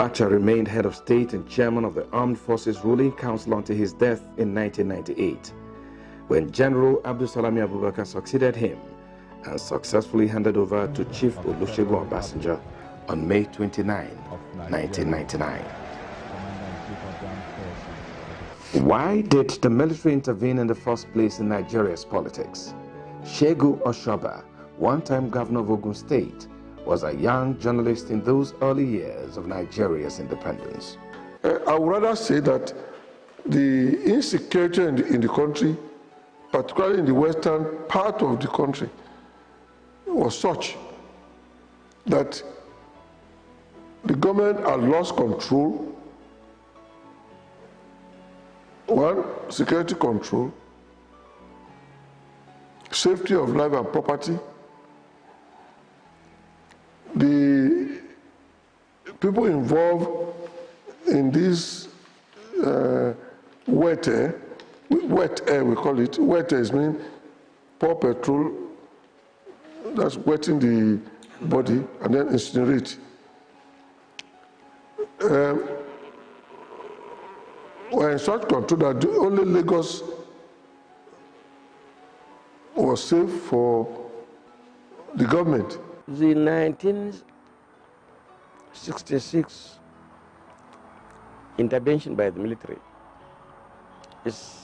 Abacha remained head of state and chairman of the Armed Forces Ruling Council until his death in 1998, when General Abdulsalami Abubakar succeeded him and successfully handed over to Chief Olusegun Obasanjo on May 29, 1999. Why did the military intervene in the first place in Nigeria's politics? Shegu Oshoba, one-time governor of Ogun State, was a young journalist in those early years of Nigeria's independence. I would rather say that the insecurity in the country, particularly in the western part of the country, was such that the government had lost control. One, security control, safety of life and property. The people involved in this wet air, we call it. Wet air means pour petrol, that's wetting the body, and then incinerate. We're in such control that only Lagos was safe for the government. The 1966 intervention by the military is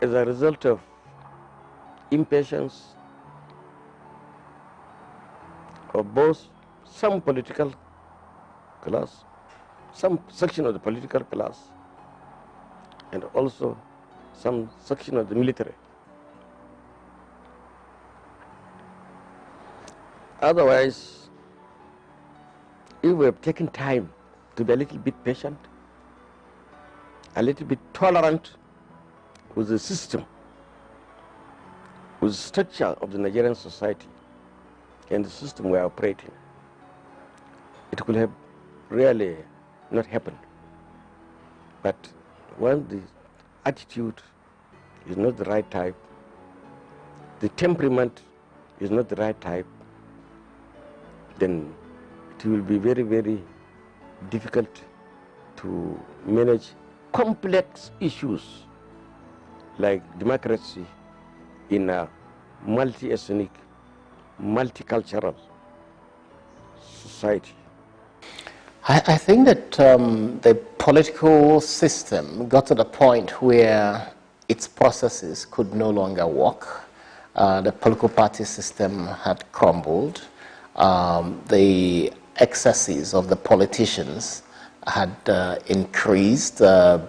as a result of impatience of both some political class, some section of the political class, and also some section of the military. Otherwise, if we have taken time to be a little bit patient, a little bit tolerant with the system, with the structure of the Nigerian society and the system we are operating, it could have really not happened. But when the attitude is not the right type, the temperament is not the right type, then it will be very, very difficult to manage complex issues like democracy in a multi-ethnic, multicultural society. I think that the political system got to the point where its processes could no longer work. The political party system had crumbled. The excesses of the politicians had increased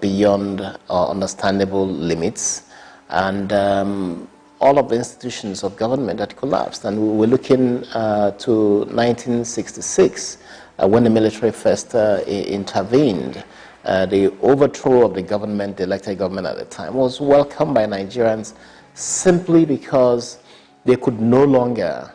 beyond understandable limits, and all of the institutions of government had collapsed. And we were looking to 1966 when the military first intervened. The overthrow of the government, the elected government at the time, was welcomed by Nigerians simply because they could no longer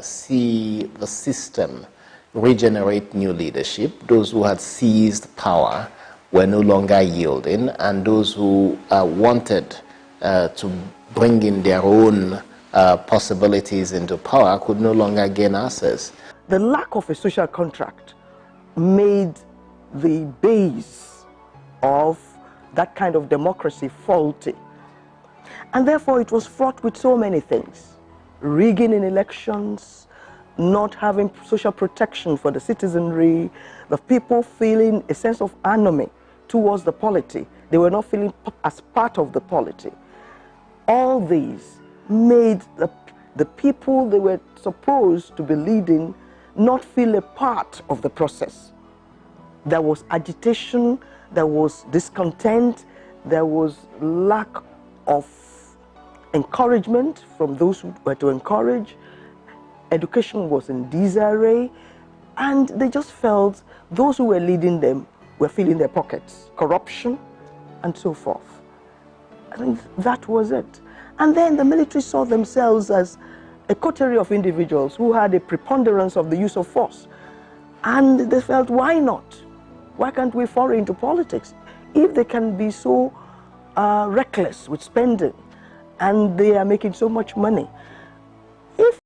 see the system regenerate new leadership. Those who had seized power were no longer yielding, and those who wanted to bring in their own possibilities into power could no longer gain access. The lack of a social contract made the base of that kind of democracy faulty. And therefore it was fraught with so many things. Rigging in elections, not having social protection for the citizenry, the people feeling a sense of anomy towards the polity. They were not feeling as part of the polity. All these made the people they were supposed to be leading not feel a part of the process. There was agitation, there was discontent, there was lack of encouragement from those who were to encourage. Education was in disarray, and they just felt those who were leading them were filling their pockets, corruption and so forth. I think that was it. And then the military saw themselves as a coterie of individuals who had a preponderance of the use of force. And they felt, why not? Why can't we fall into politics? If they can be so reckless with spending and they are making so much money, if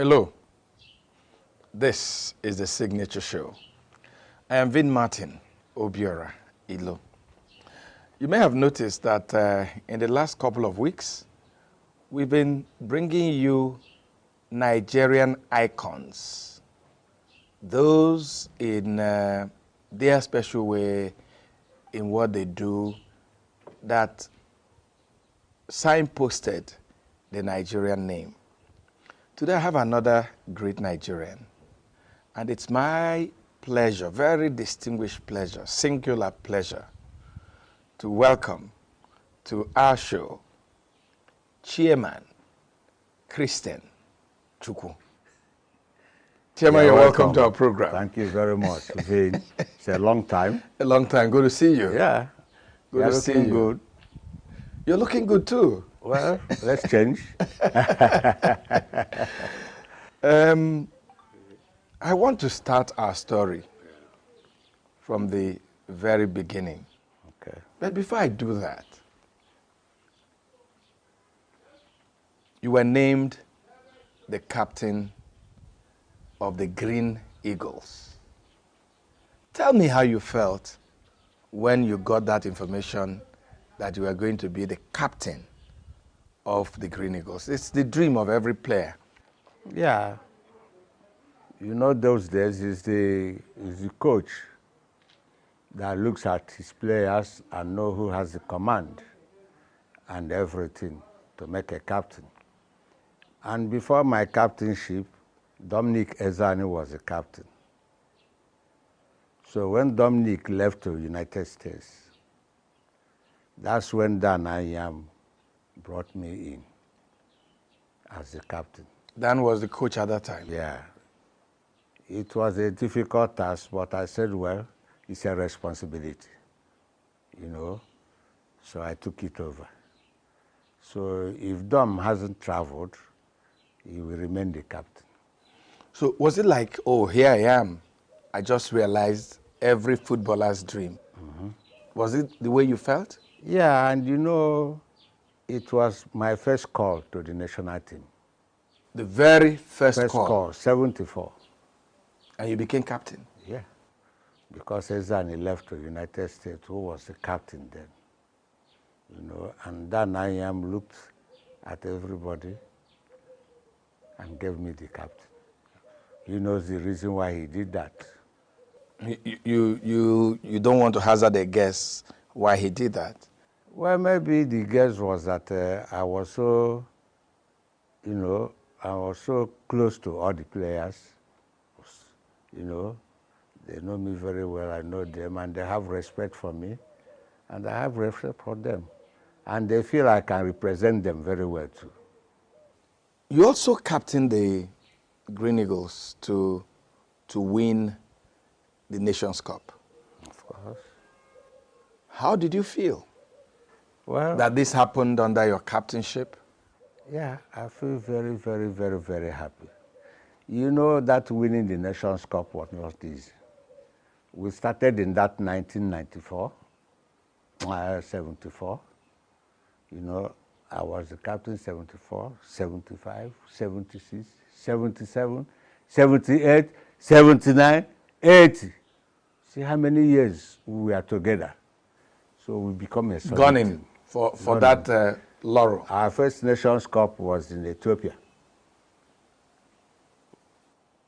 Hello. This is the Signature Show. I am Vin Martin Obiora Ilo. You may have noticed that in the last couple of weeks, we've been bringing you Nigerian icons. Those in their special way, in what they do, that signposted the Nigerian name. Today I have another great Nigerian, and it's my pleasure, very distinguished pleasure, singular pleasure, to welcome to our show Chairman Christian Chukwu. Chairman, you're welcome to our program. Thank you very much, Vin. It's a long time. A long time. Good to see you. Yeah. Good to see you. Good. You're looking good too. Well, let's change. I want to start our story from the very beginning. Okay. But before I do that, you were named the captain of the Green Eagles. Tell me how you felt when you got that information that you were going to be the captain of the Green Eagles. It's the dream of every player. Yeah. You know, those days is the coach that looks at his players and know who has the command and everything to make a captain. And before my captainship, Dominic Ezani was the captain. So when Dominic left to the United States, that's when Dan Ayam brought me in as the captain. Dan was the coach at that time. Yeah. It was a difficult task, but I said, well, it's a responsibility, you know, so I took it over. So if Dom hasn't traveled, he will remain the captain. So was it like, oh, here I am, I just realized every footballer's dream? Mm-hmm. Was it the way you felt? Yeah, and you know, it was my first call to the national team. The very first call? First call, 74. And you became captain? Yeah, because Ezani left to the United States, who was the captain then. You know, and then Ayam looked at everybody and gave me the captain. He knows the reason why he did that. You don't want to hazard a guess why he did that? Well, maybe the guess was that I was so, you know, I was so close to all the players. You know, they know me very well, I know them, and they have respect for me, and I have respect for them. And they feel I can represent them very well too. You also captained the Green Eagles to win the Nations Cup. Of course. How did you feel? Well, that this happened under your captainship? Yeah, I feel very, very, very, very happy. You know that winning the Nations Cup was not easy. We started in that 1994, 74. You know, I was the captain 74, 75, 76, 77, 78, 79, 80. See how many years we were together. So we become a solid gunning team. for that laurel. Our first Nations Cup was in Ethiopia.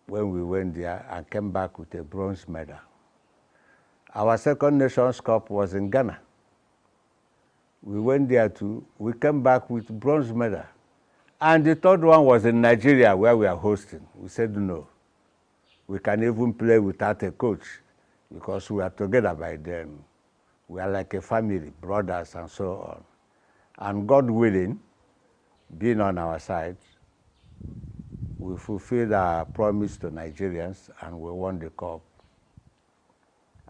When we went there and came back with a bronze medal. Our second Nations Cup was in Ghana. We went there too. We came back with bronze medal. And the third one was in Nigeria, where we are hosting. We said no. We can even play without a coach because we are together by then. We are like a family, brothers and so on. And God willing, being on our side, we fulfilled our promise to Nigerians and we won the cup.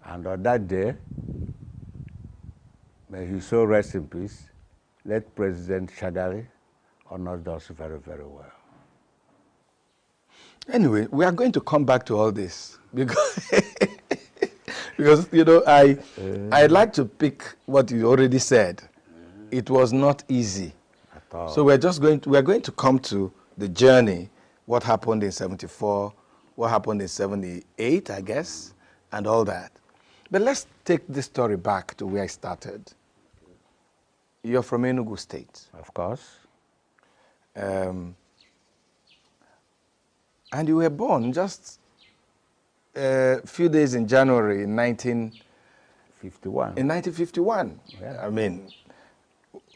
And on that day, may he so rest in peace, let President Shagari honor us very, very well. Anyway, we are going to come back to all this because, because you know, I'd like to pick what you already said. It was not easy. At all. So we're going to come to the journey what happened in 74, what happened in 78, I guess, and all that. But let's take this story back to where I started. You're from ENUGU State. Of course. And you were born just a few days in January in 1951. In 1951. Yeah. I mean,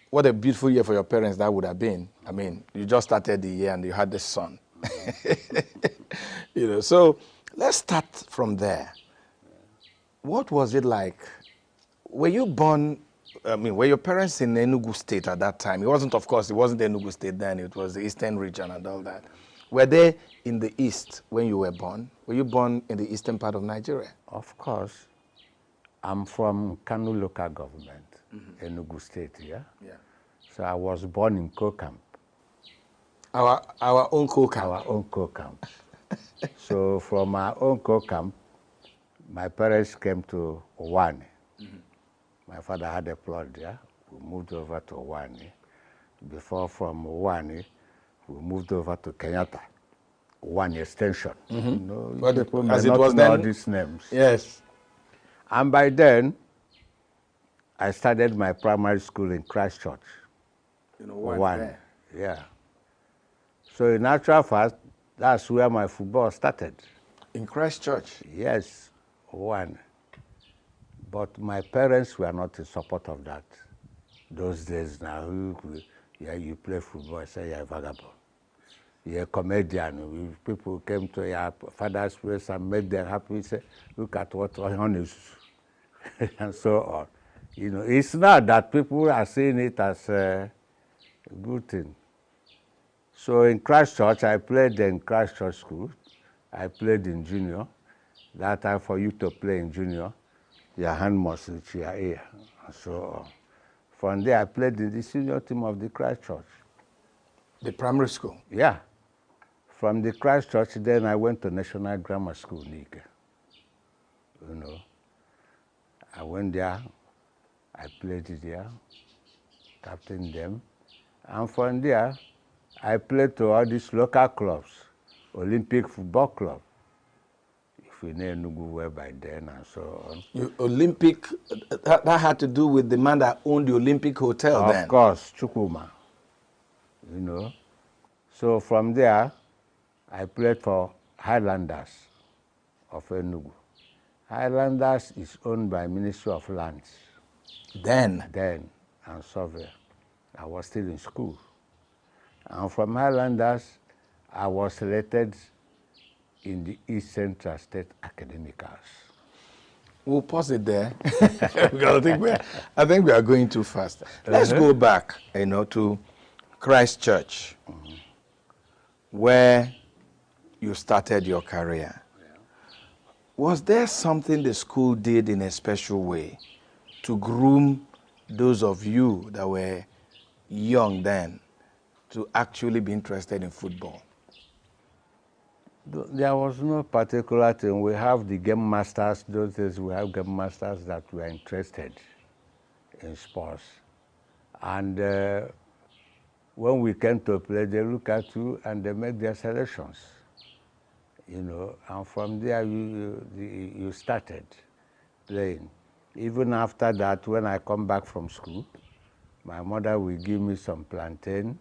what a beautiful year for your parents that would have been. I mean, you just started the year and you had the son. You know, so let's start from there. What was it like? Were you born, I mean, were your parents in Enugu State at that time? It wasn't, of course, it wasn't Enugu State then, it was the Eastern region and all that. Were they in the East when you were born? Were you born in the eastern part of Nigeria? Of course. I'm from Kano local government, Enugu State, yeah? Yeah. So I was born in Kokam. Our own Kokam. Our own Kokam. So from our own Kokam, my parents came to Owani. My father had a plot there. We moved over to Owani. Before from Owani, we moved over to Kenyatta. Owani Extension. You know, But people may as it not was know then, these names. Yes. And by then, I started my primary school in Christchurch. You know, Owani. Yeah. So in actual fact, that's where my football started. In Christchurch? Yes, one. But my parents were not in support of that. Those days now, yeah, you play football, say you're a vagabond. You're a comedian. People came to your father's place and made them happy, say, look at what honey is, and so on. You know, it's not that people are seeing it as a good thing. So in Christchurch, I played in Christchurch School. I played in junior. That time for you to play in junior, your hand must reach your ear. So from there, I played in the senior team of the Christchurch. The primary school? Yeah. From the Christchurch, then I went to National Grammar School, Nika. You know, I went there, I played there, captained them, and from there, I played to all these local clubs, Olympic Football Club, if we know ENUGU were by then and so on. Olympic, that had to do with the man that owned the Olympic Hotel then? Of course, Chukwuma, you know. So from there, I played for Highlanders of ENUGU. Highlanders is owned by Ministry of Lands. Then, and Survey. I was still in school. And from Highlanders, I was selected in the East Central State Academicals. We'll pause it there because I think we are going too fast. Let's go back, you know, to Christchurch, where you started your career. Was there something the school did in a special way to groom those of you that were young then to actually be interested in football? There was no particular thing. We have the game masters. Those days we have game masters that were interested in sports. And when we came to play, they look at you and they make their selections. You know, and from there you started playing. Even after that, when I come back from school, my mother will give me some plantain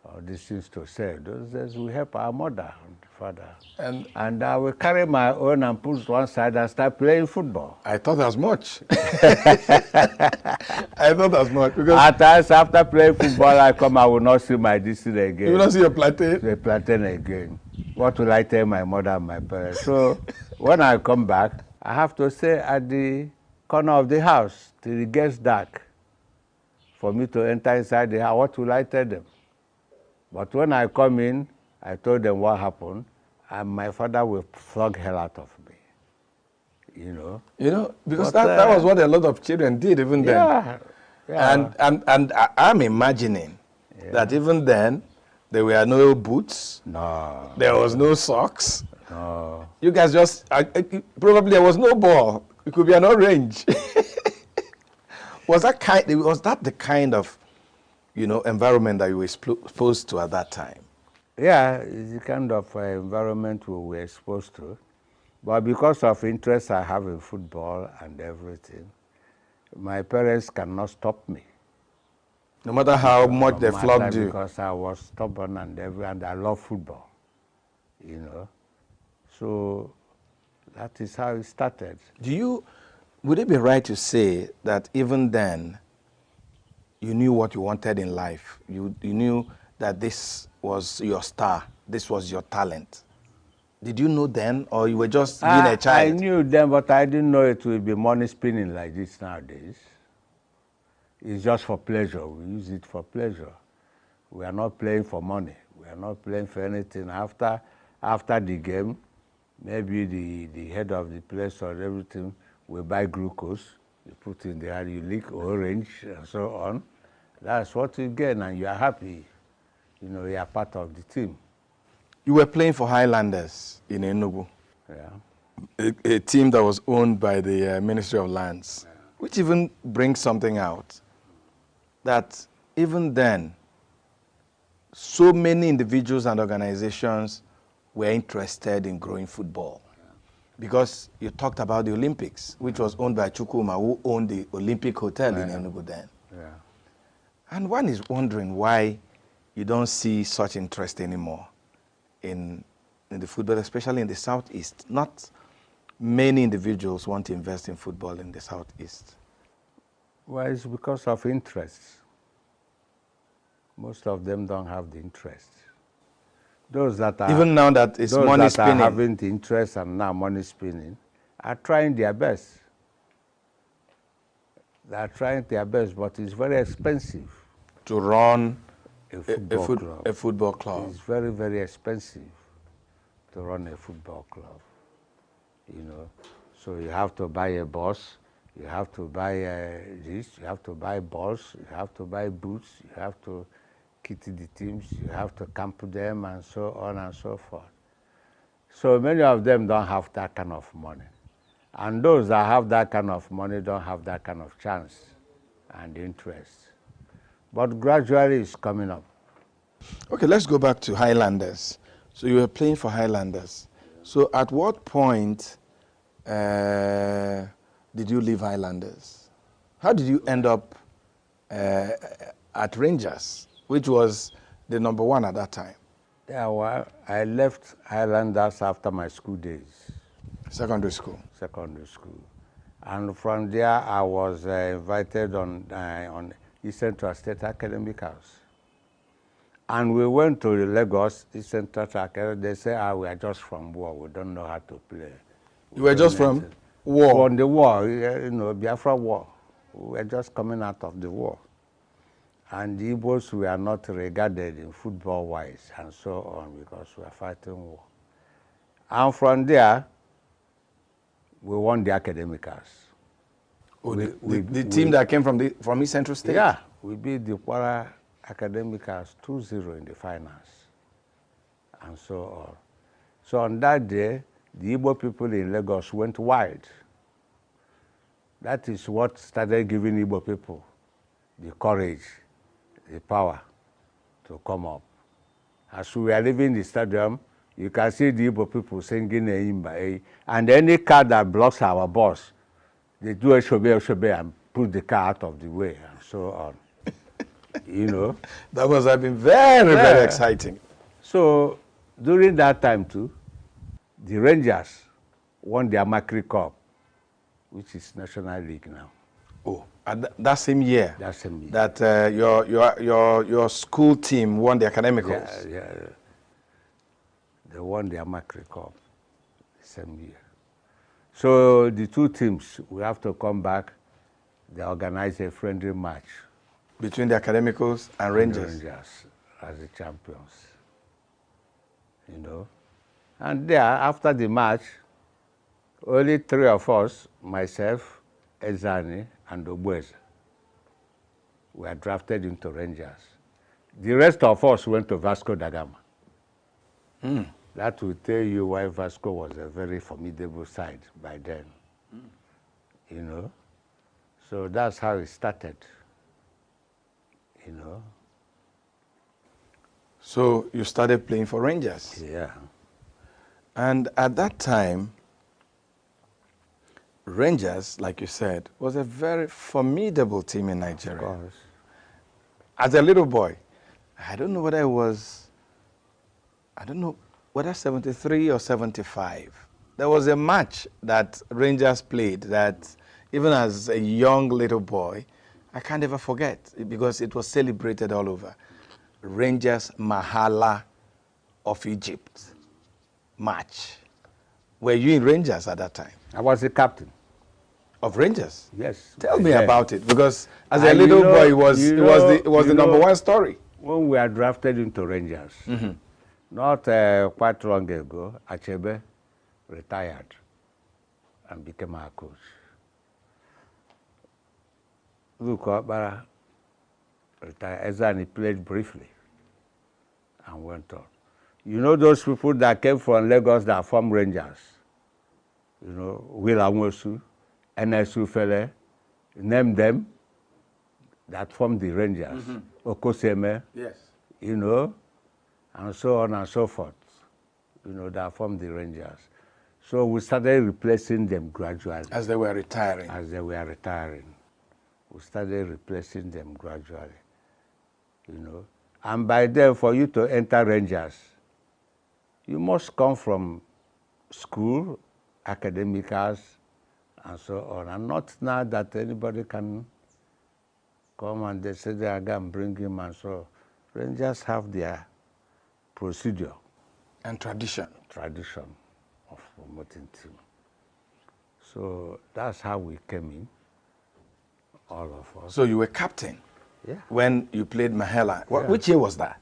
or these things to sell. Those days we help our mother and father. And I will carry my own and put it one side and start playing football. I thought as much. I thought as much. Because at times after playing football, I come, I will not see my distance again. You will not see your plantain? The plantain again. What will I tell my mother and my parents? So when I come back, I have to stay at the corner of the house till it gets dark for me to enter inside the house. What will I tell them? But when I come in, I told them what happened, and my father will flog hell out of me, you know. You know, because that was what a lot of children did even then. Yeah. And I'm imagining that even then, there were no boots. No. There was no socks. No. You guys just, probably there was no ball. It could be an orange. Was that the kind of, you know, environment that you were exposed to at that time? Yeah, it's the kind of environment we were exposed to. But because of interest I have in football and everything, my parents cannot stop me. No matter how much No they matter, flogged you. because I was stubborn and I love football, you know. So that is how it started. Would it be right to say that even then, you knew what you wanted in life? You knew that this was your star, this was your talent. Did you know then, or you were just being a child? I knew then, but I didn't know it would be money spinning like this nowadays. It's just for pleasure. We use it for pleasure. We are not playing for money. We are not playing for anything. After the game, maybe the head of the place or everything will buy glucose. You put in there, you lick orange and so on. That's what you get, and you are happy. You know, you are part of the team. You were playing for Highlanders in ENUGU. Yeah. A team that was owned by the Ministry of Lands, which even brings something out, that even then, so many individuals and organizations were interested in growing football. Because you talked about the Olympics, which was owned by Chukwuma, who owned the Olympic Hotel in Enugu then. Yeah. And one is wondering why you don't see such interest anymore in the football, especially in the Southeast. Not many individuals want to invest in football in the Southeast. Well, it's because of interest. Most of them don't have the interest. Those that are Even now that it's money those that spinning. are having the interest and now money spinning are trying their best. They are trying their best, but it's very expensive. To run a football club. It's very, very expensive to run a football club. You know, so you have to buy a bus, you have to buy this, you have to buy balls, you have to buy boots, you have to kit the teams, you have to camp them, and so on and so forth. So many of them don't have that kind of money. And those that have that kind of money don't have that kind of chance and interest. But gradually it's coming up. Okay, let's go back to Highlanders. So you were playing for Highlanders. So at what point did you leave Highlanders? How did you end up at Rangers, which was the #1 at that time? Yeah, well, I left Highlanders after my school days. Secondary school. Secondary school. And from there, I was invited on East Central State Academic House. And we went to Lagos, East Central Academy. They said, we are just from war. We don't know how to play. You were just from war? From the war, you know, Biafra war. We were just coming out of the war. And the Igbos were not regarded in football-wise and so on because we were fighting war. And from there, we won the academic house. Oh, the team that came from East Central State? Yeah, we beat the Kwara academic house 2-0 in the finals and so on. So on that day, the Igbo people in Lagos went wild. That is what started giving Igbo people the courage, the power to come up. As we are leaving the stadium, you can see the Igbo people singing Eimba, and any car that blocks our bus, they do a shobe and push the car out of the way and so on. You know? That must have been very, very exciting. So during that time too, the Rangers won the Amakri Cup, which is National League now. Oh, that same year? That same year. That your school team won the academicals? Yeah. They won the Amakri Cup the same year. So the two teams, we have to come back. They organize a friendly match. Between the academicals and Rangers? Rangers as the champions, you know. And there, after the match, only 3 of us, myself, Ezani, and Obueze, were drafted into Rangers. The rest of us went to Vasco da Gama. That will tell you why Vasco was a very formidable side by then, you know. So that's how it started, you know. So you started playing for Rangers. Yeah. And at that time, Rangers, like you said, was a very formidable team in Nigeria. Of course. As a little boy, I don't know whether it was, I don't know whether 73 or 75. There was a match that Rangers played that even as a young little boy, I can't ever forget because it was celebrated all over. Rangers Mahala of Egypt match. Were you in Rangers at that time? I was the captain. Of Rangers? Yes. Tell me Yeah. about it, because as a little boy, it was the number one story. When we are drafted into Rangers, not quite long ago, Achebe retired and became our coach. Luke Okpara retired. Ezani played briefly and went on. You know those people that came from Lagos that formed Rangers? You know, Will Amosu, NSU Fele, name them, that formed the Rangers. Okoseme, Yes. you know, and so on and so forth, you know, that formed the Rangers. So we started replacing them gradually. As they were retiring. As they were retiring. We started replacing them gradually, you know. And by then, for you to enter Rangers, you must come from school, academicals, and so on. And not now that anybody can come and they say they are going to bring him and so. Rangers have their procedure. And tradition. Tradition of promoting team. So that's how we came in, all of us. So you were captain? Yeah. When you played Mahela. Yeah. Which year was that?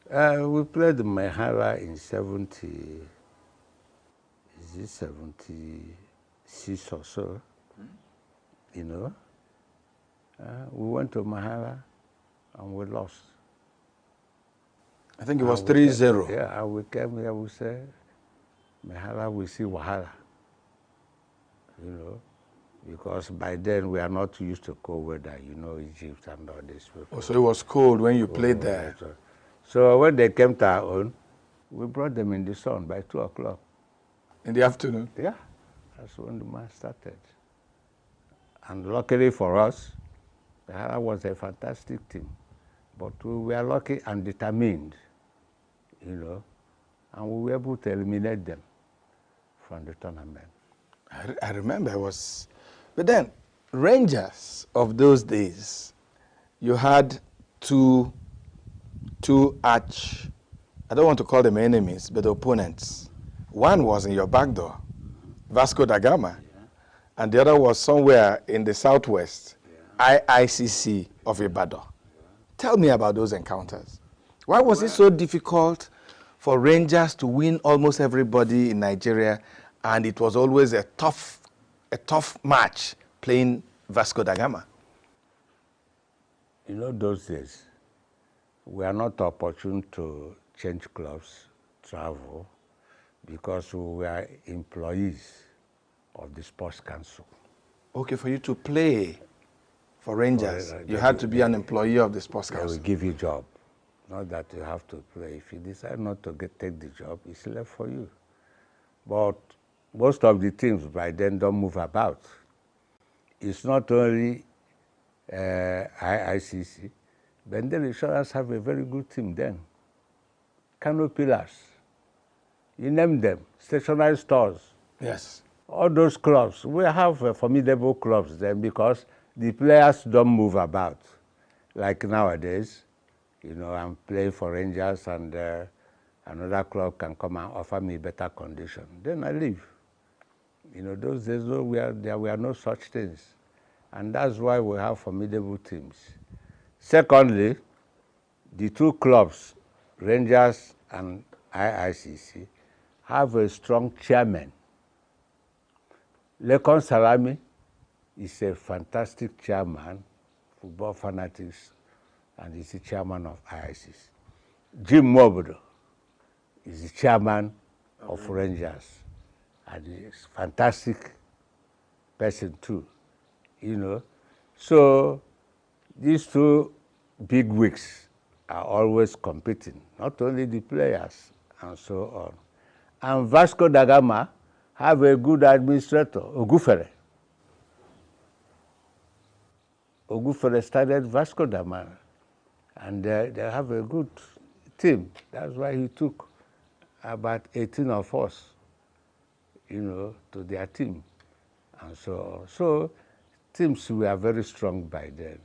We played Mahara in 76 or so, you know. We went to Mahara and we lost. I think it was 3-0. Yeah, and we came here, we said, Mahara, we see Wahala, you know, because by then we are not used to cold weather, you know, Egypt and all this. Oh, so it was cold when you played there. So when they came to our own, we brought them in the sun by 2 o'clock. In the afternoon? Yeah, that's when the match started. And luckily for us, that was a fantastic team. But we were lucky and determined, you know, and we were able to eliminate them from the tournament. I remember it was, but then Rangers of those days, you had two arch, I don't want to call them enemies, but opponents. One was in your back door, Vasco da Gama, and the other was somewhere in the southwest, IICC of Ibadan. Tell me about those encounters. Why was it so difficult for Rangers to win almost everybody in Nigeria, and it was always a tough match playing Vasco da Gama? You know, those days, we are not opportune to change clubs, travel, because we were employees of the Sports Council. Okay, for you to play for Rangers, you had to be an employee of the Sports They Council. will give you a job, not that you have to play. If you decide not to take the job, it's left for you. But most of the teams by then don't move about. It's not only IICC, but then insurance have a very good team then. Kano Pillars, you name them, stationary stores. Yes. All those clubs, we have formidable clubs then because the players don't move about. Like nowadays, you know, I'm playing for Rangers and another club can come and offer me better condition. Then I leave. You know, those days there were no such things. And that's why we have formidable teams. Secondly, the two clubs, Rangers and IICC, have a strong chairman. Lekon Salami is a fantastic chairman, football fanatics, and he's the chairman of IICC. Jim Mobodo is the chairman of Rangers, and he's a fantastic person too, you know. So these two big wigs are always competing, not only the players and so on. And Vasco da Gama have a good administrator, Ogufere. Ogufere started Vasco da Gama, and they have a good team. That's why he took about 18 of us, to their team, and so on. So teams were very strong by then.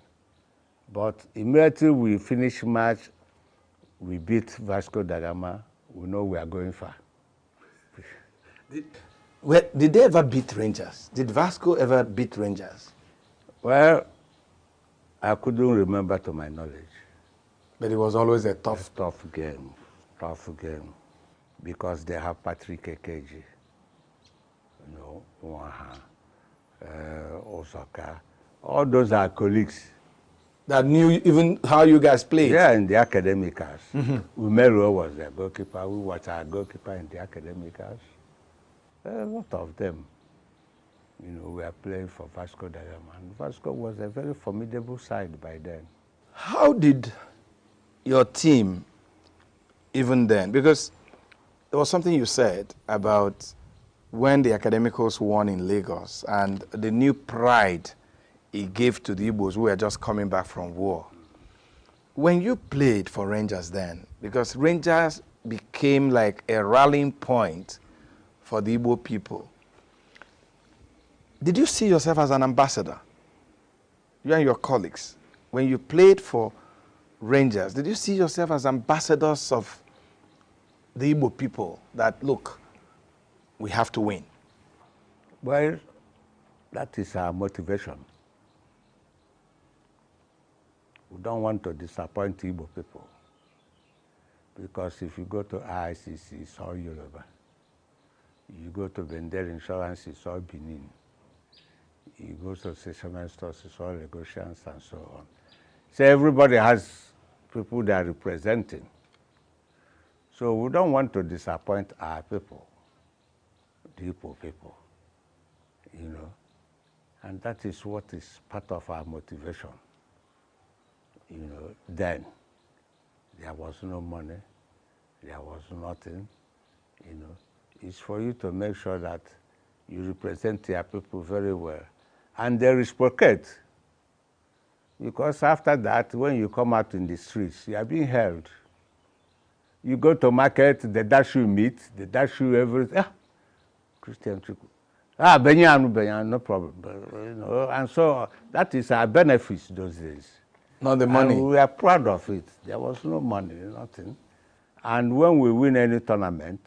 But immediately we finish match, we beat Vasco da Gama, we know we are going far. Did they ever beat Rangers? Did Vasco ever beat Rangers? Well, I couldn't remember to my knowledge. But it was always a tough game, because they have Patrick Ekeji, Waha, Osaka. All those are colleagues. That knew even how you guys played? Yeah, in the academicals. Umero was the goalkeeper. Who was our goalkeeper in the academicals? A lot of them, were playing for Vasco da Gama. And Vasco was a very formidable side by then. How did your team, even then, because there was something you said about when the Academicals won in Lagos and the new pride it gave to the Igbos who were just coming back from war. When you played for Rangers then, because Rangers became like a rallying point for the Igbo people, did you see yourself as an ambassador? You and your colleagues, when you played for Rangers, did you see yourself as ambassadors of the Igbo people that, look, we have to win? Well, that is our motivation. We don't want to disappoint Igbo people, because if you go to IICC, it's all Yoruba. You go to Bendel Insurance, it's all Benin. You go to Sesame Stores, it's all Lagosians and so on. So everybody has people they are representing. So we don't want to disappoint our people, the Igbo people, and that is what is part of our motivation. Then there was no money, there was nothing, It's for you to make sure that you represent your people very well. And there is pocket, because after that, when you come out in the streets, you are being held. You go to market, they dash you meat, they dash you everything. Christian Chuku. Benyan, no problem. And so that is our benefits those days. Not the money. And we are proud of it. There was no money, nothing. And when we win any tournament,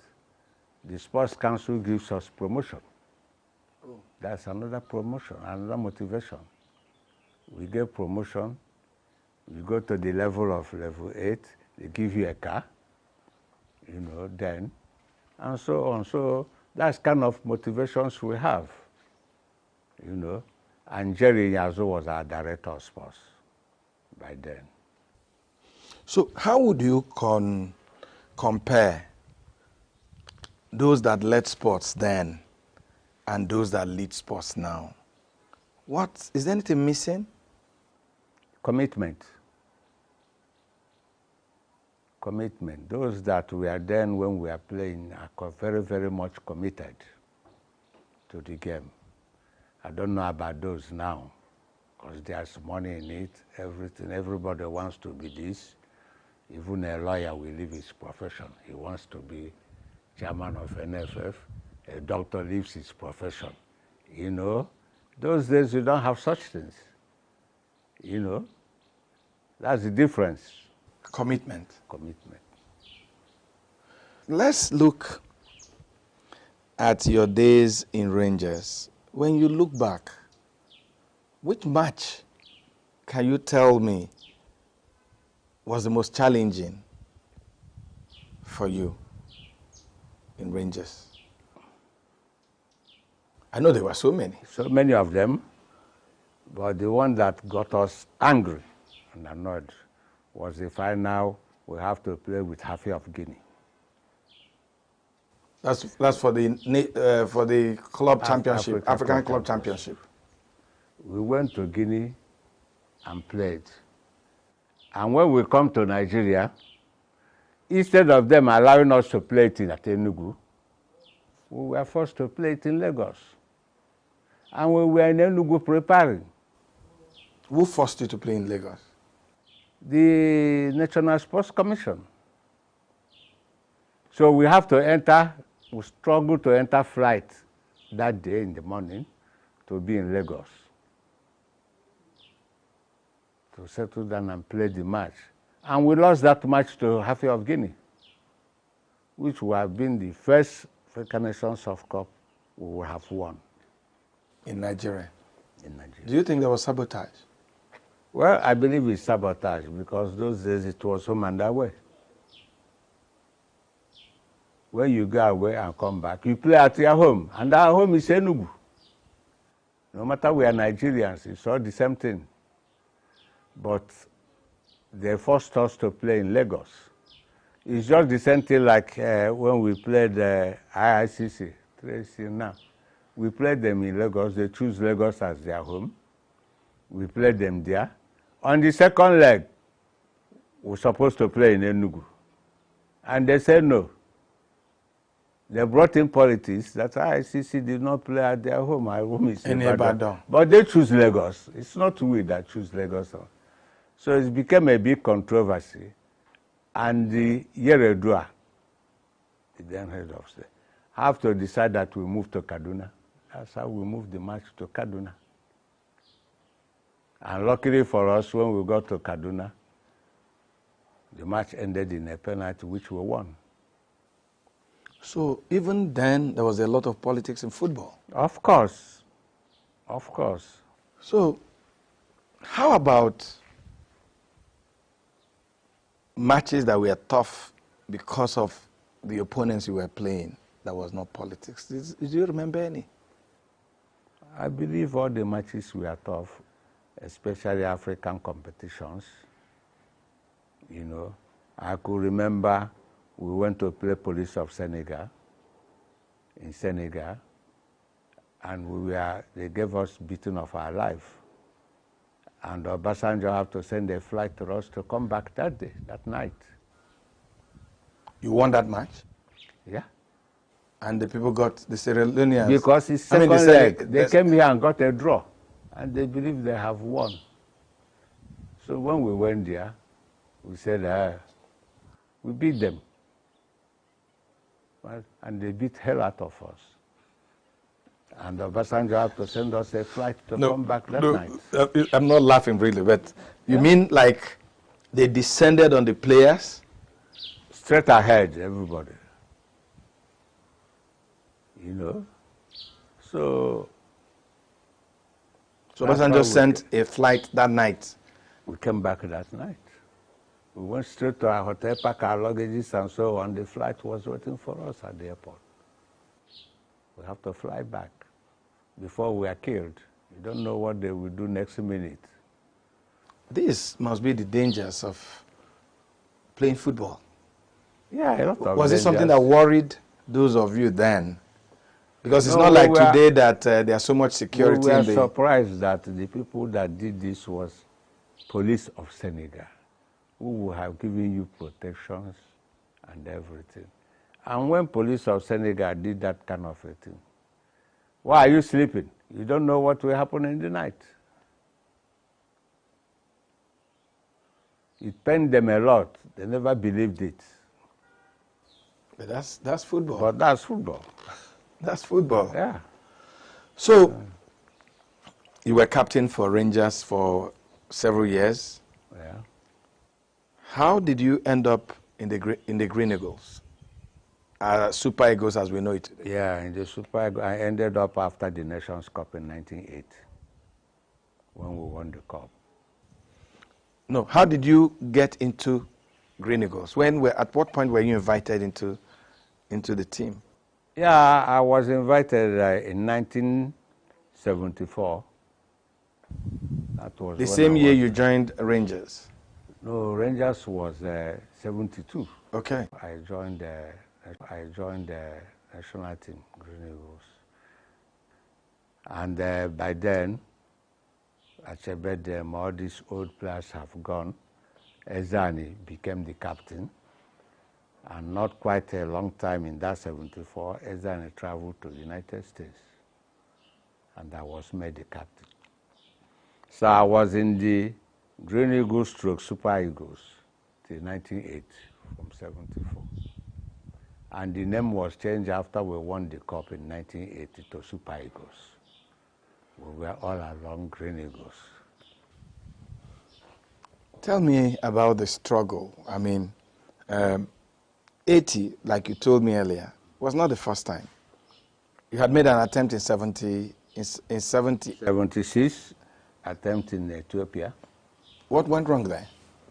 the Sports Council gives us promotion. That's another promotion, another motivation. We get promotion, we go to the level of level 8, they give you a car, then, and so on. So that's kind of motivations we have, And Jerry Yazo was our director of sports by then. So how would you compare those that led sports then and those that lead sports now? Is there anything missing? Commitment. Those that were then when we are playing are very, very much committed to the game. I don't know about those now, because there's money in it, everything. Everybody wants to be this. Even a lawyer will leave his profession. He wants to be chairman of NFF. A doctor leaves his profession. Those days you don't have such things. That's the difference. Commitment. Let's look at your days in Rangers. When you look back, which match can you tell me was the most challenging for you in Rangers? I know there were so many. So many of them, but the one that got us angry and annoyed was the final we have to play with Hafi of Guinea. That's for the club championship, African Club Championship. We went to Guinea and played. And when we come to Nigeria, instead of them allowing us to play it at ENUGU, we were forced to play it in Lagos. And we were in ENUGU preparing. Who forced you to play in Lagos? The National Sports Commission. So we have to enter, we struggle to enter flight that day in the morning to be in Lagos, to settle down and play the match. And we lost that match to Hafi of Guinea, which would have been the first African Nations Soft Cup we would have won. In Nigeria? In Nigeria. Do you think there was sabotage? Well, I believe it's sabotage because those days it was home and away. When you go away and come back, you play at your home, and our home is ENUGU. No matter we are Nigerians, it's all the same thing. But they forced us to play in Lagos. It's just the same thing like when we played IICC, Tracy now. We played them in Lagos, they choose Lagos as their home. We played them there. On the second leg, we're supposed to play in ENUGU. And they said no. They brought in politics that ICC did not play at their home. Our home is in Ibadan. But they choose Lagos. It's not we that choose Lagos. So it became a big controversy. And the Yeredua, the then head of state, have to decide that we move to Kaduna. That's how we moved the match to Kaduna. And luckily for us, when we got to Kaduna, the match ended in a penalty, which we won. So even then, there was a lot of politics in football. Of course. Of course. So how about matches that were tough because of the opponents you were playing that was not politics? Do you remember any? I believe all the matches were tough, especially African competitions. You know, I could remember we went to play Police of Senegal, in Senegal, and they gave us beating of our life. And Obasanjo had to send a flight to us to come back that day, that night. You won that match? Yeah. And the people got the Sierra Leoneans? Because it's second leg. They came here and got a draw, and they believe they have won. So when we went there, we said, we beat them. Well, and they beat hell out of us. And Obasanjo had to send us a flight to come back that night. I'm not laughing really, but you mean like they descended on the players? Straight ahead, everybody. You know? So Obasanjo sent a flight that night? We came back that night. We went straight to our hotel, packed our luggages and so on. The flight was waiting for us at the airport. We have to fly back before we are killed. You don't know what they will do next minute. This must be the dangers of playing football. Yeah, a lot of Was it dangers. something that worried those of you then? Because it's not like today that there's so much security. We were surprised that the people that did this was Police of Senegal, who will have given you protections and everything. And when Police of Senegal did that kind of a thing, why are you sleeping? You don't know what will happen in the night. It pained them a lot. They never believed it. But that's football. But that's football. That's football. Yeah. So you were captain for Rangers for several years. Yeah. How did you end up in the Green Eagles? Super Eagles as we know it today. Yeah, in the Super Eagles, I ended up after the Nations Cup in 1980 when we won the cup. No, how did you get into Green Eagles? At what point were you invited into the team? Yeah, I was invited in 1974. That was the same year you joined Rangers? No, Rangers was 72. Okay. I joined the national team, Green Eagles. And by then, Achebedem, all these old players have gone, Ezani became the captain. And not quite a long time in that 74, Ezani traveled to the United States. And I was made the captain. So I was in the Green Eagles stroke Super Eagles till 1980, from 74. And the name was changed after we won the cup in 1980 to Super Eagles. We were all along Green Eagles. Tell me about the struggle. I mean, 80, like you told me earlier, was not the first time. You had made an attempt in 76, attempt in Ethiopia. What went wrong there?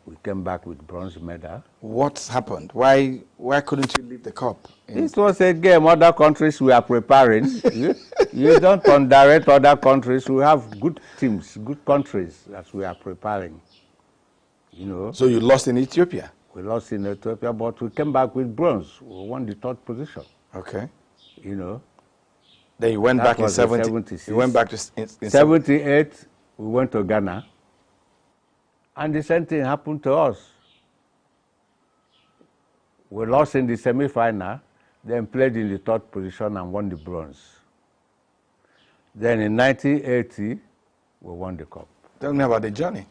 We came back with bronze medal. What happened? Why couldn't you leave the cup? It was a game other countries were preparing. you don't underrate other countries. We have good teams, good countries that we are preparing. You know. So you lost in Ethiopia? We lost in Ethiopia, but we came back with bronze. We won the third position. Okay. You know. Then you went back in 76. You went back to in 78. We went to Ghana, and the same thing happened to us. We lost in the semi-final, then played in the third position and won the bronze. Then in 1980, we won the cup. Tell me about the journey.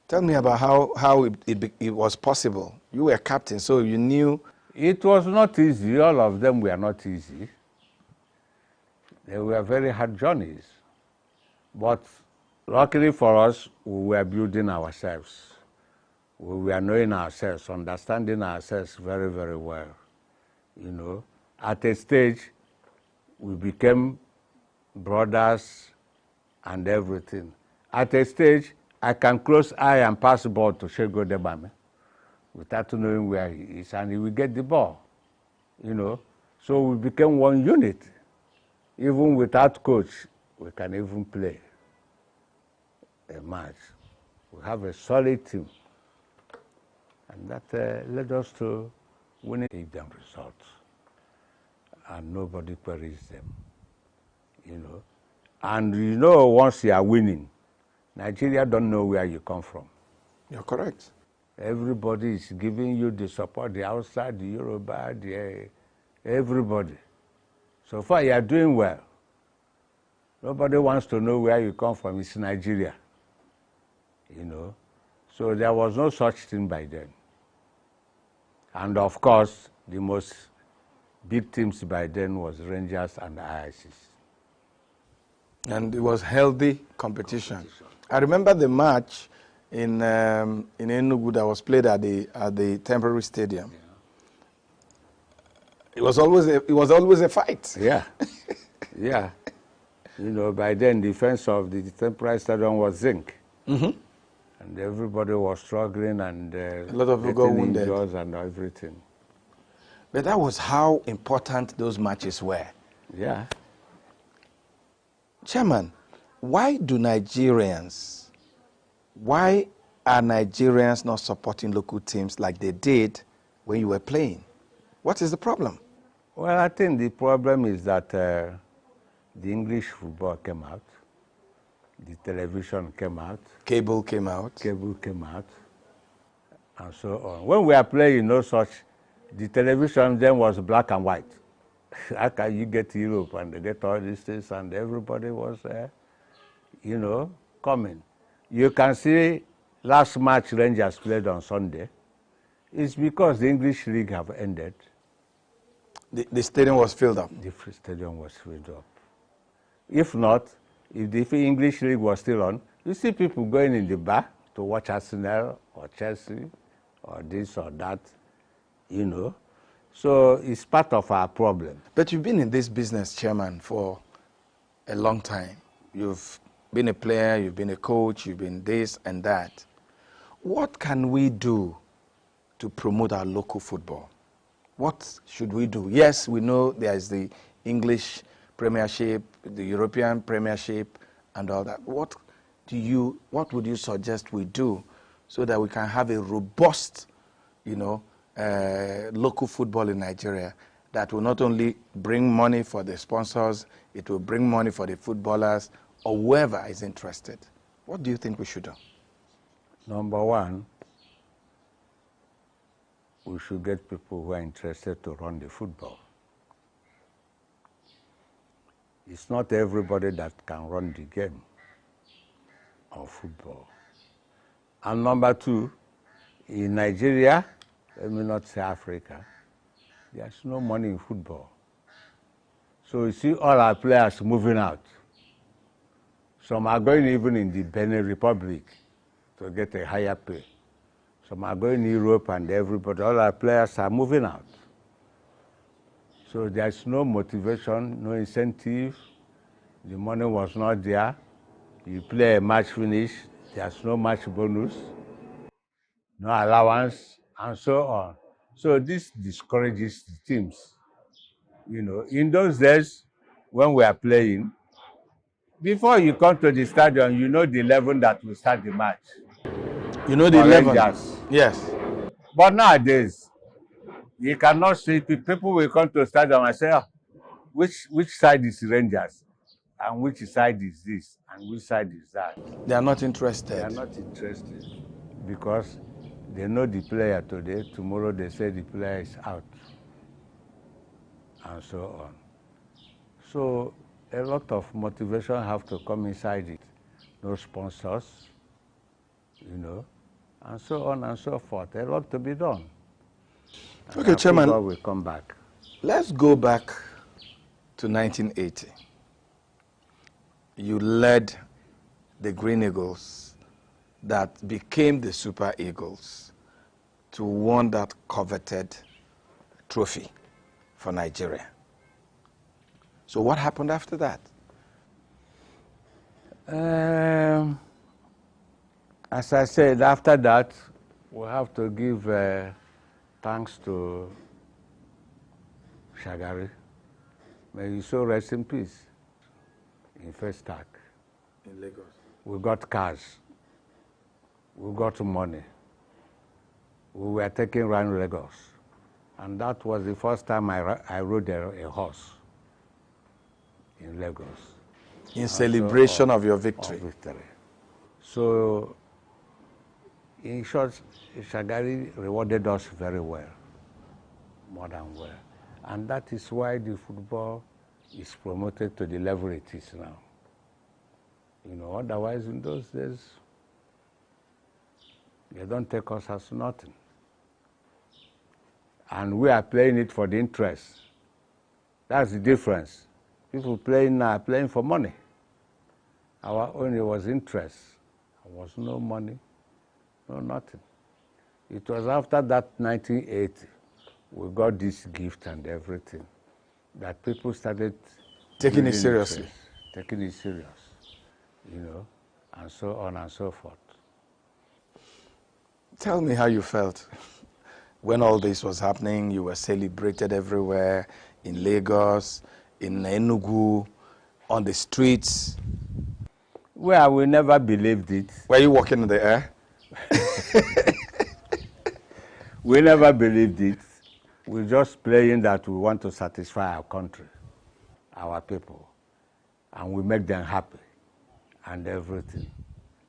Tell me about how it was possible. You were captain, so you knew. It was not easy. All of them were not easy. They were very hard journeys. But luckily for us, we were building ourselves. We were knowing ourselves, understanding ourselves very, very well. You know, at a stage, we became brothers and everything. At a stage, I can close eye and pass the ball to Shego Debame without knowing where he is, and he will get the ball, you know. So we became one unit. Even without coach, we can even play a match. We have a solid team. And that led us to winning, give them results. And nobody queries them, you know. And you know, once you are winning, Nigeria don't know where you come from. You're correct. Everybody is giving you the support, the outside, the Yoruba, everybody. So far, you are doing well. Nobody wants to know where you come from. It's Nigeria, you know. So there was no such thing by then. And of course, the most big teams by then was Rangers and IICs. And it was healthy competition. I remember the match in ENUGU that was played at the temporary stadium. Yeah. It was always a fight. Yeah, yeah. You know, by then the fence of the temporary stadium was zinc. Mm-hmm. And everybody was struggling, and a lot of people got wounded and everything. But that was how important those matches were. Yeah. Chairman, why are Nigerians not supporting local teams like they did when you were playing? What is the problem? Well, I think the problem is that the English football came out. The television came out. Cable came out. Cable came out. And so on. When we are playing no such, the television then was black and white. How can you get Europe and get all these things? And everybody was, you know, coming. You can see last match Rangers played on Sunday. It's because the English league have ended. The stadium was filled up. The stadium was filled up. If not, if the English league was still on, you see people going in the bar to watch Arsenal or Chelsea or this or that, you know. So it's part of our problem. But you've been in this business, Chairman, for a long time. You've been a player, you've been a coach, you've been this and that. What can we do to promote our local football? What should we do? Yes, we know there is the English Premiership, the European Premiership, and all that. What would you suggest we do so that we can have a robust, you know, local football in Nigeria that will not only bring money for the sponsors, it will bring money for the footballers or whoever is interested? What do you think we should do? Number one, we should get people who are interested to run the football. It's not everybody that can run the game of football. And number two, in Nigeria, let me not say Africa, there's no money in football. So you see all our players moving out. Some are going even in the Benin Republic to get a higher pay. Some are going to Europe and everybody, all our players are moving out. So there's no motivation, no incentive. The money was not there. You play a match finish, there's no match bonus, no allowance, and so on. So this discourages the teams. You know, in those days, when we are playing, before you come to the stadium, you know the 11 that will start the match. You know the 11? Rangers. Yes. But nowadays, you cannot see people will come to the stadium and say, oh, which side is Rangers? And which side is this? And which side is that? They are not interested. They are not interested because they know the player today. Tomorrow they say the player is out. And so on. So a lot of motivation have to come inside it. No sponsors, you know, and so on and so forth. A lot to be done. And okay, Chairman, will come back. Let's go back to 1980. You led the Green Eagles that became the Super Eagles to win that coveted trophy for Nigeria. So what happened after that? As I said, after that, we have to give thanks to Shagari. May you so rest in peace. In First Tag. In Lagos. We got cars. We got money. We were taking around Lagos. And that was the first time I rode a horse in Lagos. In celebration of your victory. So, in short, Shagari rewarded us very well, more than well. And that is why the football is promoted to the level it is now. You know, otherwise in those days, they don't take us as nothing. And we are playing it for the interest. That's the difference. People playing now are playing for money. Our only was interest. There was no money, no nothing. It was after that 1980, we got this gift and everything, that people started taking it seriously. Taking it serious, you know, and so on and so forth. Tell me how you felt when all this was happening. You were celebrated everywhere, in Lagos, in ENUGU, on the streets. Well, we never believed it. Were you walking in the air? We never believed it. We're just playing that we want to satisfy our country, our people, and we make them happy and everything.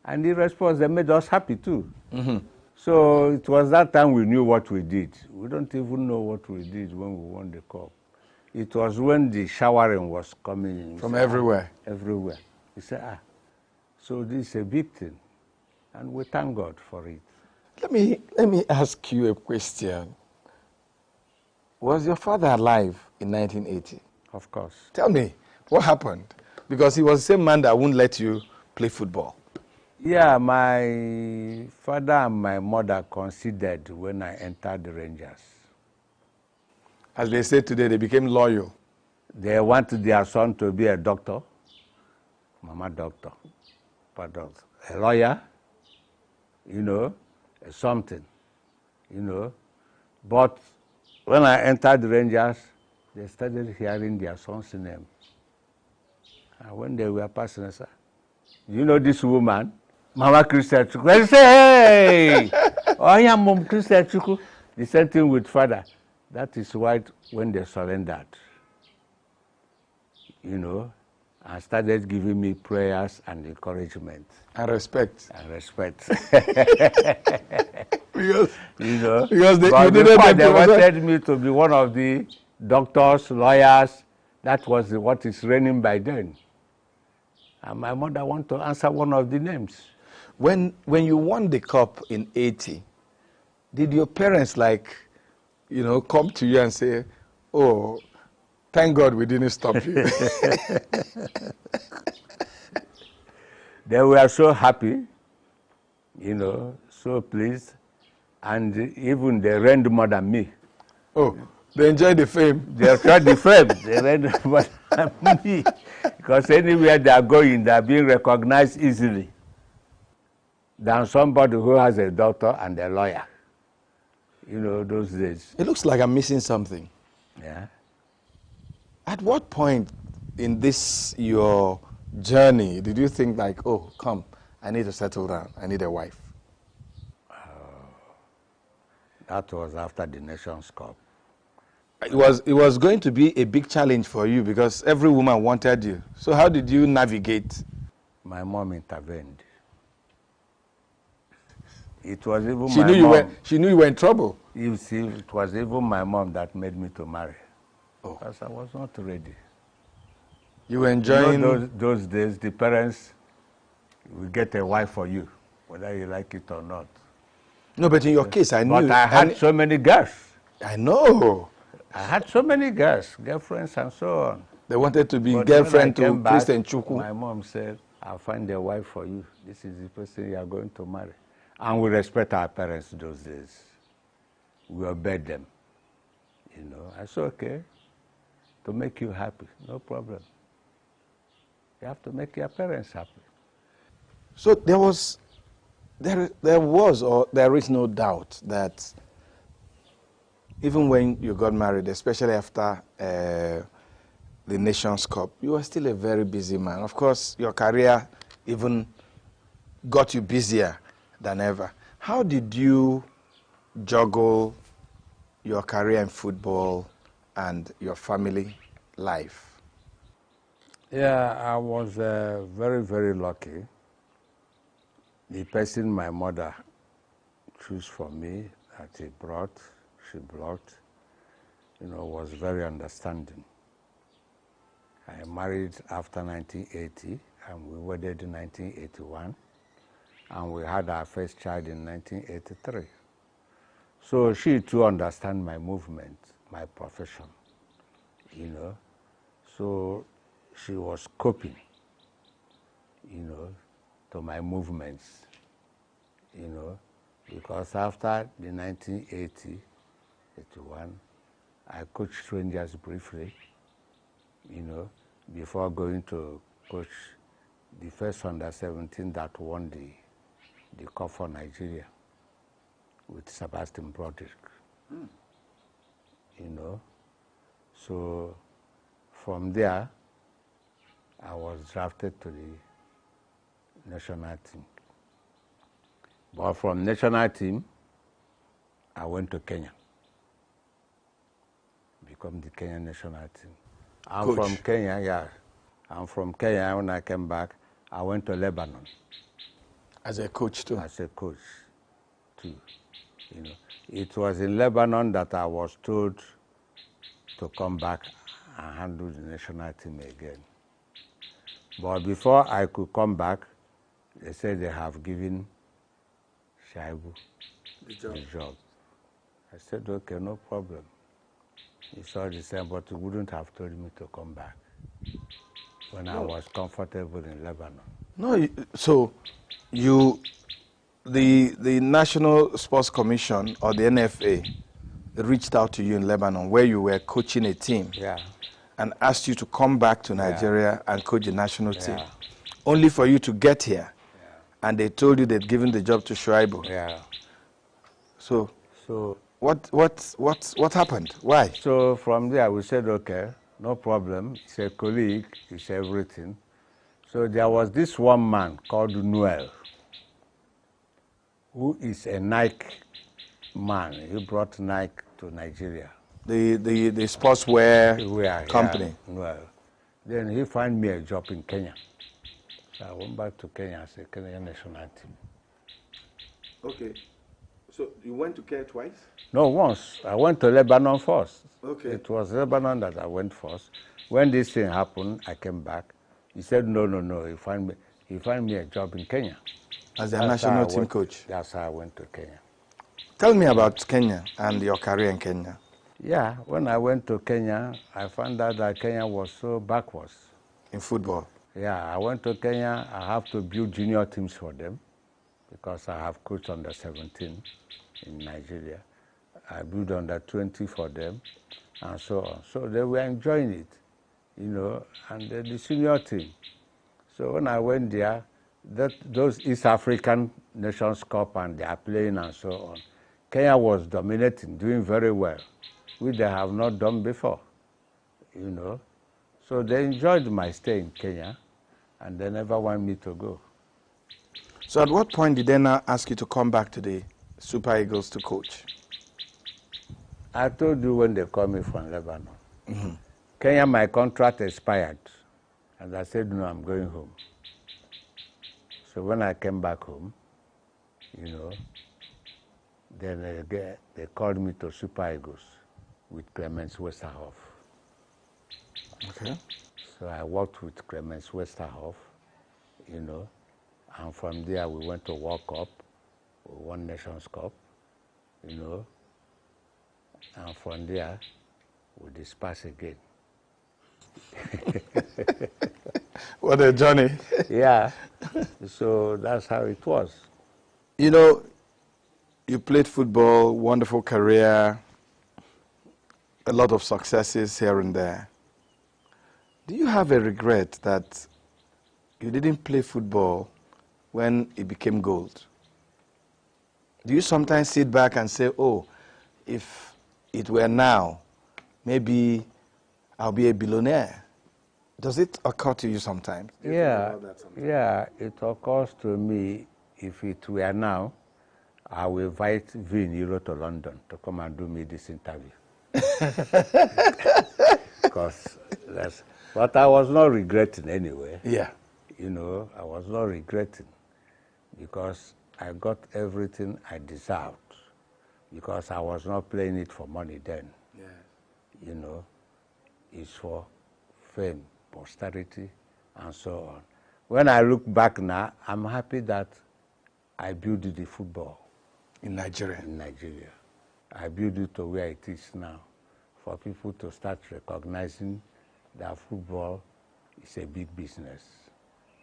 And in response, they made us happy too. Mm-hmm. So it was that time we knew what we did. We don't even know what we did when we won the cup. It was when the showering was coming in. From everywhere? Everywhere. We said, so this is a big thing. And we thank God for it. Let me ask you a question. Was your father alive in 1980? Of course. Tell me, what happened? Because he was the same man that wouldn't let you play football. Yeah, my father and my mother considered when I entered the Rangers. As they say today, they became loyal. They wanted their son to be a doctor, mama doctor, papa a lawyer, you know, something, you know. But when I entered the Rangers, they started hearing their son's name. And when they were passing, I said, you know this woman? Mama Christian Chuku. They say, hey! Oh, yeah, Mom Christian Chuku. The same thing with father. That is why when they surrendered, you know, and started giving me prayers and encouragement. And respect. And respect. Because, you know, because they wanted me to be one of the doctors, lawyers. That was what is reigning by then. And my mother wanted to answer one of the names. When you won the cup in 80, did your parents, like, you know, come to you and say, oh, thank God we didn't stop you? They were so happy, you know, so pleased. And even they reigned more than me. Oh, they enjoyed the fame. They enjoyed the fame. They reigned more than me. Because anywhere they are going, they are being recognized easily than somebody who has a doctor and a lawyer. You know, those days. It looks like I'm missing something. Yeah. At what point in this, your journey, did you think like, oh, come, I need to settle down, I need a wife? That was after the Nations Cup. It was going to be a big challenge for you because every woman wanted you. So how did you navigate? My mom intervened. It was even She my knew mom. She knew you were in trouble. You see, it was even my mom that made me to marry. Oh. Because I was not ready. You were enjoying... You know, those days, the parents will get a wife for you, whether you like it or not. No, but in your case, I knew... But I had so many girls. I know. I had so many girls, girlfriends and so on. They wanted to be But girlfriend to back, Christian Chukwu. My mom said, I'll find a wife for you. This is the person you are going to marry. And we respect our parents those days. We obeyed them. You know, I said, okay, to make you happy, no problem. You have to make your parents happy. So there was or there is no doubt that even when you got married, especially after the Nations Cup, you were still a very busy man. Of course, your career even got you busier than ever. How did you juggle your career in football and your family life? Yeah, I was very, very lucky. The person my mother chose for me that she brought, you know, was very understanding. I married after 1980, and we wedded in 1981, and we had our first child in 1983. So she too understands my movement, my profession, you know. So she was coping, you know, to my movements, you know, because after the 1980, 81, I coached Rangers briefly, you know, before going to coach the first under-17 that won the cup for Nigeria with Sebastian Broderick, you know. So from there, I was drafted to the national team. But from national team, I went to Kenya, become the Kenyan national team. I'm from Kenya, yeah. I'm from Kenya. When I came back, I went to Lebanon. As a coach too? As a coach too, you know. It was in Lebanon that I was told to come back and handle the national team again. But before I could come back, they said they have given Shaibu the job. I said, okay, no problem. It's all the same, but you wouldn't have told me to come back when I was comfortable in Lebanon. No, so the National Sports Commission or the NFA reached out to you in Lebanon where you were coaching a team, yeah, and asked you to come back to Nigeria, yeah, and coach the national team, only for you to get here, yeah, and they told you they'd given the job to Shuaibu. Yeah. So what happened? Why? So from there we said, okay, no problem. He's a colleague. He's everything. So there was this one man called Noel, who is a Nike man. He brought Nike to Nigeria. The sportswear company. Yeah, Noel. Then he found me a job in Kenya. So I went back to Kenya as a Kenyan national team. Okay. So you went to Kenya twice? No, once. I went to Lebanon first. Okay. It was Lebanon that I went first. When this thing happened, I came back. He said, no, no, no. He found me a job in Kenya. As a national team coach? That's how I went to Kenya. Tell me about Kenya and your career in Kenya. Yeah, when I went to Kenya, I found out that Kenya was so backwards. In football? Yeah, I went to Kenya. I have to build junior teams for them because I have coached under 17 in Nigeria. I built under 20 for them and so on. So they were enjoying it, you know, and the senior team. So when I went there, those East African Nations Cup and they are playing and so on, Kenya was dominating, doing very well, which they have not done before, you know. So they enjoyed my stay in Kenya and they never want me to go. So at what point did they now ask you to come back to the Super Eagles to coach? I told you when they called me from Lebanon. Mm-hmm. Kenya, my contract expired. And I said, no, I'm going home. So when I came back home, you know, then they called me to Super Eagles with Clemens Westerhoff. Okay. So I worked with Clemens Westerhoff, you know, and from there we went to World Cup, we won Nations Cup, you know, and from there we dispersed again. What a journey. Yeah, so that's how it was. You know, you played football, wonderful career, a lot of successes here and there. Do you have a regret that you didn't play football when it became gold? Do you sometimes sit back and say, oh, if it were now, maybe I'll be a billionaire? Does it occur to you sometimes? Yeah, it occurs to me. If it were now, I will invite Vin to London to come and do me this interview. Because but I was not regretting anyway. Yeah. You know, I was not regretting because I got everything I deserved because I was not playing it for money then. Yeah. You know, it's for fame, posterity, and so on. When I look back now, I'm happy that I built the football. In Nigeria? In Nigeria. I built it to where it is now, for people to start recognizing that football is a big business,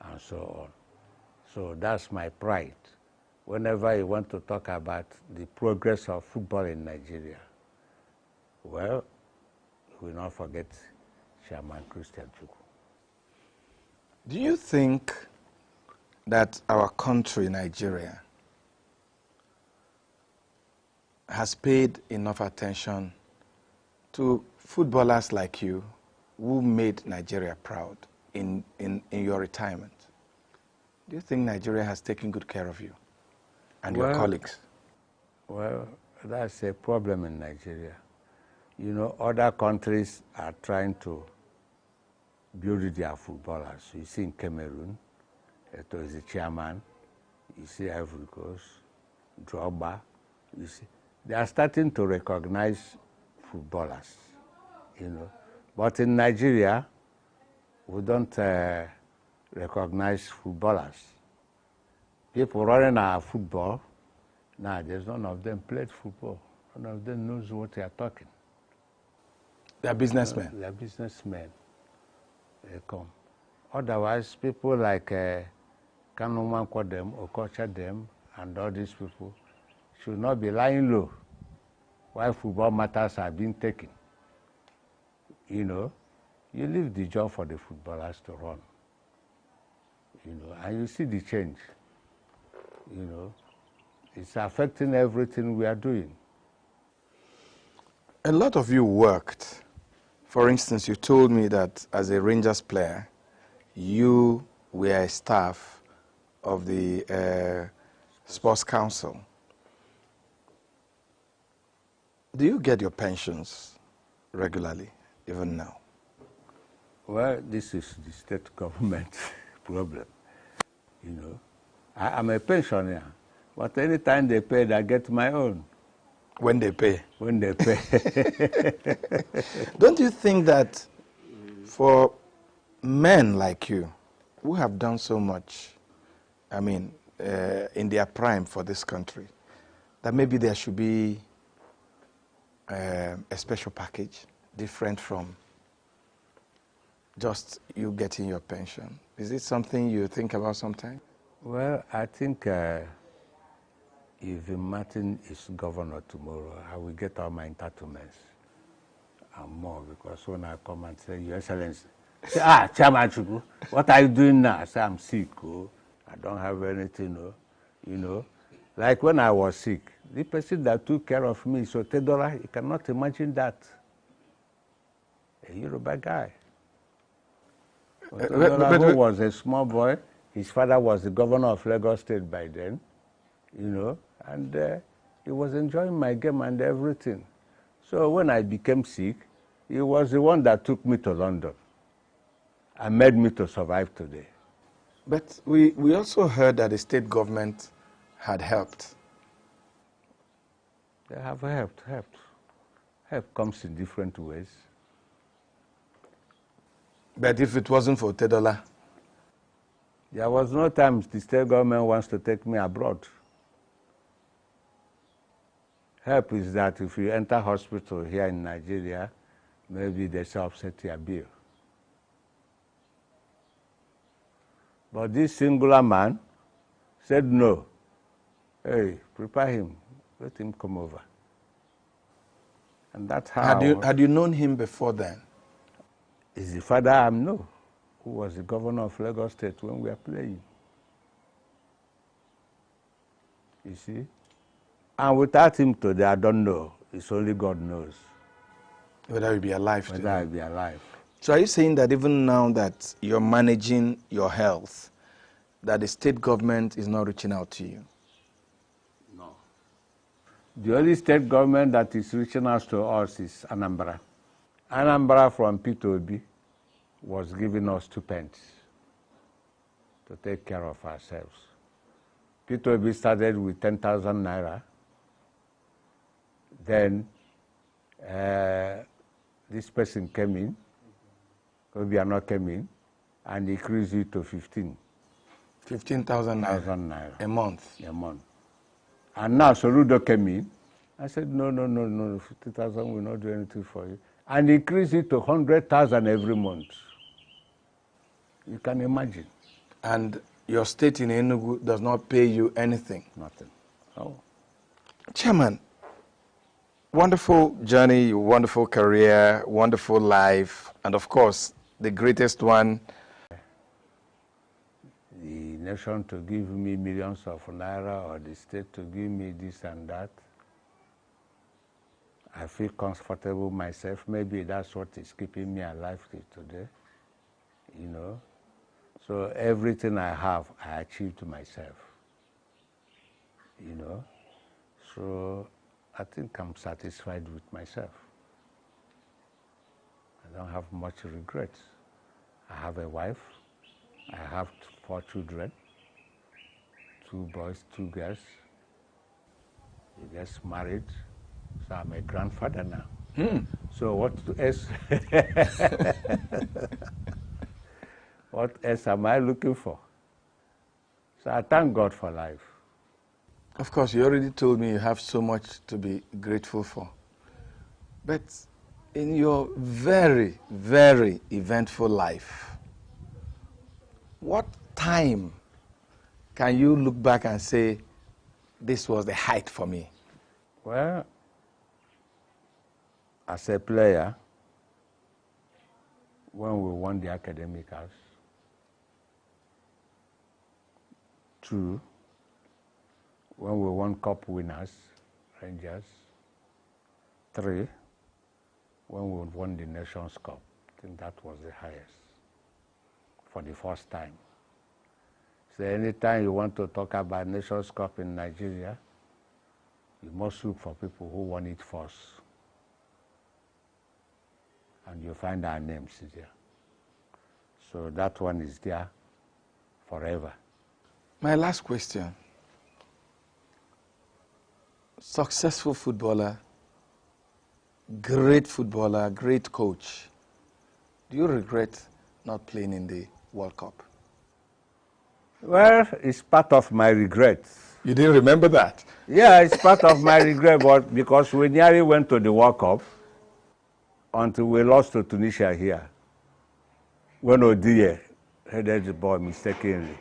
and so on. So that's my pride. Whenever you want to talk about the progress of football in Nigeria, well, we will not forget Chairman Christian Chukwu. Do you think that our country, Nigeria, has paid enough attention to footballers like you who made Nigeria proud in your retirement? Do you think Nigeria has taken good care of you and your colleagues? Well, that's a problem in Nigeria. You know, other countries are trying to build their footballers. You see in Cameroon, it was the chairman. You see Ivory Coast, Drogba. You see, they are starting to recognize footballers, you know. But in Nigeria, we don't recognize footballers. People running our football, there's none of them played football. None of them knows what they are talking. They're businessmen. They're businessmen. They come. Otherwise, people like Kanuman Kodem, Okocha them, and all these people should not be lying low while football matters are being taken. You know, you leave the job for the footballers to run. You know, and you see the change. You know, it's affecting everything we are doing. A lot of you worked. For instance, you told me that as a Rangers player, you were a staff of the Sports Council. Do you get your pensions regularly, even now? Well, this is the state government problem, you know. I'm a pensioner, but anytime they pay, I get my own. When they pay. When they pay. Don't you think that for men like you, who have done so much, I mean, in their prime for this country, that maybe there should be a special package different from just you getting your pension? Is it something you think about sometime? Well, I think if Martin is governor tomorrow, I will get all my entitlements and more, because when I come and say, Your Excellency, say, Chairman Chukwu, what are you doing now? I say, I'm sick, oh. I don't have anything, oh. You know. Like when I was sick, the person that took care of me, so Tedola, you cannot imagine that. A Yoruba guy. Tedola, who was a small boy, his father was the governor of Lagos State by then, you know, and he was enjoying my game and everything. So when I became sick, he was the one that took me to London and made me to survive today. But we also heard that the state government had helped. They have helped. Help comes in different ways. But if it wasn't for Tedola? There was no time the state government wants to take me abroad. Help is that if you enter hospital here in Nigeria, maybe they shall offset your bill. But this singular man said no. Hey, prepare him, let him come over. And that's how Had you known him before then? Is the father I know, who was the governor of Lagos State when we were playing. You see? And without him today, I don't know. It's only God knows. Whether he'll be alive today. Whether I'll be alive. So are you saying that even now that you're managing your health, that the state government is not reaching out to you? No. The only state government that is reaching out to us is Anambra. Anambra from P2B was giving us 2 pence to take care of ourselves. P2B started with 10,000 naira. Then this person came in, Obiano came in, and increased it to 15. 15,000 naira. A month. A month. And now Soludo came in. I said, no, 50,000 will not do anything for you. And increase it to 100,000 every month. You can imagine. And your state in ENUGU does not pay you anything? Nothing. Oh. Chairman, wonderful journey, wonderful career, wonderful life, and of course, the greatest one. The nation to give me millions of naira, or the state to give me this and that. I feel comfortable myself. Maybe that's what is keeping me alive till today, you know. So everything I have, I achieved myself, you know. So I think I'm satisfied with myself. I don't have much regrets. I have a wife. I have 4 children, 2 boys, 2 girls. They just married. So I'm a grandfather now. So what else? What else am I looking for? So I thank God for life. Of course, you already told me you have so much to be grateful for. But in your very, very eventful life, what time can you look back and say, this was the height for me? Well, as a player, when we won the academic house, 2, when we won cup winners, Rangers, 3, when we won the Nations Cup. I think that was the highest for the first time. So anytime you want to talk about Nations Cup in Nigeria, you must look for people who won it first. And you find our names there. So that one is there forever. My last question. Successful footballer, great coach. Do you regret not playing in the World Cup? Well, it's part of my regrets. You didn't remember that? Yeah, it's part of my regret, but because we nearly went to the World Cup until we lost to Tunisia here. When Odie headed the ball mistakenly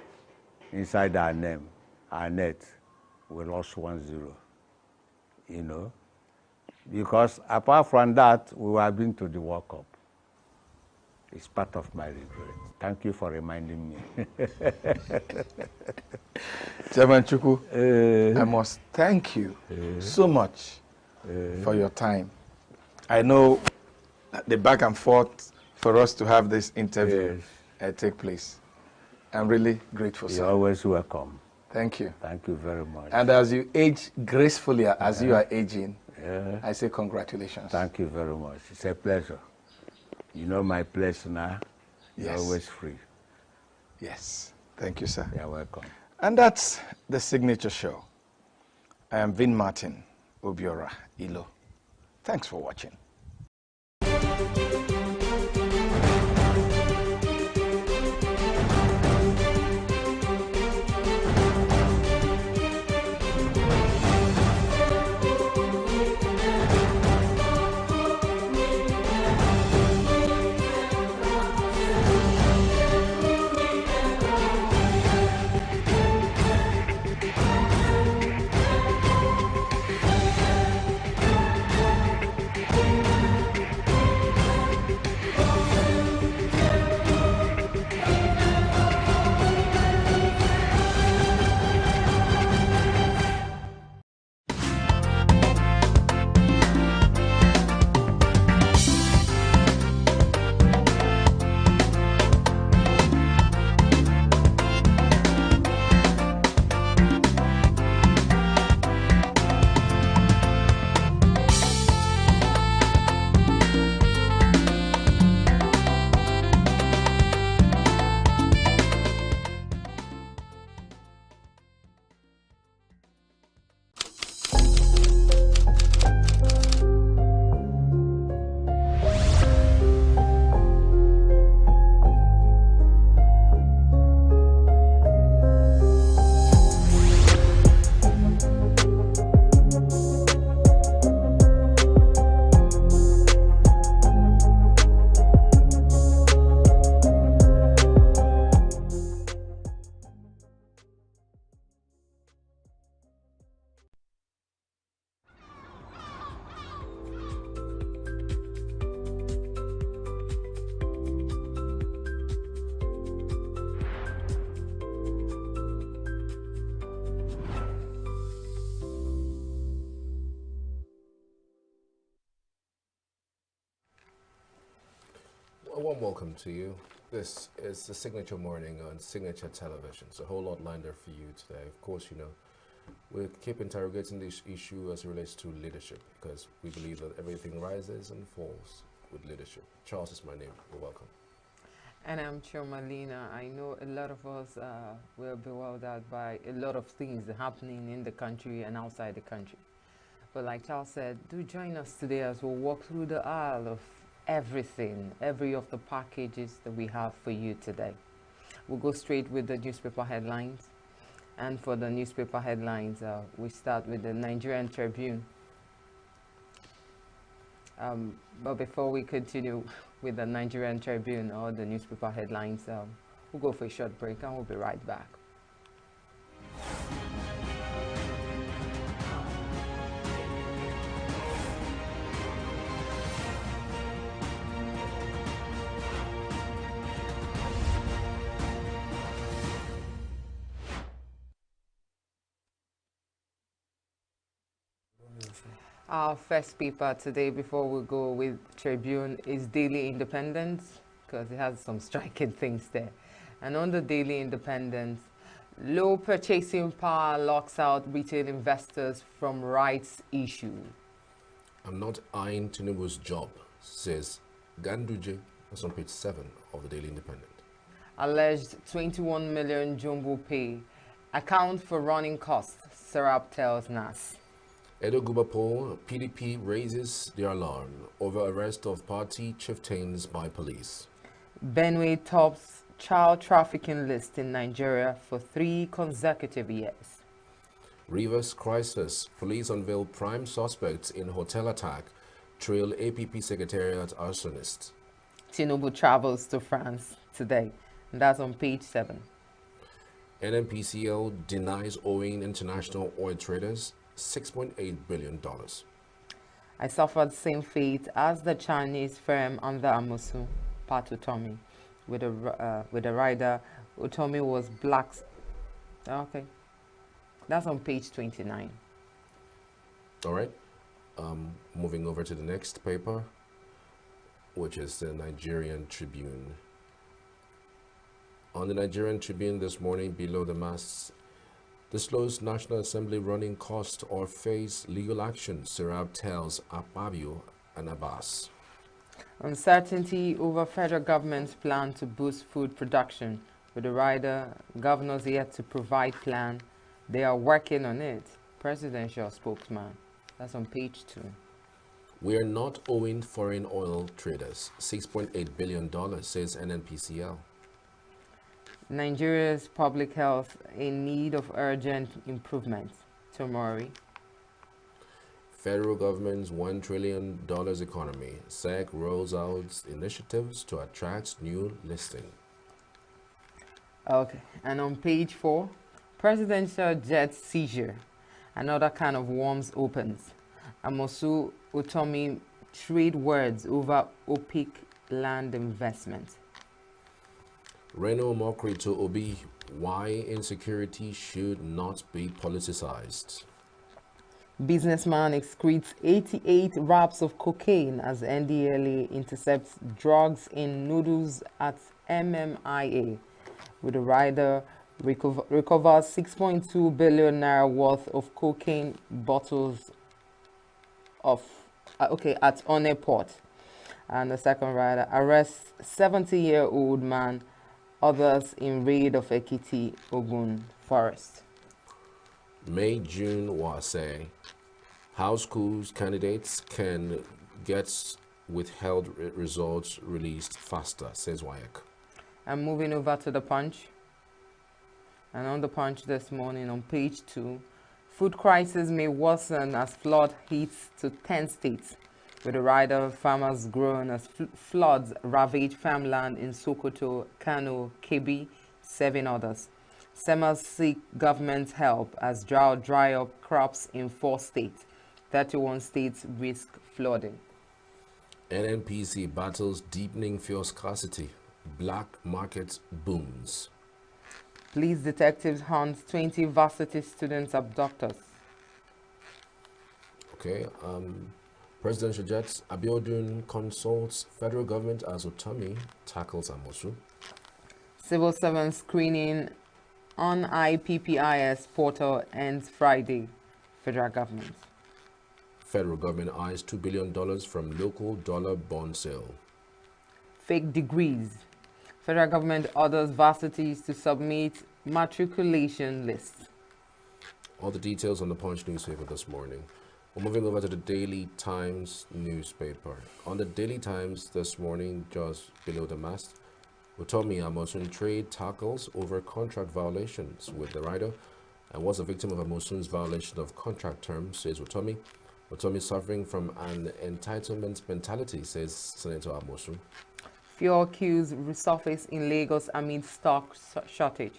inside our net, we lost 1-0. You know, because apart from that, we have been to the World Cup. It's part of my regret. Thank you for reminding me. Chairman Chukwu, I must thank you so much for your time. I know the back and forth for us to have this interview take place. I'm really grateful, sir. You're always welcome. Thank you. Thank you very much. And as you age gracefully as you are aging, I say congratulations. Thank you very much. It's a pleasure. You know my place now. You're always free. Yes. Thank you, sir. You're welcome. And that's the signature show. I am Vin Martin Obiora Ilo. Thanks for watching. A warm welcome to you. This is the Signature Morning on Signature Television. It's a whole lot lined up for you today. Of course, you know, we'll keep interrogating this issue as it relates to leadership, because we believe that everything rises and falls with leadership. Charles is my name. You're welcome. And I'm Chomalina. I know a lot of us were bewildered by a lot of things happening in the country and outside the country. But like Charles said, do join us today as we'll walk through the aisle of everything, every of the packages that we have for you today. We'll go straight with the newspaper headlines. And for the newspaper headlines, we start with the Nigerian Tribune. But before we continue with the Nigerian Tribune or the newspaper headlines, we'll go for a short break and we'll be right back. Our first paper today, before we go with Tribune, is Daily Independence, because it has some striking things there. And on the Daily Independence, low purchasing power locks out retail investors from rights issue. I'm not eyeing Tinubu's job, says Ganduje. That's on page 7 of the Daily Independent. Alleged 21 million jumbo pay. Account for running costs, Serap tells NAS. ENUGU PDP raises the alarm over arrest of party chieftains by police. Benue tops child trafficking list in Nigeria for 3 consecutive years. Rivers crisis. Police unveil prime suspects in hotel attack. Trail APP secretariat arsonist. Tinubu travels to France today. And that's on page 7. NNPCL denies owing international oil traders $6.8 billion. I suffered same fate as the Chinese firm under Amosu, Pat Utomi, with a rider. Utomi was black. Okay, that's on page 29. All right. Moving over to the next paper, which is the Nigerian Tribune. On the Nigerian Tribune this morning, below the masks, disclosed National Assembly running cost or face legal action, Serap tells Akpabio and Abbas. Uncertainty over federal government's plan to boost food production. With the rider, governors yet to provide plan. They are working on it. Presidential spokesman. That's on page 2. We are not owing foreign oil traders $6.8 billion, says NNPCL. Nigeria's public health in need of urgent improvement. Tomori. Federal government's $1 trillion economy. SEC rolls out initiatives to attract new listing. Okay, and on page 4, presidential jet seizure. Another kind of worms opens. Amosu Utomi trade words over OPIC land investment. Reno mockery to Obi, why insecurity should not be politicized. Businessman excretes 88 wraps of cocaine as NDLA intercepts drugs in noodles at MMIA. With the rider recovers 6.2 billion naira worth of cocaine bottles at One Port. And the second rider arrests 70-year-old man, others in raid of Ekiti Ogun forest. May June Wase, how schools candidates can get withheld results released faster, says WAEC. I'm moving over to the Punch. And on the Punch this morning on page 2, food crisis may worsen as flood hits to 10 states. With the rider, farmers groan as floods ravage farmland in Sokoto, Kano, Kebbi, 7 others. SEMA seek government help as drought dry up crops in 4 states. 31 states risk flooding. NNPC battles deepening fuel scarcity. Black market booms. Police detectives hunt 20 varsity students abductors. Okay, presidential jets. Abiodun consults federal government as Otami tackles Amosu. Civil servant screening on IPPIS portal ends Friday. Federal government. Federal government eyes $2 billion from local dollar bond sale. Fake degrees. Federal government orders varsities to submit matriculation lists. All the details on the Punch newspaper this morning. We're moving over to the Daily Times newspaper. On the Daily Times this morning, just below the mast, Utomi Amosun trade tackles over contract violations with the rider and was a victim of Amosun's violation of contract terms, says Utomi. Utomi suffering from an entitlement mentality, says Senator Amosun. Fuel queues resurface in Lagos amid stock shortage.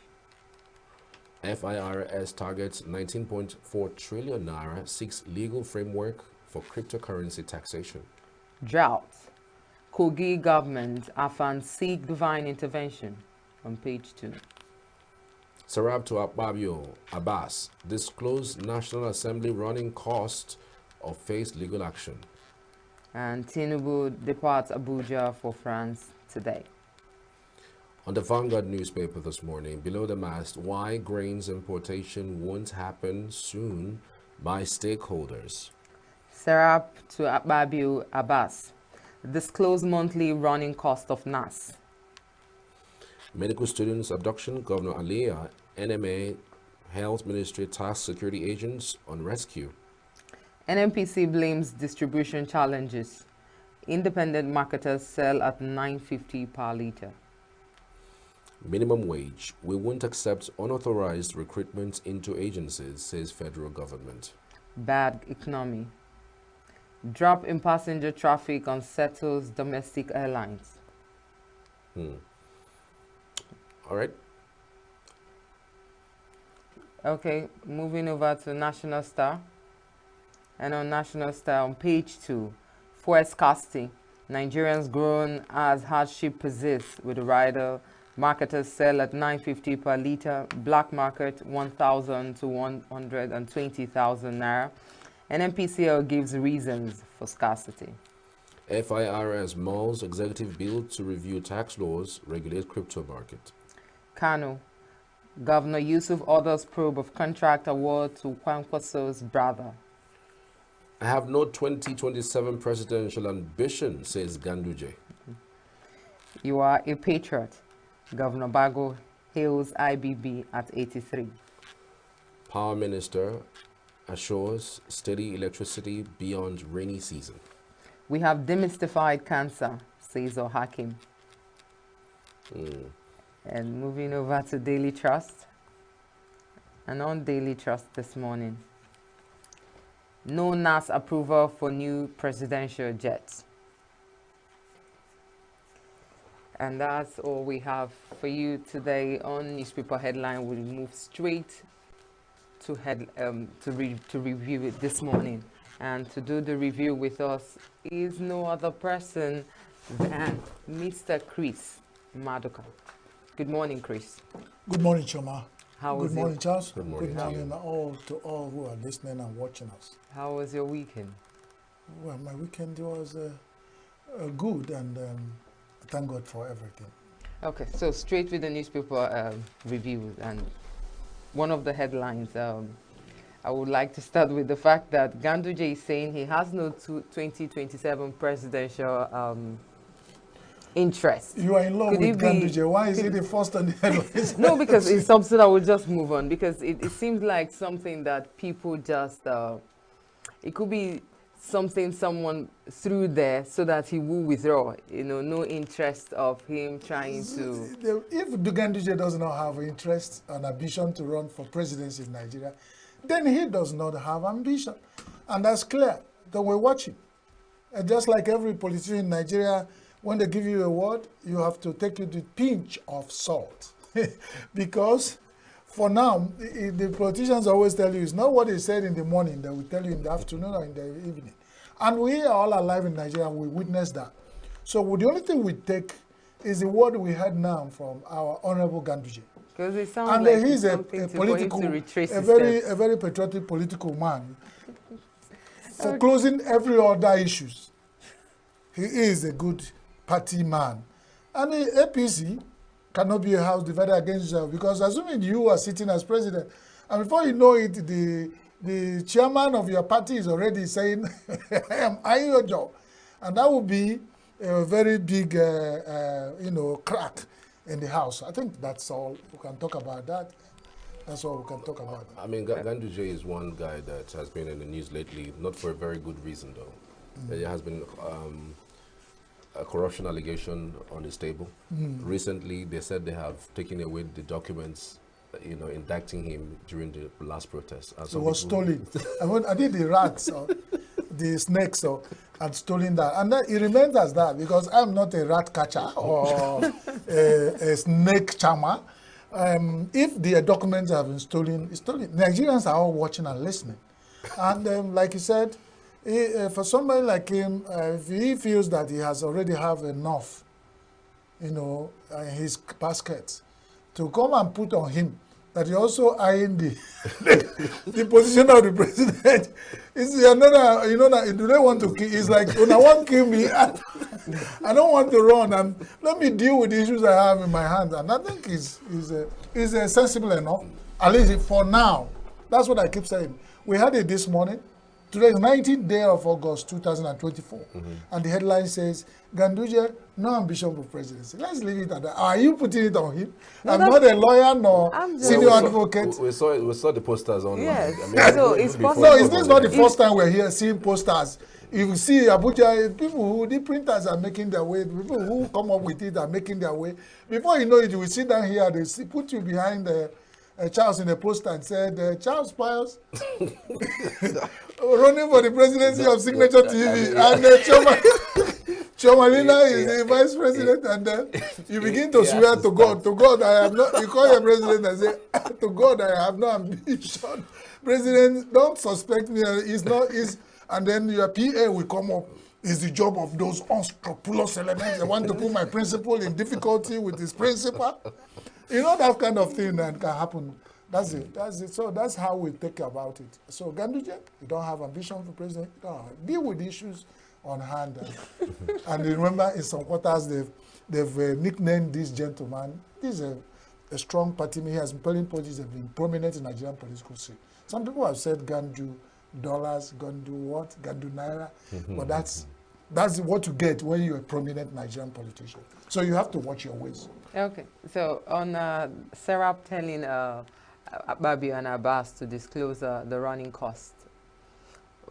FIRS targets 19.4 trillion naira, seeks legal framework for cryptocurrency taxation. Drought. Kogi government Afan seek divine intervention. On page 2. Sarab to Akpabio, Abbas, disclose National Assembly running cost of face legal action. And Tinubu departs Abuja for France today. On the Vanguard newspaper this morning, below the mast, why grains importation won't happen soon by stakeholders. Serap to Akpabio Abbas. Disclose monthly running cost of NAS. Medical students abduction, Governor Aliyah, NMA, Health Ministry task security agents on rescue. NNPC blames distribution challenges. Independent marketers sell at $9.50 per litre. Minimum wage. We won't accept unauthorized recruitment into agencies, says federal government. Bad economy. Drop in passenger traffic unsettles domestic airlines. All right. Okay, moving over to National Star. And on National Star, on page 2, fuel scarcity. Nigerians groan as hardship persists with rider. Marketers sell at $9.50 per litre. Black market 1,000 to 120,000 naira. NNPCL gives reasons for scarcity. FIRS mulls executive bill to review tax laws, regulate crypto market. Kano. Governor Yusuf orders probe of contract award to Kwankwaso's brother. I have no 2027 presidential ambition, says Ganduje. You are a patriot. Governor Bago hails IBB at 83. Power Minister assures steady electricity beyond rainy season. We have demystified cancer, says Hakim. And moving over to Daily Trust. And on Daily Trust this morning, no NAS approval for new presidential jets. And that's all we have for you today on Newspaper Headline. We'll move straight to review it this morning. And to do the review with us is no other person than Mr. Chris Maduka. Good morning, Chris. Good morning, Choma. Good morning, Charles. Good morning, to all who are listening and watching us. How was your weekend? Well, my weekend was good, and thank God for everything. Okay, so straight with the newspaper reviews, and one of the headlines, I would like to start with the fact that Ganduje is saying he has no 2027 presidential interest. You are in love with Ganduje. Why is he the first on the headlines? No, because it's something I will just move on, because it seems like something that people just, it could be something someone threw there so that he will withdraw, no interest of him trying to... If the Ganduje does not have interest and ambition to run for presidency in Nigeria, then he does not have ambition. And that's clear. Then we watch him. And just like every politician in Nigeria, when they give you a word, you have to take it with a pinch of salt. Because for now, the politicians always tell you, it's not what they said in the morning, they will tell you in the afternoon or in the evening. And we are all alive in Nigeria, we witness that. So the only thing we take is the word we had now from our Honorable Ganduje. Because it sounds like he's a political, a very patriotic political man. For closing every other issues, he is a good party man. And the APC cannot be a house divided against itself, because assuming you are sitting as president, and before you know it, the chairman of your party is already saying, I am eyeing your job. And that would be a very big, crack in the house. I think that's all we can talk about that. That's all we can talk about. I mean, Ganduje is one guy that has been in the news lately, not for a very good reason, though. There has been a corruption allegation on his table. Recently, they said they have taken away the documents, indicting him during the last protest. And it was stolen. I did the rats, or the snakes, and stolen that. And then it remains as that, because I'm not a rat catcher or a snake charmer. If the documents have been stolen, it's stolen. Nigerians are all watching and listening. And like you said, for somebody like him, if he feels that he has already have enough, in his basket, to come and put on him that he also eyeing the position of the president, is another, do they want to kill? It's like, when I want to kill me, I don't want to run, and let me deal with the issues I have in my hands. And I think is sensible enough, at least for now. That's what I keep saying. We had it this morning. Today is 19th day of August 2024. And the headline says, Ganduje, no ambition for presidency. Let's leave it at that. Are you putting it on him? No, I'm not a lawyer nor senior advocate. We saw the posters online. Yes. I mean, So it's possible. No, it's not the first time we're here seeing posters. You see Abuja, the printers are making their way, the people who come up with it are making their way. Before you know it, you will sit down here, they put you behind Charles in a poster and said, Charles Pius, running for the presidency of Signature TV, and Chomalina is the vice president, and then you begin to swear to God, I have not, you call your president and say, to God, I have no ambition. President, don't suspect me, and then your PA will come up. It's the job of those unscrupulous elements. They want to put my principal in difficulty with his principal. You know, that kind of thing that can happen. That's it. So that's how we think about it. So Ganduje, you don't have ambition for president. No, deal with the issues on hand. And remember, in some quarters, they've nicknamed this gentleman. This is a strong party. He has been politics have been prominent in Nigerian political scene. Some people have said Gandu dollars, Gandu what, Gandu naira. But that's what you get when you're a prominent Nigerian politician. So you have to watch your ways. Okay. So on Serap telling Babi and Abbas to disclose the running cost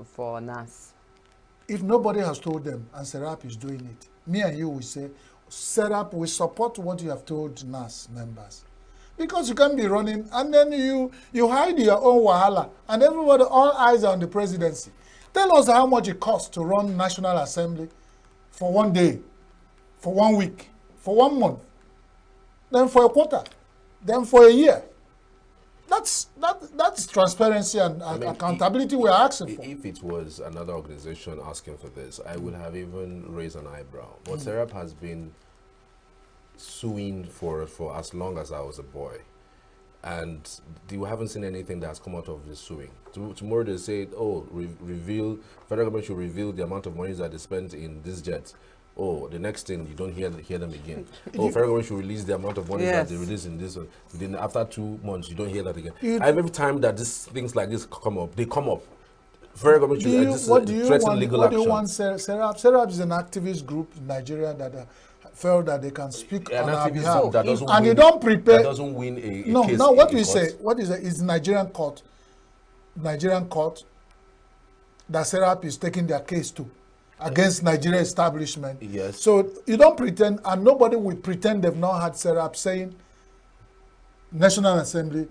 for NAS. If nobody has told them and Serap is doing it, me and you will say, Serap, we support what you have told NAS members. Because you can't be running and then you hide your own wahala and everybody, all eyes are on the presidency. Tell us how much it costs to run National Assembly for 1 day, for 1 week, for 1 month, then for a quarter, then for a year. That's transparency and accountability we're asking for. If it was another organization asking for this, I would have even raised an eyebrow. But Serap has been suing for as long as I was a boy. And you haven't seen anything that has come out of the suing. Tomorrow they say, oh, federal government should reveal the amount of money that they spent in this jet. Oh, the next thing, you don't hear them again. Oh, federal government should release the amount of money that they release in this one. Then after 2 months, you don't hear that again. Every time that things like this come up, they come up. Federal government should threaten legal action. What do you want, Serap? Serap is an activist group in Nigeria that felt that they can speak on our behalf. And you don't prepare. That doesn't win a case. No, what we say, what is it? It's Nigerian court that Serap is taking their case to against Nigerian establishment. Yes. So you don't pretend, and nobody will pretend they've not had Serap saying, National Assembly,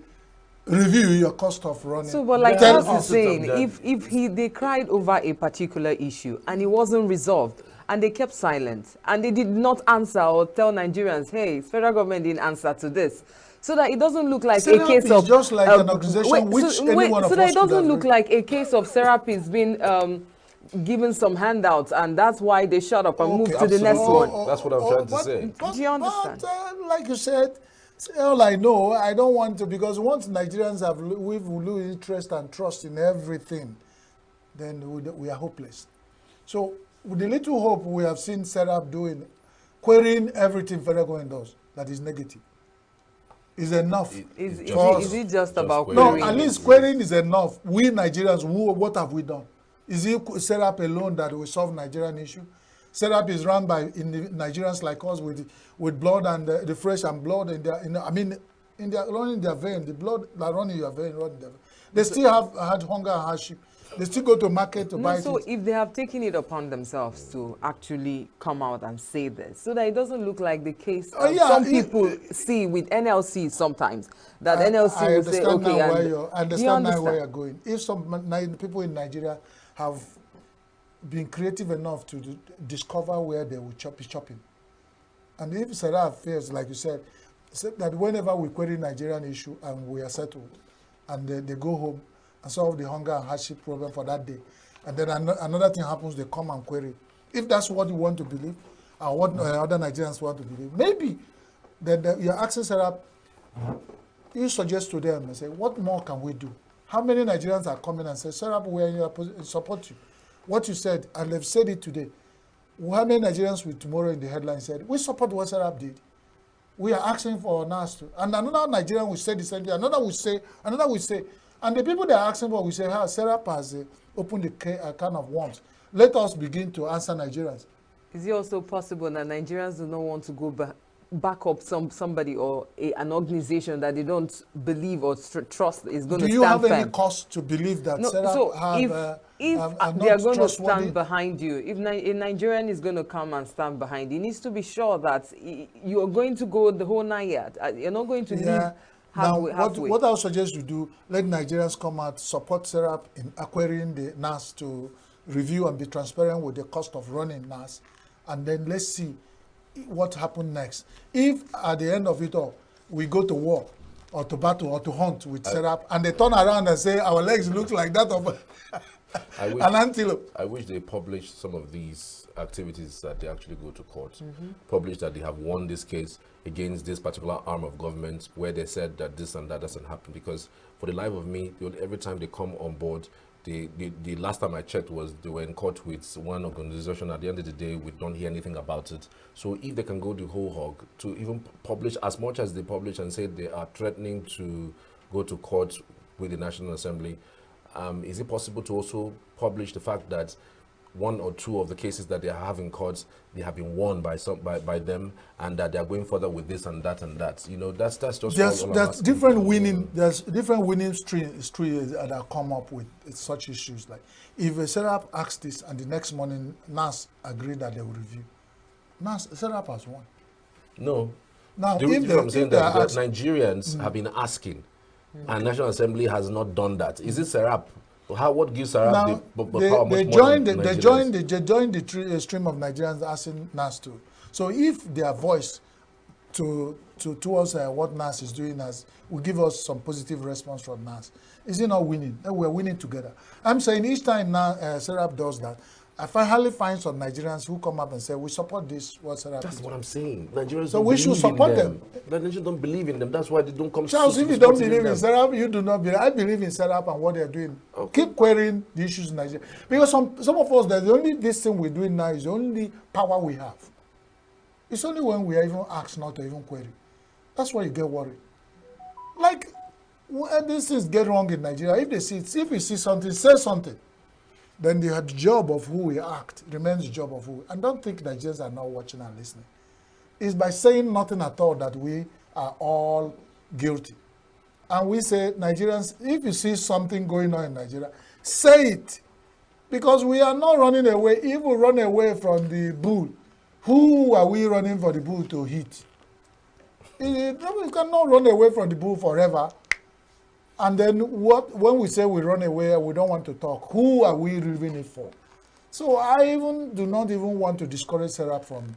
review your cost of running. So, but like Charles is saying, if they cried over a particular issue and it wasn't resolved, and they kept silent, and they did not answer or tell Nigerians, hey, federal government didn't answer to this, so that it doesn't look like a case of just like an organization so that it doesn't look like a case of Serapis being given some handouts, and that's why they shut up and moved to the next one. That's what I'm trying to say. Do you understand? Like you said, all I know, I don't want to, because once Nigerians we've lose interest and trust in everything, then we are hopeless. So with the little hope we have seen Serap doing, querying everything federal government does that is negative, is enough. Is it just about querying? No, at least querying is enough. We Nigerians, what have we done? Is it Serap alone that will solve Nigerian issue? Serap is run by Nigerians like us with blood and the flesh and blood in their running their vein, the blood that run in your vein, they still have had hunger and hardship. They still go to market to buy it. So if they have taken it upon themselves to actually come out and say this, so that it doesn't look like the case some people see with NLC sometimes, that NLC will say, okay, I understand now where you're going. If some people in Nigeria have been creative enough to discover where they will be chopping, and if Serap feels, like you said, that whenever we query Nigerian issue and we are settled, and they go home and solve the hunger and hardship problem for that day, and then another thing happens, they come and query. If that's what you want to believe, or what other Nigerians want to believe, maybe then you're asking Serap, you suggest to them and say, what more can we do? How many Nigerians are coming and say, Serap, we are in your position, support you. What you said, and they've said it today. How many Nigerians will tomorrow in the headline said, we support what Serap did. We are asking for NAS to. And another Nigerian will say the same thing, another will say, and the people they are asking for will say, Serap has open the can of worms. Let us begin to answer Nigerians. Is it also possible that Nigerians do not want to go back up somebody or an organization that they don't believe or trust is going to stand firm? Do you have any cause to believe that so if they are going to stand behind you, if a Nigerian is going to come and stand behind, he needs to be sure that you are going to go the whole 9 years. You're not going to leave halfway. What I would suggest you do, let Nigerians come out, support SERAP in acquiring the NAS to review and be transparent with the cost of running NAS, and then let's see what happened next. If at the end of it all, we go to war or to battle or to hunt with SERAP, and they turn around and say our legs look like that of an antelope. I wish they published some of these activities that they actually go to court. Publish that they have won this case against this particular arm of government, where they said that this and that doesn't happen. Because for the life of me, every time they come on board, the last time I checked was they were in court with one organization. At the end of the day, we don't hear anything about it. So if they can go the whole hog to even publish as much as they publish and say they are threatening to go to court with the National Assembly, is it possible to also publish the fact that one or two of the cases that they have in courts, they have been won by them, and that they are going further with this and that and that? You know, that's just there's different winning streams that come up with such issues. Like if a SERAP asks this and the next morning NAS agree that they will review, SERAP has won. No. Now I'm saying that Nigerians have been asking, and National Assembly has not done that. Is it SERAP? What gives SERAP the power? They joined the stream of Nigerians asking NAS to. So if their voice towards what NAS is doing will give us some positive response from NAS, is it not winning? We're winning together. I'm saying each time SERAP does that, I finally find some Nigerians who come up and say, we support this, what SERAP That's is what I'm saying. Nigerians so we should support them. The Nigerians don't believe in them. That's why they don't come. Charles, if you don't believe in SERAP, you do not believe. I believe in SERAP and what they're doing. Okay. Keep querying the issues in Nigeria. Because some of us, this thing we're doing now is the only power we have. It's only when we are even asked not to even query. That's why you get worried. Like, when these things get wrong in Nigeria, if we see something, say something. Then the job of who we act remains the job of who. And don't think Nigerians are not watching and listening. It's by saying nothing at all that we are all guilty. And we say, Nigerians, if you see something going on in Nigeria, say it. Because we are not running away. If we run away from the bull, who are we running for the bull to hit? We cannot run away from the bull forever. And then when we say we run away, we don't want to talk. Who are we leaving it for? So I do not even want to discourage SERAP from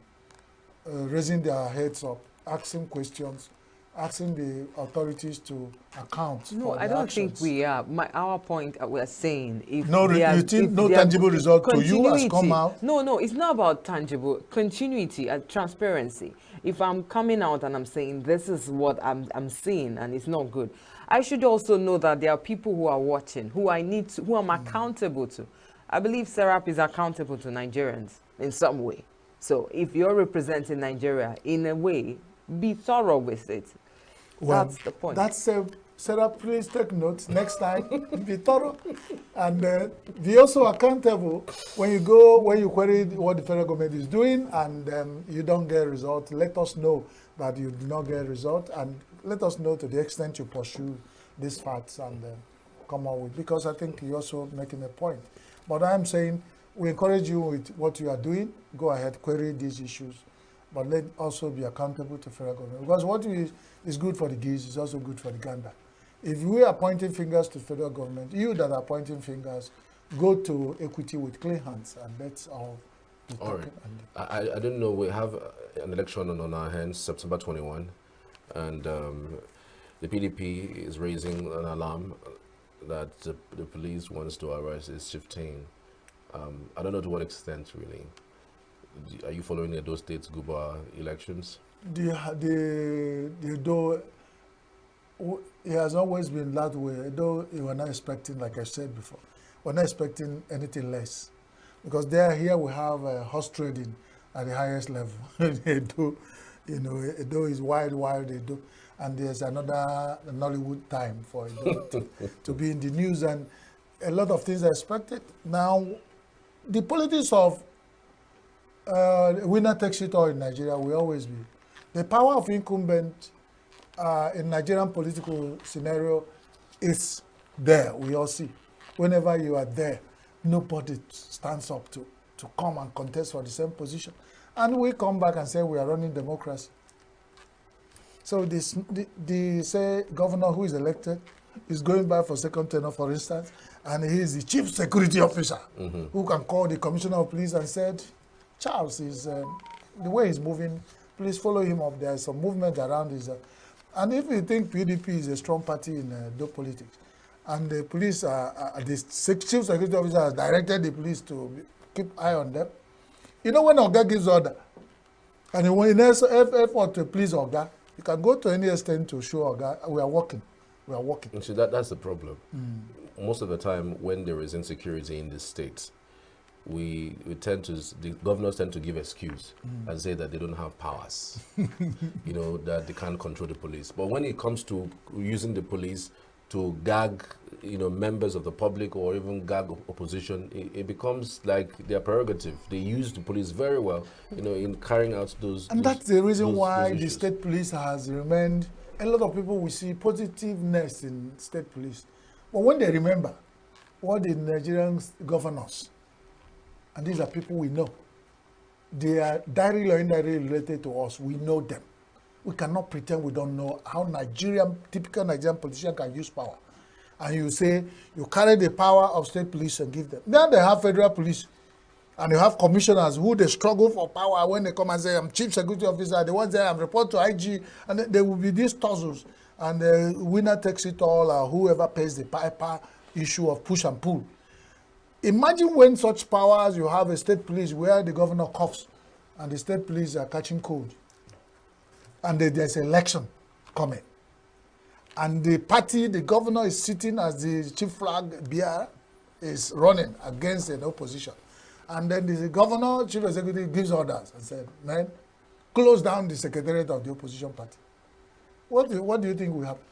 raising their heads up, asking questions, asking the authorities to account for No, I don't think we are. Our point we're saying, if no tangible result to you has come out. No, it's not about tangible continuity and transparency. If I'm coming out and I'm saying this is what I'm seeing and it's not good, I should also know that there are people who are watching, who I'm accountable to. I believe SERAP is accountable to Nigerians in some way. So if you're representing Nigeria in a way, be thorough with it. Well, that's the point. That's SERAP, please take notes next time. Be thorough and be also accountable when you query what the federal government is doing and you don't get a result. Let us know that you did not get a result, and let us know to the extent you pursue these facts and come out with, because I think you're also making a point. But I'm saying we encourage you with what you are doing. Go ahead, query these issues, but let also be accountable to federal government, because what is good for the geese is also good for the gander. If we are pointing fingers to federal government, you that are pointing fingers, go to equity with clean hands, and that's all. All right. I don't know. We have an election on our hands, September 21, and the PDP is raising an alarm that the police wants to arrest is 15. I don't know to what extent, really. Are you following the Edo State Guba elections? It has always been that way, though we were not expecting, like I said before, we're not expecting anything less. Because here we have horse trading at the highest level. Edo, Edo is wild Edo. And there's another Nollywood time for Edo to be in the news. And a lot of things are expected. Now, the politics of winner takes it all in Nigeria will always be. The power of incumbent in Nigerian political scenario is there, we all see. Whenever you are there, nobody stands up to come and contest for the same position. And we come back and say we are running democracy. So the say governor who is elected is going back for second tenure, for instance, and he is the chief security officer who can call the commissioner of police and said, Charles, is the way he's moving, please follow him up. There is some movement around his. And if you think PDP is a strong party in the politics, and the police, the chief security officer has directed the police to keep eye on them, you know when Oga gives order, and when in effort to please Oga, you can go to any extent to show Oga, we are working. We are working. And so that's the problem. Most of the time when there is insecurity in the state, the governors tend to give excuse and say that they don't have powers, you know, that they can't control the police. But when it comes to using the police to gag, you know, members of the public or even gag opposition, it becomes like their prerogative. They use the police very well, you know, in carrying out those. And that's the reason why the state police has remained. A lot of people will see positiveness in state police, but when they remember what the Nigerian governors, and these are people we know, they are directly or indirectly related to us. We know them. We cannot pretend we don't know how typical Nigerian politician can use power. And you say, you carry the power of state police and give them. Then they have federal police. And you have commissioners who they struggle for power when they come and say, I'm chief security officer, the ones there, I'm report to IG, and there will be these tussles. And the winner takes it all, or whoever pays the piper issue of push and pull. Imagine when such powers, you have a state police where the governor coughs and the state police are catching cold. And there's an election coming. And the party, the governor is sitting as the chief flag bearer, is running against an opposition. And then the governor, chief executive, gives orders and said, man, close down the secretariat of the opposition party. What do you think will happen?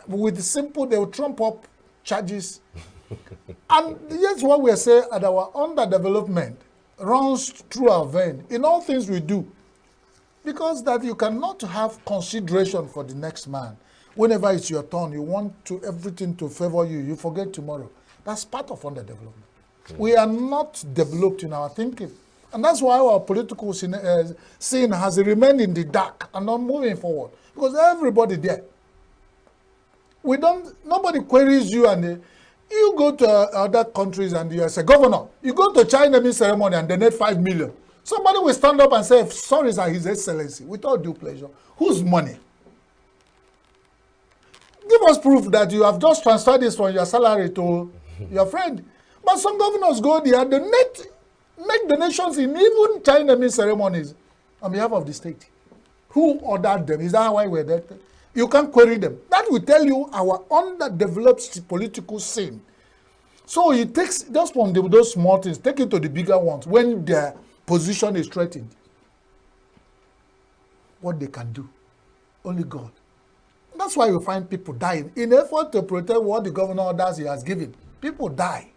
With the simple, they will trump up charges. And here's what we say, that our underdevelopment runs through our vein in all things we do. Because that you cannot have consideration for the next man. Whenever it's your turn, you want everything to favor you. You forget tomorrow. That's part of underdevelopment. We are not developed in our thinking. And that's why our political scene has remained in the dark and not moving forward. Because everybody there. Nobody queries you, and you go to other countries and you as a governor, you go to China ceremony and donate 5 million. Somebody will stand up and say, sorry, sir, His Excellency, with all due pleasure. Whose money? Give us proof that you have just transferred this from your salary to your friend. But some governors go there, make donations in even Chinese ceremonies on behalf of the state. Who ordered them? Is that why we're there? You can't query them. That will tell you our underdeveloped political scene. So it takes just from those small things, take it to the bigger ones when their position is threatened. What they can do, only God. That's why you find people dying. In effort to protect what the governor orders he has given, people die.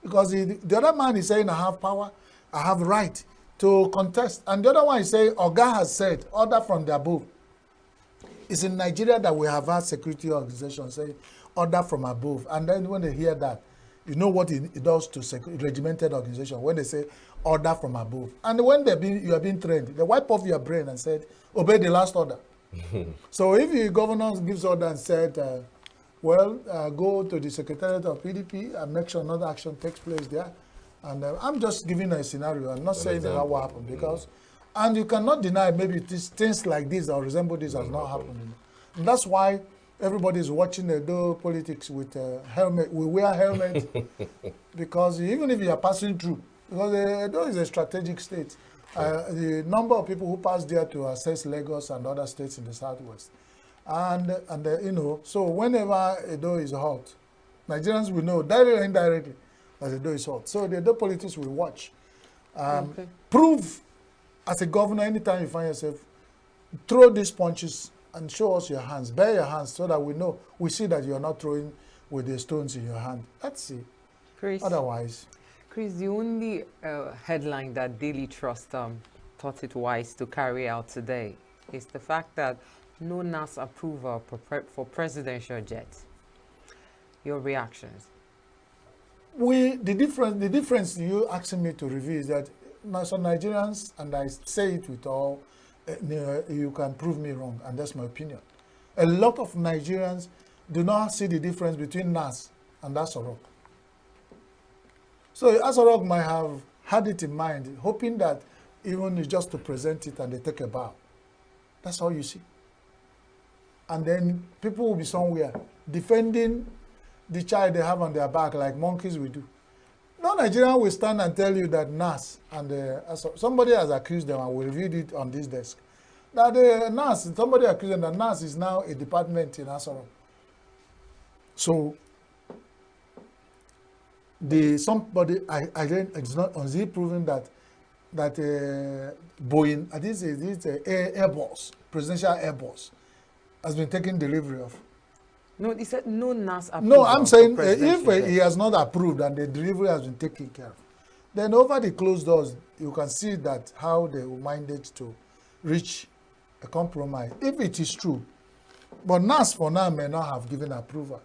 Because the other man is saying, I have power, I have right to contest. And the other one is saying, Oga has said, order from the above. It's in Nigeria that we have had security organizations saying, order from above. And then when they hear that, you know what it does to regimented organization when they say, order from above. And when you are being trained, they wipe off your brain and said, obey the last order. So if the governor gives order and said, go to the secretariat of PDP and make sure another action takes place there. And I'm just giving a scenario. I'm not saying that will happen because, and you cannot deny maybe things like this or resemble this has not happened. And that's why everybody is watching the politics with a helmet. We wear helmets because even if you are passing through, because Edo is a strategic state. The number of people who pass there to access Lagos and other states in the southwest. And so whenever Edo is hot, Nigerians will know, directly or indirectly, that Edo is hot. So the Edo politics will watch. Prove, as a governor, anytime you find yourself, throw these punches and show us your hands, bare your hands, so that we know, we see that you are not throwing with the stones in your hand. Let's see. Chris, Otherwise, Chris, the only headline that Daily Trust thought it wise to carry out today is the fact that no NAS approval for presidential jets. Your reactions? the difference you asking me to review is that some Nigerians, and I say it with all, you can prove me wrong, and that's my opinion. A lot of Nigerians do not see the difference between NAS and Asorok. So Asorok might have had it in mind, hoping that even it's just to present it and they take a bow. That's all you see. And then people will be somewhere defending the child they have on their back like monkeys will do. No Nigerian will stand and tell you that NAS and somebody has accused them, and we reviewed it on this desk, that the NAS, somebody accused them that NAS is now a department in Asorok. So it's not on Z proving that Boeing, this is Airbus, presidential Airbus, has been taking delivery of. No, he said no NAS approval. No, I'm saying if he has not approved and the delivery has been taken care of, then over the closed doors, you can see that how they minded to reach a compromise, if it is true. But NAS for now may not have given approval.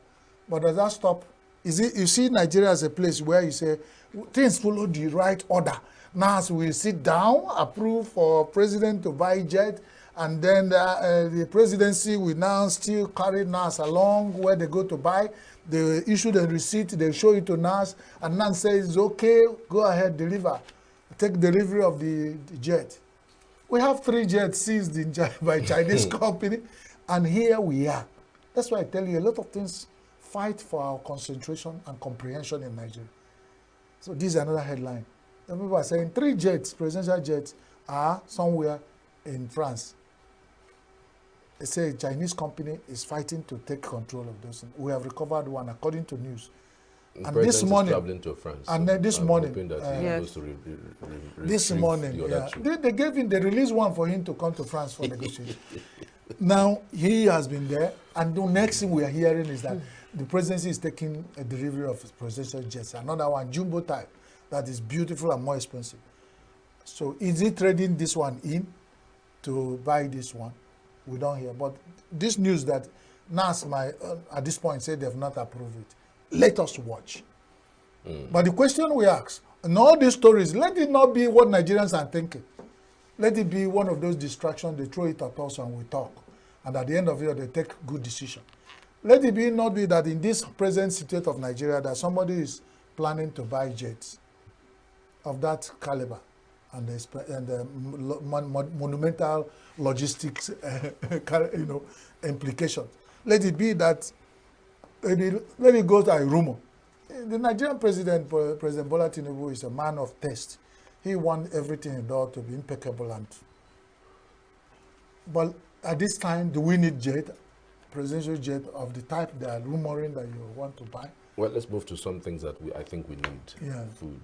But does that stop? Is it, you see Nigeria as a place where you say things follow the right order. NAS will sit down, approve for president to buy jet, and then the presidency will now still carry NAS along where they go to buy. They issue the receipt, they show it to NAS, and NAS says, okay, go ahead, deliver. Take delivery of the jet. We have 3 jets seized by Chinese company, and here we are. That's why I tell you, a lot of things fight for our concentration and comprehension in Nigeria. So this is another headline. Some people are saying 3 jets, presidential jets, are somewhere in France. They say a Chinese company is fighting to take control of those things. We have recovered one, according to news. And this morning, traveling to France. And then this morning, this morning, they released one for him to come to France for negotiation. Now he has been there, and the next thing we are hearing is that the presidency is taking a delivery of presidential jets, another one, jumbo type, that is beautiful and more expensive. So is he trading this one in to buy this one? We don't hear. But this news that NAS might, at this point, say they have not approved it. Let us watch. But the question we ask, in all these stories, let it not be what Nigerians are thinking. Let it be one of those distractions. They throw it at us and we talk. And at the end of it, they take good decision. Let it not be that in this present state of Nigeria that somebody is planning to buy jets of that caliber and the monumental logistics implications. Let it be that, let it go to a rumor. The Nigerian president, President Bola Tinubu, is a man of taste. He wants everything in order to be impeccable. But at this time, do we need jet, presidential jet of the type they are rumoring that you want to buy? Well, let's move to some things that I think we need. Yeah. Food.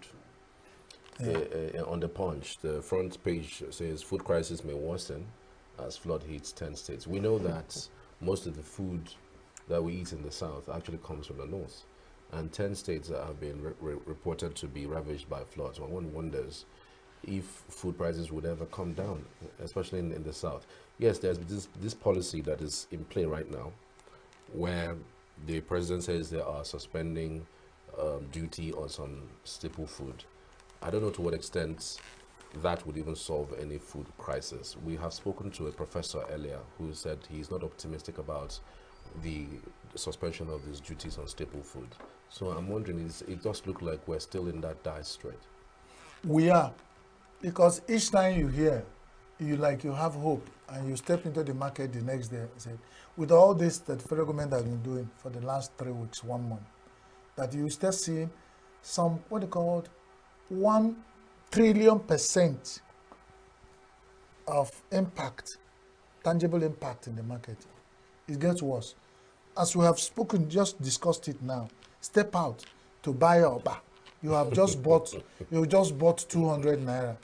Yeah. On the Punch, the front page says food crisis may worsen as flood hits 10 states. We know that most of the food that we eat in the south actually comes from the north, and 10 states have been reported to be ravaged by floods. One wonders if food prices would ever come down, especially in the south. Yes, there's this policy that is in play right now, where the president says they are suspending duty on some staple food. I don't know to what extent that would even solve any food crisis. We have spoken to a professor earlier who said he's not optimistic about the suspension of these duties on staple food. So I'm wondering, it does look like we're still in that dire strait. We are, because each time you hear, you have hope, and you step into the market the next day, say, with all this that the federal government has been doing for the last 3 weeks, 1 month, that you start seeing some, what they call 1 trillion% of impact, tangible impact in the market. It gets worse. As we have spoken, just discussed it now. Step out to buy or buy. You have just bought 200 naira.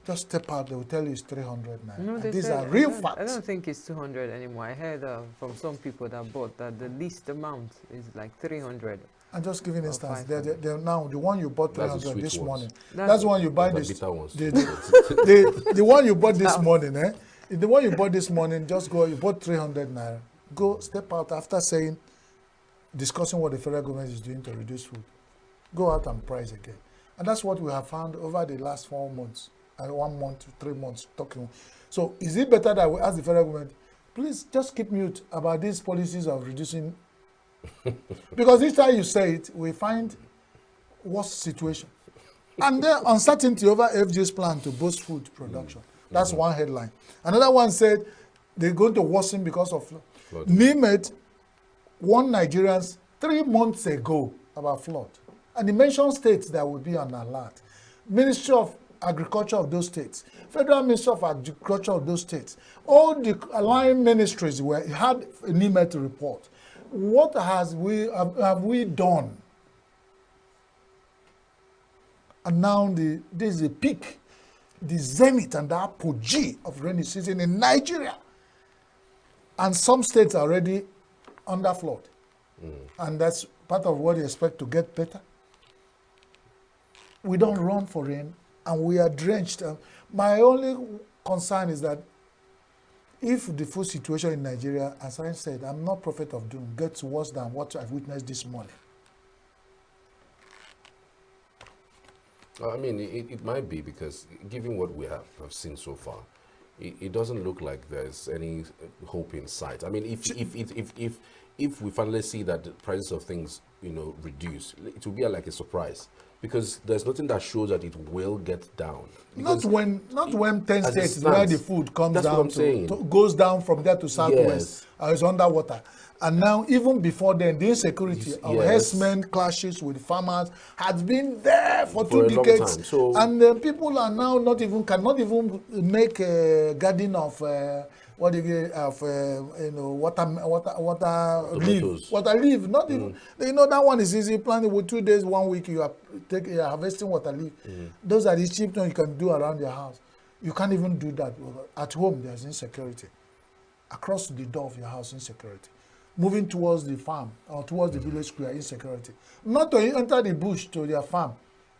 Just step out, they will tell you it's 300 naira. No, they These said, are real I facts. don't think it's 200 anymore. I heard from some people that bought that the least amount is like 300. I'm just giving instance. 500. Now, the one you bought That's the 300 sweet this ones. morning. That's That's the one you buy The this. bitter ones. The one you bought this morning, eh? The one you bought this morning, just go, you bought 300 naira. Go step out after discussing what the federal government is doing to reduce food. Go out and price again. And that's what we have found over the last 4 months, and 1 month, 3 months talking. So is it better that we ask the federal government, please just keep mute about these policies of reducing? Because each time you say it, we find worse situation. And then uncertainty over FG's plan to boost food production. That's one headline. Another one said they're going to worsen because of flood. NIMET warned Nigerians 3 months ago about flood. And he mentioned states that will be on alert. Ministry of Agriculture of those states, Federal Ministry of Agriculture of those states, all the aligned ministries had a NIMET report. What have we done? And now this is a peak, the zenith and the apogee of rainy season in Nigeria. And some states are already under flood. And that's part of what you expect to get better. We don't run for rain and we are drenched. My only concern is that if the food situation in Nigeria, as I said, I'm not prophet of doom, gets worse than what I've witnessed this morning. I mean, it might be because given what we have seen so far, it doesn't look like there's any hope in sight. I mean, if we finally see that the prices of things, reduce, it will be like a surprise. Because there's nothing that shows that it will get down. Not when 10 states where the food comes that's down goes down from there to southwest, it's underwater. And now, even before then, the insecurity of herdsmen clashes with farmers has been there for 2 decades. So, and people are now cannot even make a garden of water leaf. Not even, that one is easy planting with 2 days, 1 week. You are harvesting water leaf. Those are the cheap things you can do around your house. You can't even do that at home. There's insecurity across the door of your house. Insecurity. Moving towards the farm or towards the village square, insecurity. Not to enter the bush to their farm,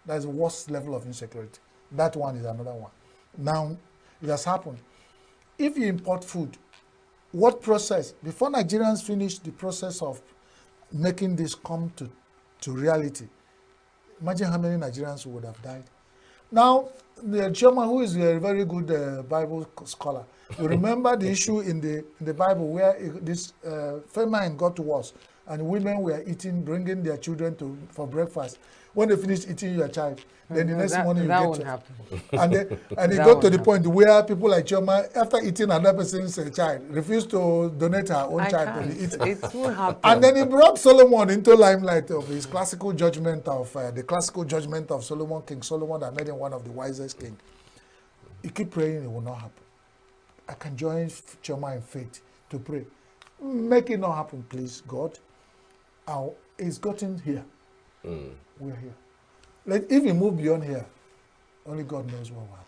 that's the worst level of insecurity. That one is another one. Now, it has happened. If you import food, what process? Before Nigerians finish the process of making this come to reality, imagine how many Nigerians would have died. Now, the chairman, who is a very good Bible scholar, we remember the issue in the Bible where this famine got worse and women were bringing their children for breakfast. When they finish eating your child, then the next morning you get your happen. And it got to the point where people like Choma, after eating another person's child, refused to donate her own child to be eaten. It won't happen. And then he brought Solomon into limelight of his classical judgment of the classical judgment of Solomon, King Solomon, that made him one of the wisest kings. You keep praying, it will not happen. I can join Choma in faith to pray. Make it not happen, please, God. It's gotten here. We're here. If we move beyond here, only God knows what will happen.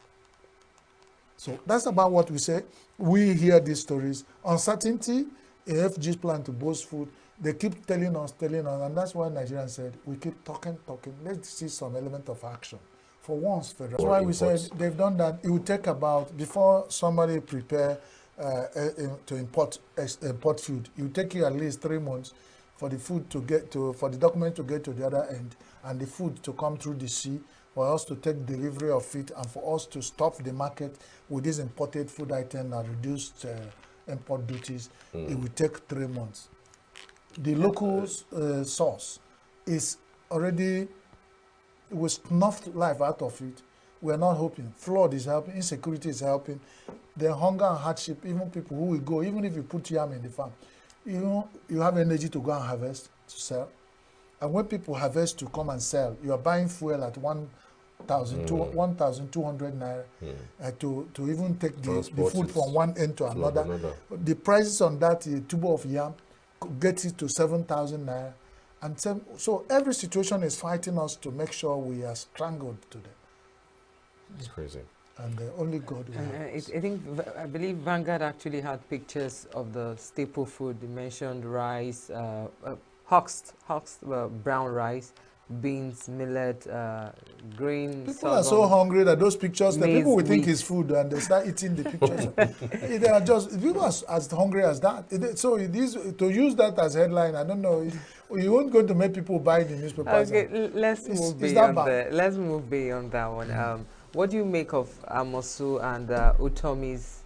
So that's about what we say. We hear these stories. Uncertainty, AFG's plan to boost food, they keep telling us, and that's why Nigerians said, we keep talking. Let's see some element of action. For once, federal. That's why we said they've done that. It would take about, before somebody prepare to import food, it would take you at least 3 months for the food for the document to get to the other end, and the food to come through the sea, for us to take delivery of it, and for us to stop the market with this imported food item and reduced import duties. It will take 3 months. The local source is already, we snuffed life out of it. We are not hoping. Flood is helping, insecurity is helping. The hunger and hardship, even people who will go, even if you put yam in the farm, you have energy to go and harvest, to sell. And when people harvest to come and sell, you are buying fuel at 1,200 naira to even take the food from one end to another. The prices on that tuber of yam gets it to 7,000 naira. And so every situation is fighting us to make sure we are strangled to them. It's crazy. and only God will help us. I believe Vanguard actually had pictures of the staple food. They mentioned rice, husked brown rice, beans, millet, grain, People are so hungry that those pictures, the people will think it's food and they start eating the pictures. They are just, people are as hungry as that. So it is, to use that as headline, I don't know, you won't going to make people buy the newspapers. Okay, let's move beyond that. Let's move beyond that one. What do you make of Amosu and Utomi's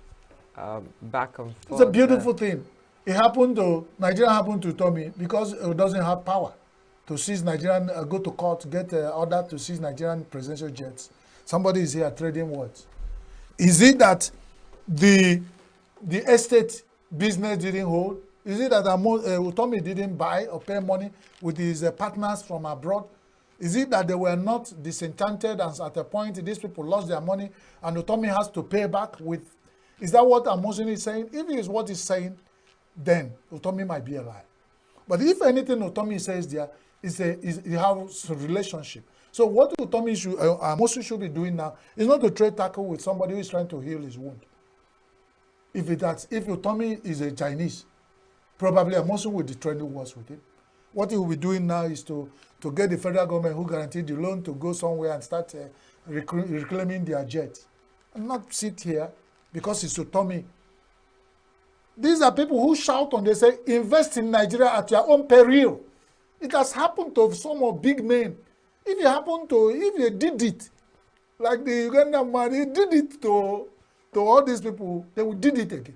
back and forth? It's a beautiful thing. It happened to, Nigeria happened to Utomi because it doesn't have power to seize Nigerian, go to court, get an order to seize Nigerian presidential jets. Somebody is here trading words. Is it that the estate business didn't hold? Is it that Utomi didn't buy or pay money with his partners from abroad? Is it that they were not disenchanted and at a point these people lost their money and Utomi has to pay back with? Is that what Amosun is saying? If it is what he's saying, then Utomi might be a lie. But if anything Utomi says there, it has a relationship. So what Utomi Amosun should be doing now is not to trade tackle with somebody who is trying to heal his wound. If Utomi is a Chinese, probably Amosun will be trading wars with him. What he will be doing now is to get the federal government who guaranteed the loan to go somewhere and start reclaiming their jets. And not sit here because it's Utomi. These are people who shout and they say, invest in Nigeria at your own peril. It has happened to some of big men. If they did it, like the Ugandan man, he did it to all these people, they will did it again.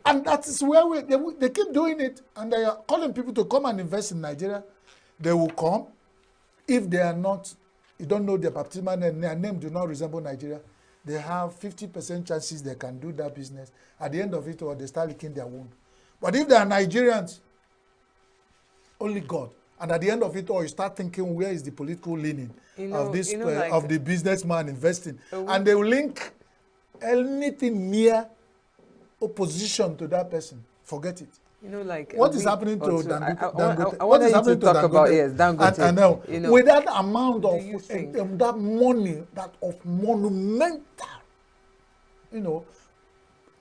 And that is where they keep doing it, and they are calling people to come and invest in Nigeria. They will come. If they are not, you don't know their baptismal name, their name do not resemble Nigeria, they have 50% chances they can do that business. At the end of it, or they start licking their wound. But if they are Nigerians, only God. And at the end of it all, you start thinking, where is the political leaning of this of the businessman investing? And they will link anything near opposition to that person. Forget it. What is happening to Dangote? What is happening to Dangote? I know. With that amount of that money, that of monumental,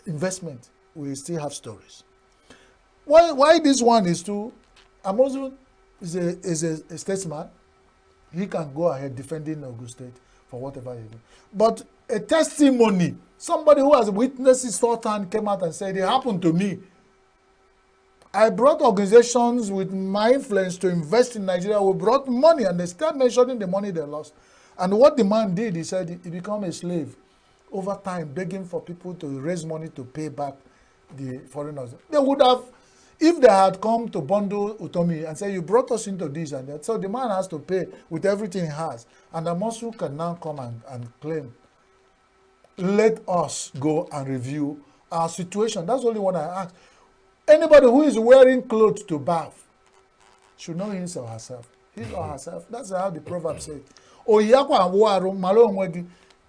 investment, we still have stories. Why this one is too? Amosun is a statesman. He can go ahead defending Ogun State for whatever he do. But a testimony, somebody who has witnessed his firsthand came out and said, it happened to me. I brought organizations with my influence to invest in Nigeria. We brought money and they start mentioning the money they lost. And what the man did, he said he became a slave over time, begging for people to raise money to pay back the foreigners. They would have, if they had come to bundle Utomi and say, you brought us into this and that, so the man has to pay with everything he has. And Amosu can now come and claim, let us go and review our situation. That's only what I ask. Anybody who is wearing clothes to bath should know him or herself. He or herself. That's how the proverb says.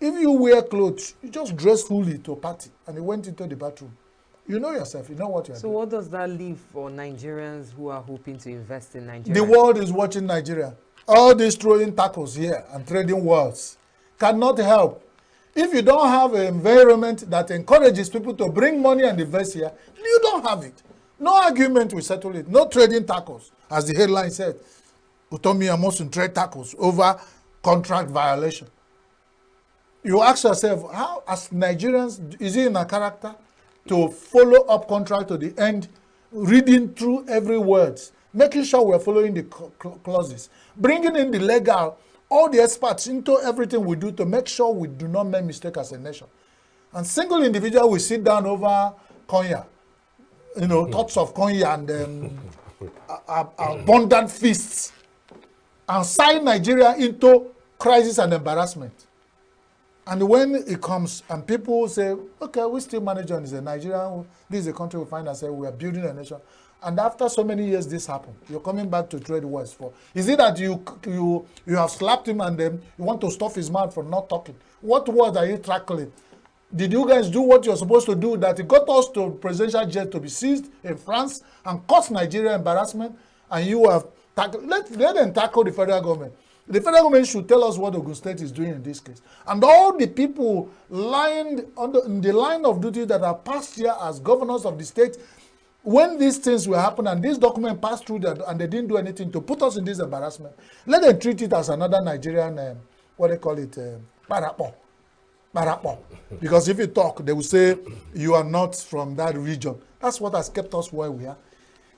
If you wear clothes, you just dress fully to a party and you went into the bathroom. You know yourself, you know what you're doing. So what does that leave for Nigerians who are hoping to invest in Nigeria? The world is watching Nigeria. All these throwing tackles here and trading wars cannot help. If you don't have an environment that encourages people to bring money and invest here, you don't have it. No argument will settle it. No trading tackles, as the headline said. Utomi Amosun trade tackles over contract violation. You ask yourself, how, as Nigerians, is it in our character to follow up contract to the end, reading through every word, making sure we're following the clauses, bringing in the legal, all the experts into everything we do to make sure we do not make mistakes as a nation. And single individual will sit down over Konya, thoughts of Konya and abundant feasts, and sign Nigeria into crisis and embarrassment. And when it comes and people say, okay, we still manage on, is a Nigeria, this is a country we find ourselves, we are building a nation. And after so many years this happened, you're coming back to trade wars for. Is it that you have slapped him and then you want to stuff his mouth for not talking? What words are you tackling? Did you guys do what you're supposed to do that it got us to presidential jet to be seized in France and caused Nigeria embarrassment? And you have tackled, let them tackle the federal government. The federal government should tell us what Ogun State is doing in this case. And all the people lying in the line of duty that are passed here as governors of the state, when these things will happen and this document passed through that and they didn't do anything to put us in this embarrassment, let them treat it as another Nigerian, what they call it, parapo. Because if you talk, they will say you are not from that region. That's what has kept us where we are.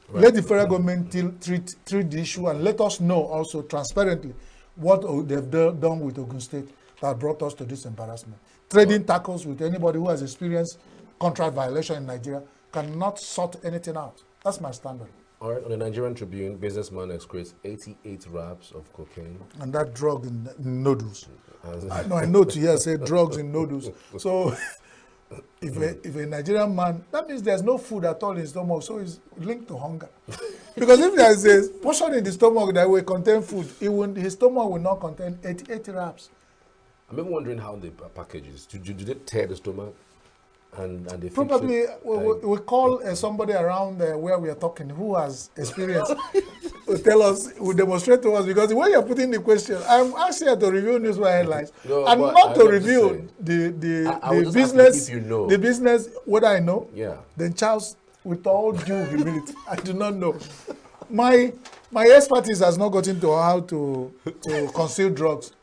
Right. Let the federal government treat the issue and let us know also transparently what they've done with Ogun State that brought us to this embarrassment. Trading tackles with anybody who has experienced contract violation in Nigeria cannot sort anything out. That's my standard. All right, on the Nigerian Tribune, businessman excretes 88 wraps of cocaine. And that drug in noodles. I know to hear say drugs in noodles. So if a Nigerian man, that means there's no food at all in his stomach, so it's linked to hunger. Because if there's a portion in the stomach that will contain food, his stomach will not contain 88 wraps. I'm even wondering how the packages, do they tear the stomach? And they probably we call somebody around where we are talking who has experience to tell us, will demonstrate to us, because the way you're putting the question, I'm actually here to review newspaper headlines and not to review the business, the business, what I know. Yeah. Then Charles, with all due humility, I do not know. My expertise has not gotten to how to conceal drugs,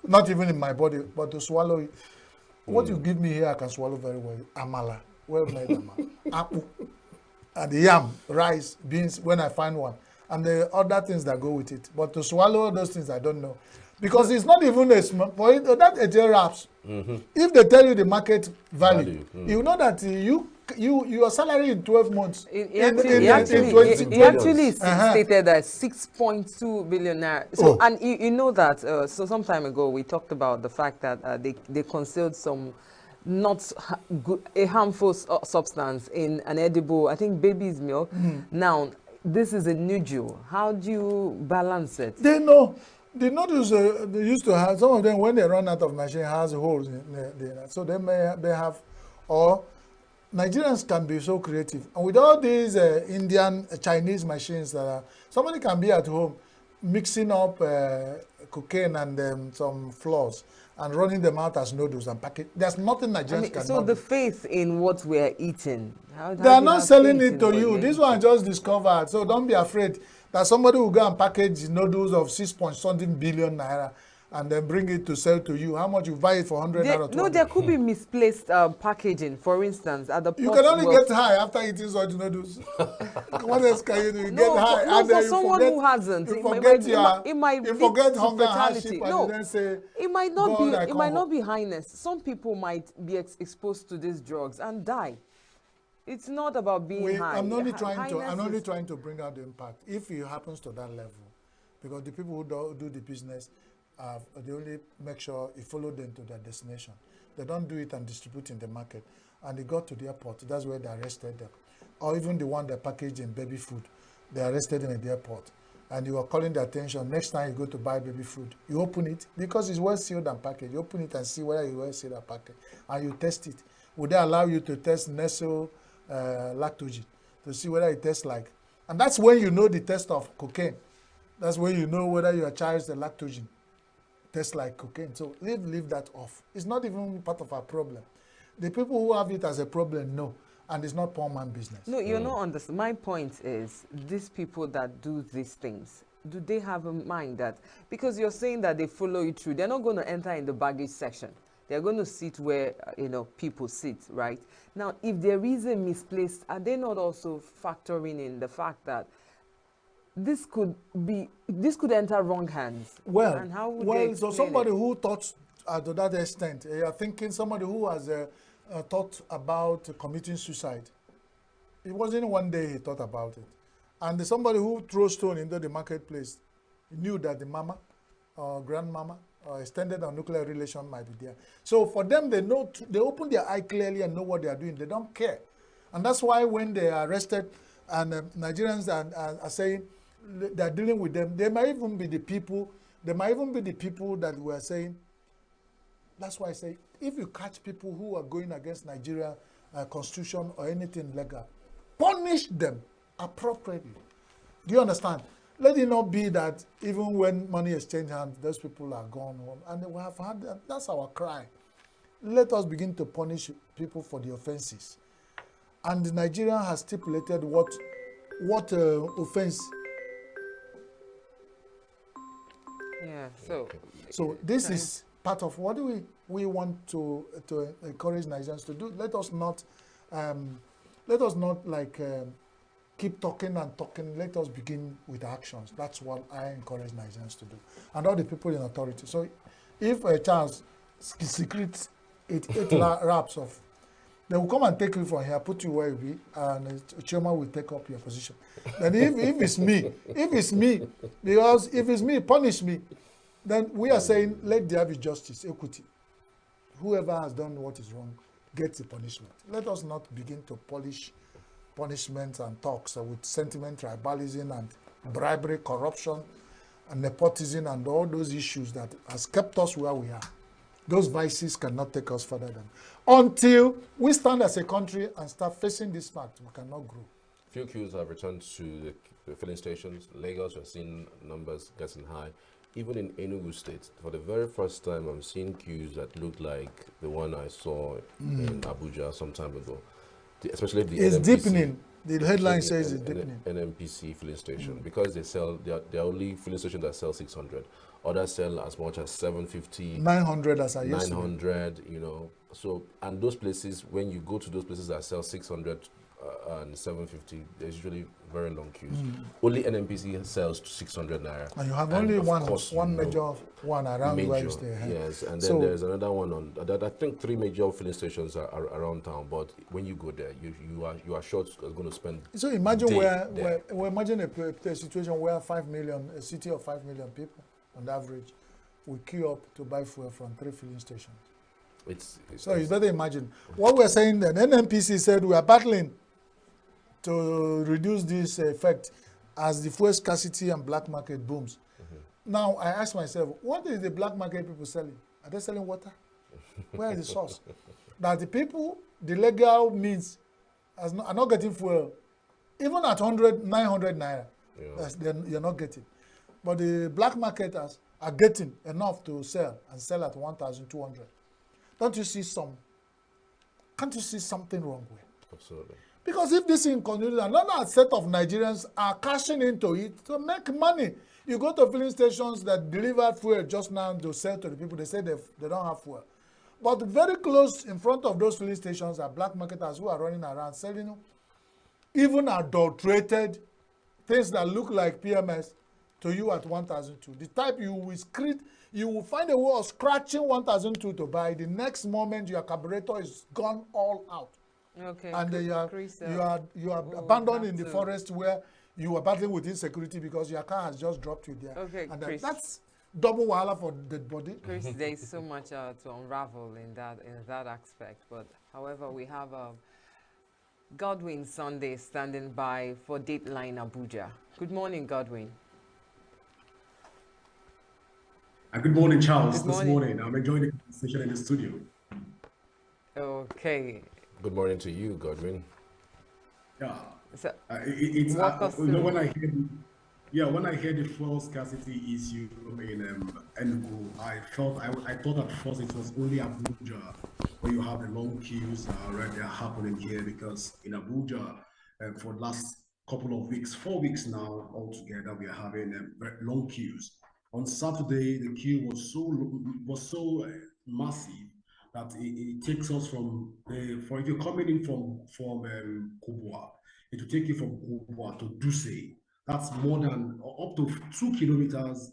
not even in my body, but to swallow it. What you give me here, I can swallow very well. Amala, well-made amala. Apple, and the yam, rice, beans, when I find one. And the other things that go with it. But to swallow those things, I don't know. Because it's not even a small, for it, that 80 wraps. If they tell you the market value. You know that your salary in 12 months. He actually stated that 6.2 billion naira. So, and you know that, so some time ago, we talked about the fact that they concealed some a harmful substance in an edible, I think, baby's milk. Now, this is a ENUGU. How do you balance it? They know. The noodles they used to have, some of them, when they run out of machine, has holes in there. So they have, or Nigerians can be so creative. And with all these Indian, Chinese machines that are, somebody can be at home mixing up cocaine and some flours and running them out as noodles and package. There's nothing Nigerians can do. So the faith in what we're eating. They are not selling it to you. This one just discovered. So don't be afraid that somebody will go and package noodles of 6.something billion naira and then bring it to sell to you. How much you buy it for 100 naira? No, there could be misplaced packaging. For instance, at the you can only get high after eating such noodles. What else can you do? You get high, no, and then for someone who hasn't, you forget you forget hunger and hardship, and then say, it might not be highness. Some people might be exposed to these drugs and die. It's not about being high. I'm only trying to bring out the impact. If it happens to that level, because the people who do the business, they only make sure you follow them to their destination. They don't do it and distribute in the market. And they got to the airport. That's where they arrested them. Or even the one that packaged in baby food, they arrested them at the airport. And you are calling the attention. Next time you go to buy baby food, you open it because it's well sealed and packaged. You open it and see whether it's well sealed and packaged, and you test it. Would they allow you to test Nestle lactogen to see whether it tastes like? And that's when you know the taste of cocaine. That's when you know whether your child's the lactogen tastes like cocaine. So leave that off. It's not even part of our problem. The people who have it as a problem know, and it's not poor man business. No, you're not understanding. My point is, these people that do these things, do they have a mind that, because you're saying that they follow you through, they're not going to enter in the baggage section. They're going to sit where, people sit, right? Now, if there is a misplaced, are they not also factoring in the fact that this could enter wrong hands? Well, and how would so somebody who thought to that extent, you're thinking somebody who has thought about committing suicide. It wasn't one day he thought about it. And somebody who throws stone into the marketplace knew that the mama or grandmama or extended or nuclear relation might be there. So for them, they know, they open their eye clearly and know what they are doing. They don't care. And that's why when they are arrested and Nigerians are saying they're dealing with them, they might even be the people, that were saying, that's why I say, if you catch people who are going against Nigeria constitution or anything legal, punish them appropriately. Do you understand? Let it not be that even when money exchange hands, those people are gone home. And we have had that. That's our cry. Let us begin to punish people for the offenses. And Nigeria has stipulated what offense. Yeah, so This is part of what we want to encourage Nigerians to do. Let us not keep talking and talking. Let us begin with actions. That's what I encourage Nigerians to do, and all the people in authority. So, if a chance secrets eight wraps of, they will come and take you from here, put you where you be, and chairman will take up your position. Then if it's me, because if it's me, punish me. Then we are saying, let there be justice, equity. Whoever has done what is wrong gets the punishment. Let us not begin to polish punishments and talks with sentiment, tribalism, and bribery, corruption, and nepotism, and all those issues that has kept us where we are. Those vices cannot take us further than. Until we stand as a country and start facing this fact, we cannot grow. Few queues have returned to the filling stations. Lagos, we're seeing numbers getting high. Even in Enugu State, for the very first time, I'm seeing queues that look like the one I saw in Abuja some time ago. Especially the it's NMPC, deepening. The headline says it's deepening. NMPC filling station, because they sell, they're only filling stations that sell 600. Others sell as much as 750, 900 as I used 900, you know. So, and those places, when you go to those places that sell 600 and 750, there's usually very long queues. Only NMPC sells to 600 naira. And you have only one major one around where you stay. Yes, and then there's another one on that. I think 3 major filling stations are around town. But when you go there, you are sure it's going to spend. So imagine imagine a situation where 5 million, a city of 5 million people on average, will queue up to buy fuel from 3 filling stations. So you better imagine what we're saying. Then NNPC said we are battling to reduce this effect as the fuel scarcity and black market booms. Now I ask myself, what is the black market people selling? Are they selling water? Where is the source? That the people, the legal means, are not getting fuel, even at 900 naira. You're not getting. But the black marketers are getting enough to sell and sell at 1,200. Don't you see can't you see something wrong with it? Absolutely. Because if this is continues, another set of Nigerians are cashing into it to make money. You go to filling stations that deliver fuel just now to sell to the people, they say they don't have fuel. But very close in front of those filling stations are black marketers who are running around selling even adulterated things that look like PMS to you at 1,002. The type you will find a way of scratching 1,002 to buy. The next moment your carburetor is gone all out. Okay. And you are abandoned in the forest where you are battling with insecurity because your car has just dropped you there. Okay, and Chris, that's double wahala for dead body. Chris, there is so much to unravel in that aspect. But however, we have Godwin Sunday standing by for Dateline Abuja. Good morning, Godwin. Good morning, Charles. This morning, I'm enjoying the conversation in the studio. Okay. Good morning to you, Godwin. Yeah. So, walk us through. When I hear the fuel scarcity issue in ENUGU, I thought at first it was only Abuja where you have the long queues right there happening here, because in Abuja for the last couple of weeks, 4 weeks now altogether, we are having long queues. On Saturday, the queue was so massive that it takes us from if you're coming in from Kubwa, it will take you from Kubwa to Duse. That's more than up to 2 kilometers.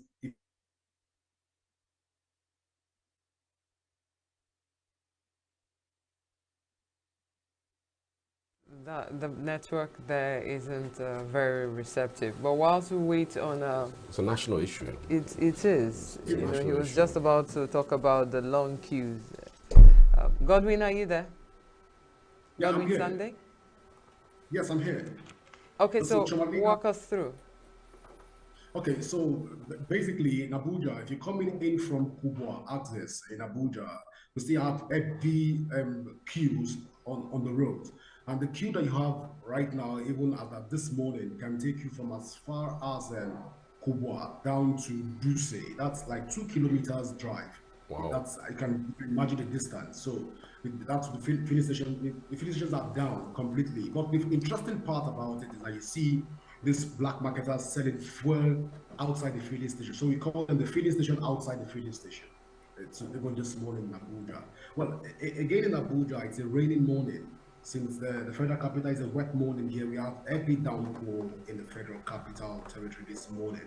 The network there isn't very receptive. But whilst we wait on... it's a national issue. It is. You know, he was just about to talk about the long queues. Godwin, are you there? Yeah, Godwin I'm here. Sunday? Yes, I'm here. Okay, so walk us through. Okay, so basically in Abuja, if you're coming in from Kubwa access in Abuja, we still have heavy queues on the road. And the queue that you have right now, even at this morning, can take you from as far as Kubwa down to Duse. That's like 2 kilometers drive. Wow. That's, I can imagine the distance. So that's the filling station. The filling stations are down completely. But the interesting part about it is that you see this black marketers selling fuel outside the filling station. So we call them the filling station outside the filling station. It's even this morning in Abuja. Well, again in Abuja, it's a rainy morning. Since the federal capital is a wet morning here, we have heavy downpour in the federal capital territory this morning.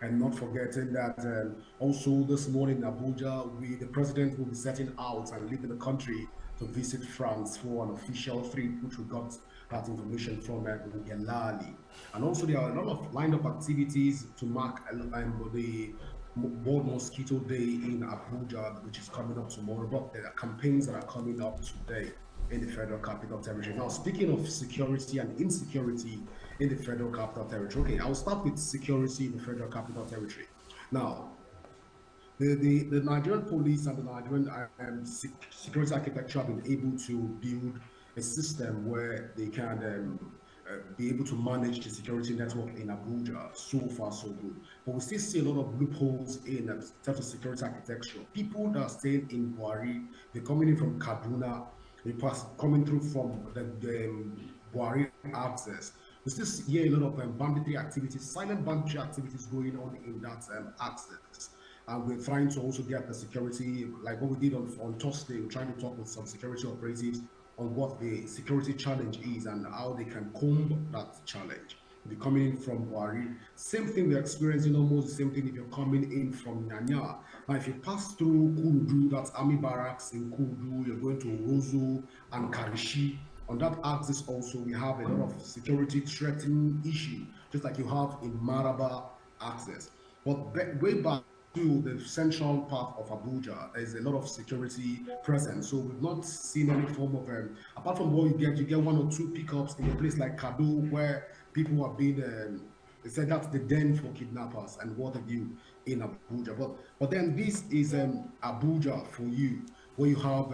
And not forgetting that also this morning in Abuja, the president will be setting out and leaving the country to visit France for an official trip, which we got that information from Gelali. And also there are a lot of lined up activities to mark the World Mosquito Day in Abuja, which is coming up tomorrow. But there are campaigns that are coming up today in the Federal Capital Territory. Now, speaking of security and insecurity in the Federal Capital Territory, okay, I'll start with security in the Federal Capital Territory. Now, the Nigerian police and the Nigerian security architecture have been able to build a system where they can be able to manage the security network in Abuja. So far, so good. But we still see a lot of loopholes in terms of security architecture. People that are staying in Buhari, they're coming in from Kaduna, coming through from the Buhari access. We still hear a lot of banditry activities, silent banditry activities going on in that access. And we're trying to also get the security, like what we did on Thursday, we're trying to talk with some security operatives on what the security challenge is and how they can comb that challenge. If you're coming in from Buhari, same thing we're experiencing, almost the same thing if you're coming in from Nyanya. Now, if you pass through Kurudu, that's Army Barracks in Kurudu, you're going to Rozo and Karishi. On that axis also, we have a lot of security threatening issue, just like you have in Maraba axis. But way back to the central part of Abuja, there's a lot of security present. So we've not seen any form of, apart from what you get one or two pickups in a place like Kado, where people are being, they said that's the den for kidnappers and what have you in Abuja. But then this is Abuja for you, where you have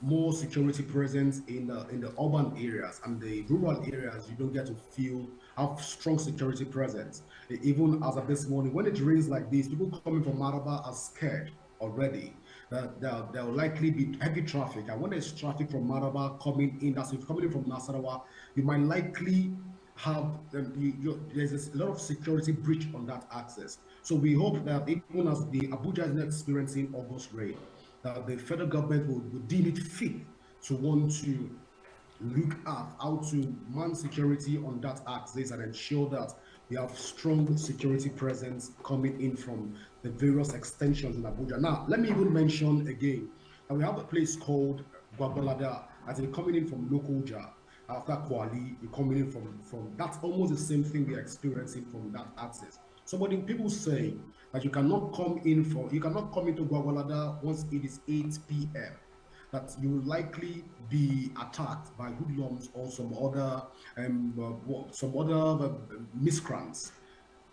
more security presence in the urban areas, and the rural areas you don't get to have strong security presence. Even as of this morning, when it rains like this, people coming from Maraba are scared already that there will likely be heavy traffic, and when there's traffic from Maraba coming in, that's if you're coming in from Nasarawa, you might likely have there's a lot of security breach on that access. So we hope that even as the Abuja is not experiencing August rain, that the federal government will deem it fit to want to look at how to man security on that axis and ensure that we have strong security presence coming in from the various extensions in Abuja. Now, let me even mention again that we have a place called Gwagwalada, as in coming in from Lokoja. After Kwali, you're coming in from that's almost the same thing we're experiencing from that axis. So what people say that you cannot come into Gwagwalada once it is 8 p.m. that you will likely be attacked by hoodlums or some other miscreants.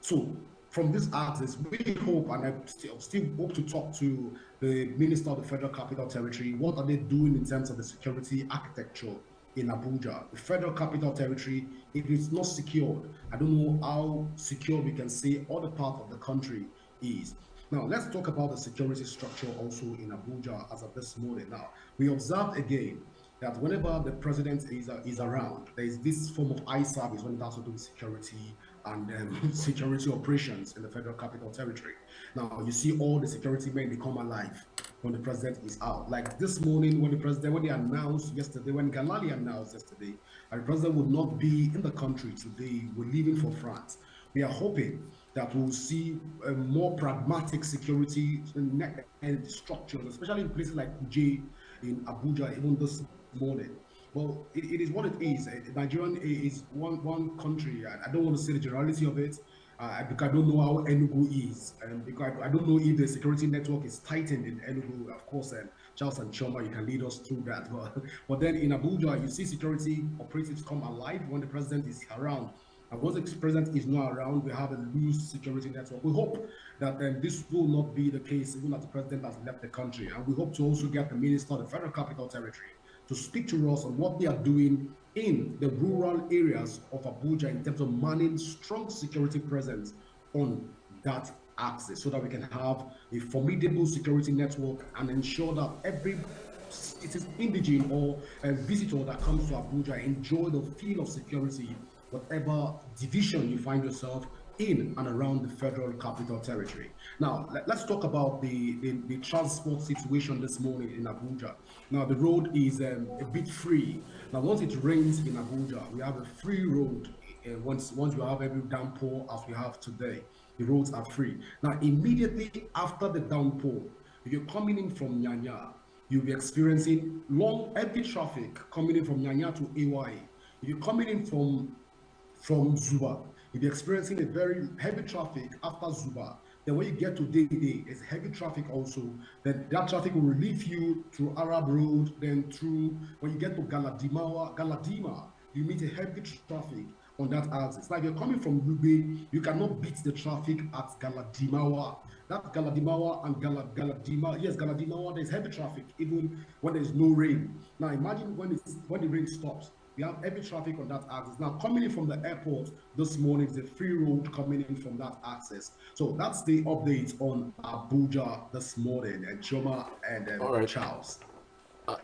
So from this axis, we hope, and I still hope to talk to the Minister of the Federal Capital Territory, what are they doing in terms of the security architecture in Abuja? The Federal Capital Territory, if it's not secured, I don't know how secure we can say other part of the country is. Now, let's talk about the security structure also in Abuja as of this morning. Now, we observed again that whenever the president is around, there is this form of eye service when it has to do with security and security operations in the Federal Capital Territory. Now, you see all the security men, they come alive when the president is out. Like this morning, when they announced yesterday, when Galali announced yesterday, that the president would not be in the country today, we're leaving for France. We are hoping that we'll see a more pragmatic security and structures, especially in places like Kuje in Abuja, even this morning. Well, it is what it is. Nigeria is one country. I don't want to say the generality of it, because I don't know how ENUGU is, and because I don't know if the security network is tightened in ENUGU. Of course, Charles and Choma, you can lead us through that. But then in Abuja, you see security operatives come alive when the president is around. And once the president is not around, we have a loose security network. We hope that this will not be the case even as the president has left the country. And we hope to also get the Minister of the Federal Capital Territory to speak to us on what they are doing in the rural areas of Abuja in terms of manning strong security presence on that axis so that we can have a formidable security network and ensure that every indigene or a visitor that comes to Abuja enjoy the feel of security, whatever division you find yourself in and around the Federal Capital Territory. Now, let's talk about the transport situation this morning in Abuja. Now, the road is a bit free. Now, once it rains in Abuja, we have a free road. Once you have every downpour as we have today, the roads are free. Now, immediately after the downpour, if you're coming in from Nyanya, you'll be experiencing long, heavy traffic coming in from Nyanya to AYA. If you're coming in from Zuba, you'll be experiencing a very heavy traffic after Zuba. Then when you get to Day, there's heavy traffic also. Then that traffic will relieve you through Arab Road, then through, when you get to Galadima, you meet a heavy traffic on that axis. Now, if you're coming from Lube, you cannot beat the traffic at Galadimawa. That Galadimawa and Galadima, yes, Galadimawa, there's heavy traffic even when there's no rain. Now, imagine when the rain stops. We have heavy traffic on that axis. Now, coming in from the airport this morning is a free road coming in from that axis. So that's the update on Abuja this morning, and Choma and Charles.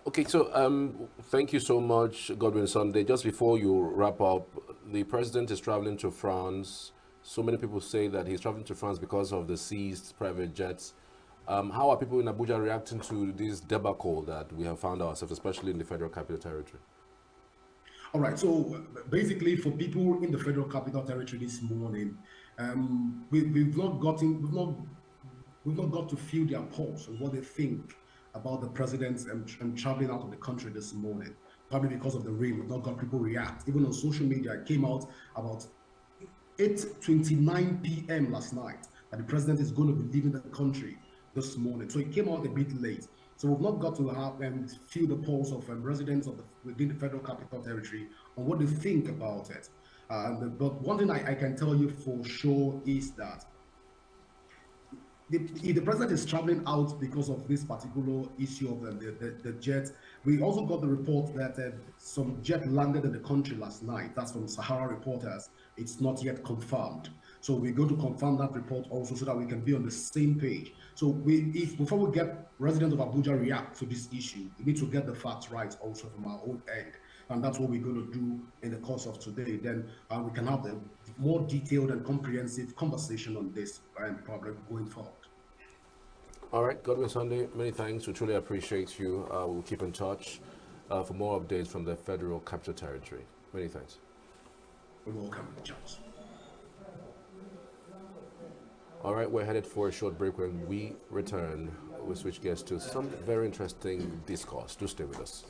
Okay, so thank you so much, Godwin Sunday. Just before you wrap up, the president is traveling to France. So many people say that he's traveling to France because of the seized private jets. How are people in Abuja reacting to this debacle that we have found ourselves, especially in the Federal Capital Territory? All right, so basically for people in the Federal Capital Territory this morning, we've not got to feel their pulse and what they think about the president and traveling out of the country this morning. Probably because of the rain, we've not got people react. Even on social media, it came out about 8:29 p.m. last night that the president is going to be leaving the country this morning. So it came out a bit late. So we've not got to have and feel the pulse of residents of within the Federal Capital Territory on what they think about it. But one thing I can tell you for sure is that if the president is traveling out because of this particular issue of the jet, we also got the report that some jet landed in the country last night. That's from Sahara Reporters. It's not yet confirmed. So we're going to confirm that report also so that we can be on the same page. So before we get residents of Abuja react to this issue, we need to get the facts right also from our own end. And that's what we're going to do in the course of today. Then we can have a more detailed and comprehensive conversation on this problem going forward. All right, Godwin Sunday, many thanks. We truly appreciate you. We'll keep in touch for more updates from the Federal Capital Territory. Many thanks. You're welcome, Charles. All right, we're headed for a short break. When we return, we'll switch gears to some very interesting discourse. Do stay with us.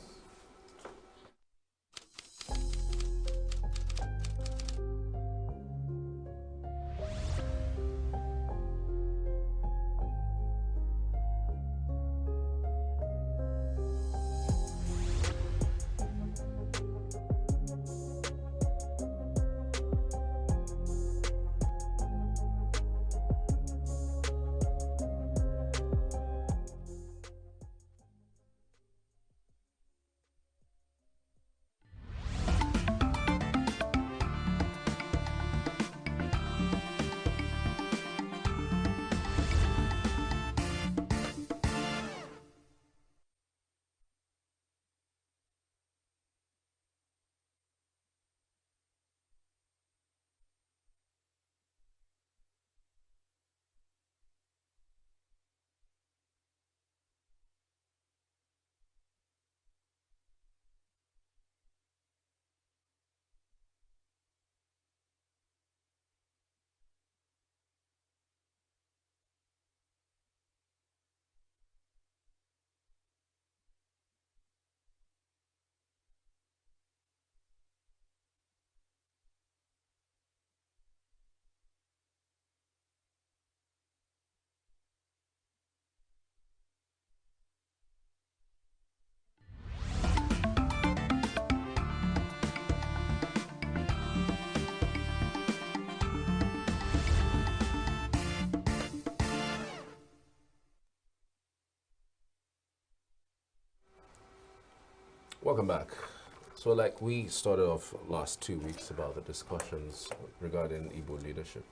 Welcome back. So like we started off last 2 weeks about the discussions regarding Igbo leadership.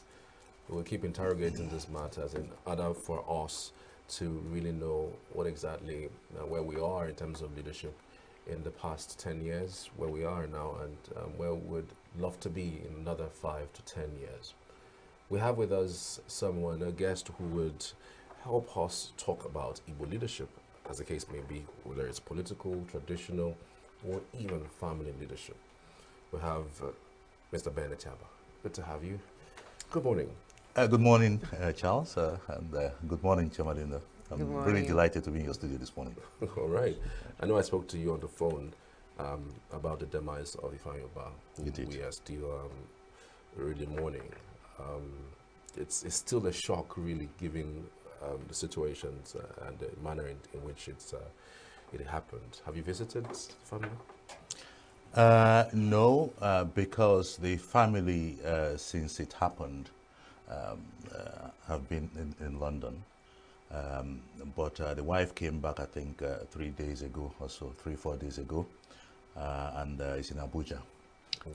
We'll keep interrogating this matter in order for us to really know what exactly where we are in terms of leadership in the past 10 years, where we are now, and where we would love to be in another 5 to 10 years. We have with us someone, a guest who would help us talk about Igbo leadership, as the case may be, whether it's political, traditional, or even family leadership. We have Mr. Bennett Chaba. Good to have you. Good morning. Good morning, Charles, and good morning, Chamalinda. I'm really delighted to be in your studio this morning. All right. I know I spoke to you on the phone about the demise of Ifanyoba, who we are still really mourning. It's still a shock, really, given the situations and the manner in which it happened. Have you visited the family? No, because the family, since it happened, have been in London. But the wife came back, I think, 3 days ago or so, 3-4 days ago, and is in Abuja.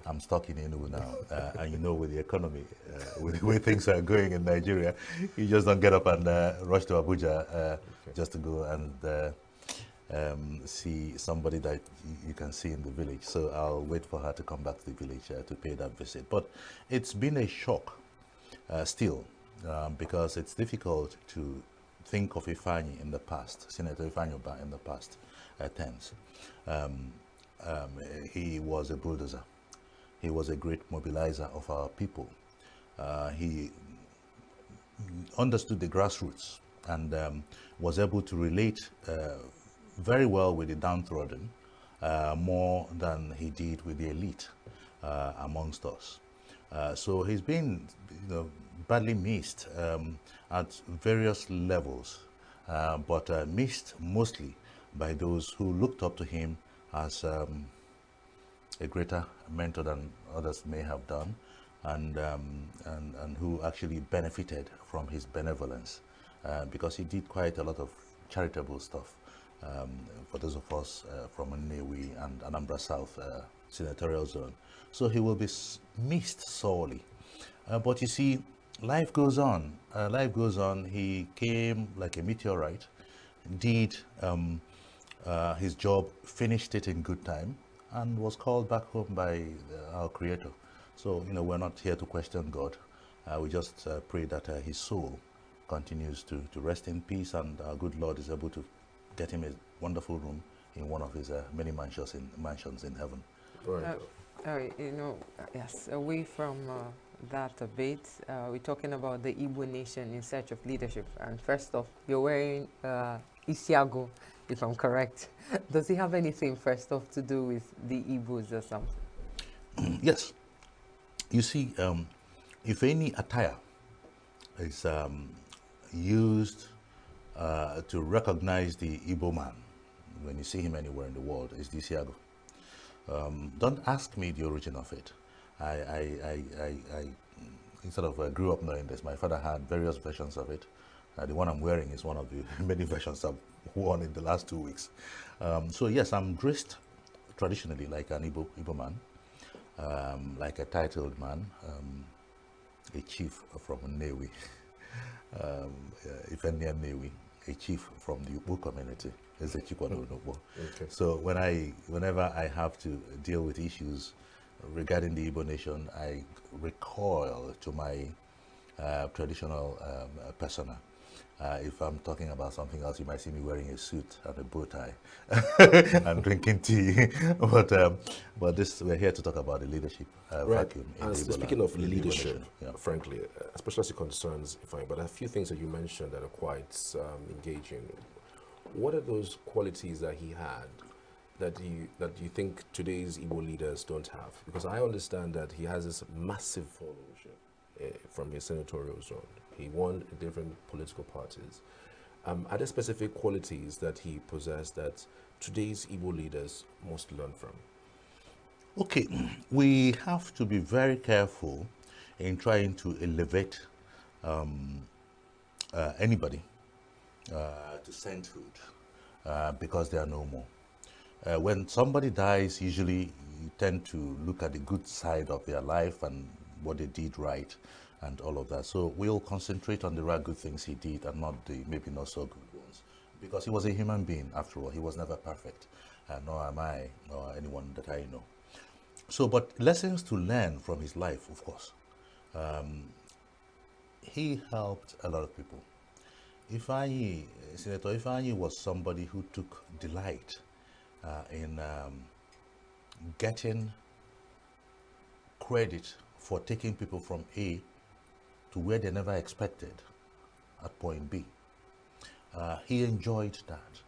I'm stuck in ENUGU now, and you know, with the economy, with the way things are going in Nigeria, you just don't get up and rush to Abuja just to go and see somebody that you can see in the village. So I'll wait for her to come back to the village to pay that visit. But it's been a shock still, because it's difficult to think of Ifeanyi in the past, Senator Ifanyoba in the past tense. He was a bulldozer. He was a great mobilizer of our people. He understood the grassroots and was able to relate very well with the downtrodden, more than he did with the elite amongst us. So he's been, badly missed at various levels, but missed mostly by those who looked up to him as a greater mentor than others may have done, and who actually benefited from his benevolence, because he did quite a lot of charitable stuff for those of us from Nnewi and Anambra South senatorial zone. So he will be missed sorely. But you see, life goes on. Life goes on. He came like a meteorite, did his job, finished it in good time, and was called back home by our Creator. So, we're not here to question God. We just pray that his soul continues to rest in peace, and our good Lord is able to get him a wonderful room in one of his many mansions in heaven. Right. Yes, away from that debate, we're talking about the Igbo nation in search of leadership. And first off, you're wearing Isiago, if I'm correct. Does it have anything, first off, to do with the Igbos or something? Yes. You see, if any attire is used to recognize the Igbo man, when you see him anywhere in the world, is the Isiago. Don't ask me the origin of it. I sort of grew up knowing this. My father had various versions of it. The one I'm wearing is one of the many versions I've worn in the last 2 weeks. So yes, I'm dressed traditionally like an Igbo man, like a titled man, a chief from Nnewi, Ifenia Nnewi, a chief from the Igbo community. Is a Chikwado Nobo. Okay. So whenever I have to deal with issues regarding the Igbo nation, I recoil to my traditional persona. If I'm talking about something else, you might see me wearing a suit and a bow tie and drinking tea. But we're here to talk about the leadership vacuum. And speaking of leadership, frankly, especially as it concerns Ifeanyi, but a few things that you mentioned that are quite engaging. What are those qualities that he had that you think today's Igbo leaders don't have? Because I understand that he has this massive followership from his senatorial zone. He won in different political parties. Are there specific qualities that he possessed that today's Igbo leaders must learn from? Okay, we have to be very careful in trying to elevate anybody to sainthood because they are no more. When somebody dies, usually you tend to look at the good side of their life and what they did right and all of that. So we'll concentrate on the right good things he did and not the maybe not so good ones. Because he was a human being, after all. He was never perfect, nor am I, nor anyone that I know. So, but lessons to learn from his life, of course. He helped a lot of people. Ifeanyi, Senator Ifeanyi was somebody who took delight in getting credit for taking people from A to where they never expected at point B. He enjoyed that.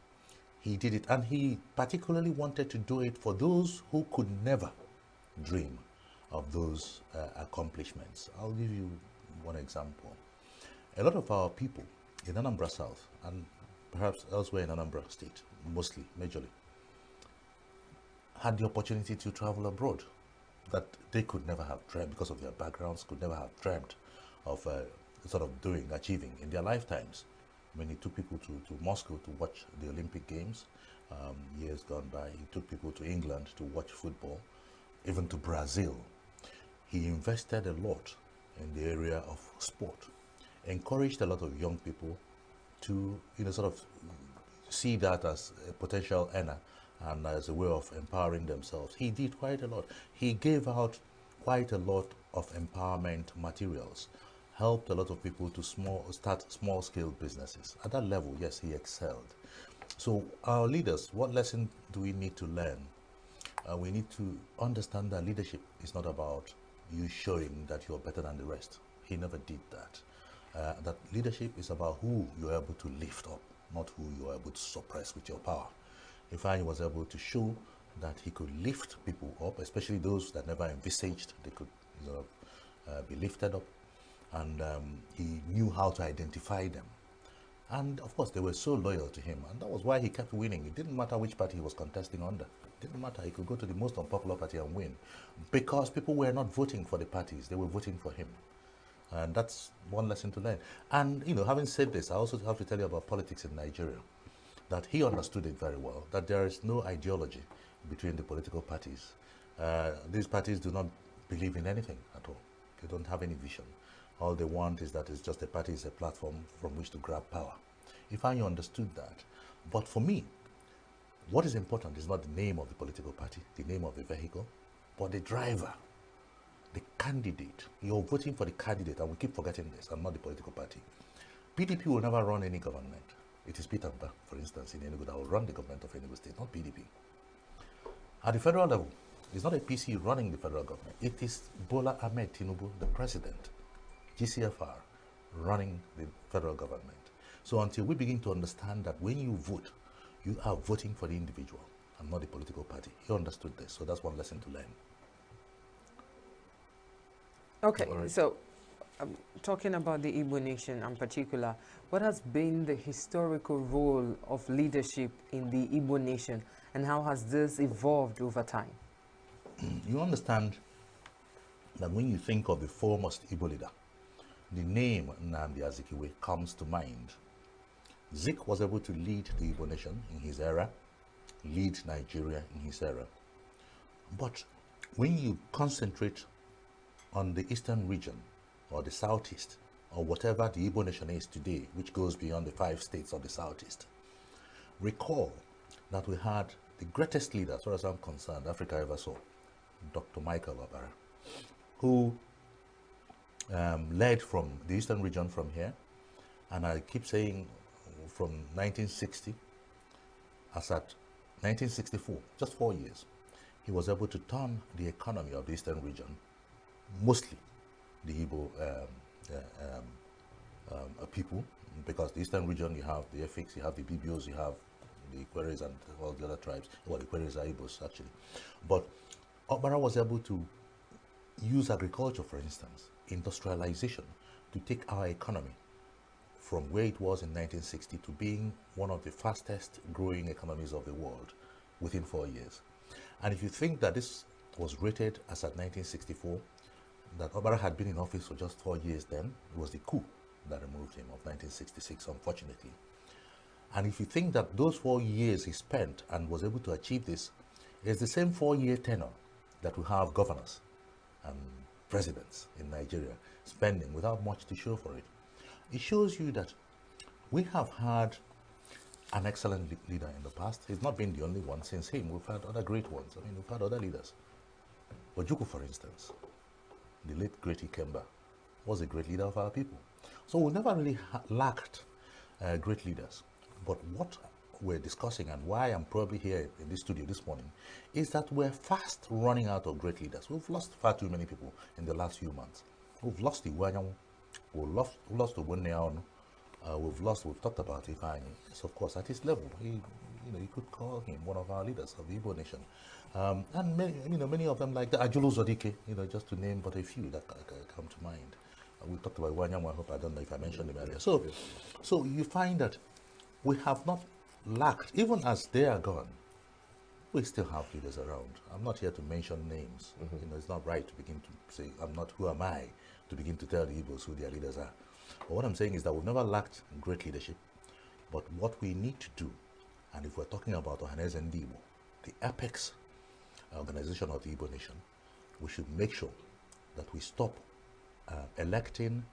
He did it, and he particularly wanted to do it for those who could never dream of those accomplishments. I'll give you one example. A lot of our people in Anambra South, and perhaps elsewhere in Anambra State, mostly, majorly, had the opportunity to travel abroad that they could never have dreamt because of their backgrounds, could never have dreamt of sort of doing, achieving in their lifetimes. When he took people to Moscow to watch the Olympic Games years gone by, he took people to England to watch football, even to Brazil. He invested a lot in the area of sport, encouraged a lot of young people to, sort of see that as a potential earner and as a way of empowering themselves. He did quite a lot. He gave out quite a lot of empowerment materials, helped a lot of people to start small-scale businesses. At that level, yes, he excelled. So our leaders, what lesson do we need to learn? We need to understand that leadership is not about you showing that you're better than the rest. He never did that. That leadership is about who you're able to lift up, not who you're able to suppress with your power. Ifeanyi was able to show that he could lift people up, especially those that never envisaged they could be lifted up, and he knew how to identify them. And of course, they were so loyal to him, and that was why he kept winning. It didn't matter which party he was contesting under. It didn't matter. He could go to the most unpopular party and win, because people were not voting for the parties; they were voting for him. And that's one lesson to learn. And having said this, I also have to tell you about politics in Nigeria. That he understood it very well. That there is no ideology between the political parties. These parties do not believe in anything at all. They don't have any vision. All they want is that it's just a party is a platform from which to grab power. Ifeanyi understood that. But for me, what is important is not the name of the political party, the name of the vehicle, but the driver, the candidate. You're voting for the candidate, and we keep forgetting this, and not the political party. PDP will never run any government. It is Peter Mba, for instance, in ENUGU that will run the government of ENUGU State, not PDP. At the federal level, it's not a PC running the federal government. It is Bola Ahmed Tinubu, the president, GCFR, running the federal government. So until we begin to understand that when you vote, you are voting for the individual and not the political party. He understood this, so that's one lesson to learn. Okay, so talking about the Igbo nation in particular, what has been the historical role of leadership in the Igbo nation, and how has this evolved over time? You understand that when you think of the foremost Igbo leader, the name Nnamdi Azikiwe comes to mind. Zik was able to lead the Igbo nation in his era, lead Nigeria in his era. But when you concentrate on the eastern region, or the southeast, or whatever the Igbo nation is today, which goes beyond the 5 states of the southeast, recall that we had the greatest leader, as far as I'm concerned, Africa ever saw, Dr. Michael Obara, who led from the eastern region from here, and I keep saying from 1960, as at 1964, just 4 years, he was able to turn the economy of the eastern region, mostly the Igbo people, because the eastern region, you have the Efiks, you have the Bibios, you have the Ikweres and all the other tribes. Well, the Ikweres are Igbos, actually. But Obara was able to use agriculture, for instance, industrialization, to take our economy from where it was in 1960 to being one of the fastest growing economies of the world within 4 years. And if you think that this was rated as at 1964, that Obara had been in office for just 4 years then, it was the coup that removed him of 1966, unfortunately. And if you think that those 4 years he spent and was able to achieve this, it's the same 4-year tenure that we have governors and presidents in Nigeria spending without much to show for it. It shows you that we have had an excellent leader in the past. He's not been the only one. Since him, we've had other great ones. I mean, we've had other leaders. Ojukwu, for instance, the late great Ikemba, was a great leader of our people. So we never really lacked great leaders. But what we're discussing and why I'm probably here in this studio this morning is that we're fast running out of great leaders. We've lost far too many people in the last few months. We've lost Iwanyanwu, we've lost Ogbonneonu, we've talked about Ifeanyi. Yes, of course, at his level, you could call him one of our leaders of the Igbo nation. And many of them like the Ajulu Zodike, just to name but a few that come to mind. We talked about Iwanyanwu, I don't know if I mentioned him earlier. So you find that we have not lacked, even as they are gone, we still have leaders around. I'm not here to mention names. It's not right to begin to say, who am I to begin to tell the Igbos who their leaders are. But what I'm saying is that we've never lacked great leadership. But what we need to do, and if we're talking about Ohaneze Ndigbo, the apex organization of the Igbo nation, we should make sure that we stop electing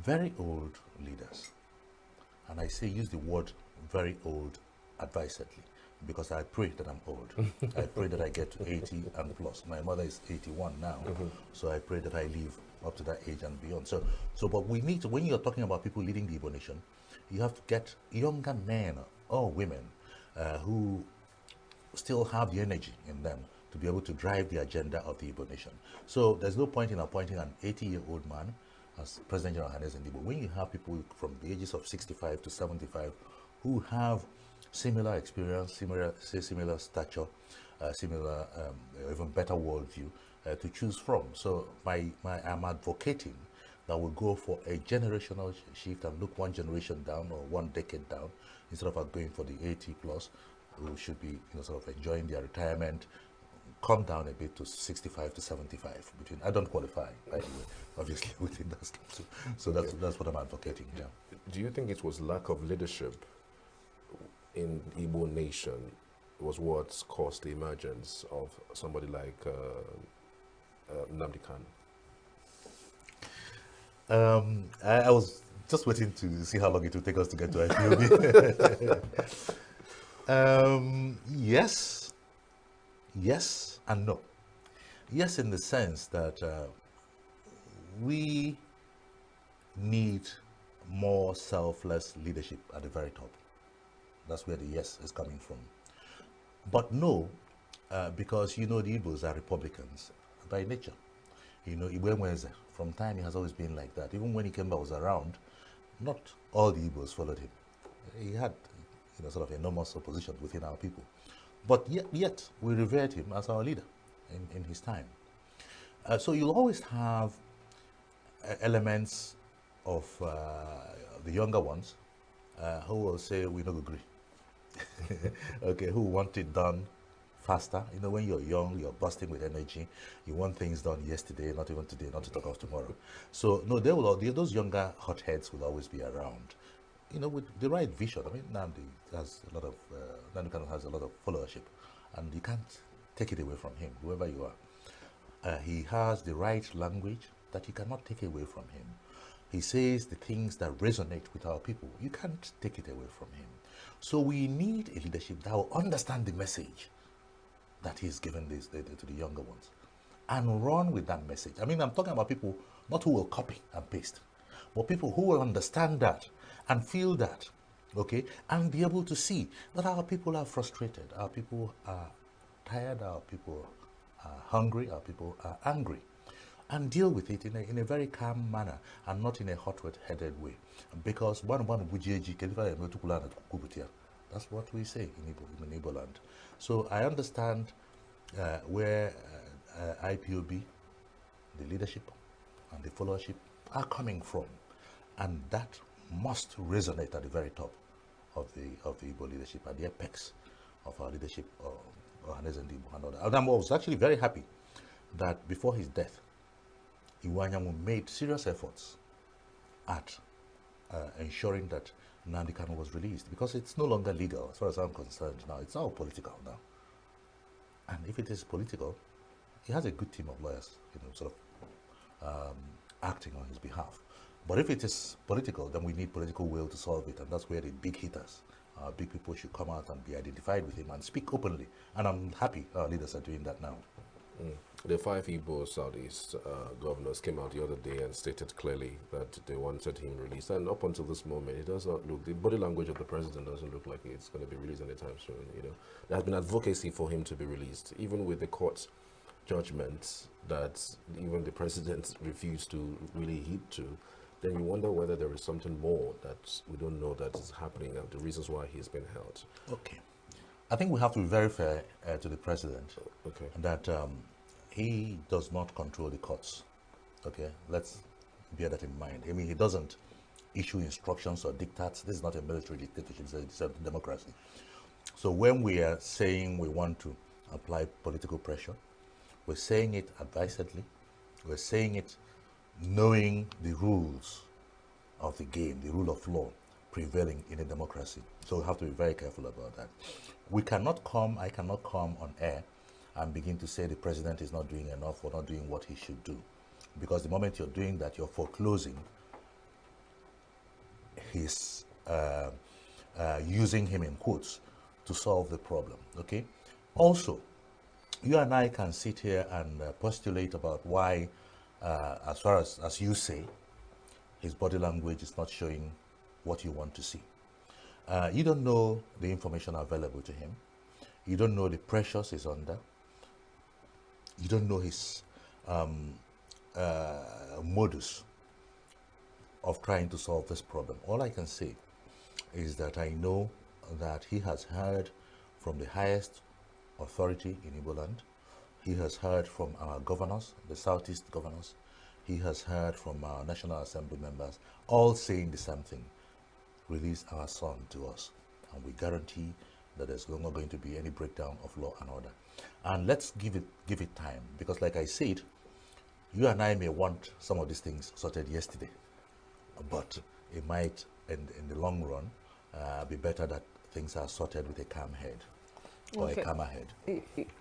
very old leaders. And I say use the word very old advisedly, because I pray that I'm old. I pray that I get to 80 and plus. My mother is 81 now, so I pray that I live up to that age and beyond. But we need to, when you're talking about people leading the Igbo nation, you have to get younger men or women who still have the energy in them to be able to drive the agenda of the Igbo nation. So there's no point in appointing an 80-year-old man as President General Ohaneze Ndigbo when you have people from the ages of 65 to 75 who have similar experience, similar stature, similar, even better worldview to choose from. So I'm advocating that we go for a generational shift and look one generation down or one decade down instead of going for the 80 plus, who should be sort of enjoying their retirement. Come down a bit to 65 to 75. I don't qualify, by the way, obviously, within that scheme. So that's what I'm advocating. Yeah. Do you think it was lack of leadership in Igbo nation was what caused the emergence of somebody like Nnamdi Kanu? I was just waiting to see how long it would take us to get to IPOB. Yes and no. Yes, in the sense that we need more selfless leadership at the very top. That's where the yes is coming from. But no, because the Igbos are Republicans by nature. Igbo from time he has always been like that. Even when Ikemba was around, not all the Igbos followed him. He had sort of enormous opposition within our people. But yet we revered him as our leader in his time. So you'll always have elements of the younger ones who will say, we don't agree. Okay, who want it done faster. When you're young, you're bursting with energy. You want things done yesterday, not even today, not to talk of tomorrow. So no, those younger hotheads will always be around. With the right vision. I mean, Nnamdi has a lot of Nnamdi has a lot of followership, and you can't take it away from him, whoever you are. He has the right language that you cannot take away from him. He says the things that resonate with our people. You can't take it away from him. So we need a leadership that will understand the message that he's given to the younger ones and run with that message. I mean, I'm talking about people not who will copy and paste, but people who will understand that and feel that, okay, and be able to see that our people are frustrated, our people are tired, our people are hungry, our people are angry, and deal with it in a very calm manner and not in a hot-headed way. Because that's what we say in Igbo land. So I understand where IPOB, the leadership and the followership are coming from, and that must resonate at the very top of the Igbo leadership, at the apex of our leadership, Ohaneze Ndigbo and other. And I was actually very happy that before his death, Iwanyanwu made serious efforts at ensuring that Nnamdi Kanu was released, because it's no longer legal as far as I'm concerned now. It's all political now. And if it is political, he has a good team of lawyers, sort of acting on his behalf. But if it is political, then we need political will to solve it, and that's where the big hitters, big people should come out and be identified with him and speak openly. And I'm happy our leaders are doing that now. The 5 Igbo Southeast governors came out the other day and stated clearly that they wanted him released. And up until this moment, it does not look, the body language of the president doesn't look like it's going to be released anytime soon. There has been advocacy for him to be released, even with the court's judgment that even the president refused to really heed to. Then you wonder whether there is something more that we don't know that is happening and the reasons why he's been held. Okay. I think we have to be very fair to the president. Okay. That he does not control the courts. Okay, let's bear that in mind. I mean, he doesn't issue instructions or diktats. This is not a military dictatorship, it's a democracy. So when we are saying we want to apply political pressure, we're saying it advisedly, we're saying it knowing the rules of the game, the rule of law prevailing in a democracy. So we have to be very careful about that. I cannot come on air and begin to say the president is not doing enough or not doing what he should do. Because the moment you're doing that, you're foreclosing his, using him in quotes to solve the problem, okay? Also, you and I can sit here and postulate about why, as far as you say, his body language is not showing what you want to see. You don't know the information available to him. You don't know the pressures he's under. You don't know his modus of trying to solve this problem. All I can say is that I know that he has heard from the highest authority in Igbo land. He has heard from our governors, the Southeast governors. He has heard from our National Assembly members, all saying the same thing. Release our son to us, and we guarantee that there's no more going to be any breakdown of law and order. And let's give it time, because like I said, you and I may want some of these things sorted yesterday, but it might, in the long run, be better that things are sorted with a calm head, or a calmer head.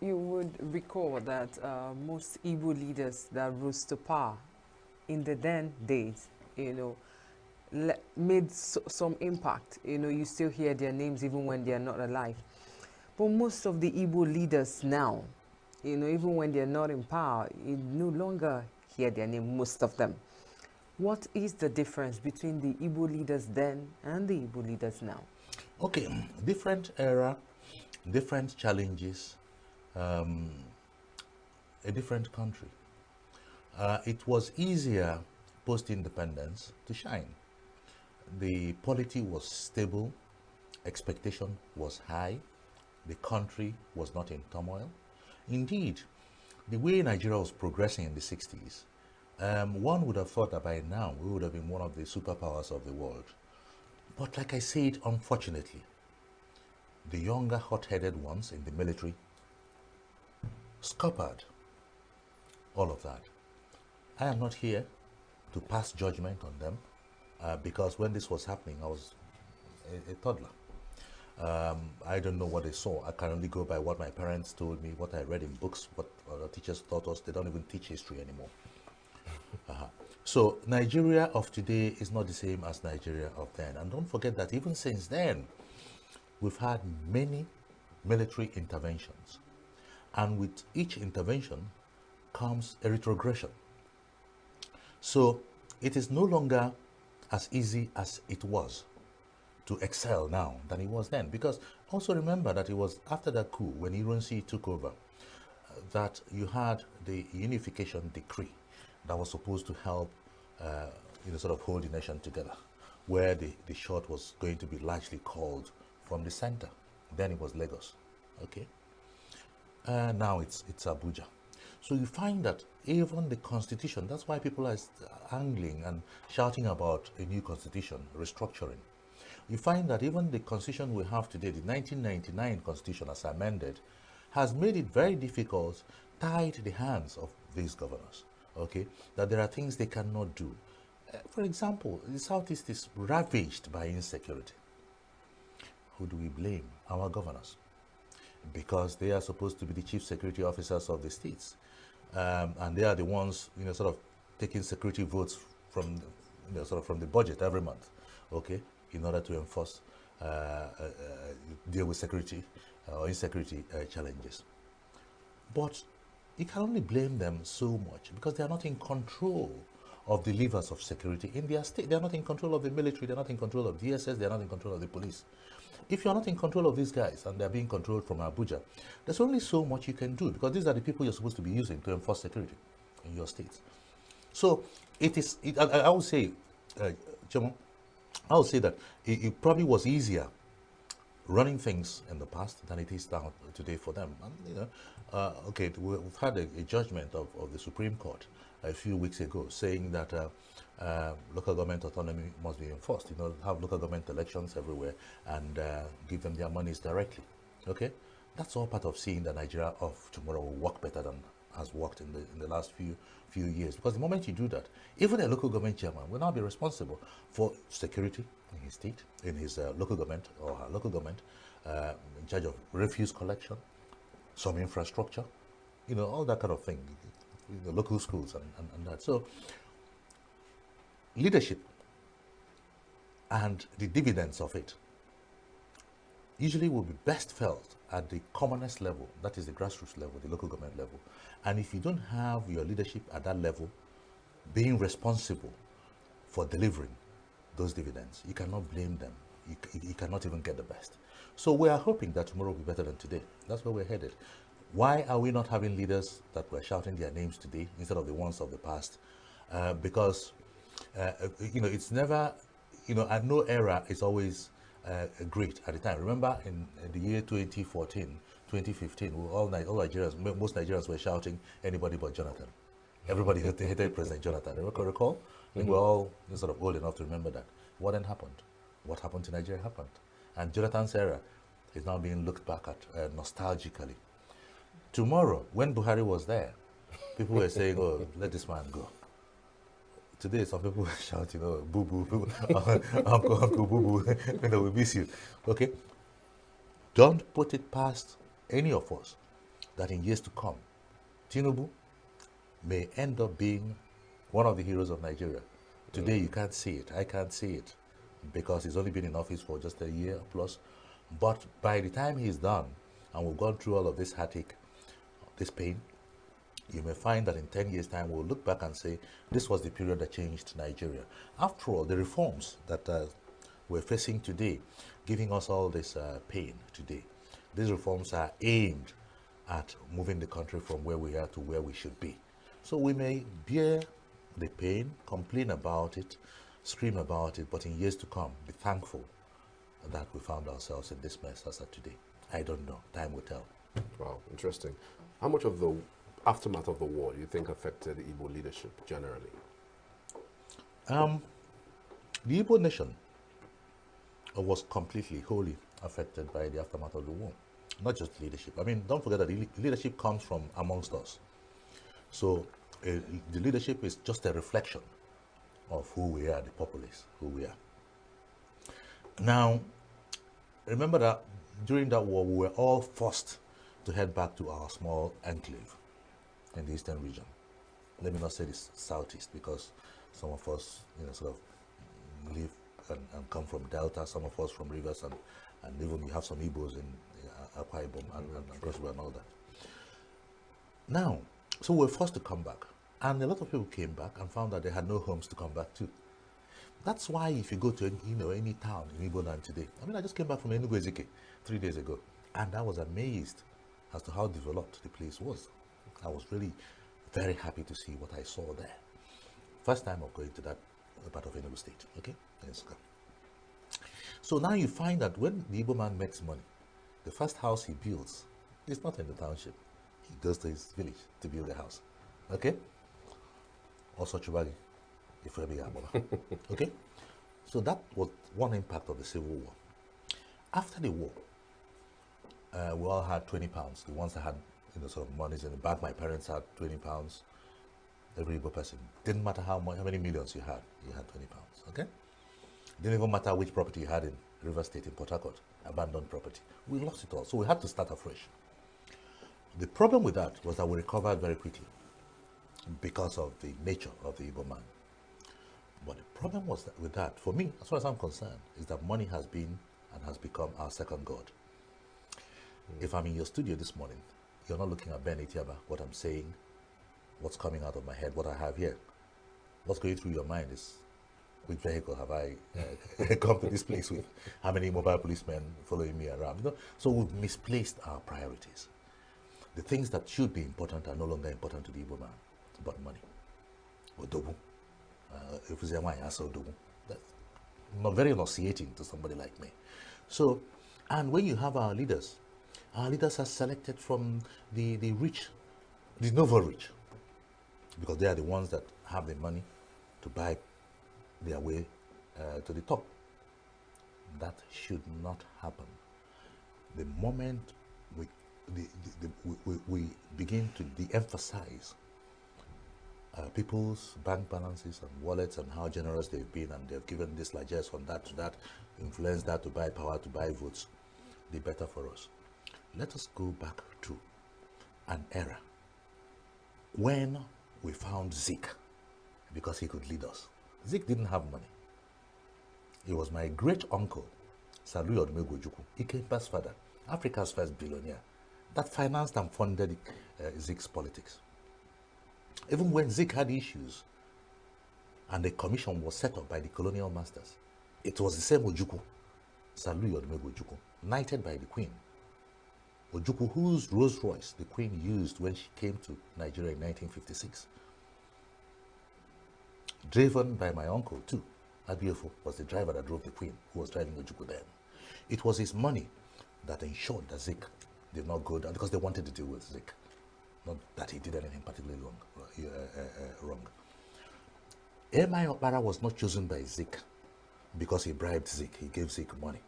You would recall that most Igbo leaders that rose to power in the then days, made some impact. You still hear their names even when they are not alive. But most of the Igbo leaders now, even when they're not in power, you no longer hear their name, most of them. What is the difference between the Igbo leaders then and the Igbo leaders now? Okay, different era, different challenges, a different country. It was easier post-independence to shine. The polity was stable, expectation was high, the country was not in turmoil. Indeed, the way Nigeria was progressing in the 60s, one would have thought that by now we would have been one of the superpowers of the world. But like I said, unfortunately, the younger hot-headed ones in the military scuppered all of that. I am not here to pass judgment on them, because when this was happening, I was a toddler. I don't know what they saw. I can only go by what my parents told me, what I read in books, what the teachers taught us. They don't even teach history anymore. So Nigeria of today is not the same as Nigeria of then. And don't forget that even since then, we've had many military interventions. And with each intervention comes a retrogression. So it is no longer as easy as it was to excel now than it was then. Because also remember that it was after that coup, when Ironsi took over, that you had the unification decree that was supposed to help sort of hold the nation together, where the shot was going to be largely called from the center. Then it was Lagos, okay? Now it's Abuja. So you find that even the constitution, that's why people are angling and shouting about a new constitution, restructuring. You find that even the constitution we have today, the 1999 constitution as amended, has made it very difficult, tied the hands of these governors, okay? That there are things they cannot do. For example, the Southeast is ravaged by insecurity. Who do we blame? Our governors. Because they are supposed to be the chief security officers of the states. And they are the ones, sort of taking security votes from, sort of from the budget every month, okay, in order to enforce, deal with security or insecurity challenges. But you can only blame them so much because they are not in control of the levers of security in their state. They are not in control of the military. They are not in control of DSS. They are not in control of the police. If you are not in control of these guys and they are being controlled from Abuja, there's only so much you can do because these are the people you're supposed to be using to enforce security in your states. So I would say, Chemo, I would say that it probably was easier running things in the past than it is now today for them. And, okay, we've had a judgment of the Supreme Court a few weeks ago saying that local government autonomy must be enforced. Have local government elections everywhere and give them their monies directly. Okay, that's all part of seeing the Nigeria of tomorrow will work better than has worked in the last few years. Because the moment you do that, even a local government chairman will now be responsible for security in his state, in his local government or her local government, in charge of refuse collection, some infrastructure, all that kind of thing, local schools and that. So leadership and the dividends of it usually will be best felt at the commonest level, that is the grassroots level, the local government level. And if you don't have your leadership at that level being responsible for delivering those dividends, you cannot blame them. You cannot even get the best. So we are hoping that tomorrow will be better than today. That's where we're headed. Why are we not having leaders that were shouting their names today instead of the ones of the past? Because it's never, at no era is always great at the time. Remember in the year 2014, 2015, all Nigerians, most Nigerians were shouting anybody but Jonathan. Everybody hated President Jonathan. Recall? I think we're all sort of old enough to remember that. What then happened? What happened to Nigeria happened. And Jonathan's era is now being looked back at nostalgically. Tomorrow, when Buhari was there, people were saying, oh, let this man go. Today, some people were shouting, oh, boo-boo, uncle boo-boo, we miss you. Okay? Don't put it past any of us that in years to come, Tinubu may end up being one of the heroes of Nigeria. Today, you can't see it. I can't see it because he's only been in office for just a year plus. But by the time he's done and we've gone through all of this heartache, this pain, you may find that in 10 years' time, we'll look back and say, this was the period that changed Nigeria. After all, the reforms that we're facing today, giving us all this pain today, these reforms are aimed at moving the country from where we are to where we should be. So we may bear the pain, complain about it, scream about it, but in years to come, be thankful that we found ourselves in this mess as of today. I don't know. Time will tell. Wow, interesting. How much of the aftermath of the war do you think affected the Igbo leadership generally? The Igbo nation was completely, wholly affected by the aftermath of the war. Not just leadership. I mean, don't forget that the leadership comes from amongst us. So the leadership is just a reflection of who we are, the populace, who we are. Now, remember that during that war, we were all forced to head back to our small enclave in the eastern region. Let me not say the southeast, because some of us, sort of live and come from Delta, some of us from rivers, and even we have some Igbos in Akwa Ibom and Cross River and all that. Now, so we were forced to come back, and a lot of people came back and found that they had no homes to come back to. That's why if you go to any town in Igbo land today, I mean, I just came back from ENUGU 3 days ago, and I was amazed as to how developed the place was. I was really very happy to see what I saw there. First time of going to that part of Enugu State, okay? So now you find that when the Igbo man makes money, the first house he builds is not in the township. He goes to his village to build a house, okay? Also Chubagi, if we okay? So that was one impact of the Civil War. After the war, we all had 20 pounds. The ones that had sort of monies in the bank, my parents had 20 pounds. every Igbo person. Didn't matter how many millions you had 20 pounds, okay? Didn't even matter which property you had in River State, in Port Harcourt, abandoned property. We lost it all, so we had to start afresh. The problem with that was that we recovered very quickly because of the nature of the Igbo man. But the problem was that with that, for me, as far as I'm concerned, is that money has been and has become our second god. If I'm in your studio this morning, you're not looking at Ben Itiaba, what I'm saying, what's coming out of my head, what I have here. What's going through your mind is, which vehicle have I come to this place with? How many mobile policemen following me around? You know? So we've misplaced our priorities. The things that should be important are no longer important to the Igbo man, but money. Odogu. If it's a wine, I say Odogu. That's not very nauseating to somebody like me. So, and when you have our leaders are selected from the rich, the novel rich, because they are the ones that have the money to buy their way to the top. That should not happen. The moment we begin to de-emphasize people's bank balances and wallets and how generous they've been, and they've given this largesse on that to that, influence that to buy power, to buy votes, the better for us. Let us go back to an era when we found Zik because he could lead us. Zik didn't have money. He was my great uncle, Salu Odumegwu, Ikemba's father, Africa's first billionaire, that financed and funded Zik's politics. Even when Zik had issues and the commission was set up by the colonial masters, it was the same Ojukwu, Salu Odumegwu, knighted by the Queen. Ojukwu, whose Rolls Royce the Queen used when she came to Nigeria in 1956. Driven by my uncle too. Abiofo was the driver that drove the Queen, who was driving Ojukwu then. It was his money that ensured that Zik did not go down, because they wanted to deal with Zik. Not that he did anything particularly wrong. Emai Okpara was not chosen by Zik because he bribed Zik. He gave Zik money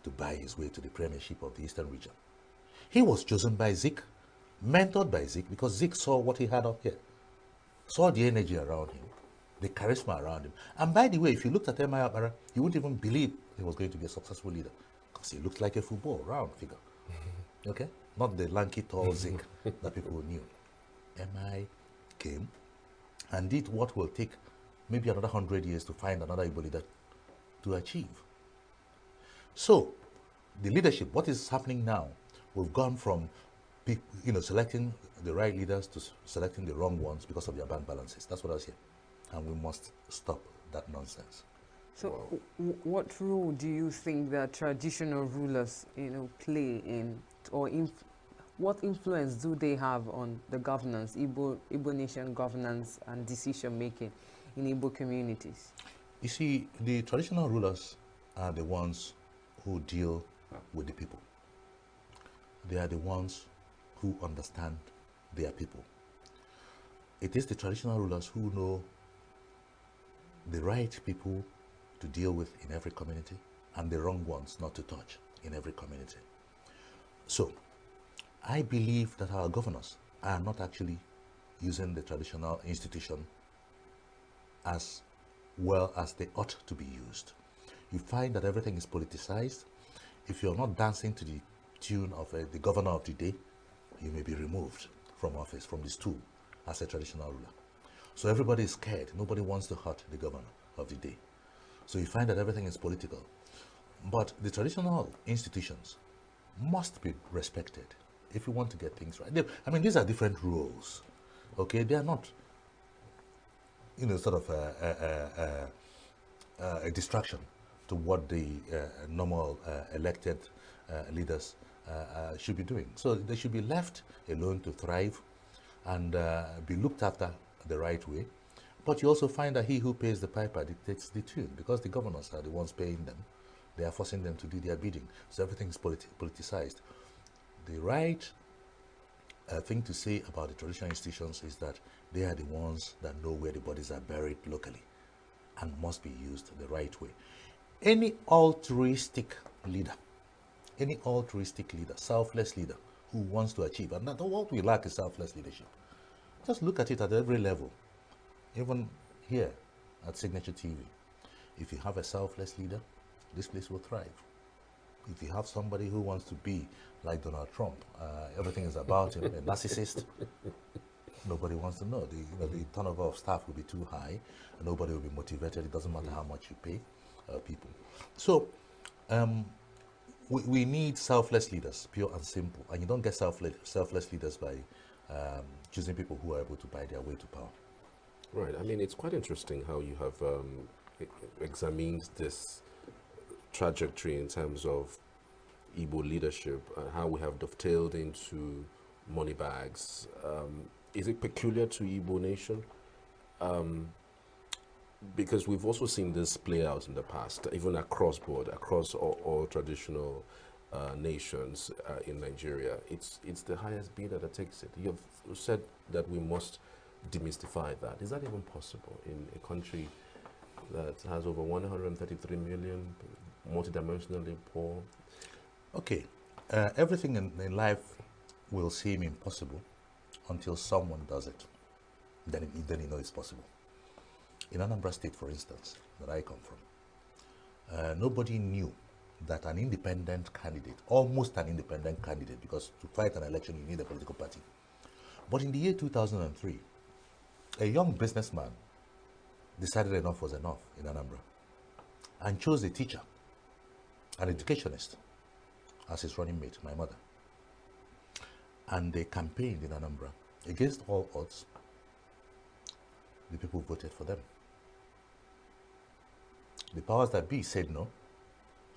to buy his way to the premiership of the Eastern region. He was chosen by Zik, mentored by Zik, because Zik saw what he had up here, saw the energy around him, the charisma around him. And by the way, if you looked at Emai Okpara, you wouldn't even believe he was going to be a successful leader, because he looked like a football round figure. Okay? Not the lanky, tall Zik that people knew. Emai came and did what will take maybe another 100 years to find another Igbo leader to achieve. So, the leadership, what is happening now, we've gone from selecting the right leaders to selecting the wrong ones because of their bank balances. That's what I was saying. And we must stop that nonsense. So, what role do you think that traditional rulers, play in, or what influence do they have on the governance, Igbo nation governance and decision making in Igbo communities? You see, the traditional rulers are the ones who deal with the people. They are the ones who understand their people. It is the traditional rulers who know the right people to deal with in every community and the wrong ones not to touch in every community. So, I believe that our governors are not actually using the traditional institution as well as they ought to be used. You find that everything is politicized. If you're not dancing to the tune of the governor of the day, you may be removed from office, from the stool, as a traditional ruler. So everybody is scared. Nobody wants to hurt the governor of the day. So you find that everything is political. But the traditional institutions must be respected if you want to get things right. These are different roles. Okay, they are not, sort of a distraction to what the normal elected leaders should be doing. So they should be left alone to thrive and be looked after the right way. But you also find that he who pays the piper dictates the tune, because the governors are the ones paying them. They are forcing them to do their bidding. So everything is politicized. The right thing to say about the traditional institutions is that they are the ones that know where the bodies are buried locally and must be used the right way. Any altruistic leader, selfless leader who wants to achieve, and that what we lack is selfless leadership. Just look at it at every level, even here at Signature TV. If you have a selfless leader, this place will thrive. If you have somebody who wants to be like Donald Trump, everything is about him, a narcissist, nobody wants to know. The turnover of staff will be too high, and nobody will be motivated. It doesn't matter how much you pay people. So we need selfless leaders, pure and simple. And you don't get selfless leaders by choosing people who are able to buy their way to power. Right. I mean, it's quite interesting how you have examined this trajectory in terms of Igbo leadership and how we have dovetailed into money bags. Is it peculiar to Igbo nation? Because we've also seen this play out in the past, even across board, across all traditional nations in Nigeria. It's the highest bidder that takes it. You've said that we must demystify that. Is that even possible in a country that has over 133 million, multidimensionally poor? Okay, everything in life will seem impossible until someone does it. Then you know it's possible. In Anambra State, for instance, that I come from, nobody knew that an independent candidate, almost an independent candidate, because to fight an election you need a political party. But in the year 2003, a young businessman decided enough was enough in Anambra and chose a teacher, an educationist, as his running mate, my mother. And they campaigned in Anambra. Against all odds, the people voted for them. The powers that be said no,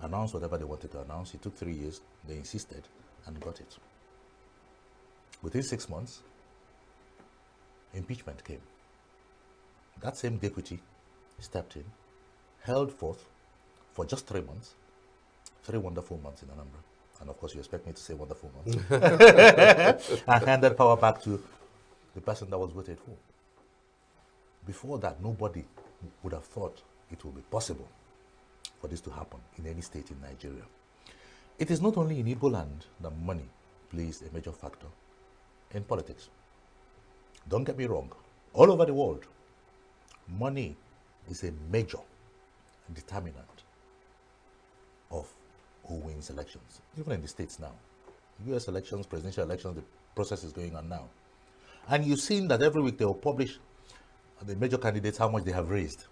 announced whatever they wanted to announce. It took 3 years, they insisted and got it. Within 6 months, impeachment came. That same deputy stepped in, held forth for just 3 months, 3 wonderful months in Anambra. And of course, you expect me to say wonderful months. And handed power back to the person that was voted for. Before that, nobody would have thought it would be possible for this to happen in any state in Nigeria. It is not only in Igbo land that money plays a major factor in politics. Don't get me wrong. All over the world, money is a major determinant of who wins elections. Even in the States now. US elections, presidential elections, the process is going on now. And you've seen that every week they will publish the major candidates, how much they have raised.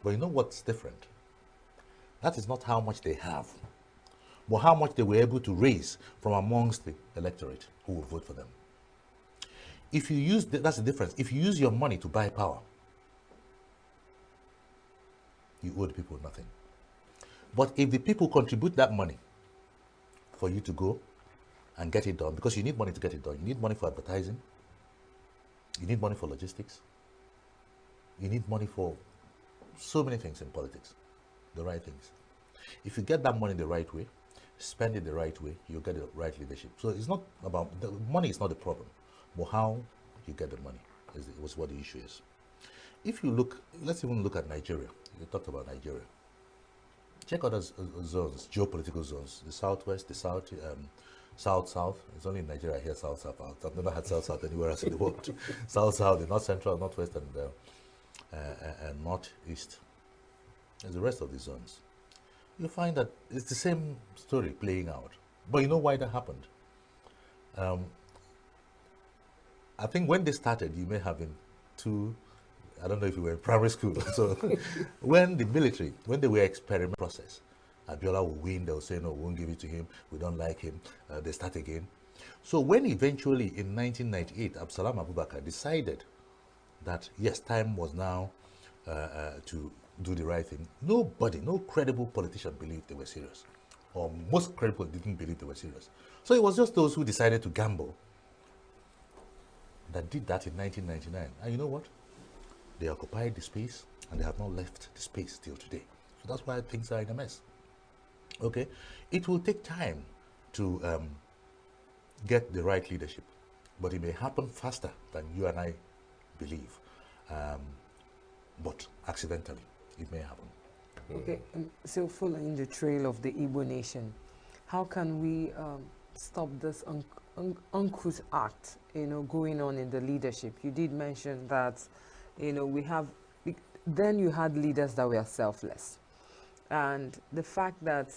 But you know what's different? That is not how much they have, but how much they were able to raise from amongst the electorate who will vote for them. If you use, that's the difference. If you use your money to buy power, you owe the people nothing. But if the people contribute that money for you to go and get it done, because you need money to get it done, you need money for advertising, you need money for logistics, you need money for so many things in politics, the right things. If you get that money the right way, spend it the right way, you'll get the right leadership. So it's not about, the money is not the problem, but how you get the money was what the issue is. If you look, let's even look at Nigeria. You talked about Nigeria. Check out those zones, geopolitical zones, the southwest, the south, south. It's only in Nigeria here, south. I've never had south anywhere else in the world. South, the north central, northwest, and northeast. There's the rest of the zones. You find that it's the same story playing out. But you know why that happened? I think when they started, you may have been I don't know if you were in primary school. So when the military, when they were experimental process, Abiola will win, they'll say, no, we won't give it to him, we don't like him, they start again. So when eventually in 1998, Absalam Abubakar decided that yes, time was now to do the right thing, nobody, no credible politician believed they were serious. Or most credible didn't believe they were serious. So it was just those who decided to gamble that did that in 1999. And you know what? They occupied the space and they have not left the space till today. So that's why things are in a mess. Okay? It will take time to get the right leadership, but it may happen faster than you and I believe. But accidentally, it may happen. Okay, so following the trail of the Igbo nation, how can we stop this uncouth act, going on in the leadership. You did mention that, then you had leaders that were selfless. And the fact that,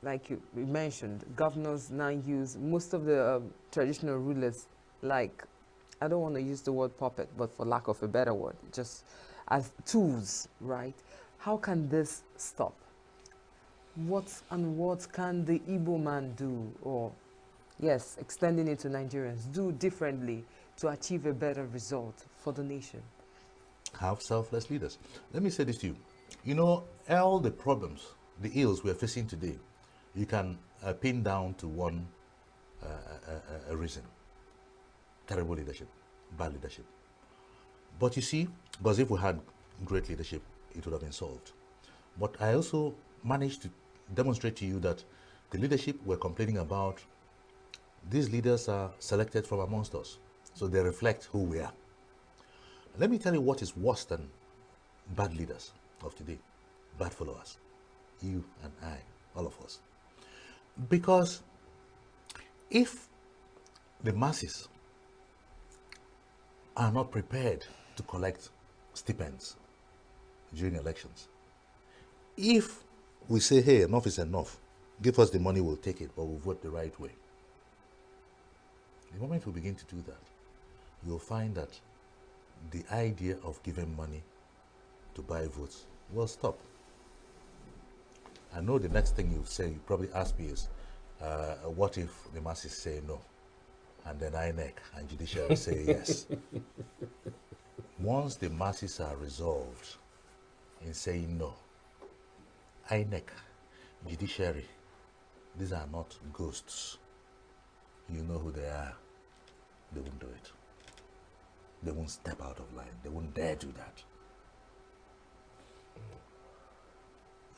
like you mentioned, governors now use most of the traditional rulers, like, I don't want to use the word puppet, but for lack of a better word, just as tools, right? How can this stop? What can the Igbo man do, or, yes, extending it to Nigerians, do differently to achieve a better result for the nation? Have selfless leaders. Let me say this to you. You know, all the problems, the ills we're facing today, you can pin down to one reason. Terrible leadership, bad leadership. But you see, because if we had great leadership, it would have been solved. But I also managed to demonstrate to you that the leadership we're complaining about, these leaders are selected from amongst us. So they reflect who we are. Let me tell you what is worse than bad leaders of today, bad followers, you and I, all of us. Because if the masses are not prepared to collect stipends during elections, if we say, hey, enough is enough, give us the money, we'll take it, but we'll vote the right way. The moment we begin to do that, you'll find that the idea of giving money to buy votes will stop. I know the next thing you say, you probably ask me is, what if the masses say no? And then INEC and judiciary say yes. Once the masses are resolved in saying no, INEC, judiciary, these are not ghosts. You know who they are. They won't do it. They won't step out of line. They won't dare do that.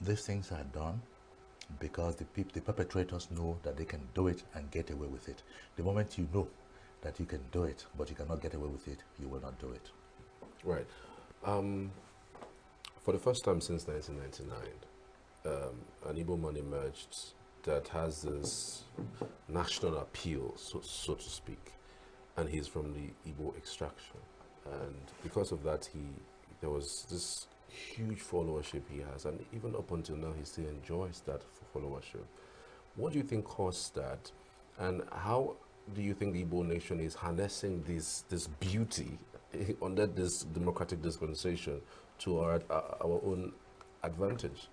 These things are done because the perpetrators know that they can do it and get away with it. The moment you know that you can do it, but you cannot get away with it, you will not do it. Right. For the first time since 1999, an Igbo man emerged that has this national appeal, so to speak, and he's from the Igbo extraction. And because of that, there was this huge followership he has, and even up until now, he still enjoys that followership. What do you think caused that, and how do you think the Igbo nation is harnessing this beauty under this democratic dispensation to our own advantage?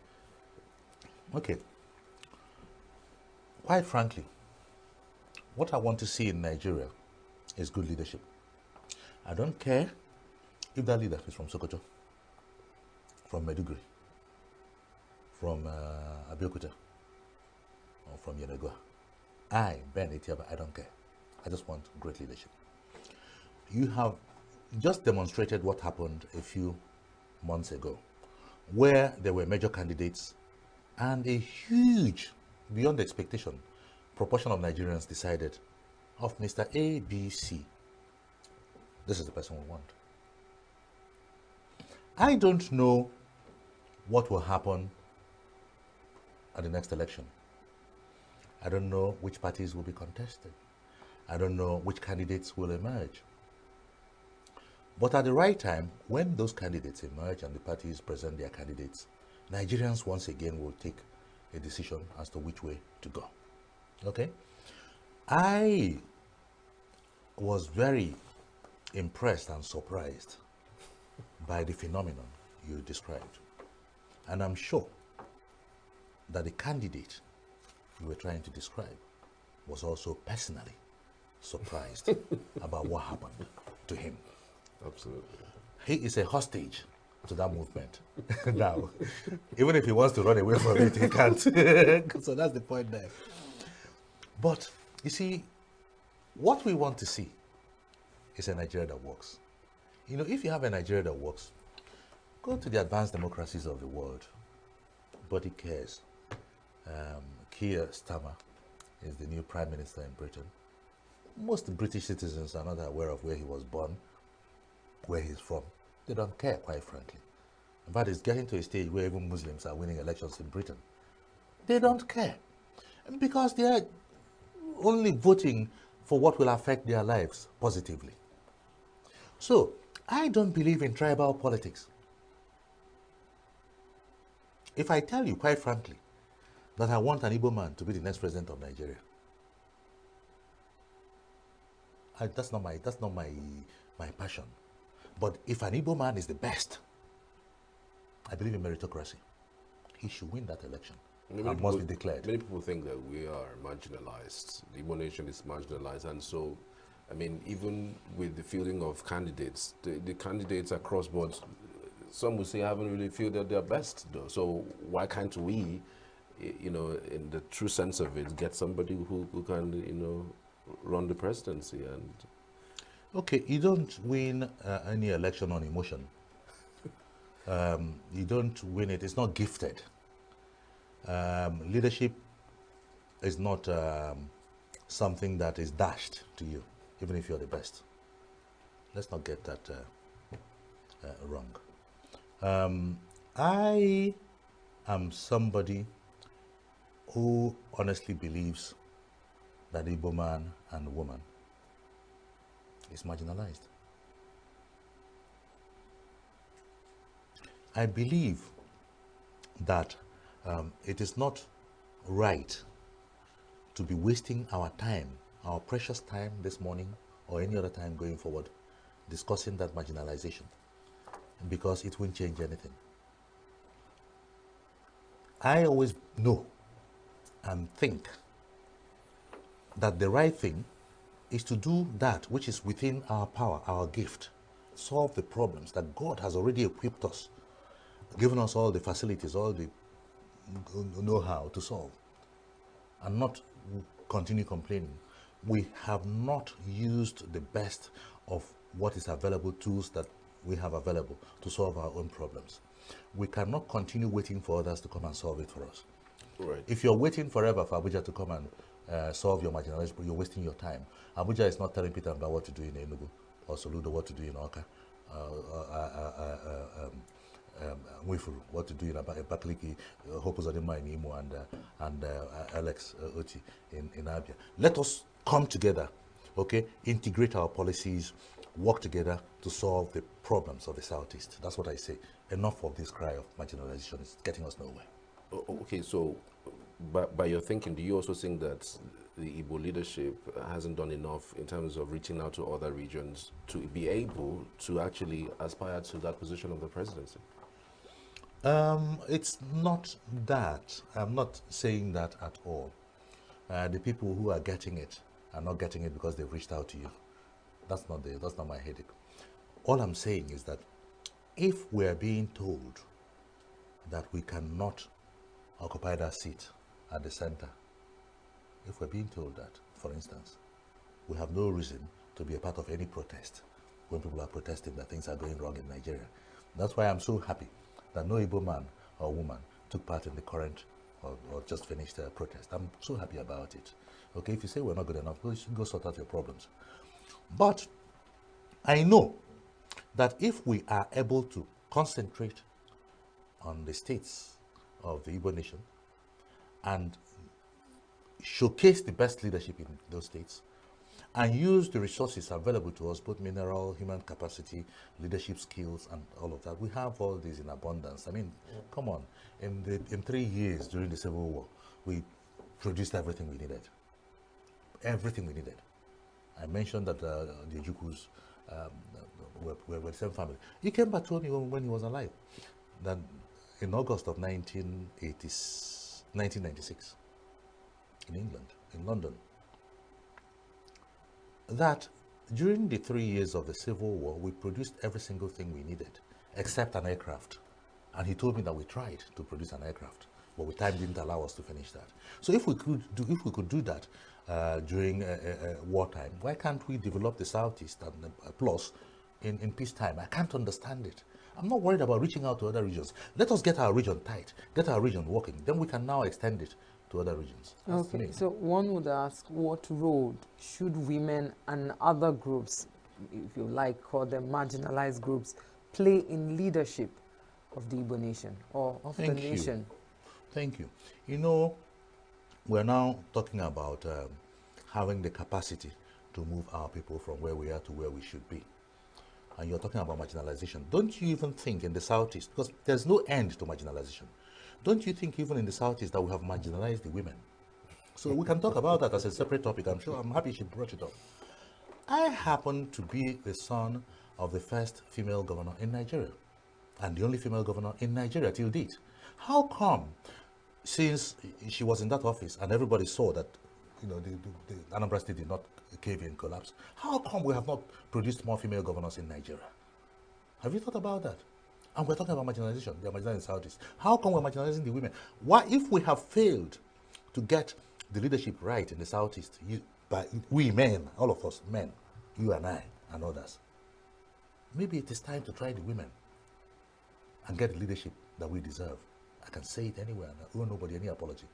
Okay. Quite frankly, what I want to see in Nigeria is good leadership. I don't care if that leader is from Sokoto, from Maiduguri, from Abeokuta, or from ENUGU. Ben Etiaba, I don't care. I just want great leadership. You have just demonstrated what happened a few months ago, where there were major candidates and a huge, beyond expectation, proportion of Nigerians decided of Mr. ABC. This is the person we want. I don't know what will happen at the next election. I don't know which parties will be contested. I don't know which candidates will emerge. But at the right time, when those candidates emerge and the parties present their candidates, Nigerians once again will take a decision as to which way to go. Okay? I was very impressed and surprised by the phenomenon you described. And I'm sure that the candidate you were trying to describe was also personally surprised about what happened to him. Absolutely. He is a hostage to that movement now. Even if he wants to run away from it, he can't. So that's the point there. But you see, what we want to see is a Nigeria that works. You know, if you have a Nigeria that works, go to the advanced democracies of the world. Nobody cares. Keir Starmer is the new prime minister in Britain. Most British citizens are not aware of where he was born, where he's from. They don't care, quite frankly. In fact, it's getting to a stage where even Muslims are winning elections in Britain. They don't care. Because they are only voting for what will affect their lives positively. So, I don't believe in tribal politics. If I tell you, quite frankly, that I want an Igbo man to be the next president of Nigeria, that's not my passion. But if an Igbo man is the best, I believe in meritocracy. He should win that election. And must be declared. Many people think that we are marginalized. The Igbo nation is marginalized, and so, I mean, even with the fielding of candidates, the candidates across boards, some would say haven't really fielded their best, though. So why can't we, you know, in the true sense of it, get somebody who can, you know, run the presidency? And okay, you don't win any election on emotion. You don't win it. It's not gifted. Leadership is not something that is dashed to you, even if you're the best. Let's not get that wrong. I am somebody who honestly believes that Igbo man and woman is marginalized. I believe that it is not right to be wasting our time, our precious time this morning or any other time going forward, discussing that marginalization, because it won't change anything. I always know and think that the right thing is to do that which is within our power, our gift, solve the problems that God has already equipped us, given us all the facilities, all the know-how to solve, and not continue complaining. We have not used the best of what is available, tools that we have available to solve our own problems. We cannot continue waiting for others to come and solve it for us. right. If you're waiting forever for Abuja to come and solve your marginalization, you're wasting your time. Abuja is not telling Peter about what to do in Enugu, or Soludo what to do in Oka, Wifuru what to do in Abakaliki, Hope Uzodinma in Imo, and Alex Oti in Abia. Let us come together, okay, integrate our policies, work together to solve the problems of the Southeast. That's what I say. Enough of this cry of marginalization. It's getting us nowhere. Okay, so by your thinking, do you also think that the Igbo leadership hasn't done enough in terms of reaching out to other regions to be able to actually aspire to that position of the presidency? It's not that. I'm not saying that at all. The people who are getting it are not getting it because they've reached out to you. That's not my headache. All I'm saying is that if we are being told that we cannot occupy that seat at the center, if we're being told that, for instance, we have no reason to be a part of any protest when people are protesting that things are going wrong in Nigeria. That's why I'm so happy that no Igbo man or woman took part in the current or just finished protest. I'm so happy about it. Okay, if you say we're not good enough, go sort out your problems. But I know that if we are able to concentrate on the states of the Igbo nation and showcase the best leadership in those states and use the resources available to us, both mineral, human capacity, leadership skills, and all of that. We have all these in abundance. I mean, come on, in 3 years during the Civil War, we produced everything we needed. Everything we needed. I mentioned that the ENUGUs were the same family. He came back to me when he was alive. That in August of 1996, in England, in London, that during the 3 years of the Civil War, we produced every single thing we needed, except an aircraft. And he told me that we tried to produce an aircraft, but time didn't allow us to finish that. So if we could do that during wartime, why can't we develop the Southeast and plus in peacetime? I can't understand it. I'm not worried about reaching out to other regions. Let us get our region tight, get our region working. Then we can now extend it to other regions. Okay, so one would ask, what role should women and other groups, if you like, call them marginalized groups, play in leadership of the Igbo nation or of the nation? Thank you. You know, we're now talking about having the capacity to move our people from where we are to where we should be. And you're talking about marginalization. Don't you even think in the Southeast, because there's no end to marginalization, don't you think even in the Southeast that we have marginalized the women? So we can talk about that as a separate topic. I'm happy she brought it up. I happen to be the son of the first female governor in Nigeria, and the only female governor in Nigeria till date. How come, since she was in that office and everybody saw that, you know, the Anambra State did not cave in, collapse, how come we have not produced more female governors in Nigeria? Have you thought about that? And we're talking about marginalization. They're marginalizing the Southeast. How come we're marginalizing the women? Why, if we have failed to get the leadership right in the Southeast, we men, all of us men, you and I and others, maybe it is time to try the women and get the leadership that we deserve. I can say it anywhere and I owe nobody any apology.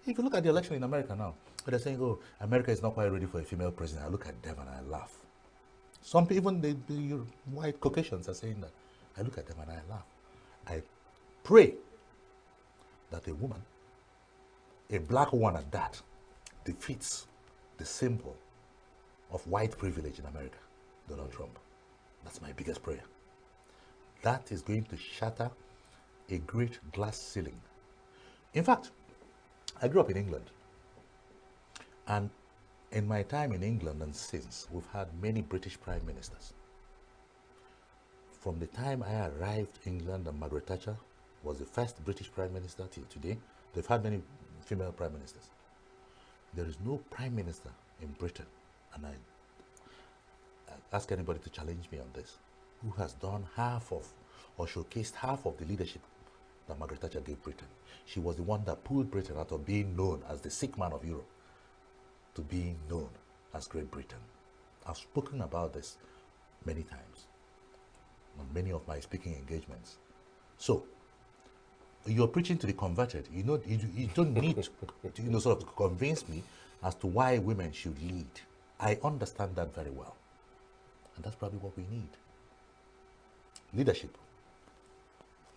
If you look at the election in America now, they're saying, oh, America is not quite ready for a female president. I look at them and I laugh. Some people, even the white Caucasians are saying that. I look at them and I laugh. I pray that a woman, a black woman at that, defeats the symbol of white privilege in America, Donald Trump. That's my biggest prayer. That is going to shatter a great glass ceiling. In fact, I grew up in England. And in my time in England and since, we've had many British prime ministers. From the time I arrived in England and Margaret Thatcher was the first British prime minister till today, they've had many female prime ministers. There is no prime minister in Britain, and I ask anybody to challenge me on this, who has done half of, or showcased half of the leadership that Margaret Thatcher gave Britain. She was the one that pulled Britain out of being known as the sick man of Europe to being known as Great Britain. I've spoken about this many times on many of my speaking engagements. So, you're preaching to the converted. You know, you don't need to, you know, sort of convince me as to why women should lead. I understand that very well. And that's probably what we need. Leadership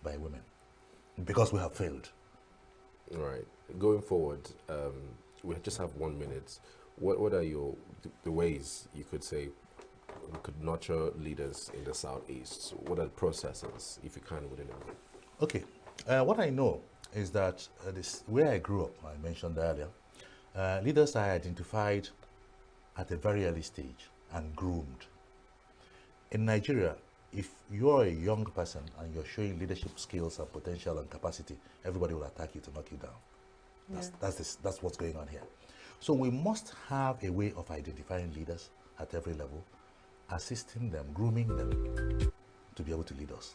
by women. Because we have failed. All right. Going forward, we just have 1 minute. What are the ways you could say we could nurture leaders in the Southeast? What are the processes, if you can, within a minute? Okay. What I know is that where I grew up, I mentioned earlier, leaders are identified at a very early stage and groomed. In Nigeria, if you're a young person and you're showing leadership skills and potential and capacity, everybody will attack you to knock you down. That's what's going on here. So we must have a way of identifying leaders at every level, assisting them, grooming them to be able to lead us.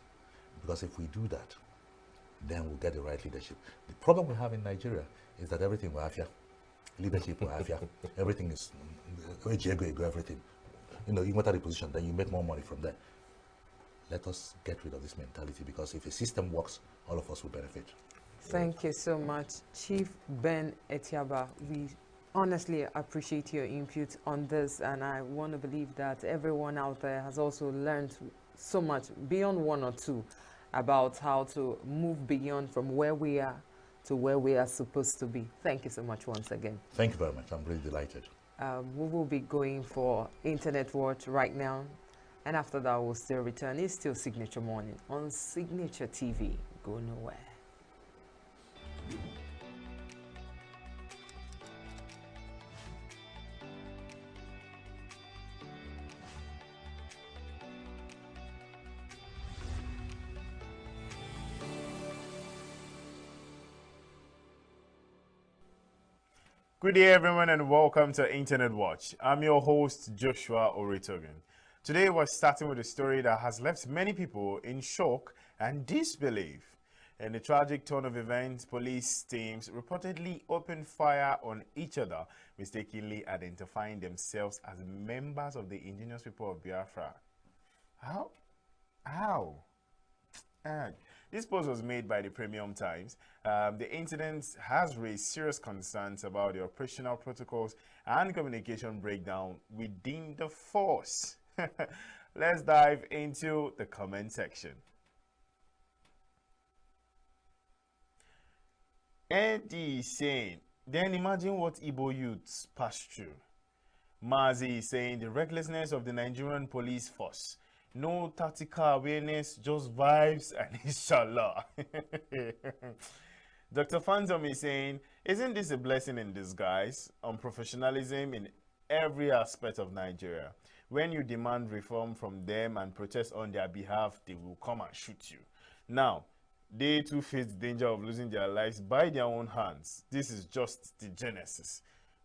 Because if we do that, then we'll get the right leadership. The problem we have in Nigeria is that everything will have ya. Leadership will have ya. Everything is everything. You know, you enter the position, then you make more money from there. Let us get rid of this mentality, because if a system works, all of us will benefit. Thank you so much, Chief Ben Etiaba. We honestly appreciate your input on this, and I want to believe that everyone out there has also learned so much beyond one or two about how to move beyond from where we are to where we are supposed to be. Thank you so much once again. Thank you very much. I'm really delighted. We will be going for Internet Watch right now, and after that we'll still return. It's still Signature Morning on Signature TV. Go nowhere. Good day, everyone, and welcome to Internet Watch. I'm your host, Joshua Oritogun. Today, we're starting with a story that has left many people in shock and disbelief. In a tragic turn of events, police teams reportedly opened fire on each other, mistakenly identifying themselves as members of the indigenous people of Biafra. How? This post was made by the Premium Times. The incident has raised serious concerns about the operational protocols and communication breakdown within the force. Let's dive into the comment section. Eddie is saying, then imagine what Igbo youths pass through. Mazi is saying the recklessness of the Nigerian police force. No tactical awareness, just vibes and inshallah. Dr. Phantom is saying, isn't this a blessing in disguise on professionalism in every aspect of Nigeria? When you demand reform from them and protest on their behalf, they will come and shoot you. Now, they too face the danger of losing their lives by their own hands. This is just the genesis.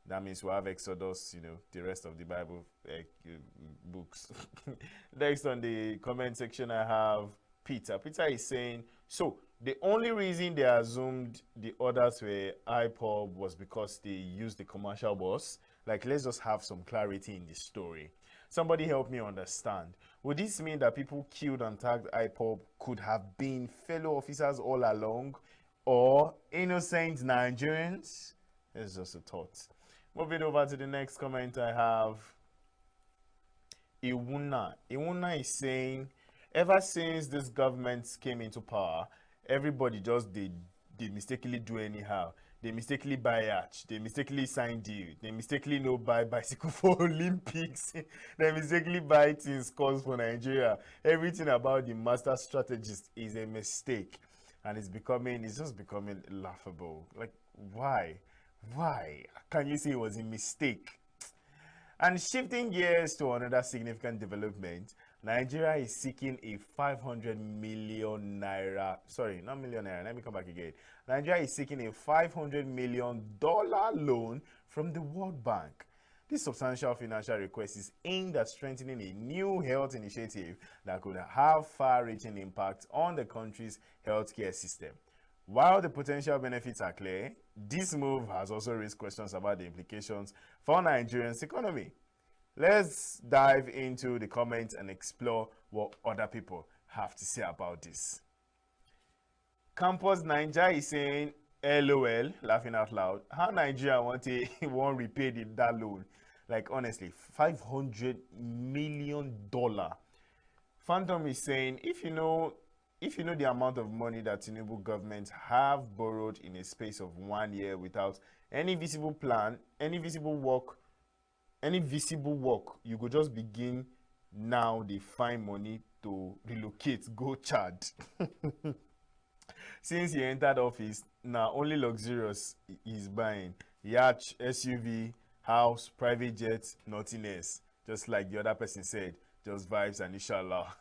That means we have Exodus, the rest of the Bible books. Next on the comment section, I have Peter. Peter is saying, so the only reason they assumed the others were IPOB was because they used the commercial bus. Like, let's just have some clarity in the story. Somebody help me understand. Would this mean that people killed and tagged IPOB could have been fellow officers all along or innocent Nigerians? It's just a thought. Moving over to the next comment, I have Iwuna. Iwuna is saying, ever since this government came into power, everybody just they mistakenly do anyhow. They mistakenly buy yacht. They mistakenly sign deal. They mistakenly no buy bicycle for Olympics. They mistakenly buy things cause for Nigeria. Everything about the master strategist is a mistake, and it's just becoming laughable. Like, why? Why? Can you say it was a mistake? And shifting gears to another significant development, Nigeria is seeking a 500 million naira, sorry, not million naira, let me come back again. Nigeria is seeking a $500 million loan from the World Bank. This substantial financial request is aimed at strengthening a new health initiative that could have far-reaching impact on the country's healthcare system. While the potential benefits are clear, this move has also raised questions about the implications for Nigeria's economy. Let's dive into the comments and explore what other people have to say about this. Campus Ninja is saying, LOL, laughing out loud. How Nigeria won't repay that loan? Like, honestly, $500 million. Phantom is saying, if you know the amount of money that ENUGU government have borrowed in a space of 1 year without any visible plan, any visible work, you could just begin now. They find money to relocate, go Chad. Since he entered office, now only luxurious he's buying. Yacht, SUV, house, private jet, nothing else. Just like the other person said, just vibes and inshallah.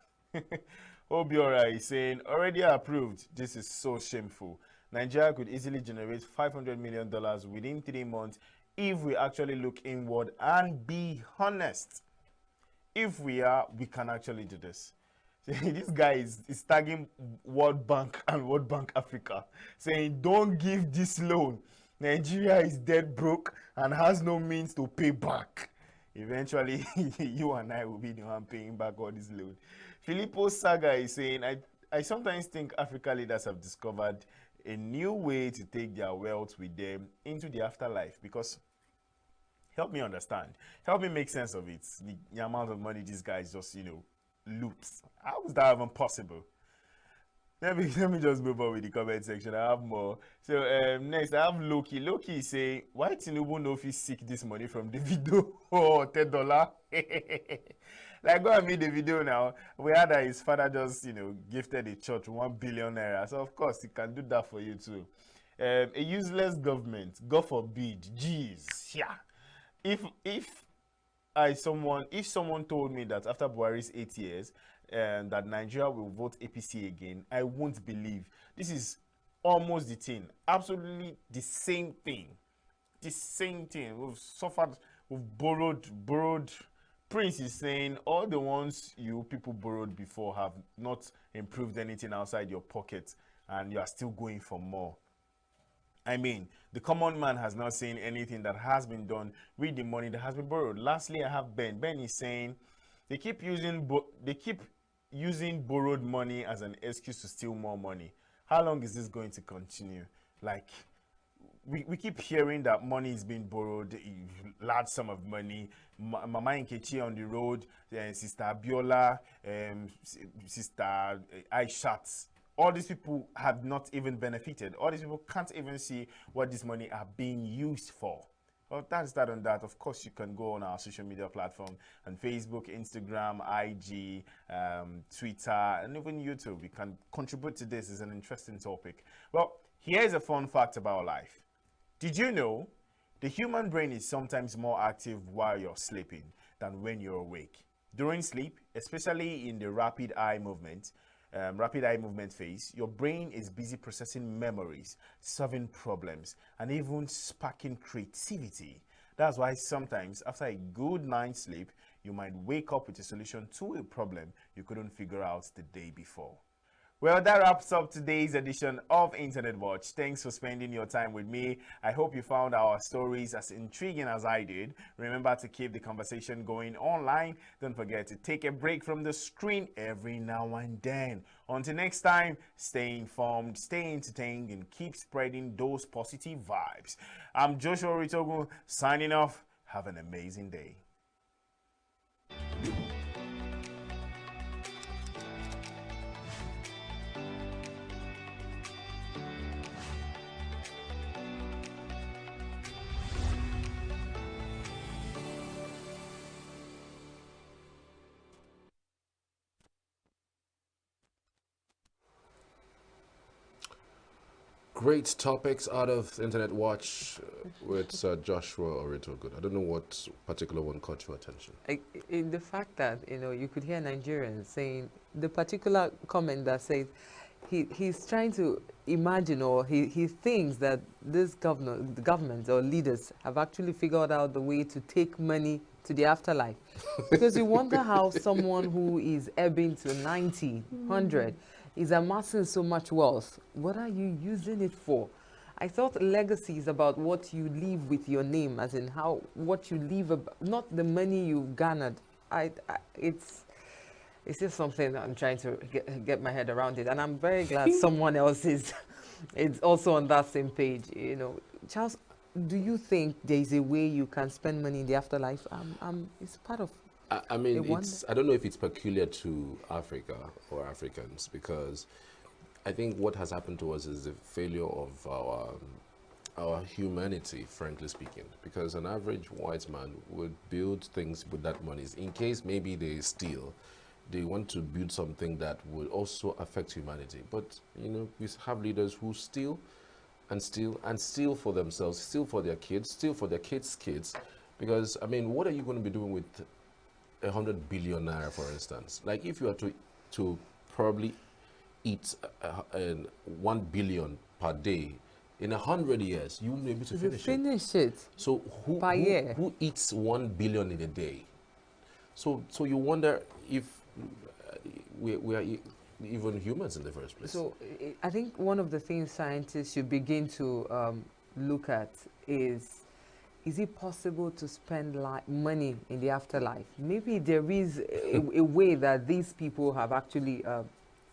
Obiora is saying, already approved. This is so shameful. Nigeria could easily generate $500 million within 3 months if we actually look inward and be honest. If we are, we can actually do this. This guy is tagging World Bank and World Bank Africa, saying, don't give this loan. Nigeria is dead broke and has no means to pay back. Eventually, you and I will be the one paying back all this loan. Filippo Saga is saying, I sometimes think Africa leaders have discovered a new way to take their wealth with them into the afterlife. Because, help me understand, help me make sense of it. The amount of money these guys just, loops. How is that even possible? Let me just move on with the comment section. I have more. So next I have Loki. Loki is saying, why Tinubu no fit seek this money from the video? Oh, $10. Like, go and meet the video now. We heard that his father just, gifted the church 1 billion naira. So of course he can do that for you too. A useless government, God forbid. Jeez, yeah. If someone told me that after Buhari's 8 years, that Nigeria will vote APC again, I won't believe. This is almost the thing. Absolutely the same thing. The same thing. We've suffered, we've borrowed. Prince is saying all the ones you people borrowed before have not improved anything outside your pocket, and you are still going for more. I mean, the common man has not seen anything that has been done with the money that has been borrowed. Lastly, I have Ben. Ben is saying they keep using borrowed money as an excuse to steal more money. How long is this going to continue? Like, we keep hearing that money is being borrowed, large sum of money. Mama Nkechi on the road, Sister Abiola, Sister Aishat. All these people have not even benefited. All these people can't even see what this money are being used for. Well, that's that on that. Of course, you can go on our social media platform on Facebook, Instagram, IG, Twitter, and even YouTube. You can contribute to this. It's an interesting topic. Well, here's a fun fact about life. Did you know the human brain is sometimes more active while you're sleeping than when you're awake? During sleep, especially in the rapid eye movement phase, your brain is busy processing memories, solving problems, and even sparking creativity. That's why sometimes after a good night's sleep, you might wake up with a solution to a problem you couldn't figure out the day before. Well, that wraps up today's edition of Internet Watch. Thanks for spending your time with me. I hope you found our stories as intriguing as I did. Remember to keep the conversation going online. Don't forget to take a break from the screen every now and then. Until next time, stay informed, stay entertained, and keep spreading those positive vibes. I'm Joshua Ritogu, signing off. Have an amazing day. Great topics out of Internet Watch with Joshua Oritogun. I don't know what particular one caught your attention. In the fact that, you could hear Nigerians saying, the particular comment that says, he's trying to imagine, or he thinks that this government or leaders have actually figured out the way to take money to the afterlife. Because you wonder how someone who is ebbing to 90, 100, is amassing so much wealth. What are you using it for? I thought legacy is about what you leave with your name, as in what you leave, not the money you've garnered. It's just something that I'm trying to get my head around it, and I'm very glad someone else is also on that same page. Charles, do you think there is a way you can spend money in the afterlife? It's part of. I mean, I don't know if it's peculiar to Africa or Africans, because I think what has happened to us is the failure of our humanity, frankly speaking. Because an average white man would build things with that money. In case maybe they steal, they want to build something that will also affect humanity. But, we have leaders who steal and steal and steal for themselves, steal for their kids, steal for their kids' kids. Because, I mean, what are you going to be doing with 100 billion naira, for instance? Like, if you are to probably eat 1 billion per day, in 100 years, you will be able to finish it. So who eats 1 billion in a day? So you wonder if we are even humans in the first place. So I think one of the things scientists should begin to look at is it possible to spend money in the afterlife? Maybe there is a way that these people have actually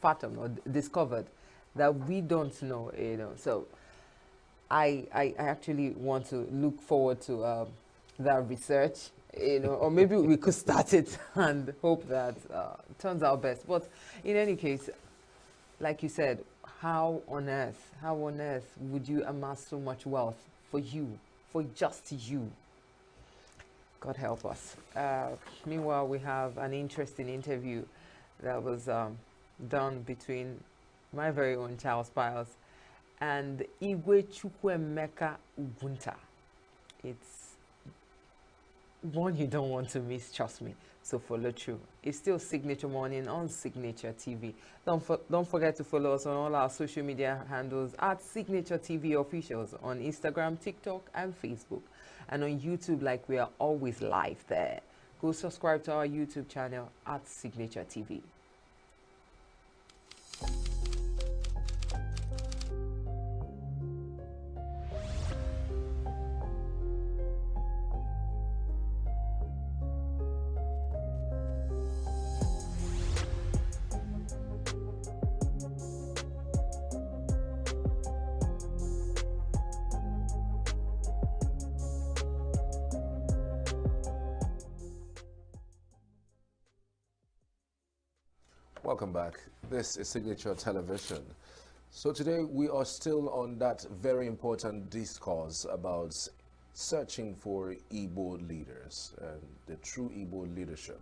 fathomed or discovered that we don't know. So I actually want to look forward to that research. Or maybe we could start it and hope that it turns out best. But in any case, like you said, how on earth would you amass so much wealth for you, for just you? God help us. Meanwhile, we have an interesting interview that was done between my very own Charles Piles and Igwe Chukwuemeka Ubunta. It's one you don't want to miss, trust me. So follow through. It's still Signature Morning on Signature TV. Don't forget to follow us on all our social media handles at Signature TV Officials on Instagram, TikTok, and Facebook. And on YouTube, like we are always live there. Go subscribe to our YouTube channel at Signature TV. Welcome back. This is Signature Television. So today we are still on that very important discourse about searching for Igbo leaders and the true Igbo leadership.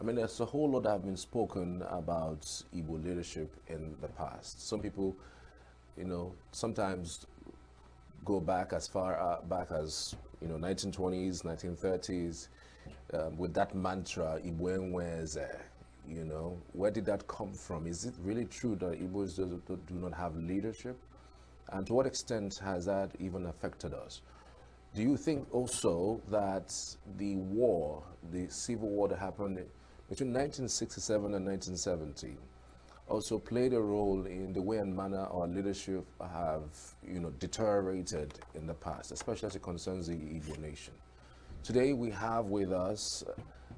I mean, there's a whole lot that have been spoken about Igbo leadership in the past. Some people, you know, sometimes go back as far back as, you know, 1920s, 1930s, with that mantra, Igbo Enweze. You know, where did that come from? Is it really true that Igbos do not have leadership? And to what extent has that even affected us? Do you think also that the war, the civil war that happened between 1967 and 1970 also played a role in the way and manner our leadership have, you know, deteriorated in the past, especially as it concerns the Igbo nation? Today we have with us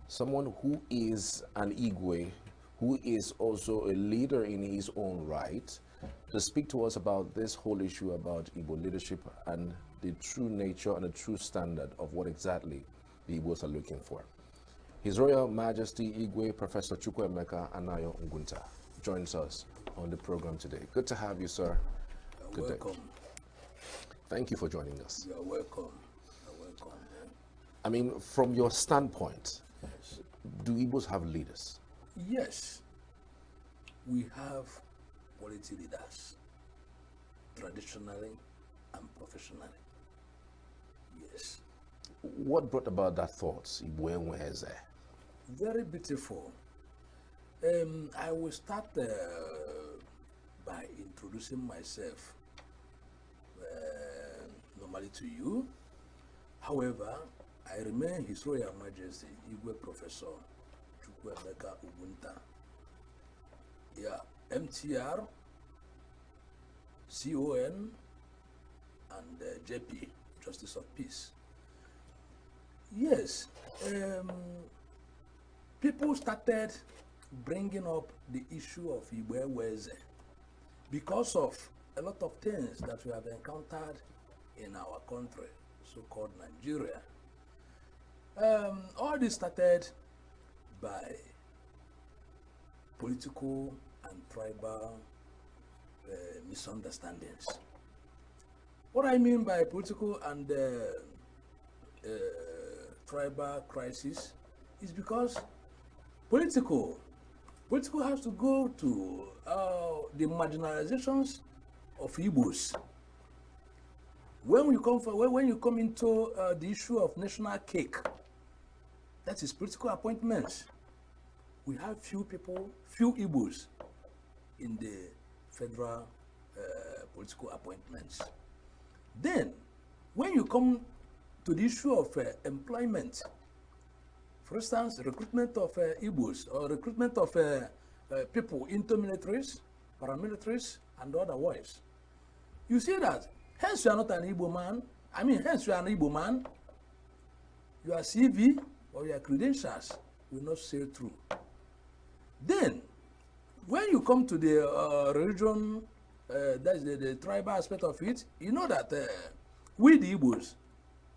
someone who is an Igwe, who is also a leader in his own right, to speak to us about this whole issue about Igbo leadership and the true nature and the true standard of what exactly the Igbos are looking for. His Royal Majesty Igwe Professor Chukwuemeka Anayo Ngunta joins us on the program today. Good to have you, sir. You're welcome. Thank you for joining us. You're welcome. You're welcome. I mean, from your standpoint, yes, do Igbos have leaders? Yes. We have quality leaders, traditionally and professionally. Yes. What brought about that thought? Very beautiful. I will start by introducing myself normally to you. However, I remain His Royal Majesty Igwe Professor Chukwuemeka Ubunta. Yeah, MTR, CON, and JP, Justice of Peace. Yes, people started bringing up the issue of Igbo Weze because of a lot of things that we have encountered in our country, so-called Nigeria. All this started by political and tribal misunderstandings. What I mean by political and tribal crisis is because political has to go to the marginalizations of Igbos. When you come into the issue of national cake, that is political appointments. We have few Igbos in the federal political appointments. Then, when you come to the issue of employment, for instance, recruitment of Igbos or recruitment of people into militaries, paramilitaries, and otherwise, you see that hence you are not an Igbo man. I mean, hence you are an Igbo man. Your CV or your credentials will not sail through. Then, when you come to the religion, that's the tribal aspect of it, you know that we the Igbos,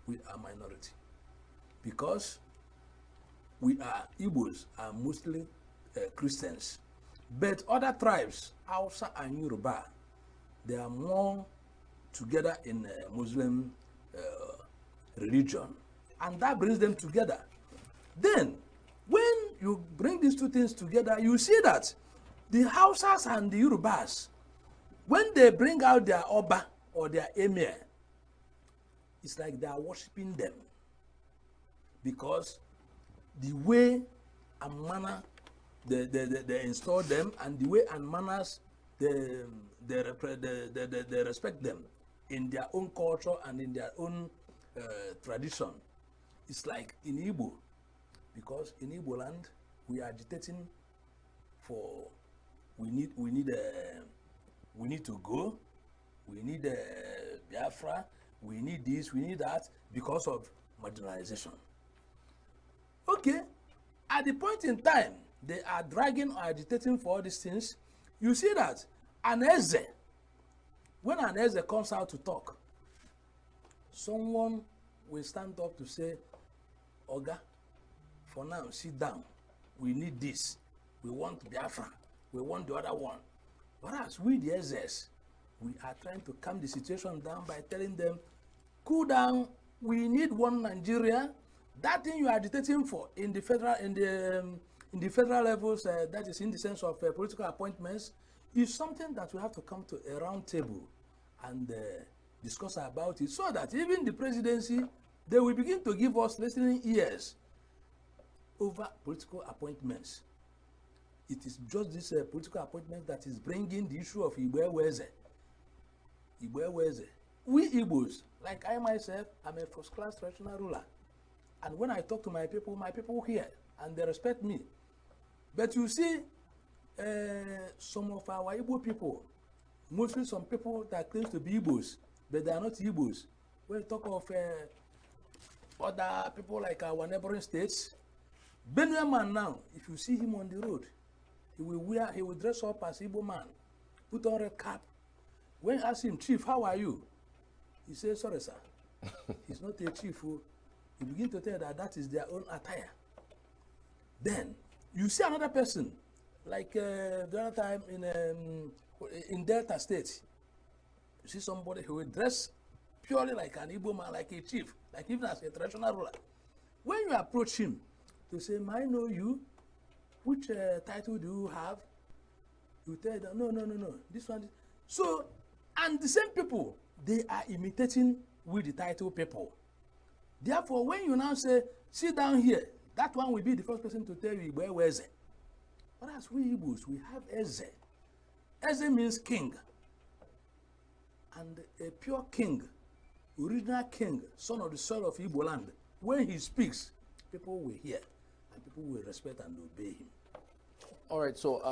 we are minority. Because Igbos are mostly Christians. But other tribes, Hausa and Yoruba, they are more together in Muslim religion. And that brings them together. Then, when you bring these two things together, you see that the Hausas and the Yorubas, when they bring out their Oba or their Emir, it's like they are worshiping them. Because the way and manner they install them, and the way and manners they respect them in their own culture and in their own tradition. It's like in Igbo, because in Igbo land we are agitating for we need to go, we need Biafra, we need this, we need that, because of marginalization. Okay, at the point in time they are dragging or agitating for all these things, you see that an Eze, when an Eze comes out to talk, someone will stand up to say, Oga, for now, sit down. We need this. We want Biafra. We want the other one. Whereas we, the Ezes, we are trying to calm the situation down by telling them, cool down, We need one Nigeria. That thing you are agitating for in the federal levels, that is in the sense of political appointments, is something that we have to come to a round table and discuss about it, so that even the presidency, they will begin to give us listening ears over political appointments. It is just this political appointment that is bringing the issue of Igbo-Eweze. Igbo-Eweze. We Igbos, like I myself, I'm a first-class traditional ruler. And when I talk to my people hear, and they respect me. But you see, some of our Igbo people, mostly some people that claim to be Igbos, but they are not Igbos. When you talk of other people like our neighboring states, Benue man now, if you see him on the road, he will dress up as Igbo man, put on a cap. When you ask him, Chief, how are you? He says, sorry, sir. He's not a chief. You begin to tell that is their own attire. Then you see another person, like the other time in Delta State. You see somebody who will dress purely like an Igbo man, like a chief, like even as a traditional ruler. When you approach him to say, "I know you, which title do you have?" You tell them, no, this one. So, and the same people, they are imitating with the title people. Therefore, when you now say, sit down here, that one will be the first person to tell you, where's it? But as we Igbos, we have Eze. Eze means king. And a pure king, original king, son of the soil of Igbo land, when he speaks, people will hear, and people will respect and obey him. All right, so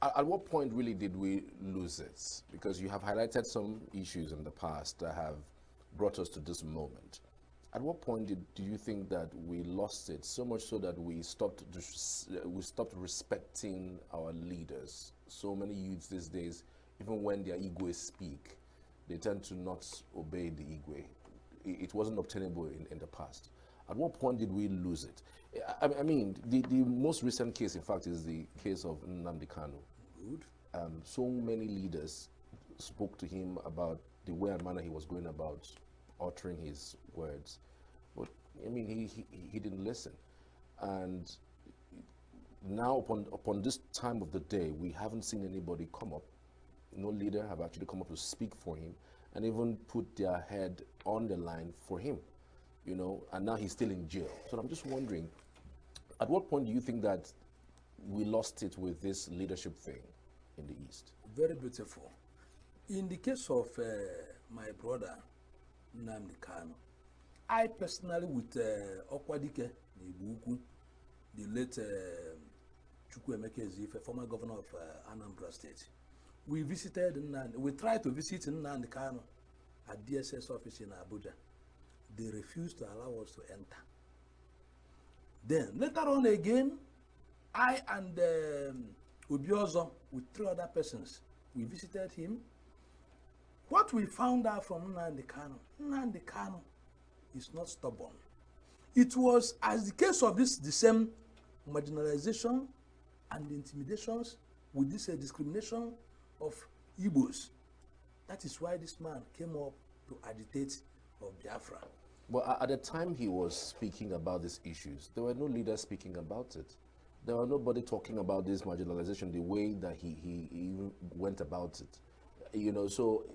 at what point really did we lose it? Because you have highlighted some issues in the past that have brought us to this moment. At what point do you think that we lost it, so much so that we stopped respecting our leaders? So many youths these days, even when their Igwe speak, they tend to not obey the Igwe. It wasn't obtainable in the past. At what point did we lose it? I mean, the most recent case, in fact, is the case of Nnamdi Kanu. Good. So many leaders spoke to him about the way and manner he was going about uttering his words. But, I mean, he didn't listen. And now, upon this time of the day, we haven't seen anybody come up. No leader have actually come up to speak for him and even put their head on the line for him, you know, and now he's still in jail. So I'm just wondering, at what point do you think that we lost it with this leadership thing in the East? Very beautiful. In the case of my brother, Nnamdi Kanu, I personally, with Okwadike N'Igbo-Ukwu, the late Chukwuemeka Ezife, former governor of Anambra State, we visited Nnamdi. We tried to visit Nnamdi Kanu at DSS office in Abuja. They refused to allow us to enter. Then later on again, I and Obiozo, with 3 other persons, we visited him. What we found out from Nnamdi Kanu is not stubborn. It was as the case of the same marginalization and intimidations with this discrimination of Igbos. That is why this man came up to agitate of Biafra. Well, at the time he was speaking about these issues, there were no leaders speaking about it. There was nobody talking about this marginalization the way that he went about it. You know, so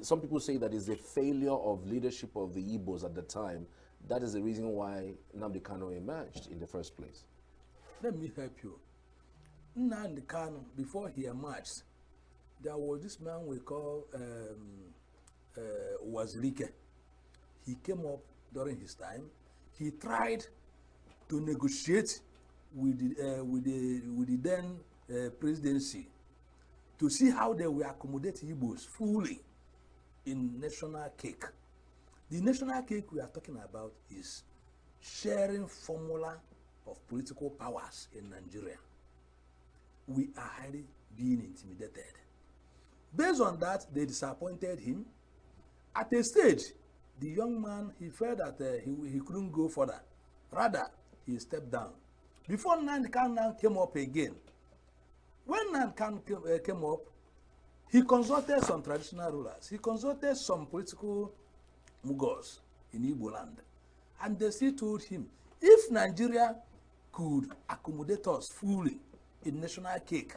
some people say that is a failure of leadership of the Igbos at the time. That is the reason why Nnamdi Kanu emerged in the first place. Let me help you. Nnamdi Kanu, before he emerged, there was this man we call Wazirike. He came up during his time. He tried to negotiate with the then presidency to see how they will accommodate Igbos fully in national cake. The national cake we are talking about is sharing formula of political powers in Nigeria. We are highly being intimidated. Based on that, they disappointed him. At a stage, the young man, he felt that he couldn't go further. Rather, he stepped down. Before Nnamdi Kanu came up again, when Nnamdi Kanu came up, he consulted some traditional rulers. He consulted some political muggles. in Igbo land. And they still told him, if Nigeria could accommodate us fully in national cake,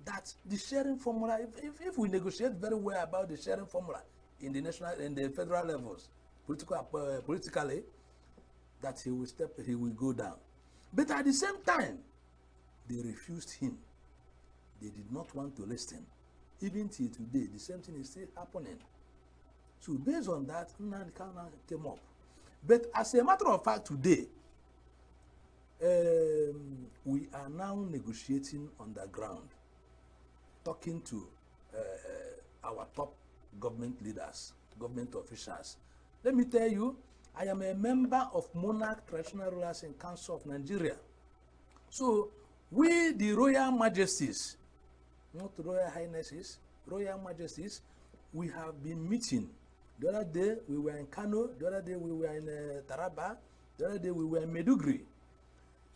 that the sharing formula, if we negotiate very well about the sharing formula in the national and the federal levels, politically, that he will go down. But at the same time, they refused him. They did not want to listen. Even till today, the same thing is still happening. So based on that, Nnamdi Kanu came up. But as a matter of fact, today, we are now negotiating on the ground, talking to our top government leaders, government officials. Let me tell you, I am a member of Monarch Traditional Rulers in Council of Nigeria. So we, the Royal Majesties, not Royal Highnesses, Royal Majesties, we have been meeting. The other day we were in Kano, the other day we were in Taraba, the other day we were in Meduguri,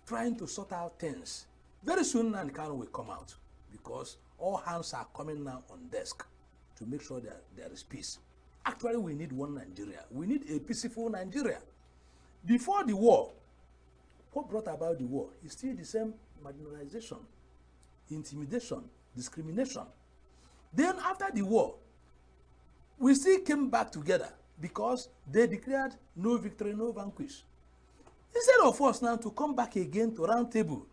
trying to sort out things. Very soon Nnamdi Kanu will come out, because all hands are coming now on desk to make sure that there is peace. Actually, we need one Nigeria. We need a peaceful Nigeria. Before the war, what brought about the war is still the same marginalization, intimidation, discrimination. Then after the war, we still came back together because they declared no victory, no vanquish. Instead of us now to come back again to round table,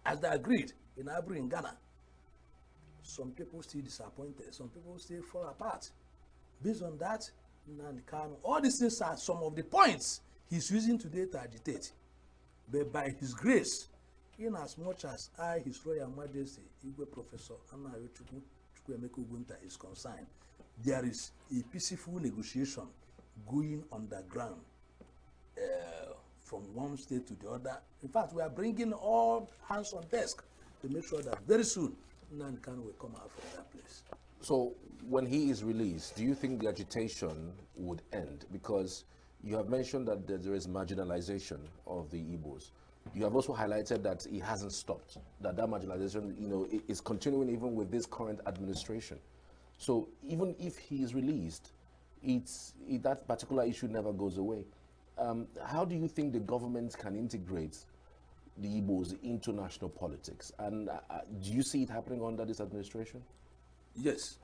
as they agreed in Abri in Ghana, some people still disappointed, some people still fall apart. Based on that, Nnamdi Kanu, all these things are some of the points he's using today to agitate. But by his grace, in as much as I, His Royal Majesty, Igwe Professor Anayo Chukwuemeka Ogunta is concerned, there is a peaceful negotiation going underground from one state to the other. In fact, we are bringing all hands on desk to make sure that very soon Nnamdi Kanu will come out from that place. So when he is released, do you think the agitation would end? Because you have mentioned that there is marginalization of the Igbos. You have also highlighted that it hasn't stopped, that marginalization, is continuing even with this current administration. So even if he is released, that particular issue never goes away. How do you think the government can integrate the Igbos into national politics? And do you see it happening under this administration? Yes.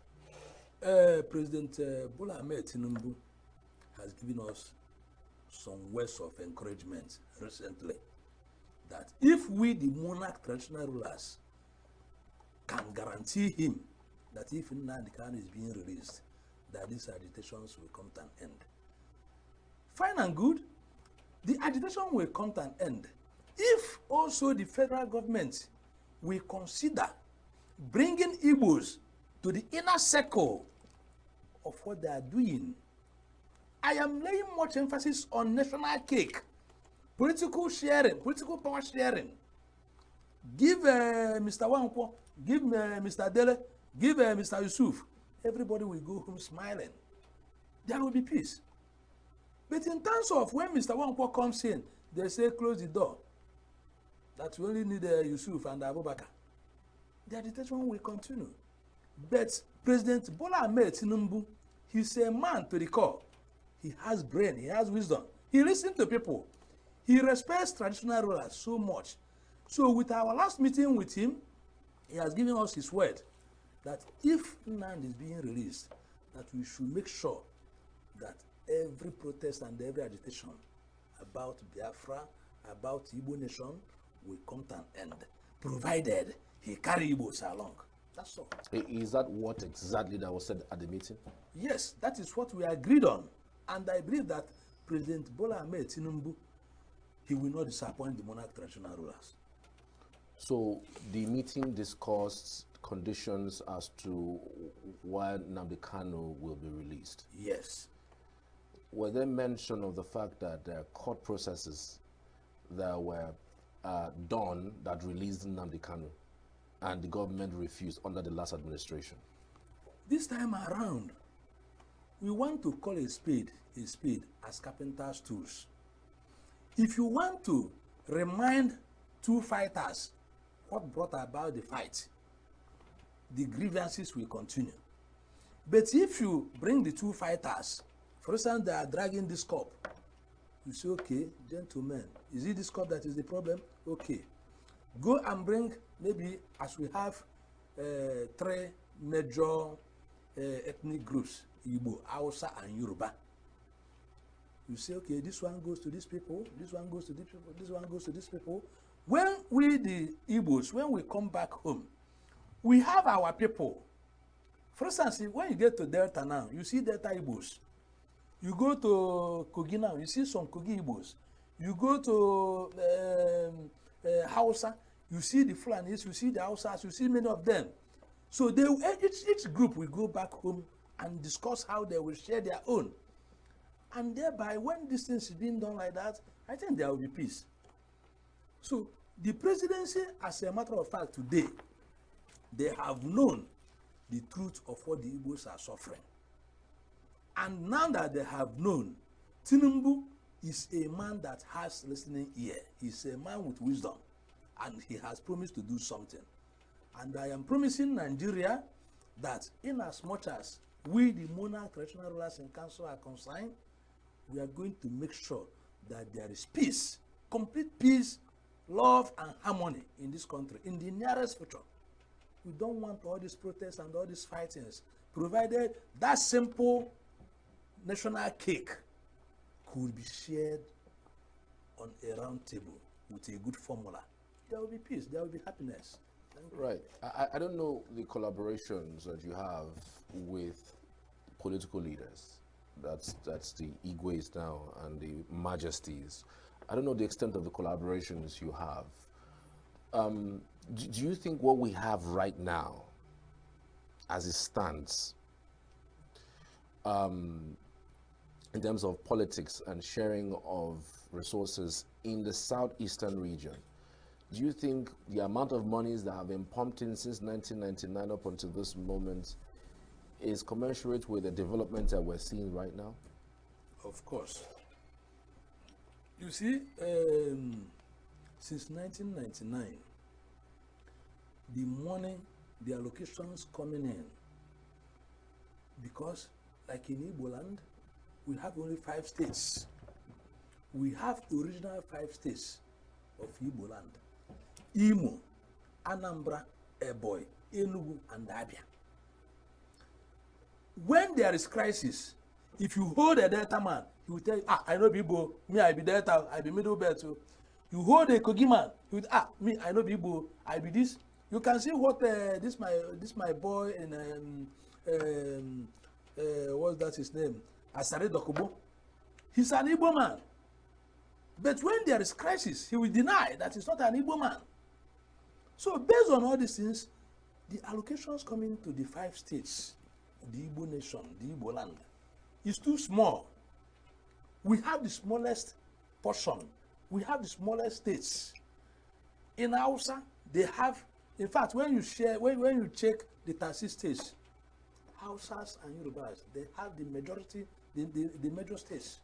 President Bola Ahmed Tinubu has given us some words of encouragement recently that if we, the monarch traditional rulers, can guarantee him that if Nnamdi Kanu is being released, that these agitations will come to an end. Fine and good, the agitation will come to an end if also the federal government will consider bringing Igbos to the inner circle of what they are doing. I am laying much emphasis on national cake, political sharing, political power sharing. Give Mr. Wankwo, give Mr. Dele, give Mr. Yusuf. Everybody will go home smiling. There will be peace. But in terms of when Mr. Wankwo comes in, they say close the door. That we only need Yusuf and Abubakar. The agitation will continue. But President Bola Ahmed Tinubu, he's a man to the core. He has brain, he has wisdom. He listens to people. He respects traditional rulers so much. So with our last meeting with him, he has given us his word that if Nnamdi is being released, that we should make sure that every protest and every agitation about Biafra, about Igbo nation will come to an end, provided he carry Igbos along. That's all. Is that what exactly that was said at the meeting? Yes, that is what we agreed on. And I believe that President Bola Ahmed Tinubu, he will not disappoint the monarch traditional rulers. So the meeting discussed conditions as to why Nnamdi Kanu will be released? Yes. Were there mention of the fact that there are court processes that were done that released Nnamdi Kanu and the government refused under the last administration? This time around, we want to call a spade as carpenter's tools. If you want to remind two fighters what brought about the fight, the grievances will continue. But if you bring the two fighters For instance, they are dragging this cup. You say, okay, gentlemen, is it this cup that is the problem? Okay. Go and bring, maybe as we have 3 major ethnic groups, Igbo, Hausa, and Yoruba. You say, okay, this one goes to these people, this one goes to these people, this one goes to these people. When we, the Igbos, when we come back home, we have our people. For instance, when you get to Delta now, you see Delta Igbos. You go to Kogi now, you see some Kogi Igbos. You go to Hausa, you see the Fulanis, you see the Hausas, you see many of them. So they, each group will go back home and discuss how they will share their own. And thereby, when these things is being done like that, I think there will be peace. So the presidency, as a matter of fact, today, they have known the truth of what the Igbos are suffering. And now that they have known, Tinubu is a man that has listening ear. He's a man with wisdom, and he has promised to do something. And I am promising Nigeria that in as much as we, the monarch traditional rulers in council, are concerned, we are going to make sure that there is peace, complete peace, love, and harmony in this country in the nearest future. We don't want all these protests and all these fightings, provided that simple national cake could be shared on a round table with a good formula. There will be peace, there will be happiness. Right. I don't know the collaborations that you have with political leaders. That's the Igwes now and the Majesties. I don't know the extent of the collaborations you have. Do you think what we have right now, as it stands, in terms of politics and sharing of resources in the southeastern region, do you think the amount of monies that have been pumped in since 1999 up until this moment is commensurate with the development that we're seeing right now? Of course. You see, since 1999, the money, the allocations coming in, because like in Igbo land, we have only 5 states. We have the original 5 states of Igbo land: Imo, Anambra, Ebonyi, Enugu, and Abia. When there is crisis, if you hold a Delta man, he will tell you, I know Igbo, me I be Delta, I be Middle Belt. You hold a Kogi man, he will, me I know Igbo, I be this. You can see what this my boy in what's that his name? Asare Dokubo. He's an Igbo man. But when there is crisis, he will deny that he's not an Igbo man. So based on all these things, the allocations coming to the 5 states, the Igbo nation, the Igbo land, is too small. We have the smallest portion. We have the smallest states. In Hausa, they have, in fact, when you check the 36 states, Hausas and Yorubas, they have the majority, the major states.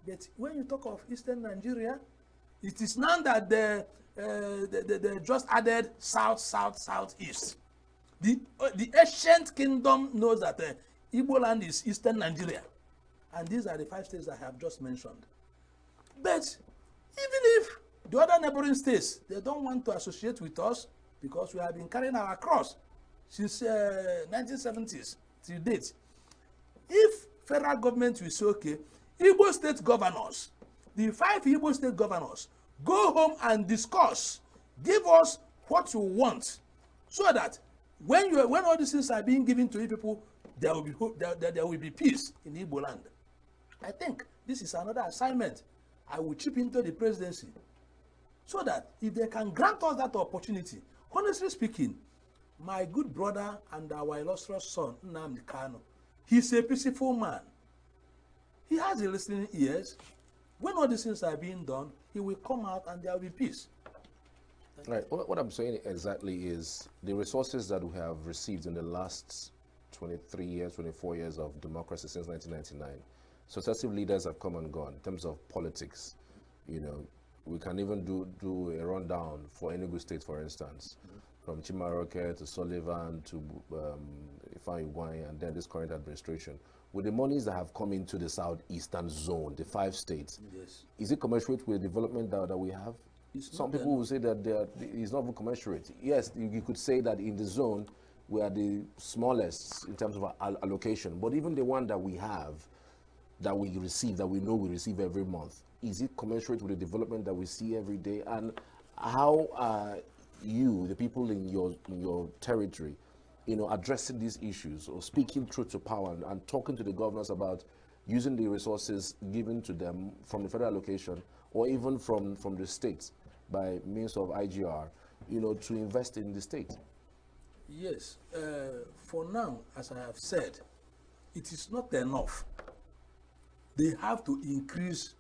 But when you talk of Eastern Nigeria, it is now that they just added South, South, Southeast. The ancient kingdom knows that Igbo land is Eastern Nigeria. And these are the 5 states I have just mentioned. But even if the other neighboring states, they don't want to associate with us because we have been carrying our cross since 1970s till date. If federal government will say, okay, Igbo state governors, the 5 Igbo state governors, go home and discuss, give us what you want, so that when all these things are being given to you people, there will be peace in Igbo land. I think this is another assignment I will chip into the presidency, so that if they can grant us that opportunity, honestly speaking, my good brother and our illustrious son, Nnamdi Kanu, he's a peaceful man. He has the listening ears. When all these things are being done, he will come out and there will be peace. Right. What I'm saying exactly is the resources that we have received in the last 23 years, 24 years of democracy since 1999, successive leaders have come and gone in terms of politics. You know, we can even do a rundown for Enugu State, for instance, from Chimaroke to Sullivan to Ifeanyi Ugwuanyi, and then this current administration. with the monies that have come into the southeastern zone, the 5 states, Yes. is it commensurate with the development that we have? Some people will say that it's not even commensurate. Yes, you could say that in the zone, we are the smallest in terms of allocation, but even the one that we have, that we receive, that we know we receive every month, is it commensurate with the development that we see every day? And how are you, the people in your territory, addressing these issues or speaking truth to power and talking to the governors about using the resources given to them from the federal allocation or even from the states by means of IGR, to invest in the state? Yes. For now, as I have said, it is not enough. They have to increase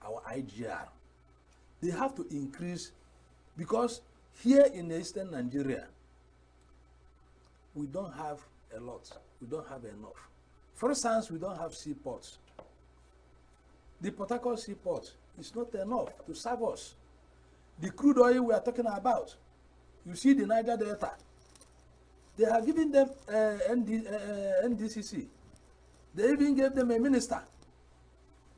our IGR. They have to increase, because here in Eastern Nigeria, we don't have a lot. We don't have enough. For instance, we don't have seaports. The Port Harcourt seaport is not enough to serve us. The crude oil we are talking about, you see the Niger Delta, they have given them NDCC. They even gave them a minister.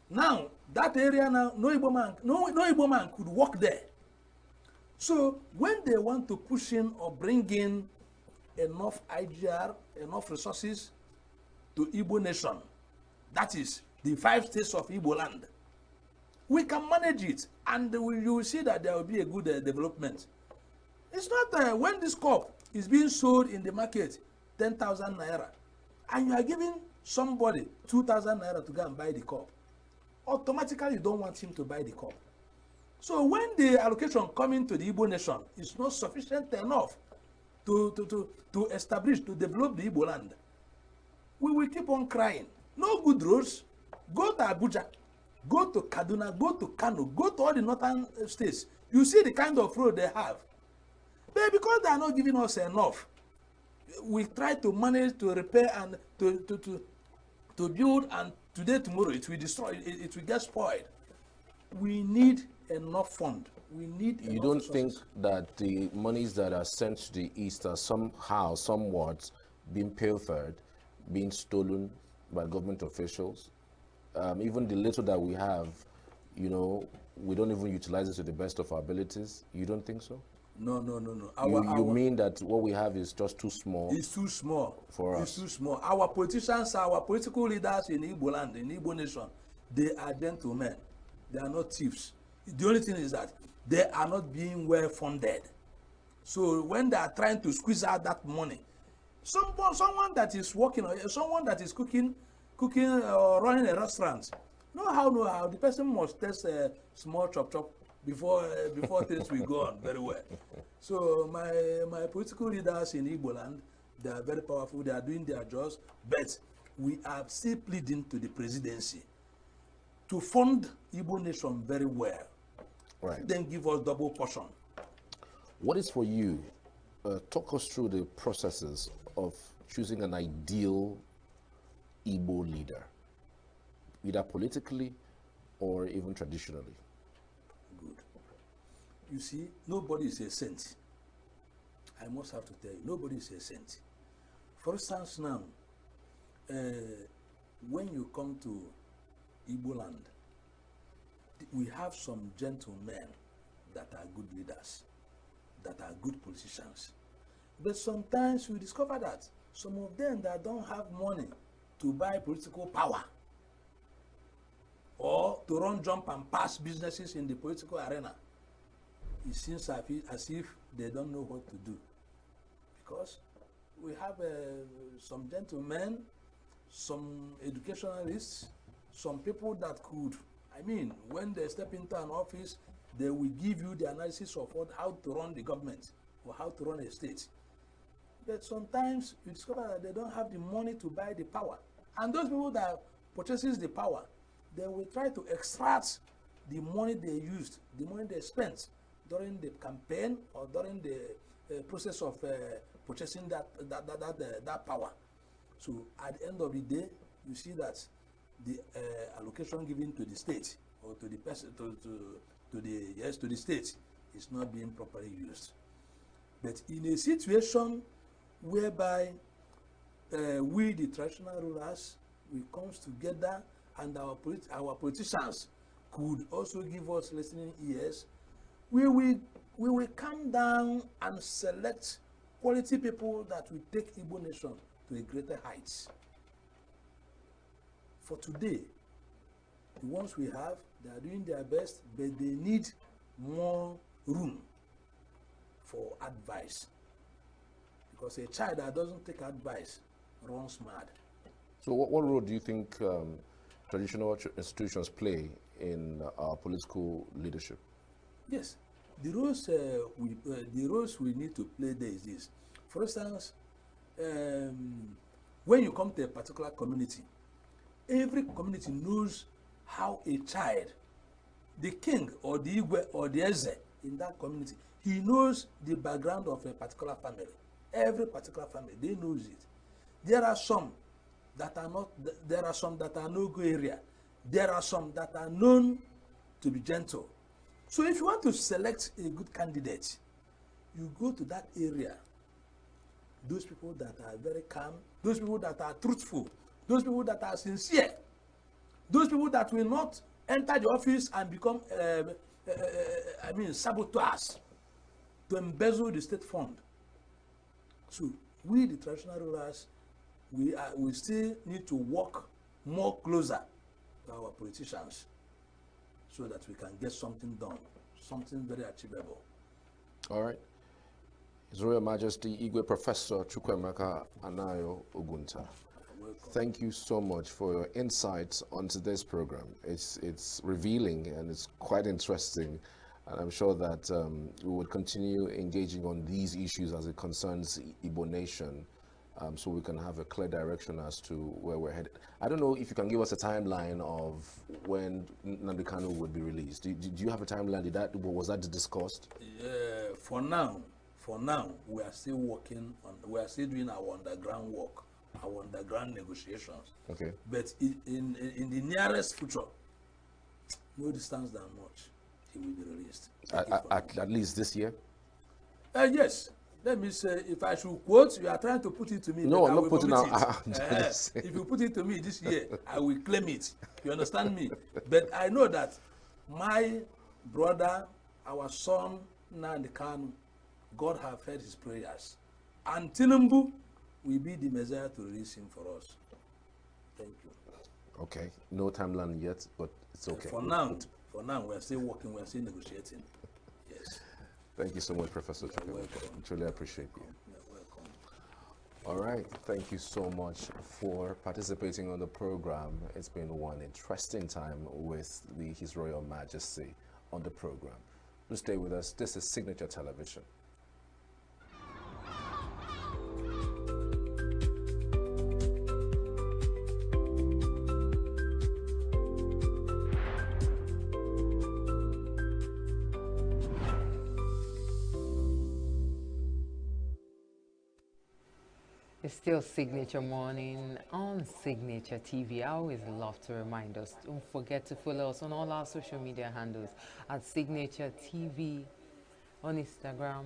Now, that area now, no Igbo man could work there. So when they want to push in or bring in enough IGR, enough resources to Igbo nation, that is the 5 states of Igbo land, we can manage it, and you will see that there will be a good development. It's not when this cup is being sold in the market 10,000 naira, and you are giving somebody 2,000 naira to go and buy the cup. Automatically you don't want him to buy the cup. So when the allocation coming to the Igbo nation is not sufficient enough to establish, to develop the Igbo land, we will keep on crying. No good roads. Go to Abuja, go to Kaduna, go to Kano, go to all the northern states. You see the kind of road they have. But because they are not giving us enough, we try to manage to repair and to build, and today, tomorrow, it will destroy, it will get spoiled. We need enough fund. We need enough. You don't resources. think that the monies that are sent to the East are somehow, somewhat being pilfered, being stolen by government officials? Even the little that we have, we don't even utilize it to the best of our abilities. You don't think so? No. You mean that what we have is just too small? It's too small for us. It's too small. Our politicians, our political leaders in Igbo land, in Igbo nation, they are gentlemen. They are not thieves. The only thing is that they are not being well funded. So when they are trying to squeeze out that money, someone that is working, or someone that is cooking or running a restaurant, know how the person must taste a small chop before things will go on very well. So my political leaders in Igbo land, they are very powerful. They are doing their jobs, but we are still pleading to the presidency to fund Igbo nation very well. Right. Then give us double portion. What is for you? Talk us through the processes of choosing an ideal Igbo leader, either politically or even traditionally. Good. You see, nobody is a saint. I must have to tell you, nobody is a saint. For instance, now, when you come to Igbo land, we have some gentlemen that are good leaders, that are good politicians. But sometimes we discover that some of them that don't have money to buy political power or to run, jump, and pass businesses in the political arena, it seems as if they don't know what to do. Because we have some gentlemen, some educationalists, some people that could, when they step into an office, they will give you the analysis of how to run the government or how to run a state. But sometimes you discover that they don't have the money to buy the power. And those people that purchases the power, they will try to extract the money they used, the money they spent during the campaign or during the process of purchasing that power. So at the end of the day, you see that the allocation given to the state or to the person to the state is not being properly used. But in a situation whereby we, the traditional rulers, we comes together and our politicians could also give us listening ears, we will come down and select quality people that will take Igbo nation to a greater heights. For today, the ones we have, they are doing their best, but they need more room for advice. Because a child that doesn't take advice runs mad. So what role do you think traditional institutions play in our political leadership? Yes, the roles we need to play there is this. For instance, when you come to a particular community, every community knows how a child, the king or the Igwe or the Eze in that community, he knows the background of a particular family. Every particular family, they knows it. There are some that are not, there are some that are no-go area. There are some that are known to be gentle. So if you want to select a good candidate, you go to that area. Those people that are very calm, those people that are truthful, those people that are sincere, those people that will not enter the office and become, saboteurs to embezzle the state fund. So we, the traditional rulers, we still need to work more closer to our politicians so that we can get something done, something very achievable. All right. His Royal Majesty Igwe Professor Chukwemeka Anayo Ogunta. Thank you so much for your insights onto this program. It's revealing and it's quite interesting. And I'm sure that we would continue engaging on these issues as it concerns Igbo Nation, so we can have a clear direction as to where we're headed. I don't know if you can give us a timeline of when Nnamdi Kanu would be released. Do you have a timeline? Was that discussed? For now, we are still working on. We are still doing our underground work, our underground negotiations. Okay. But in the nearest future, no distance that much, he will be released. At least this year? Yes. Let me say, if I should quote, you are trying to put it to me. No, I'm not putting it. If you put it to me this year, I will claim it. You understand me? But I know that my brother, our son, Nnamdi Kanu, God have heard his prayers. And Tinubu will be the Messiah to release him for us. Thank you. Okay. No timeline yet, but it's okay. For now, we are still working, we are still negotiating. Yes. Thank you so much, Professor Chukwemeka. I truly appreciate you. You're welcome. All right. Thank you so much for participating on the program. It's been one interesting time with His Royal Majesty on the program. Do stay with us. This is Signature Television. It's still Signature Morning on Signature TV. I always love to remind us, don't forget to follow us on all our social media handles at Signature TV on Instagram,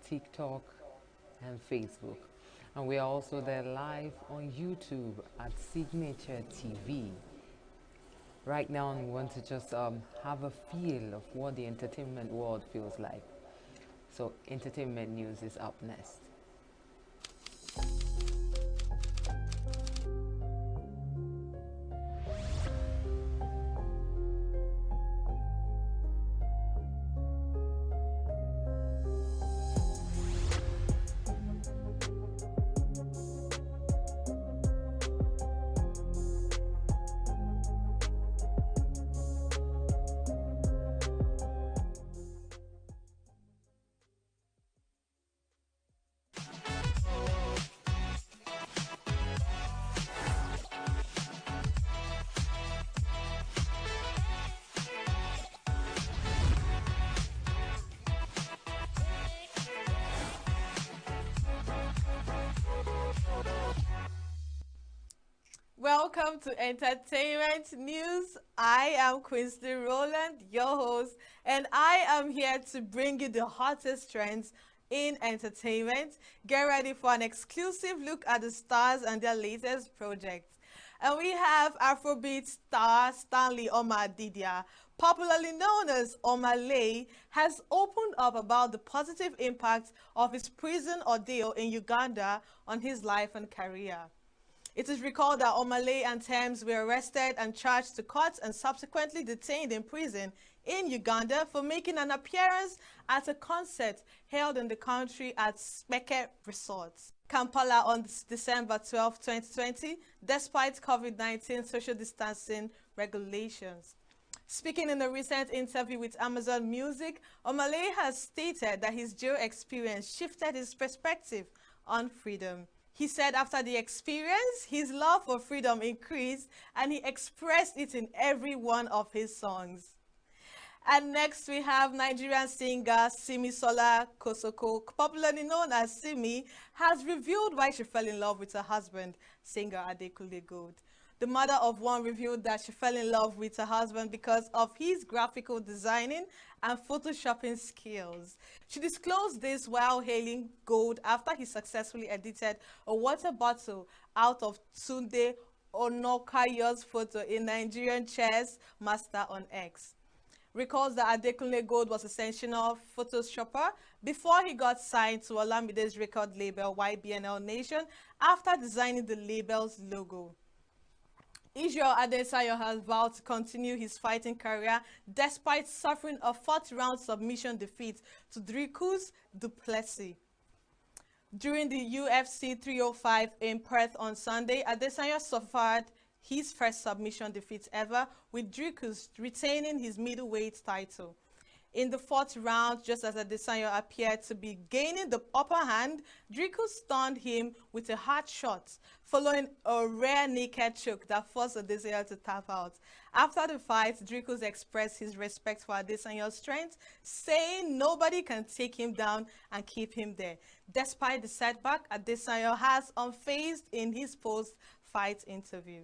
TikTok, and Facebook. And we are also there live on YouTube at Signature TV. Right now, we want to just have a feel of what the entertainment world feels like. So, entertainment news is up next. Welcome to Entertainment News. I am Quincy Rowland, your host, and I am here to bring you the hottest trends in entertainment. Get ready for an exclusive look at the stars and their latest projects. And we have Afrobeat star Stanley Omar Didia, popularly known as Omalay, has opened up about the positive impact of his prison ordeal in Uganda on his life and career. It is recalled that Omalay and Thames were arrested and charged to court and subsequently detained in prison in Uganda for making an appearance at a concert held in the country at Speke Resort, Kampala on December 12, 2020, despite COVID-19 social distancing regulations. Speaking in a recent interview with Amazon Music, Omalay has stated that his jail experience shifted his perspective on freedom. He said after the experience, his love for freedom increased and he expressed it in every one of his songs. And next we have Nigerian singer Simisola Kosoko, popularly known as Simi, has revealed why she fell in love with her husband, singer Adekunle Gold. The mother of one revealed that she fell in love with her husband because of his graphical designing and photoshopping skills. She disclosed this while hailing Gold after he successfully edited a water bottle out of Tunde Onokayo's photo in Nigerian chess master on X. Recalls that Adekunle Gold was a sensational photoshopper before he got signed to Olamide's record label YBNL Nation after designing the label's logo. Israel Adesanya has vowed to continue his fighting career despite suffering a fourth-round submission defeat to Dricus du Plessis. During the UFC 305 in Perth on Sunday, Adesanya suffered his first submission defeat ever, with Dricus retaining his middleweight title. In the fourth round, just as Adesanya appeared to be gaining the upper hand, Dricus stunned him with a hard shot, following a rare naked choke that forced Adesanya to tap out. After the fight, Dricus expressed his respect for Adesanya's strength, saying nobody can take him down and keep him there. Despite the setback, Adesanya has unfazed in his post-fight interview.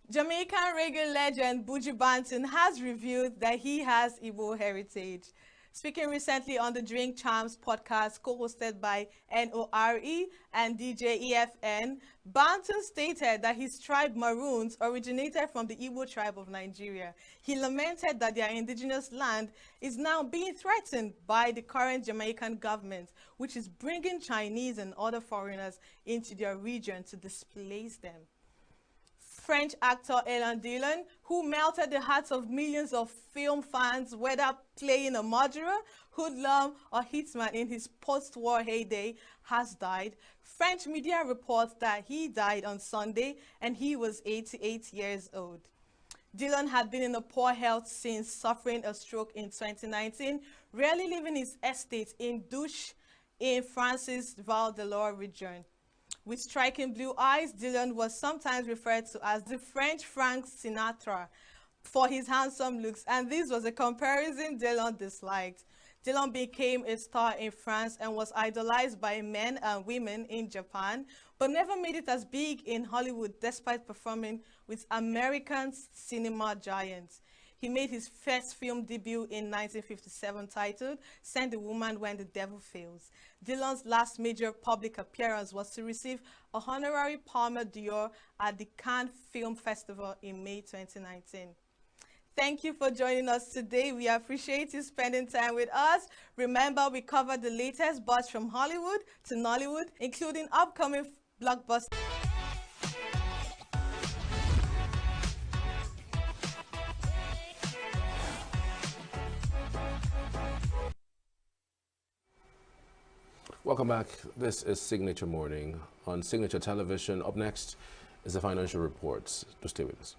Jamaican reggae legend Buju Banton has revealed that he has Igbo heritage. Speaking recently on the Drink Charms podcast co-hosted by NORE and DJ EFN, Banton stated that his tribe Maroons originated from the Igbo tribe of Nigeria. He lamented that their indigenous land is now being threatened by the current Jamaican government, which is bringing Chinese and other foreigners into their region to displace them. French actor Alain Delon, who melted the hearts of millions of film fans, whether playing a murderer, hoodlum, or hitman in his post-war heyday, has died. French media reports that he died on Sunday and he was 88 years old. Delon had been in a poor health since suffering a stroke in 2019, rarely leaving his estate in Douche in France's Val-de-Loire region. With striking blue eyes, Delon was sometimes referred to as the French Frank Sinatra for his handsome looks, and this was a comparison Delon disliked. Delon became a star in France and was idolized by men and women in Japan, but never made it as big in Hollywood despite performing with American cinema giants. He made his first film debut in 1957 titled Send the Woman When the Devil Fails. Delon's last major public appearance was to receive a honorary Palme d'Or at the Cannes Film Festival in May 2019. Thank you for joining us today. We appreciate you spending time with us. Remember, we covered the latest buzz from Hollywood to Nollywood, including upcoming blockbusters. Welcome back. This is Signature Morning on Signature Television. Up next is the financial reports. Do stay with us.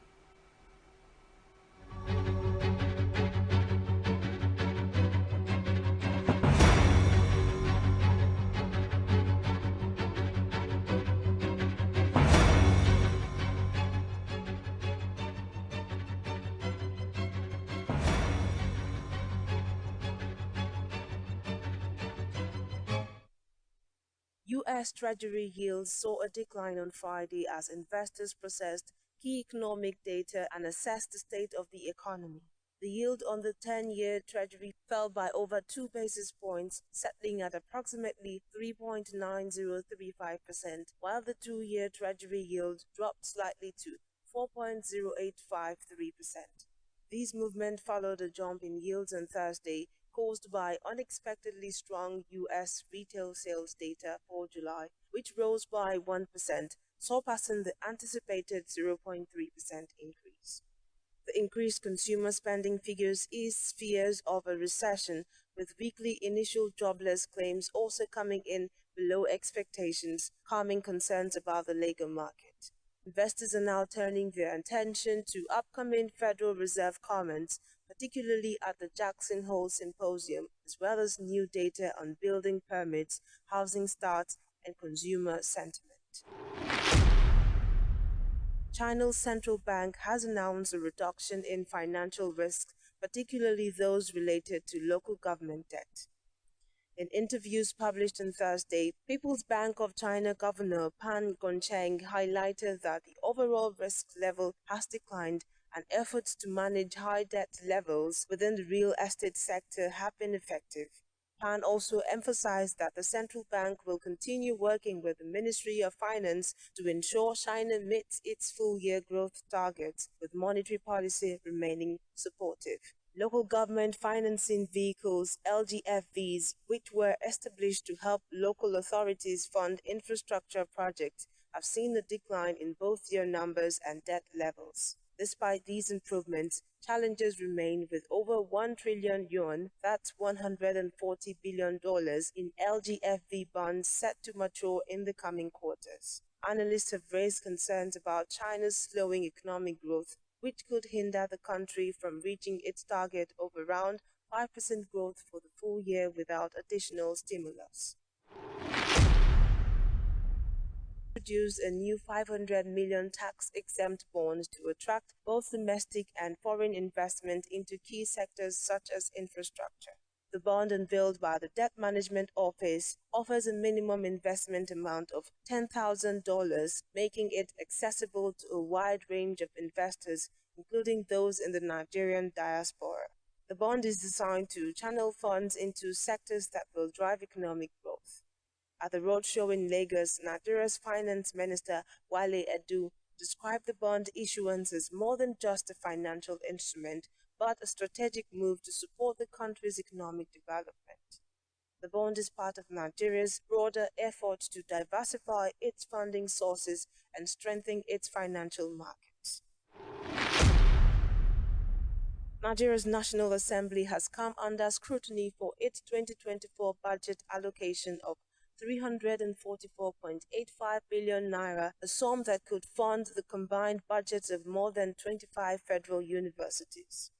U.S. Treasury yields saw a decline on Friday as investors processed key economic data and assessed the state of the economy. The yield on the 10-year Treasury fell by over 2 basis points, settling at approximately 3.9035%, while the 2-year Treasury yield dropped slightly to 4.0853%. These movements followed a jump in yields on Thursday, caused by unexpectedly strong U.S. retail sales data for July, which rose by 1%, surpassing the anticipated 0.3% increase. The increased consumer spending figures eased fears of a recession, with weekly initial jobless claims also coming in below expectations, calming concerns about the labor market. Investors are now turning their attention to upcoming Federal Reserve comments, particularly at the Jackson Hole Symposium, as well as new data on building permits, housing starts, and consumer sentiment. China's central bank has announced a reduction in financial risks, particularly those related to local government debt. In interviews published on Thursday, People's Bank of China Governor Pan Gongcheng highlighted that the overall risk level has declined and efforts to manage high debt levels within the real estate sector have been effective. Pan also emphasized that the central bank will continue working with the Ministry of Finance to ensure China meets its full-year growth targets, with monetary policy remaining supportive. Local government financing vehicles, LGFVs, which were established to help local authorities fund infrastructure projects, have seen a decline in both their numbers and debt levels. Despite these improvements, challenges remain, with over 1 trillion yuan, that's $140 billion, in LGFV bonds set to mature in the coming quarters. Analysts have raised concerns about China's slowing economic growth, which could hinder the country from reaching its target of around 5% growth for the full year without additional stimulus. Introduce a new 500 million tax-exempt bond to attract both domestic and foreign investment into key sectors such as infrastructure. The bond, unveiled by the Debt Management Office, offers a minimum investment amount of $10,000, making it accessible to a wide range of investors, including those in the Nigerian diaspora. The bond is designed to channel funds into sectors that will drive economic growth. At the roadshow in Lagos, Nigeria's Finance Minister Wale Edu described the bond issuance as more than just a financial instrument, but a strategic move to support the country's economic development. The bond is part of Nigeria's broader effort to diversify its funding sources and strengthen its financial markets. Nigeria's National Assembly has come under scrutiny for its 2024 budget allocation of 344.85 billion naira, a sum that could fund the combined budgets of more than 25 federal universities.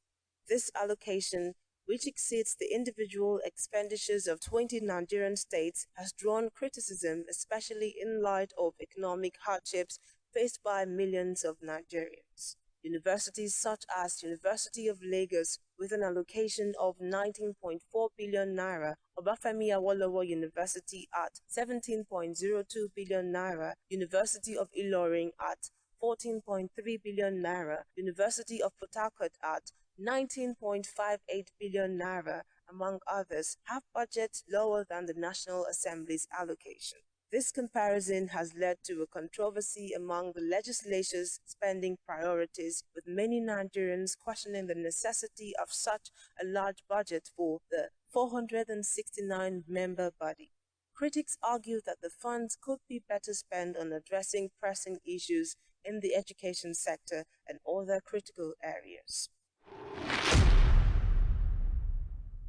This allocation, which exceeds the individual expenditures of 20 Nigerian states, has drawn criticism, especially in light of economic hardships faced by millions of Nigerians. Universities such as University of Lagos, with an allocation of 19.4 billion naira, Obafemi Awolowo University at 17.02 billion naira, University of Ilorin at 14.3 billion naira, University of Port Harcourt at 19.58 billion naira, among others, have budgets lower than the National Assembly's allocation. This comparison has led to a controversy among the legislature's spending priorities, with many Nigerians questioning the necessity of such a large budget for the 469-member body. Critics argue that the funds could be better spent on addressing pressing issues in the education sector and other critical areas.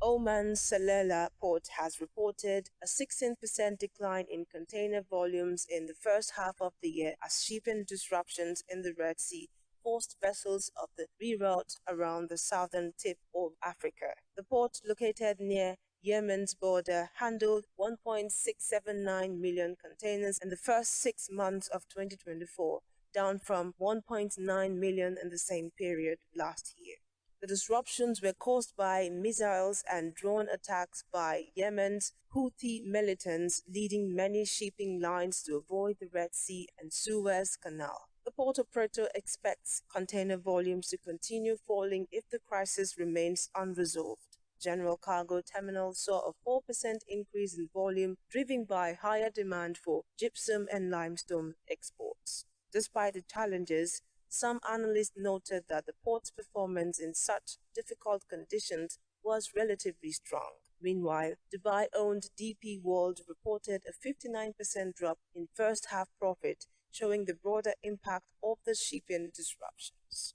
Oman's Salalah port has reported a 16% decline in container volumes in the first half of the year as shipping disruptions in the Red Sea forced vessels of the reroute around the southern tip of Africa. The port, located near Yemen's border, handled 1.679 million containers in the first 6 months of 2024, down from 1.9 million in the same period last year. The disruptions were caused by missiles and drone attacks by Yemen's Houthi militants, leading many shipping lines to avoid the Red Sea and Suez Canal. The port operator expects container volumes to continue falling if the crisis remains unresolved. General Cargo Terminal saw a 4% increase in volume, driven by higher demand for gypsum and limestone exports. Despite the challenges, some analysts noted that the port's performance in such difficult conditions was relatively strong. Meanwhile, Dubai-owned DP World reported a 59% drop in first-half profit, showing the broader impact of the shipping disruptions.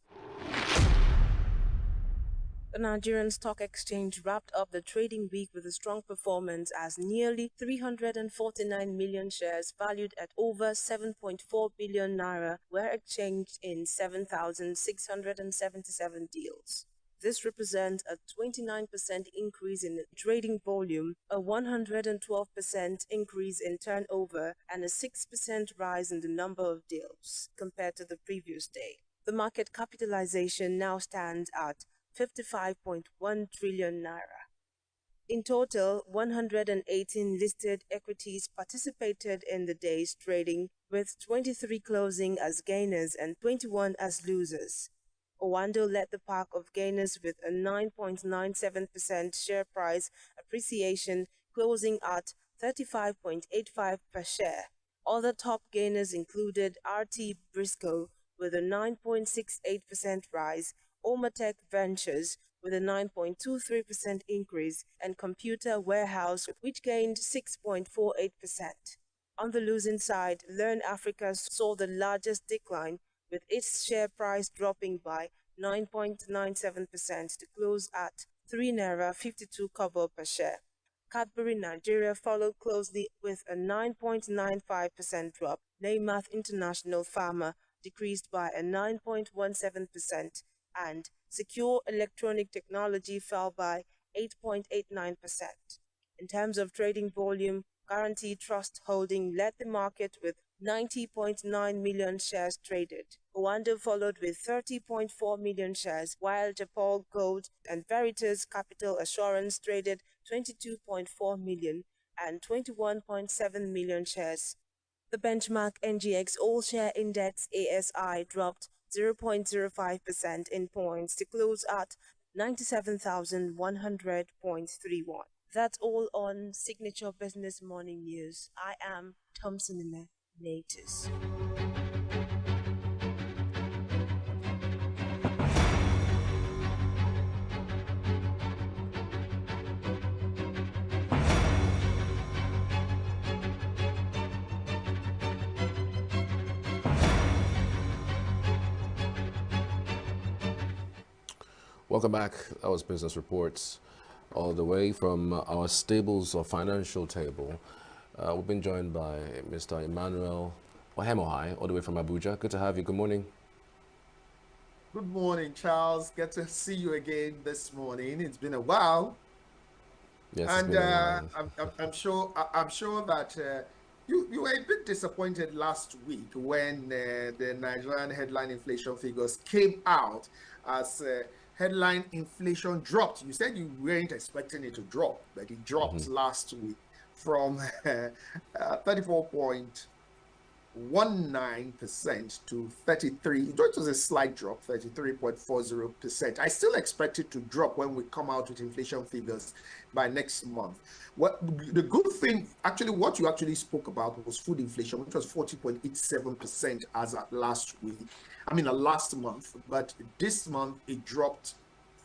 The Nigerian Stock Exchange wrapped up the trading week with a strong performance as nearly 349 million shares valued at over 7.4 billion naira were exchanged in 7,677 deals. This represents a 29% increase in trading volume, a 112% increase in turnover, and a 6% rise in the number of deals compared to the previous day. The market capitalization now stands at 55.1 trillion naira. In total, 118 listed equities participated in the day's trading, with 23 closing as gainers and 21 as losers. Owando led the pack of gainers with a 9.97% share price appreciation, closing at 35.85 per share. Other top gainers included RT Briscoe with a 9.68% rise, Omatech Ventures with a 9.23% increase, and Computer Warehouse, which gained 6.48%. On the losing side, Learn Africa saw the largest decline, with its share price dropping by 9.97% to close at 3 naira 52 kobo per share. Cadbury Nigeria followed closely with a 9.95% drop. Neymath International Pharma decreased by a 9.17%, and Secure Electronic Technology fell by 8.89%. In terms of trading volume, Guarantee Trust Holding led the market with 90.9 million shares traded. Owando followed with 30.4 million shares, while Japol Gold and Veritas Capital Assurance traded 22.4 million and 21.7 million shares. The benchmark NGX All-Share Index ASI dropped 0.05% in points to close at 97,100.31. That's all on Signature Business Morning News. I am Thompson Natus. Welcome back. That was Business Reports, all the way from our stables or financial table. We've been joined by Mr. Emmanuel Ohemohai, all the way from Abuja. Good to have you. Good morning. Good morning, Charles. Good to see you again this morning. It's been a while. Yes, and it's been a while. I'm sure that you were a bit disappointed last week when the Nigerian headline inflation figures came out as headline inflation dropped. You said you weren't expecting it to drop, but it dropped last week from 34.19% to 33. It was a slight drop, 33.40%. I still expect it to drop when we come out with inflation figures by next month. The good thing, actually, what you actually spoke about was food inflation, which was 40.87% as at last month. But this month it dropped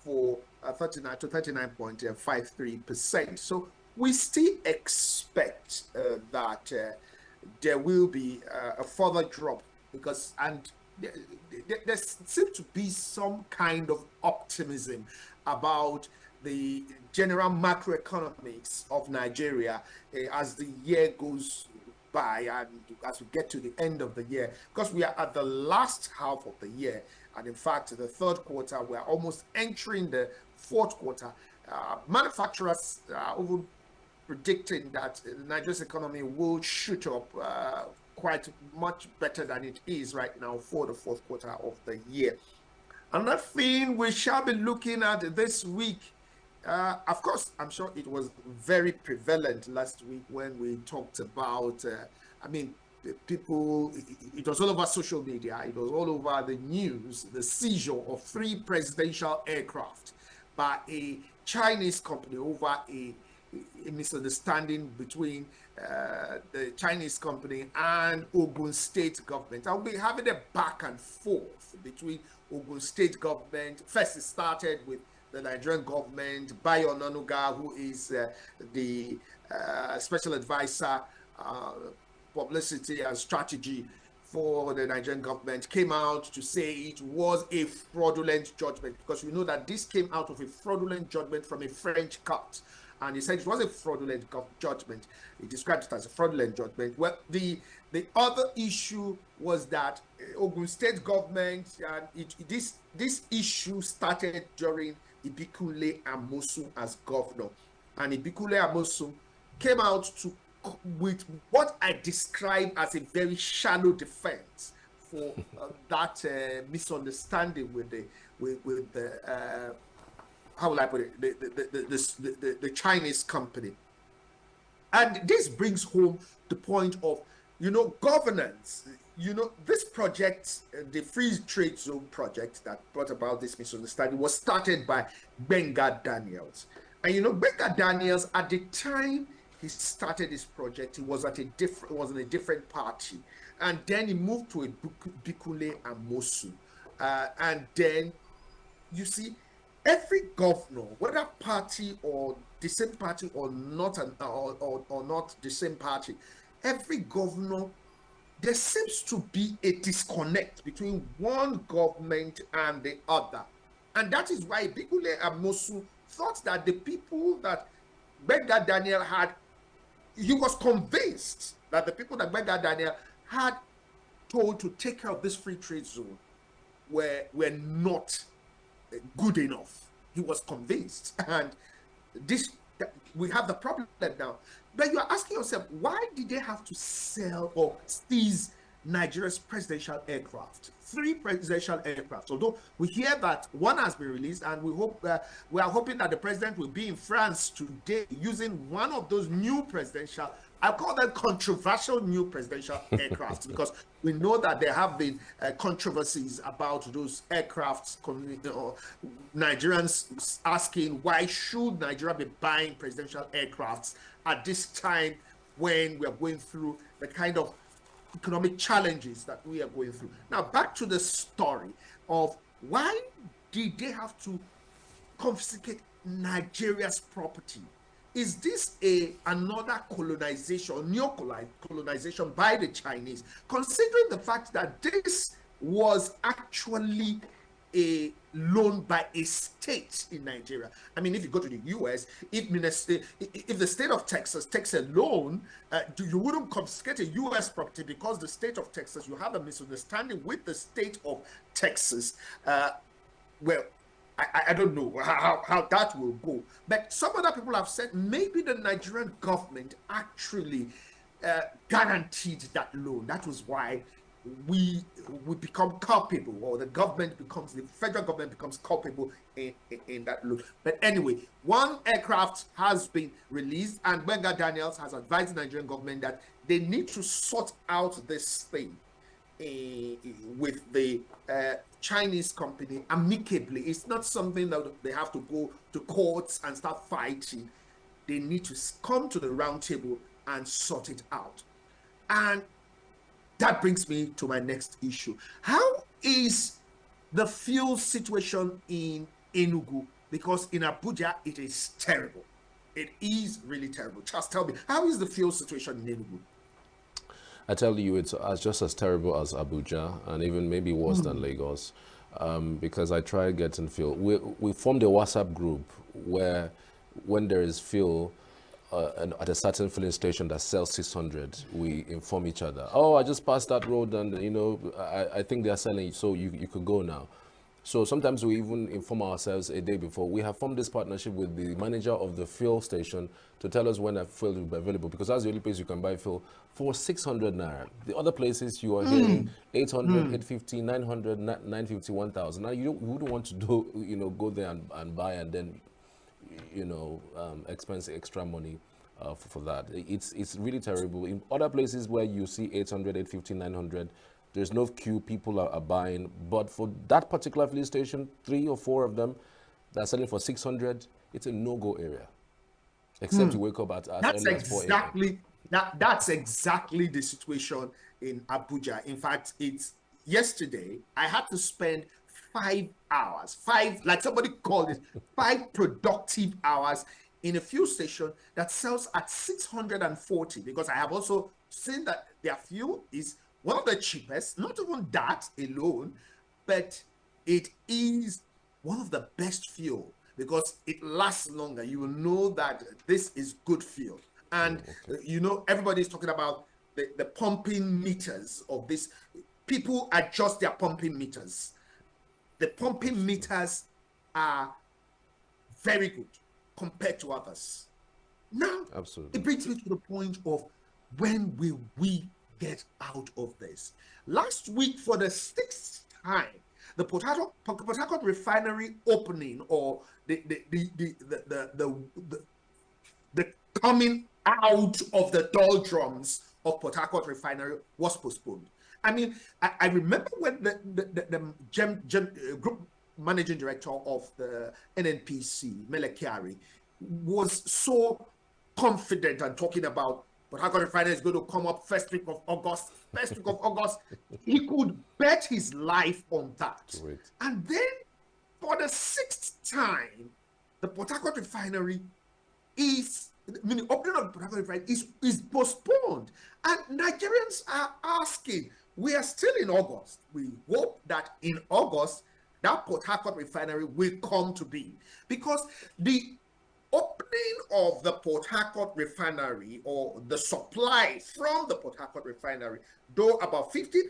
for 39 to 39.53%. So we still expect that there will be a further drop because there seems to be some kind of optimism about the general macroeconomics of Nigeria as the year goes by and as we get to the end of the year, because we are at the last half of the year, and in fact the third quarter, we are almost entering the fourth quarter. Manufacturers are over predicting that Nigeria's economy will shoot up quite much better than it is right now for the fourth quarter of the year. Another thing we shall be looking at this week, of course, I'm sure it was very prevalent last week when we talked about, people, it was all over social media, it was all over the news, the seizure of 3 presidential aircraft by a Chinese company over a misunderstanding between the Chinese company and Ogun State government. I'll be having a back and forth between Ogun State government. First, it started with the Nigerian government. Bayo Onanuga, who is the special advisor, publicity and strategy for the Nigerian government, came out to say it was a fraudulent judgment, because we know that this came out of a fraudulent judgment from a French court. And he said it was a fraudulent judgment. He described it as a fraudulent judgment. Well, the other issue was that Ogun State government, and this issue started during Ibikunle Amosun as governor. And Ibikunle Amosun came out with what I describe as a very shallow defense for that misunderstanding with the how will I put it, the Chinese company. And this brings home the point of, governance. This project, the Free Trade Zone project that brought about this misunderstanding, was started by Benga Daniels. And Benga Daniels, at the time he started this project, he was in a different party. And then he moved to a Bikule Amosu. And then, you see, every governor, whether party or the same party or not, or not the same party, every governor, there seems to be a disconnect between one government and the other. And that is why Bikule Amosu thought that the people that Benga Daniel had, he was convinced that the people that Benga Daniel had told to take care of this free trade zone were not good enough. He was convinced, and we have the problem now. But you are asking yourself, why did they have to sell or seize Nigeria's presidential aircraft? 3 presidential aircraft. Although we hear that one has been released, and we are hoping that the president will be in France today using one of those new presidential, I call them controversial new presidential aircraft, because we know that there have been controversies about those aircrafts. Nigerians asking, why should Nigeria be buying presidential aircrafts at this time when we are going through the kind of economic challenges that we are going through. Now, back to the story of why did they have to confiscate Nigeria's property? Is this another colonization, neo-colonization by the Chinese, considering the fact that this was actually a loan by a state in Nigeria? I mean, if you go to the US, if the state of Texas takes a loan, you wouldn't confiscate a US property, because the state of Texas, you have a misunderstanding with the state of Texas. Well, I don't know how that will go. But some other people have said maybe the Nigerian government actually guaranteed that loan. That was why we become culpable, or the federal government becomes culpable in that loan. But anyway, one aircraft has been released, and Benga Daniels has advised the Nigerian government that they need to sort out this thing with the Chinese company amicably. It's not something that they have to go to courts and start fighting. They need to come to the round table and sort it out. And that brings me to my next issue. How is the fuel situation in ENUGU? Because in Abuja, it is terrible. It is really terrible. Just tell me, how is the fuel situation in ENUGU? I tell you, it's just as terrible as Abuja, and even maybe worse than Lagos, because I try getting fuel. We formed a WhatsApp group where, when there is fuel at a certain filling station that sells 600, we inform each other. Oh, I just passed that road, and I think they are selling it, so you could go now. So sometimes we even inform ourselves a day before. We have formed this partnership with the manager of the fuel station to tell us when that fuel will be available, because that's the only place you can buy fuel for 600 naira. The other places you are hearing 800, 850, 900, 950, 1,000. Now you wouldn't want to go there and buy, and then expense extra money for that. It's really terrible. In other places where you see 800, 850, 900, there's no queue, people are buying. But for that particular filling station, 3 or 4 of them that are selling for 600, it's a no-go area. Except you wake up at That's early as 4 a.m. That's exactly the situation in Abuja. In fact, it's yesterday I had to spend 5 hours, like somebody called it, 5 productive hours in a fuel station that sells at 640, because I have also seen that their fuel is one of the cheapest, not even that alone, but it is one of the best fuel because it lasts longer. You will know that this is good fuel. And you know, everybody's talking about the pumping meters of this. People adjust their pumping meters. The pumping meters are very good compared to others. Now, it brings me to the point of when will we get out of this? Last week, for the 6th time, the Port Harcourt refinery opening, or the coming out of the doldrums of Port Harcourt refinery was postponed. I mean, I remember when the group managing director of the NNPC, Melekiari, was so confident and talking about Port Harcourt refinery is going to come up first week of August. He could bet his life on that. Great. And then for the 6th time, the Port Harcourt refinery the opening of the Port Harcourt refinery is postponed. And Nigerians are asking, we are still in August. We hope that in August, that Port Harcourt refinery will come to be. Because the opening of the Port Harcourt refinery, or the supply from the Port Harcourt refinery, though about 50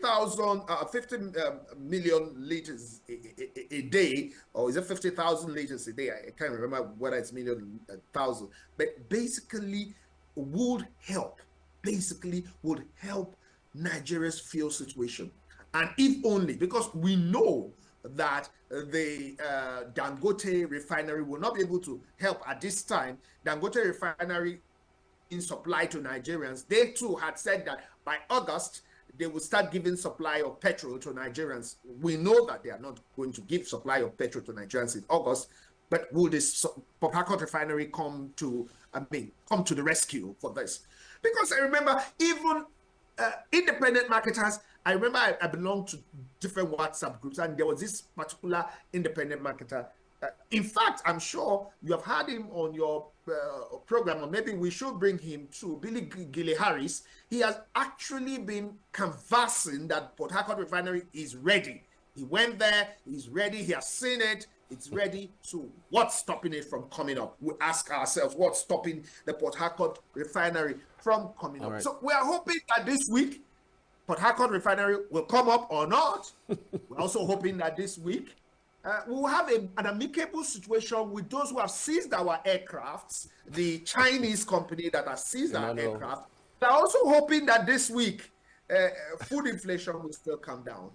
million liters a day, or is it 50,000 liters a day? I can't remember whether it's million, thousand, but basically would help Nigeria's fuel situation. And if only, because we know that the Dangote refinery will not be able to help at this time. Dangote refinery in supply to Nigerians, they too had said that by August, they will start giving supply of petrol to Nigerians. We know that they are not going to give supply of petrol to Nigerians in August, but will this Port Harcourt refinery come to the rescue for this? Because I remember even independent marketers, I remember I belonged to different WhatsApp groups, and there was this particular independent marketer. In fact, I'm sure you have had him on your program, or maybe we should bring him to Billy Gilly Harris. He has actually been canvassing that Port Harcourt refinery is ready. He went there, he's ready, he has seen it, it's ready. So what's stopping it from coming up? We ask ourselves, what's stopping the Port Harcourt refinery from coming up? Right. So we are hoping that this week, Port Harcourt refinery will come up or not. We're also hoping that this week we will have an amicable situation with those who have seized our aircrafts, the Chinese company that has seized our aircraft. They're also hoping that this week food inflation will still come down.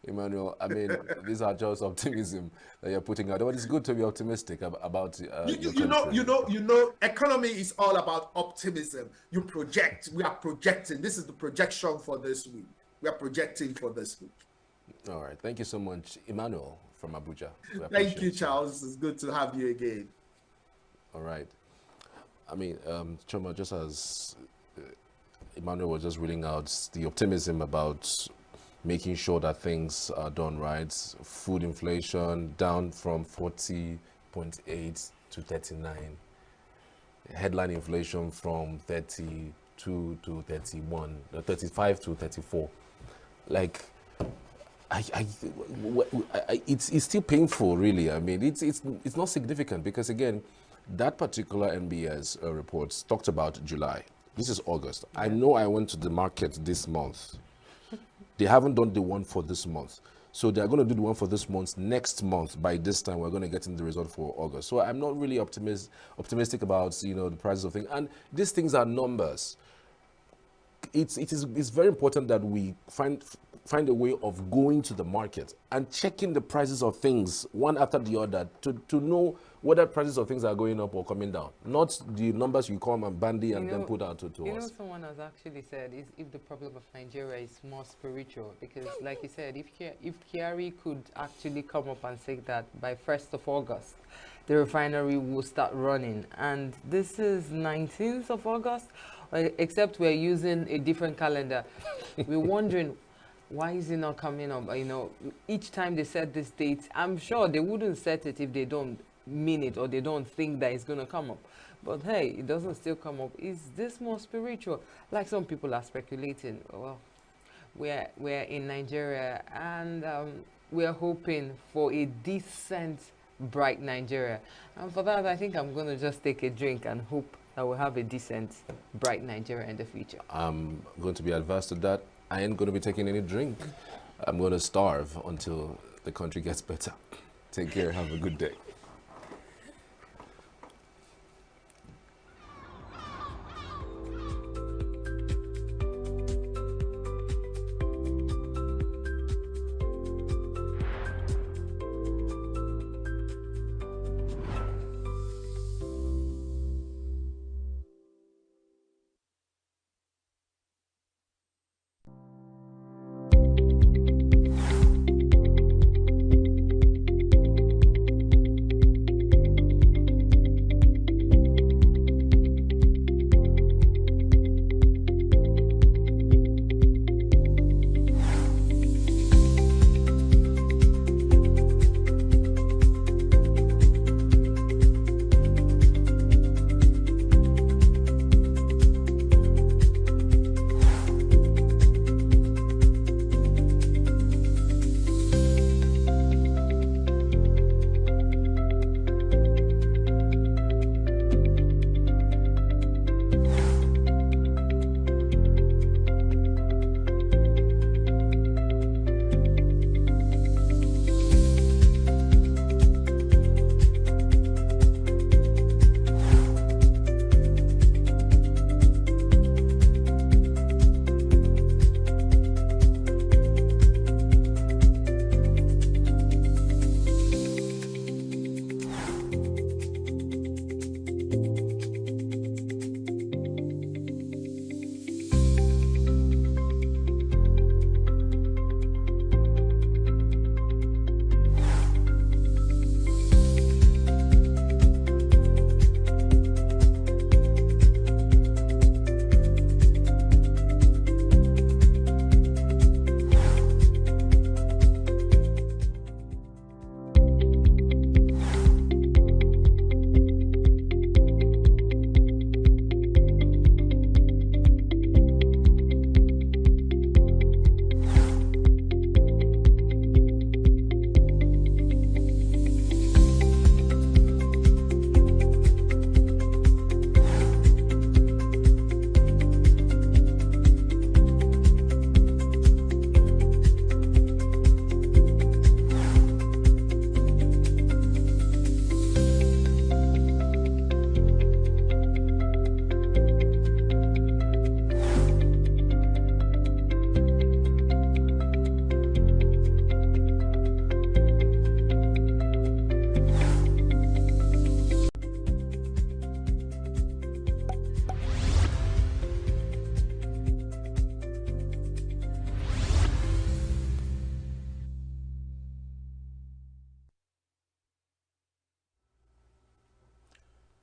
Emmanuel, I mean, these are just optimism that you're putting out. But it's good to be optimistic about you know, economy is all about optimism. You project. We are projecting. This is the projection for this week. We are projecting for this week. All right. Thank you so much, Emmanuel from Abuja. Thank you, Charles. It's good to have you again. All right. I mean, Choma, just as Emmanuel was just reading out the optimism about making sure that things are done right. Food inflation down from 40.8 to 39. Headline inflation from 32 to 31, 35 to 34. Like, it's still painful, really. I mean, it's not significant because, again, that particular NBS report talked about July. This is August. I know I went to the market this month. They haven't done the one for this month. So they're going to do the one for this month next month. By this time, we're going to get in the result for August. So I'm not really optimistic about, you know, the prices of things. And these things are numbers. It's very important that we find a way of going to the market and checking the prices of things one after the other to know whether prices of things are going up or coming down, not the numbers you come and bandy and then put out to You us. know, someone has actually said is if the problem of Nigeria is more spiritual, because like you said, if Kyari could actually come up and say that by 1st of August, the refinery will start running, and this is 19th of August, except we're using a different calendar. We're wondering, why is it not coming up? You know, each time they set this date, I'm sure they wouldn't set it if they don't mean it or they don't think that it's going to come up. But hey, it doesn't still come up. Is this more spiritual? Like some people are speculating. Well, we're in Nigeria, and we're hoping for a decent, bright Nigeria. And for that, I think I'm going to just take a drink and hope that we'll have a decent, bright Nigeria in the future. I'm going to be adverse to that. I ain't going to be taking any drink. I'm going to starve until the country gets better. Take care. Have a good day.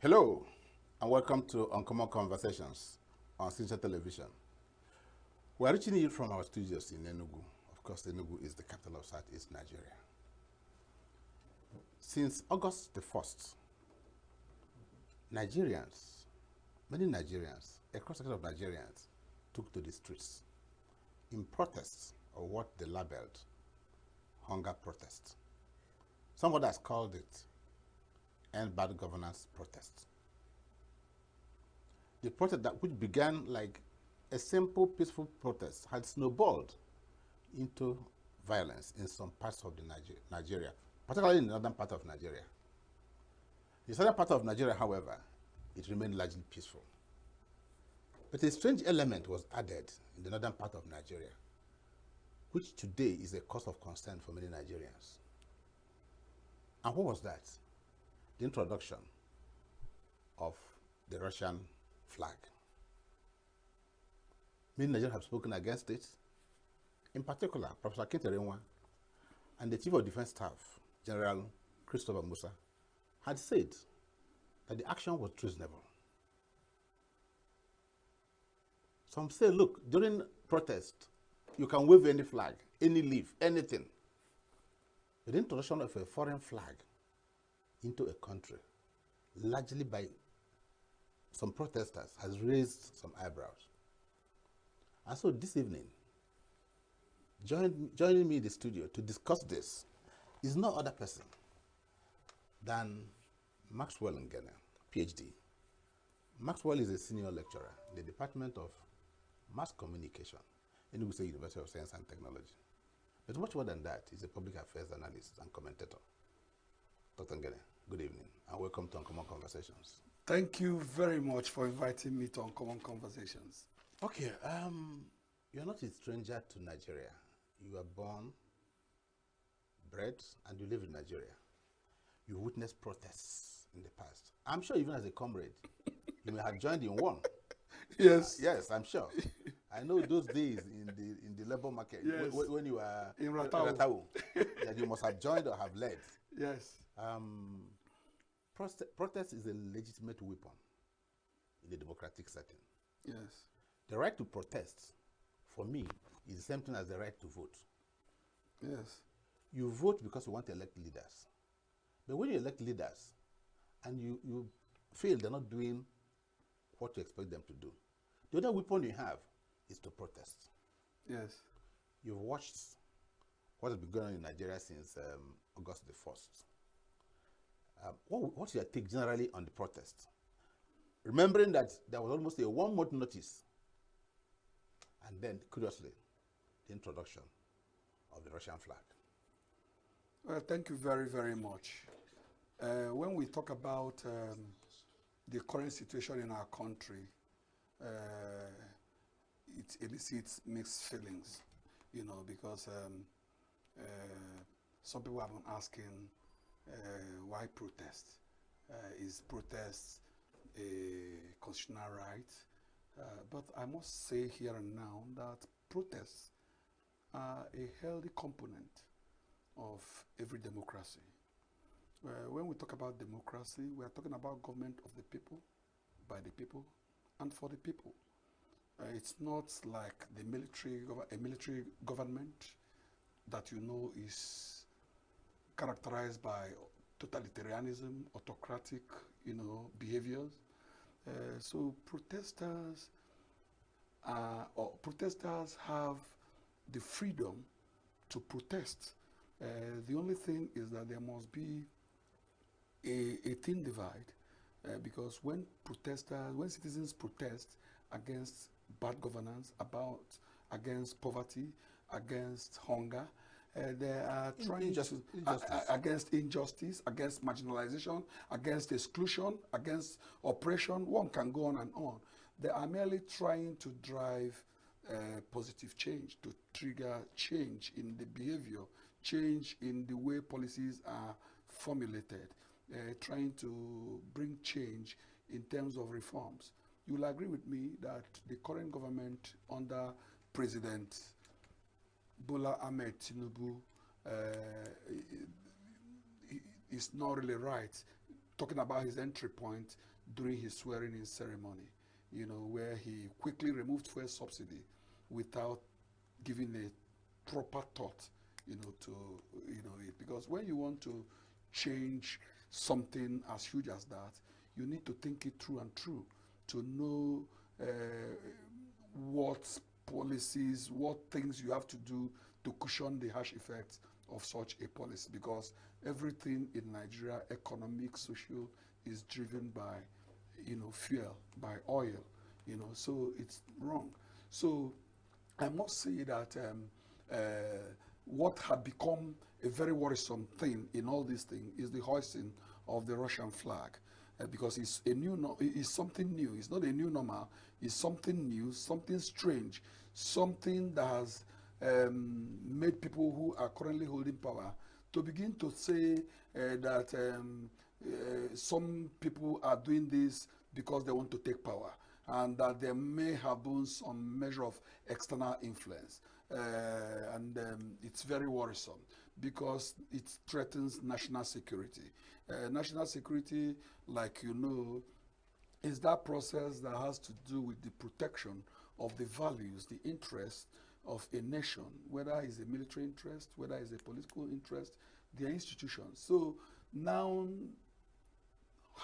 Hello, and welcome to Uncommon Conversations on Signature Television. We are reaching you from our studios in ENUGU. Of course, ENUGU is the capital of Southeast Nigeria. Since August the 1st, many Nigerians, a cross-section of Nigerians, took to the streets in protests of what they labeled hunger protest. Somebody has called it End Bad Governance protest. The protest which began like a simple, peaceful protest had snowballed into violence in some parts of Nigeria, particularly in the northern part of Nigeria. The southern part of Nigeria, however, it remained largely peaceful. But a strange element was added in the northern part of Nigeria, which today is a cause of concern for many Nigerians. And what was that? The introduction of the Russian flag. Many Nigerians have spoken against it. In particular, Professor Kinterenwa and the Chief of Defense Staff, General Christopher Musa, had said that the action was treasonable. Some say, look, during protest, you can wave any flag, any leaf, anything. But the introduction of a foreign flag into a country, largely by some protesters, has raised some eyebrows. And so this evening, joining me in the studio to discuss this is no other person than Maxwell Ngene, PhD. Maxwell is a senior lecturer in the Department of Mass Communication, ENUGU State University of Science and Technology. But much more than that, he's a public affairs analyst and commentator. Dr. Ngene, good evening, and welcome to Uncommon Conversations. Thank you very much for inviting me to Uncommon Conversations. Okay, you're not a stranger to Nigeria. You were born, bred, and you live in Nigeria. You witnessed protests in the past. I'm sure even as a comrade, you may have joined in one. Yes. Yes, I'm sure. I know those days in the labor market, yes, when you were in Ratau, that you must have joined or have led. Yes. Protest is a legitimate weapon in a democratic setting. Yes. The right to protest, for me, is the same thing as the right to vote. Yes. You vote because you want to elect leaders. But when you elect leaders and you feel they're not doing what you expect them to do, the other weapon you have is to protest. Yes. You've watched what has been going on in Nigeria since August the 1st. What's your take generally on the protest? Remembering that there was almost a 1-month notice, and then, curiously, the introduction of the Russian flag. Well, thank you very, very much. When we talk about the current situation in our country, it elicits mixed feelings, you know, because some people have been asking why protest? Is protest a constitutional right? But I must say here and now that protests are a healthy component of every democracy. When we talk about democracy, we are talking about government of the people, by the people, and for the people. It's not like a military government that you know is characterized by totalitarianism, autocratic, you know, behaviors. So protesters have the freedom to protest. The only thing is that there must be a thin divide, because when citizens protest against bad governance, against poverty, against hunger, they are trying against injustice, against marginalization, against exclusion, against oppression. One can go on and on. They are merely trying to drive positive change, to trigger change in the behavior, change in the way policies are formulated, trying to bring change in terms of reforms. You will agree with me that the current government under President Bola Ahmed Tinubu is not really right, talking about his entry point during his swearing-in ceremony, you know, where he quickly removed fuel subsidy without giving a proper thought, you know, to it. Because when you want to change something as huge as that, you need to think it through and through to know what policies, what things you have to do to cushion the harsh effects of such a policy, because everything in Nigeria, economic, social, is driven by, you know, fuel, by oil, you know, so it's wrong. So I must say that what had become a very worrisome thing in all these things is the hoisting of the Russian flag. Because it's something new. It's not a new normal. It's something new, something strange, something that has made people who are currently holding power to begin to say that some people are doing this because they want to take power, and that there may have been some measure of external influence. It's very worrisome because it threatens national security. National security, like you know, is that process that has to do with the protection of the values, the interests of a nation, whether it's a military interest, whether it's a political interest, their institutions. So now,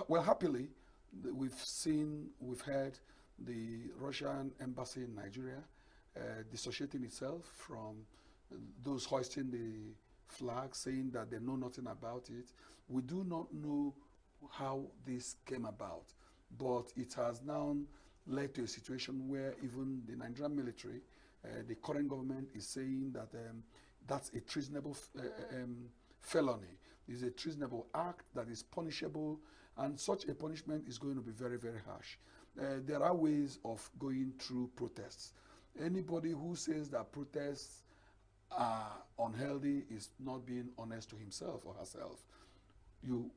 well, happily, we've heard the Russian embassy in Nigeria dissociating itself from those hoisting the flag, saying that they know nothing about it. We do not know how this came about, but it has now led to a situation where even the Nigerian military, the current government, is saying that that's a treasonable felony. It's a treasonable act that is punishable, and such a punishment is going to be very, very harsh. There are ways of going through protests. Anybody who says that protests are unhealthy is not being honest to himself or herself.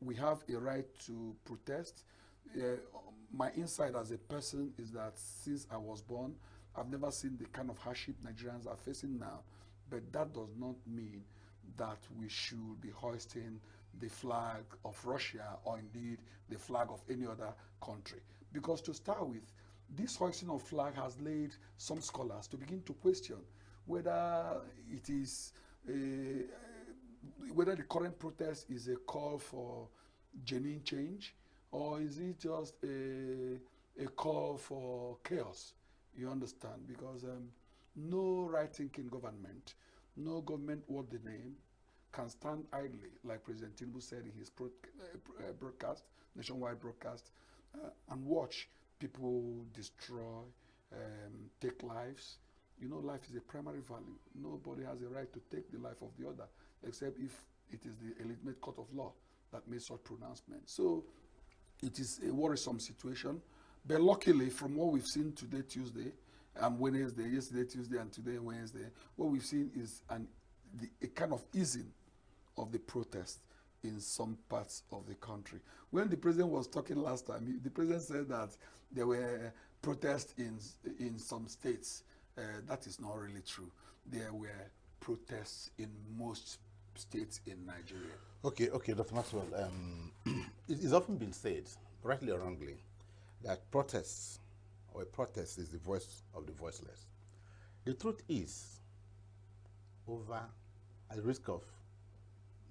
We have a right to protest. My insight as a person is that since I was born, I've never seen the kind of hardship Nigerians are facing now. But that does not mean that we should be hoisting the flag of Russia or indeed the flag of any other country. Because to start with, this hoisting of flag has led some scholars to begin to question whether it is whether the current protest is a call for genuine change, or is it just a call for chaos? You understand? Because no right-thinking government, no government worth the name, can stand idly, like President Tinubu said in his broadcast, nationwide broadcast, and watch people destroy, take lives. You know, life is a primary value. Nobody has a right to take the life of the other, except if it is the legitimate court of law that made such pronouncement. So it is a worrisome situation. But luckily, from what we've seen today, Tuesday, and Wednesday, yesterday, Tuesday, and today, Wednesday, what we've seen is a kind of easing of the protest in some parts of the country. When the president was talking last time, the president said that there were protests in some states. That is not really true. There were protests in most states in Nigeria. Okay, Dr. Maxwell. It is often been said, rightly or wrongly, that protests or a protest is the voice of the voiceless. The truth is, at risk of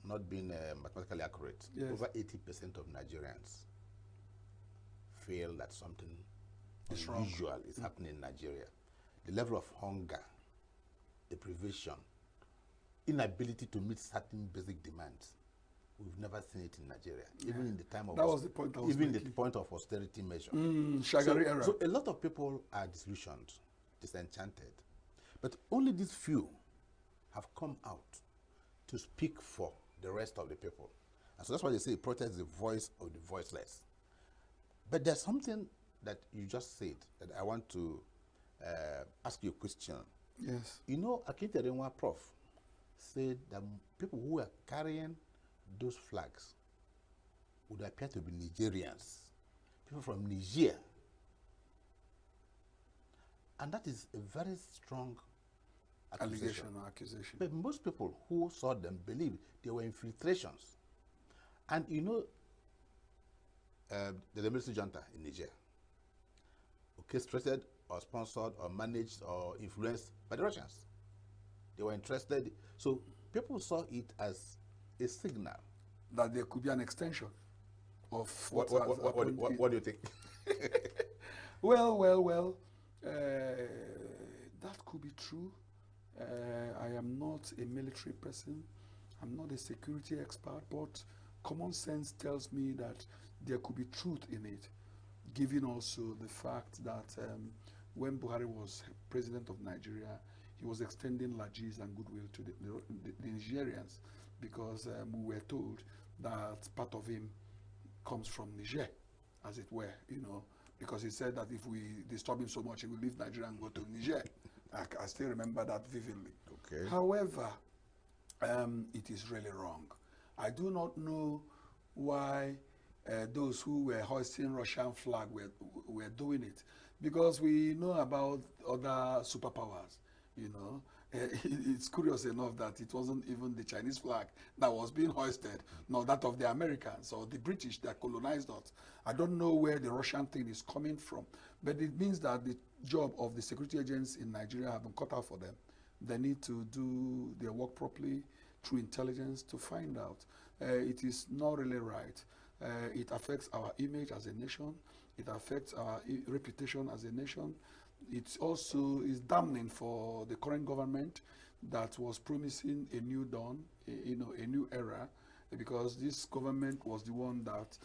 not being mathematically accurate, yes, over 80% of Nigerians feel that something unusual is happening in Nigeria. The level of hunger, deprivation, inability to meet certain basic demands, we've never seen it in Nigeria, even in the time of the point of austerity measure. Shagari era. So a lot of people are disillusioned, disenchanted, but only these few have come out to speak for the rest of the people. And so that's why they say protest is the voice of the voiceless. But there's something that you just said that I want to ask you a question. Yes. You know, Akinterenwa Prof said that people who are carrying those flags would appear to be Nigerians, people from Niger. And that is a very strong accusation. Accusation. But most people who saw them believed they were infiltrations. And you know, the military junta in Niger, orchestrated or sponsored or managed or influenced by the Russians. They were interested. So people saw it as a signal that there could be an extension of what do you think? Well, that could be true. I am not a military person. I'm not a security expert, but common sense tells me that there could be truth in it, given also the fact that when Buhari was president of Nigeria, he was extending lajis and goodwill to the Nigerians, because we were told that part of him comes from Niger, as it were, you know, because he said that if we disturb him so much, he will leave Nigeria and go to Niger. I still remember that vividly. Okay. However, it is really wrong. I do not know why those who were hoisting Russian flag were doing it, because we know about other superpowers, you know. It's curious enough that it wasn't even the Chinese flag that was being hoisted, nor that of the Americans or the British that colonized us. I don't know where the Russian thing is coming from, but it means that the job of the security agents in Nigeria have been cut out for them. They need to do their work properly through intelligence to find out. It is not really right. It affects our image as a nation. It affects our reputation as a nation. It also is damning for the current government that was promising a new dawn, a new era, because this government was the one that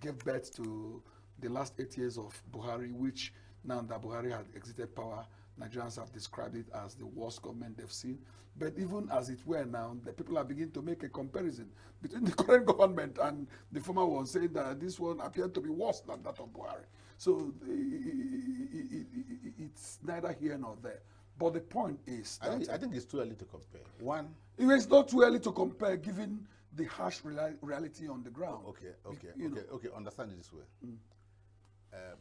gave birth to the last 8 years of Buhari, which now that Buhari had exited power, Nigerians have described it as the worst government they've seen. But even as it were now, the people are beginning to make a comparison between the current government and the former one, saying that this one appeared to be worse than that of Buhari. So it's neither here nor there. But the point is that I think it's too early to compare. One, it's not too early to compare, given the harsh reality on the ground. Okay. Understand it this way.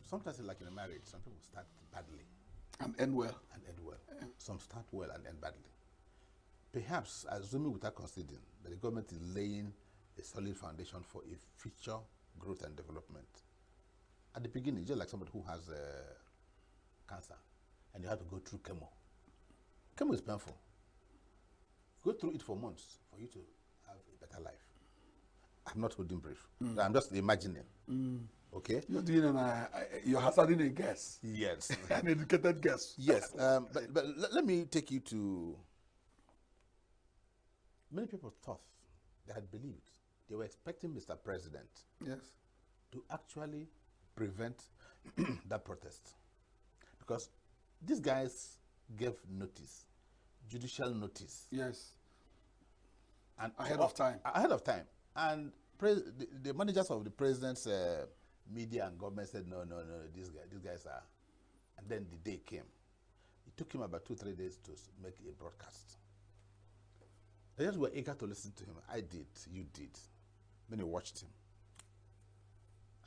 Sometimes, like in a marriage, some people start badly and end well. Some start well and end badly. Perhaps, assuming without conceding, that the government is laying a solid foundation for a future growth and development. At the beginning, just like somebody who has cancer, and you have to go through chemo. Chemo is painful. Go through it for months for you to have a better life. I'm not holding brief. I'm just imagining. Okay? You're hazarding a guess. Yes. An educated guess. Yes. But let me take you to... Many people thought, they had believed, they were expecting Mr. President to actually prevent that protest. Because these guys gave notice, judicial notice. Yes. And ahead of time. Ahead of time. And the managers of the president's media and government said, no, these guys are. And then the day came. It took him about 2-3 days to make a broadcast. They just were eager to listen to him. I did, you did. Many watched him.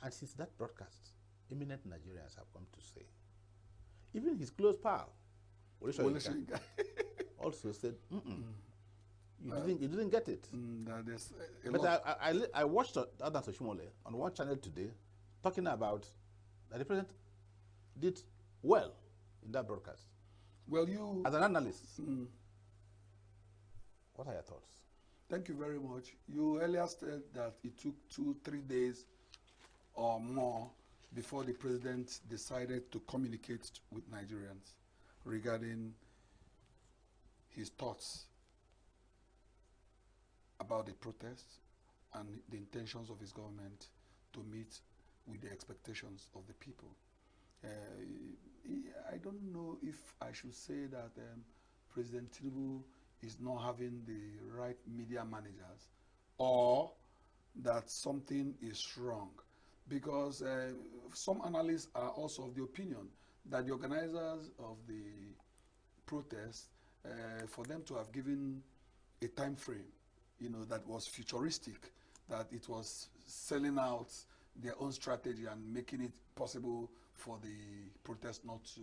And since that broadcast, eminent Nigerians have come to say, even his close pal, also said, you didn't get it. But I watched Adam Soshimole on one channel today talking about that the president did well in that broadcast. Well, you... As an analyst, what are your thoughts? Thank you very much. You earlier said that it took 2-3 days or more before the president decided to communicate with Nigerians regarding his thoughts about the protests and the intentions of his government to meet with the expectations of the people. I don't know if I should say that President Tinubu is not having the right media managers, or that something is wrong, because some analysts are also of the opinion that the organizers of the protest, for them to have given a time frame, that was futuristic, that it was selling out their own strategy and making it possible for the protest not to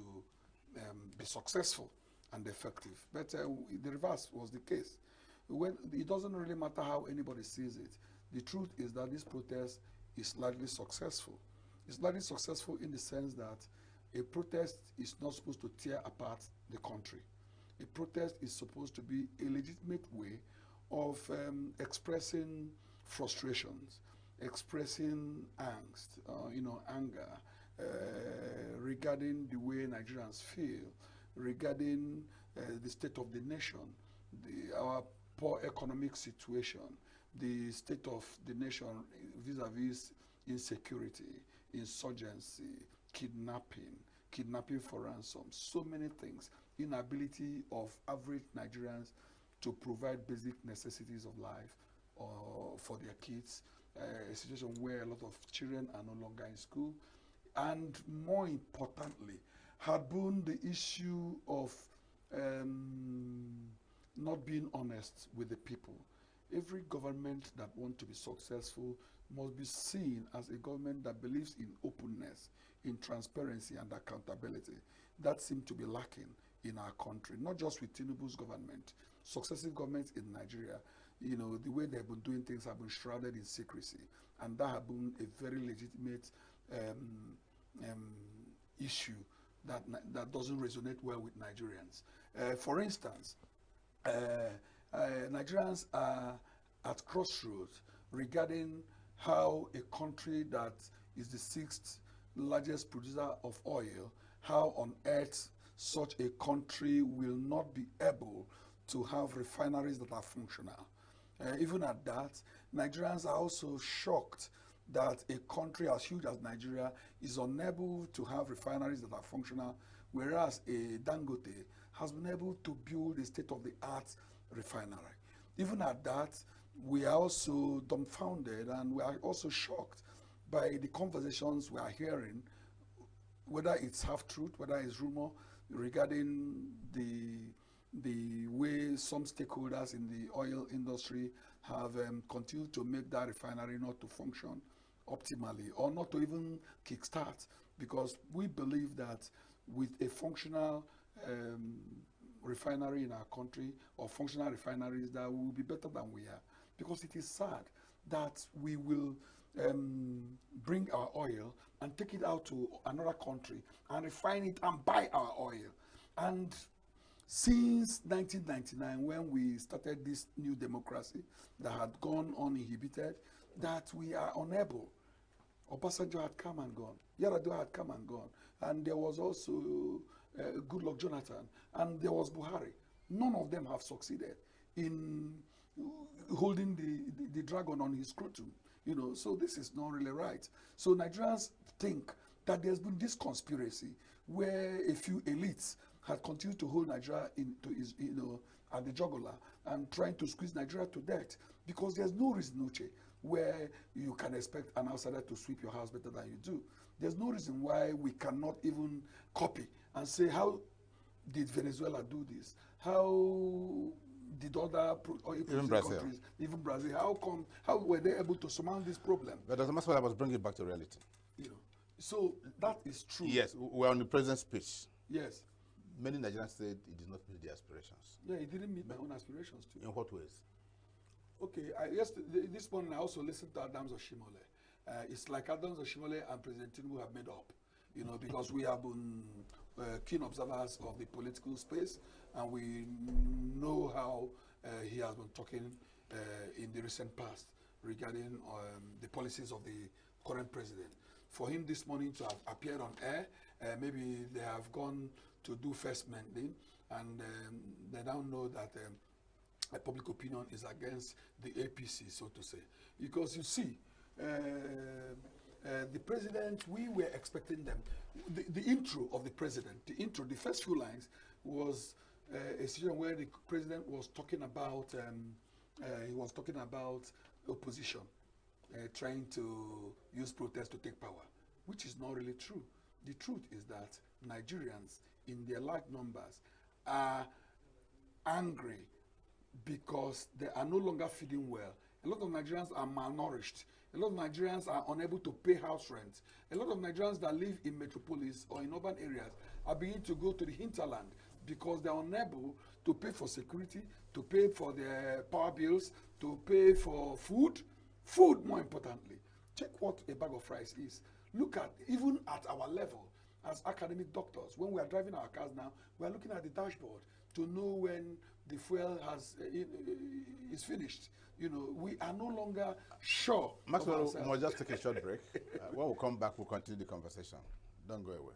be successful and effective. But the reverse was the case. It doesn't really matter how anybody sees it. The truth is that this protest is largely successful. It's largely successful in the sense that a protest is not supposed to tear apart the country. A protest is supposed to be a legitimate way of expressing frustrations, expressing angst, anger, regarding the way Nigerians feel, regarding the state of the nation, our poor economic situation, the state of the nation vis-a-vis insecurity, insurgency, kidnapping for ransom, so many things, inability of average Nigerians to provide basic necessities of life for their kids, a situation where a lot of children are no longer in school, and more importantly, had been the issue of not being honest with the people. Every government that wants to be successful must be seen as a government that believes in openness, in transparency and accountability. That seems to be lacking in our country, not just with Tinubu's government. Successive governments in Nigeria, you know, the way they've been doing things have been shrouded in secrecy, and that has been a very legitimate issue that doesn't resonate well with Nigerians. For instance, Nigerians are at crossroads regarding how a country that is the 6th largest producer of oil, how on earth such a country will not be able to have refineries that are functional. Even at that, Nigerians are also shocked that a country as huge as Nigeria is unable to have refineries that are functional, whereas a Dangote has been able to build a state-of-the-art refinery. Even at that, we are also dumbfounded and we are also shocked by the conversations we are hearing, whether it's half-truth, whether it's rumor, regarding the way some stakeholders in the oil industry have continued to make that refinery not to function optimally or not to even kickstart, because we believe that with a functional refinery in our country, or functional refineries, that we will be better than we are. Because it is sad that we will bring our oil and take it out to another country and refine it and buy our oil. And since 1999, when we started this new democracy that had gone uninhibited, that we are unable. Obasanjo had come and gone. Yar'Adua had come and gone. And there was also Goodluck Jonathan. And there was Buhari. None of them have succeeded in holding the dragon on his scrotum. You know, so this is not really right. So Nigerians think that there's been this conspiracy where a few elites had continued to hold Nigeria into his, you know, at the jugular and trying to squeeze Nigeria to death, because there's no reason, Uche, where you can expect an outsider to sweep your house better than you do. There's no reason why we cannot even copy and say, how did Venezuela do this? How did other countries, even Brazil, how were they able to surmount this problem? But as a matter of fact, I was bringing it back to reality. You know, so that is true. Yes, we're on the president's speech. Yes. Many Nigerians said it did not meet their aspirations. Yeah, it didn't meet my own aspirations too. In what ways? Okay, this morning I also listened to Adams Oshimole. It's like Adams Oshimole and President Tinubu have made up, you know, because we have been keen observers of the political space, and we know how he has been talking in the recent past regarding the policies of the current president. For him this morning to have appeared on air, maybe they have gone to do first mending, and they now know that public opinion is against the APC, so to say. Because you see, the president, we were expecting them. The intro of the president, the first few lines was a situation where the president was talking about, opposition, trying to use protest to take power, which is not really true. The truth is that Nigerians, in their large numbers, are angry because they are no longer feeding well. A lot of Nigerians are malnourished. A lot of Nigerians are unable to pay house rent. A lot of Nigerians that live in metropolis or in urban areas are beginning to go to the hinterland because they are unable to pay for security, to pay for their power bills, to pay for food more importantly. Check what a bag of rice is. Look at, even at our level as academic doctors, when we are driving our cars now, we are looking at the dashboard to know when the fuel is finished. You know, we are no longer sure. Maxwell, we'll just take a short break. When we come back, we'll continue the conversation. Don't go away.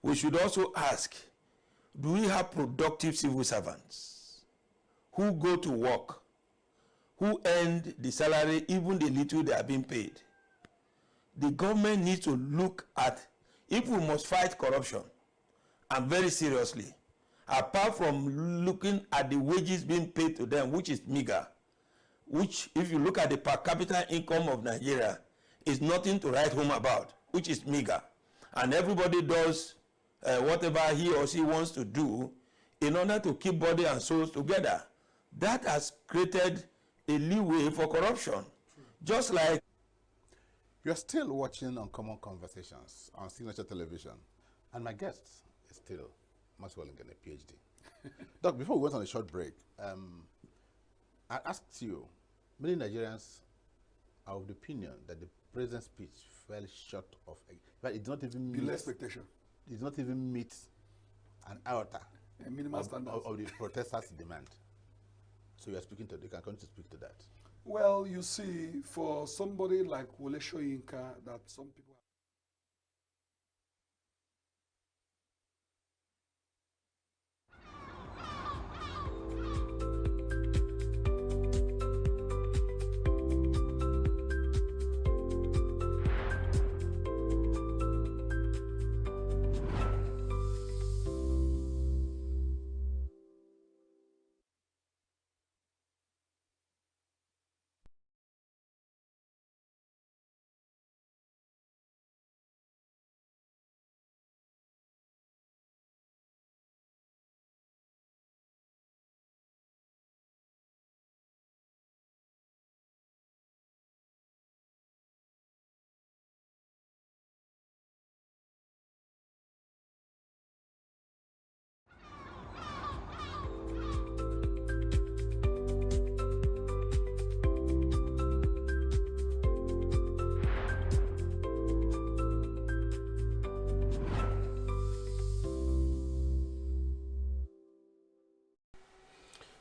we should also ask, do we have productive civil servants who go to work, who earn the salary, even the little they are being paid? The government needs to look at, if we must fight corruption, and very seriously, apart from looking at the wages being paid to them, which is meager, which if you look at the per capita income of Nigeria, is nothing to write home about, which is meager. And everybody does whatever he or she wants to do in order to keep body and souls together. That has created a leeway for corruption. Just like... You're still watching Uncommon Conversations on Signature Television. And my guest is still Maxwell Ngene, PhD. Doc, before we went on a short break, I asked you, many Nigerians are of the opinion that the president's speech fell short of, but it did not even meet... expectation. It did not even meet an iota of the protesters' demand. So you are speaking to, you can continue to speak to that. Well, you see, for somebody like Wole Soyinka, that some people...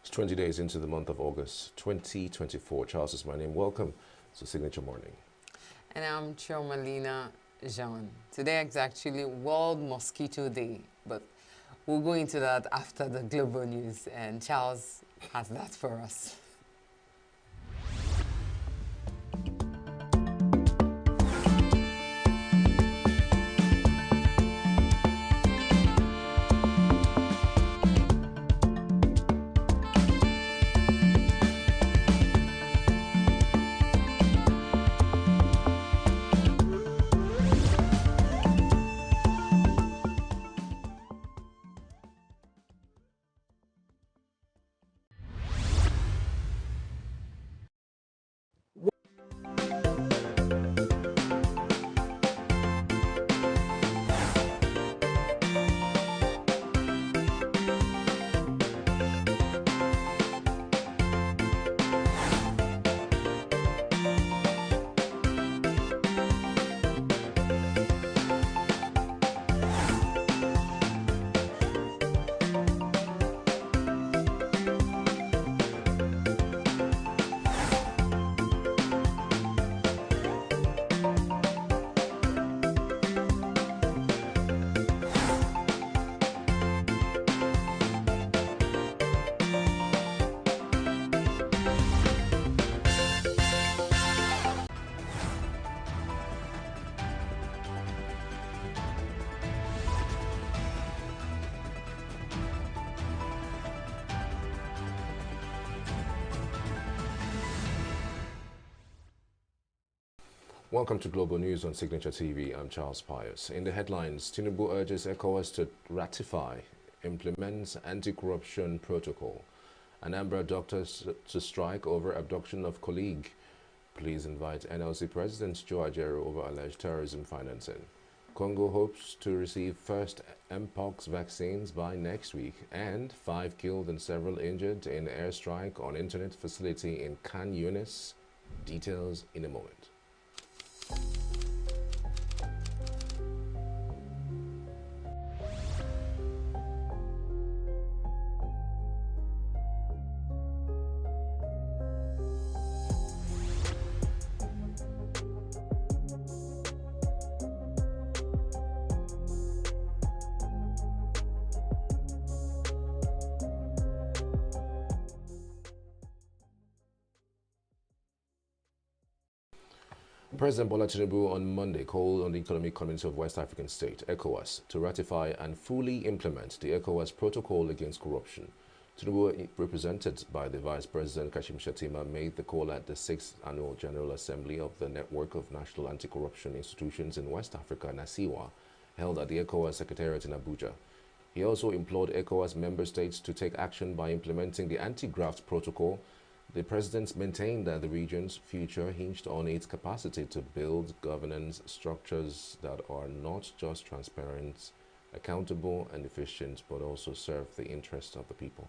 It's 20 days into the month of August 2024. Charles is my name. Welcome to Signature Morning. And I'm Chomalina Jean. Today is actually World Mosquito Day, but we'll go into that after the global news, and Charles has that for us. Welcome to Global News on Signature TV. I'm Charles Pius. In the headlines, Tinubu urges ECOWAS to ratify, implements anti-corruption protocol. Anambra doctors to strike over abduction of colleague. Police invite NLC President Joe Ajaero over alleged terrorism financing. Congo hopes to receive first Mpox vaccines by next week. And 5 killed and several injured in airstrike on internet facility in Khan Yunis. Details in a moment. President Bola Tinubu on Monday called on the Economic Community of West African States, ECOWAS, to ratify and fully implement the ECOWAS Protocol Against Corruption. Tinubu, represented by the Vice President Kashim Shettima, made the call at the 6th Annual General Assembly of the Network of National Anti-Corruption Institutions in West Africa, NACIWA, held at the ECOWAS Secretariat in Abuja. He also implored ECOWAS member states to take action by implementing the anti-graft protocol. The president maintained that the region's future hinged on its capacity to build governance structures that are not just transparent, accountable, and efficient, but also serve the interests of the people.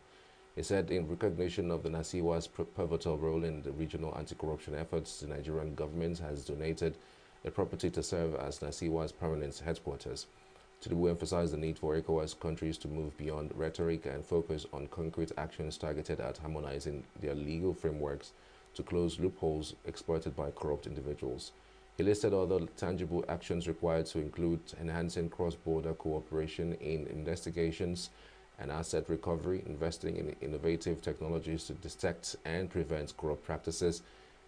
He said in recognition of the NACIWA's pivotal role in the regional anti-corruption efforts, the Nigerian government has donated a property to serve as NACIWA's permanent headquarters. Tinubu emphasized the need for ECOWAS countries to move beyond rhetoric and focus on concrete actions targeted at harmonizing their legal frameworks to close loopholes exploited by corrupt individuals. He listed other tangible actions required to include enhancing cross-border cooperation in investigations and asset recovery, investing in innovative technologies to detect and prevent corrupt practices.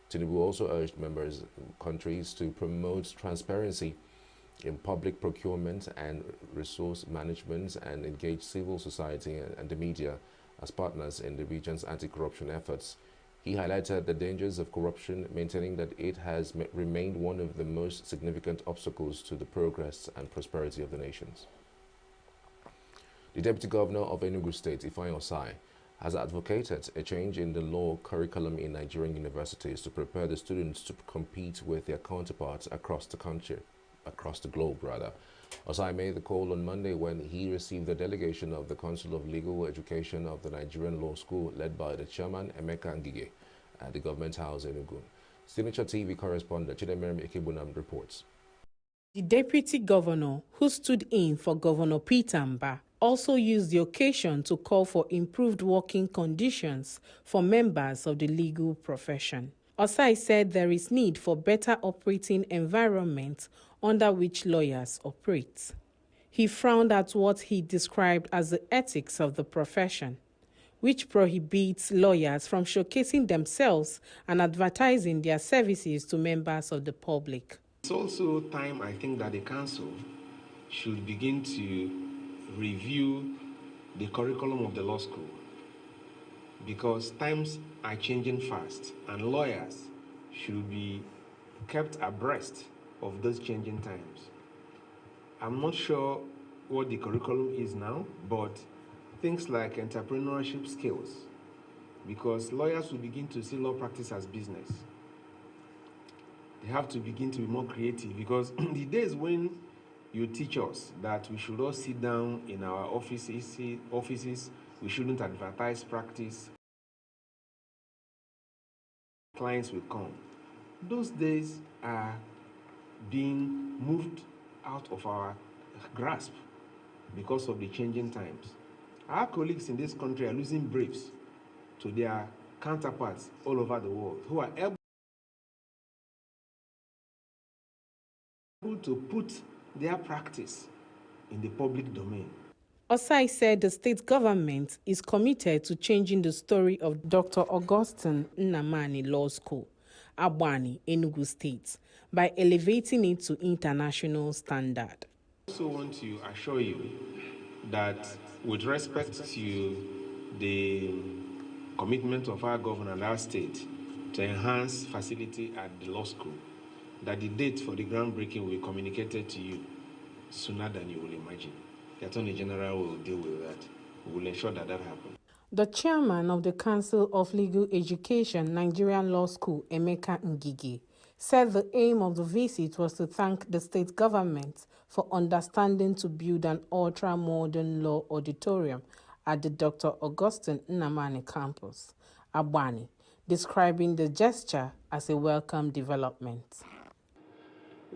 Tinubu also urged countries to promote transparency in public procurement and resource management and engage civil society and the media as partners in the region's anti-corruption efforts. He highlighted the dangers of corruption, maintaining that it has remained one of the most significant obstacles to the progress and prosperity of the nations. The Deputy Governor of ENUGU State, Ifeanyi Osai, has advocated a change in the law curriculum in Nigerian universities to prepare the students to compete with their counterparts across the globe. Osai made the call on Monday when he received the delegation of the Council of Legal Education of the Nigerian Law School, led by the chairman, Emeka Ngige, at the Government House in Enugu. Signature TV correspondent Chinemerem Ikebunam reports. The deputy governor, who stood in for Governor Peter Mba, also used the occasion to call for improved working conditions for members of the legal profession. Osai said there is need for better operating environment under which lawyers operate. He frowned at what he described as the ethics of the profession, which prohibits lawyers from showcasing themselves and advertising their services to members of the public. It's also time, I think, that the council should begin to review the curriculum of the law school, because times are changing fast and lawyers should be kept abreast of those changing times. I'm not sure what the curriculum is now, but things like entrepreneurship skills, because lawyers will begin to see law practice as business. They have to begin to be more creative, because the days when you teach us that we should all sit down in our offices, we shouldn't advertise practice, clients will come. Those days are being moved out of our grasp because of the changing times. Our colleagues in this country are losing briefs to their counterparts all over the world who are able to put their practice in the public domain. Osai said the state government is committed to changing the story of Dr. Augustine Nnamani Law School, Agbani, Enugu State, by elevating it to international standard. I also want to assure you that with respect to the commitment of our governor and our state to enhance facility at the law school, that the date for the groundbreaking will be communicated to you sooner than you will imagine. The Attorney General will deal with that. We will ensure that that happens. The chairman of the Council of Legal Education, Nigerian Law School, Emeka Ngige, said the aim of the visit was to thank the state government for understanding to build an ultra-modern law auditorium at the Dr. Augustine Nnamani campus, Agbani, describing the gesture as a welcome development.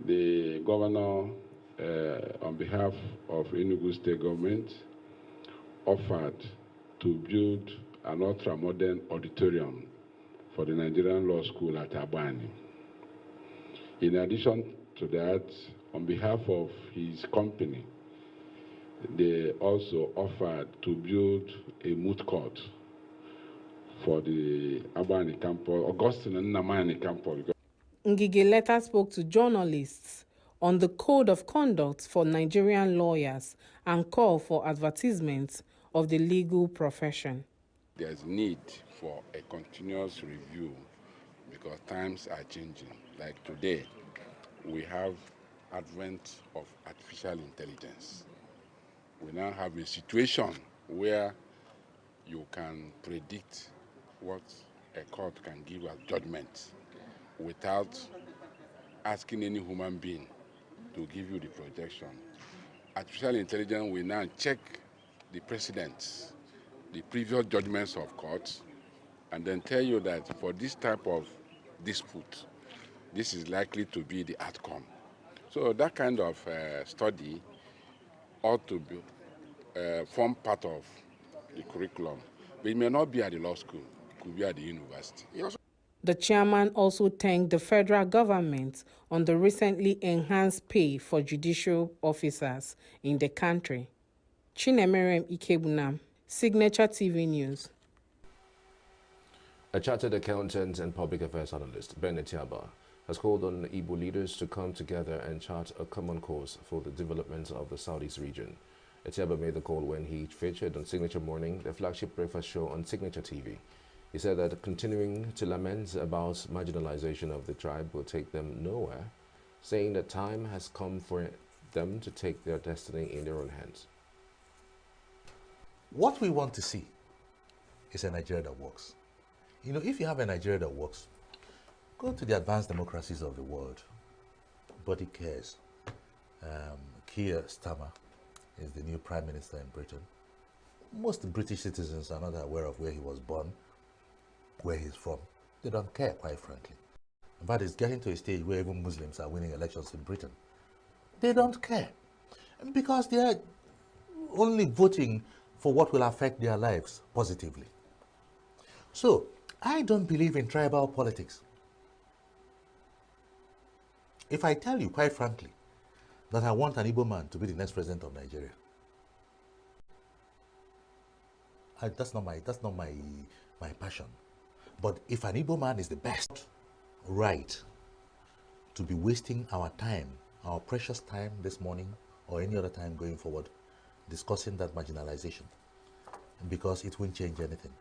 The governor, on behalf of Enugu State Government, offered to build an ultra-modern auditorium for the Nigerian Law School at Agbani. In addition to that, on behalf of his company, they also offered to build a moot court for the Agbani campus, Augustine Nnamani campus. Ngige later spoke to journalists on the code of conduct for Nigerian lawyers and called for advertisements of the legal profession. There's need for a continuous review because times are changing. Like today, we have advent of artificial intelligence. We now have a situation where you can predict what a court can give as judgment without asking any human being to give you the projection. Artificial intelligence will now check the precedents, the previous judgments of courts, and then tell you that for this type of dispute, this is likely to be the outcome. So that kind of study ought to be, form part of the curriculum. But it may not be at the law school, it could be at the university. The chairman also thanked the federal government on the recently enhanced pay for judicial officers in the country. Chinemerem Ikebunam, Signature TV News. A chartered accountant and public affairs analyst, Ben Etiaba, has called on Igbo leaders to come together and chart a common course for the development of the Southeast region. Etiaba made the call when he featured on Signature Morning, the flagship breakfast show on Signature TV. He said that continuing to lament about marginalization of the tribe will take them nowhere, saying that time has come for them to take their destiny in their own hands. What we want to see is a Nigeria that works. You know, if you have a Nigeria that works, go to the advanced democracies of the world. Nobody cares. Keir Starmer is the new prime minister in Britain. Most British citizens are not aware of where he was born, where he's from. They don't care, quite frankly. In fact, it's getting to a stage where even Muslims are winning elections in Britain. They don't care because they are only voting for what will affect their lives positively. So, I don't believe in tribal politics. If I tell you, quite frankly, that I want an Igbo man to be the next president of Nigeria, that's not my passion. But if an Igbo man is the best, right, to be wasting our time, our precious time this morning or any other time going forward, discussing that marginalization, because it won't change anything.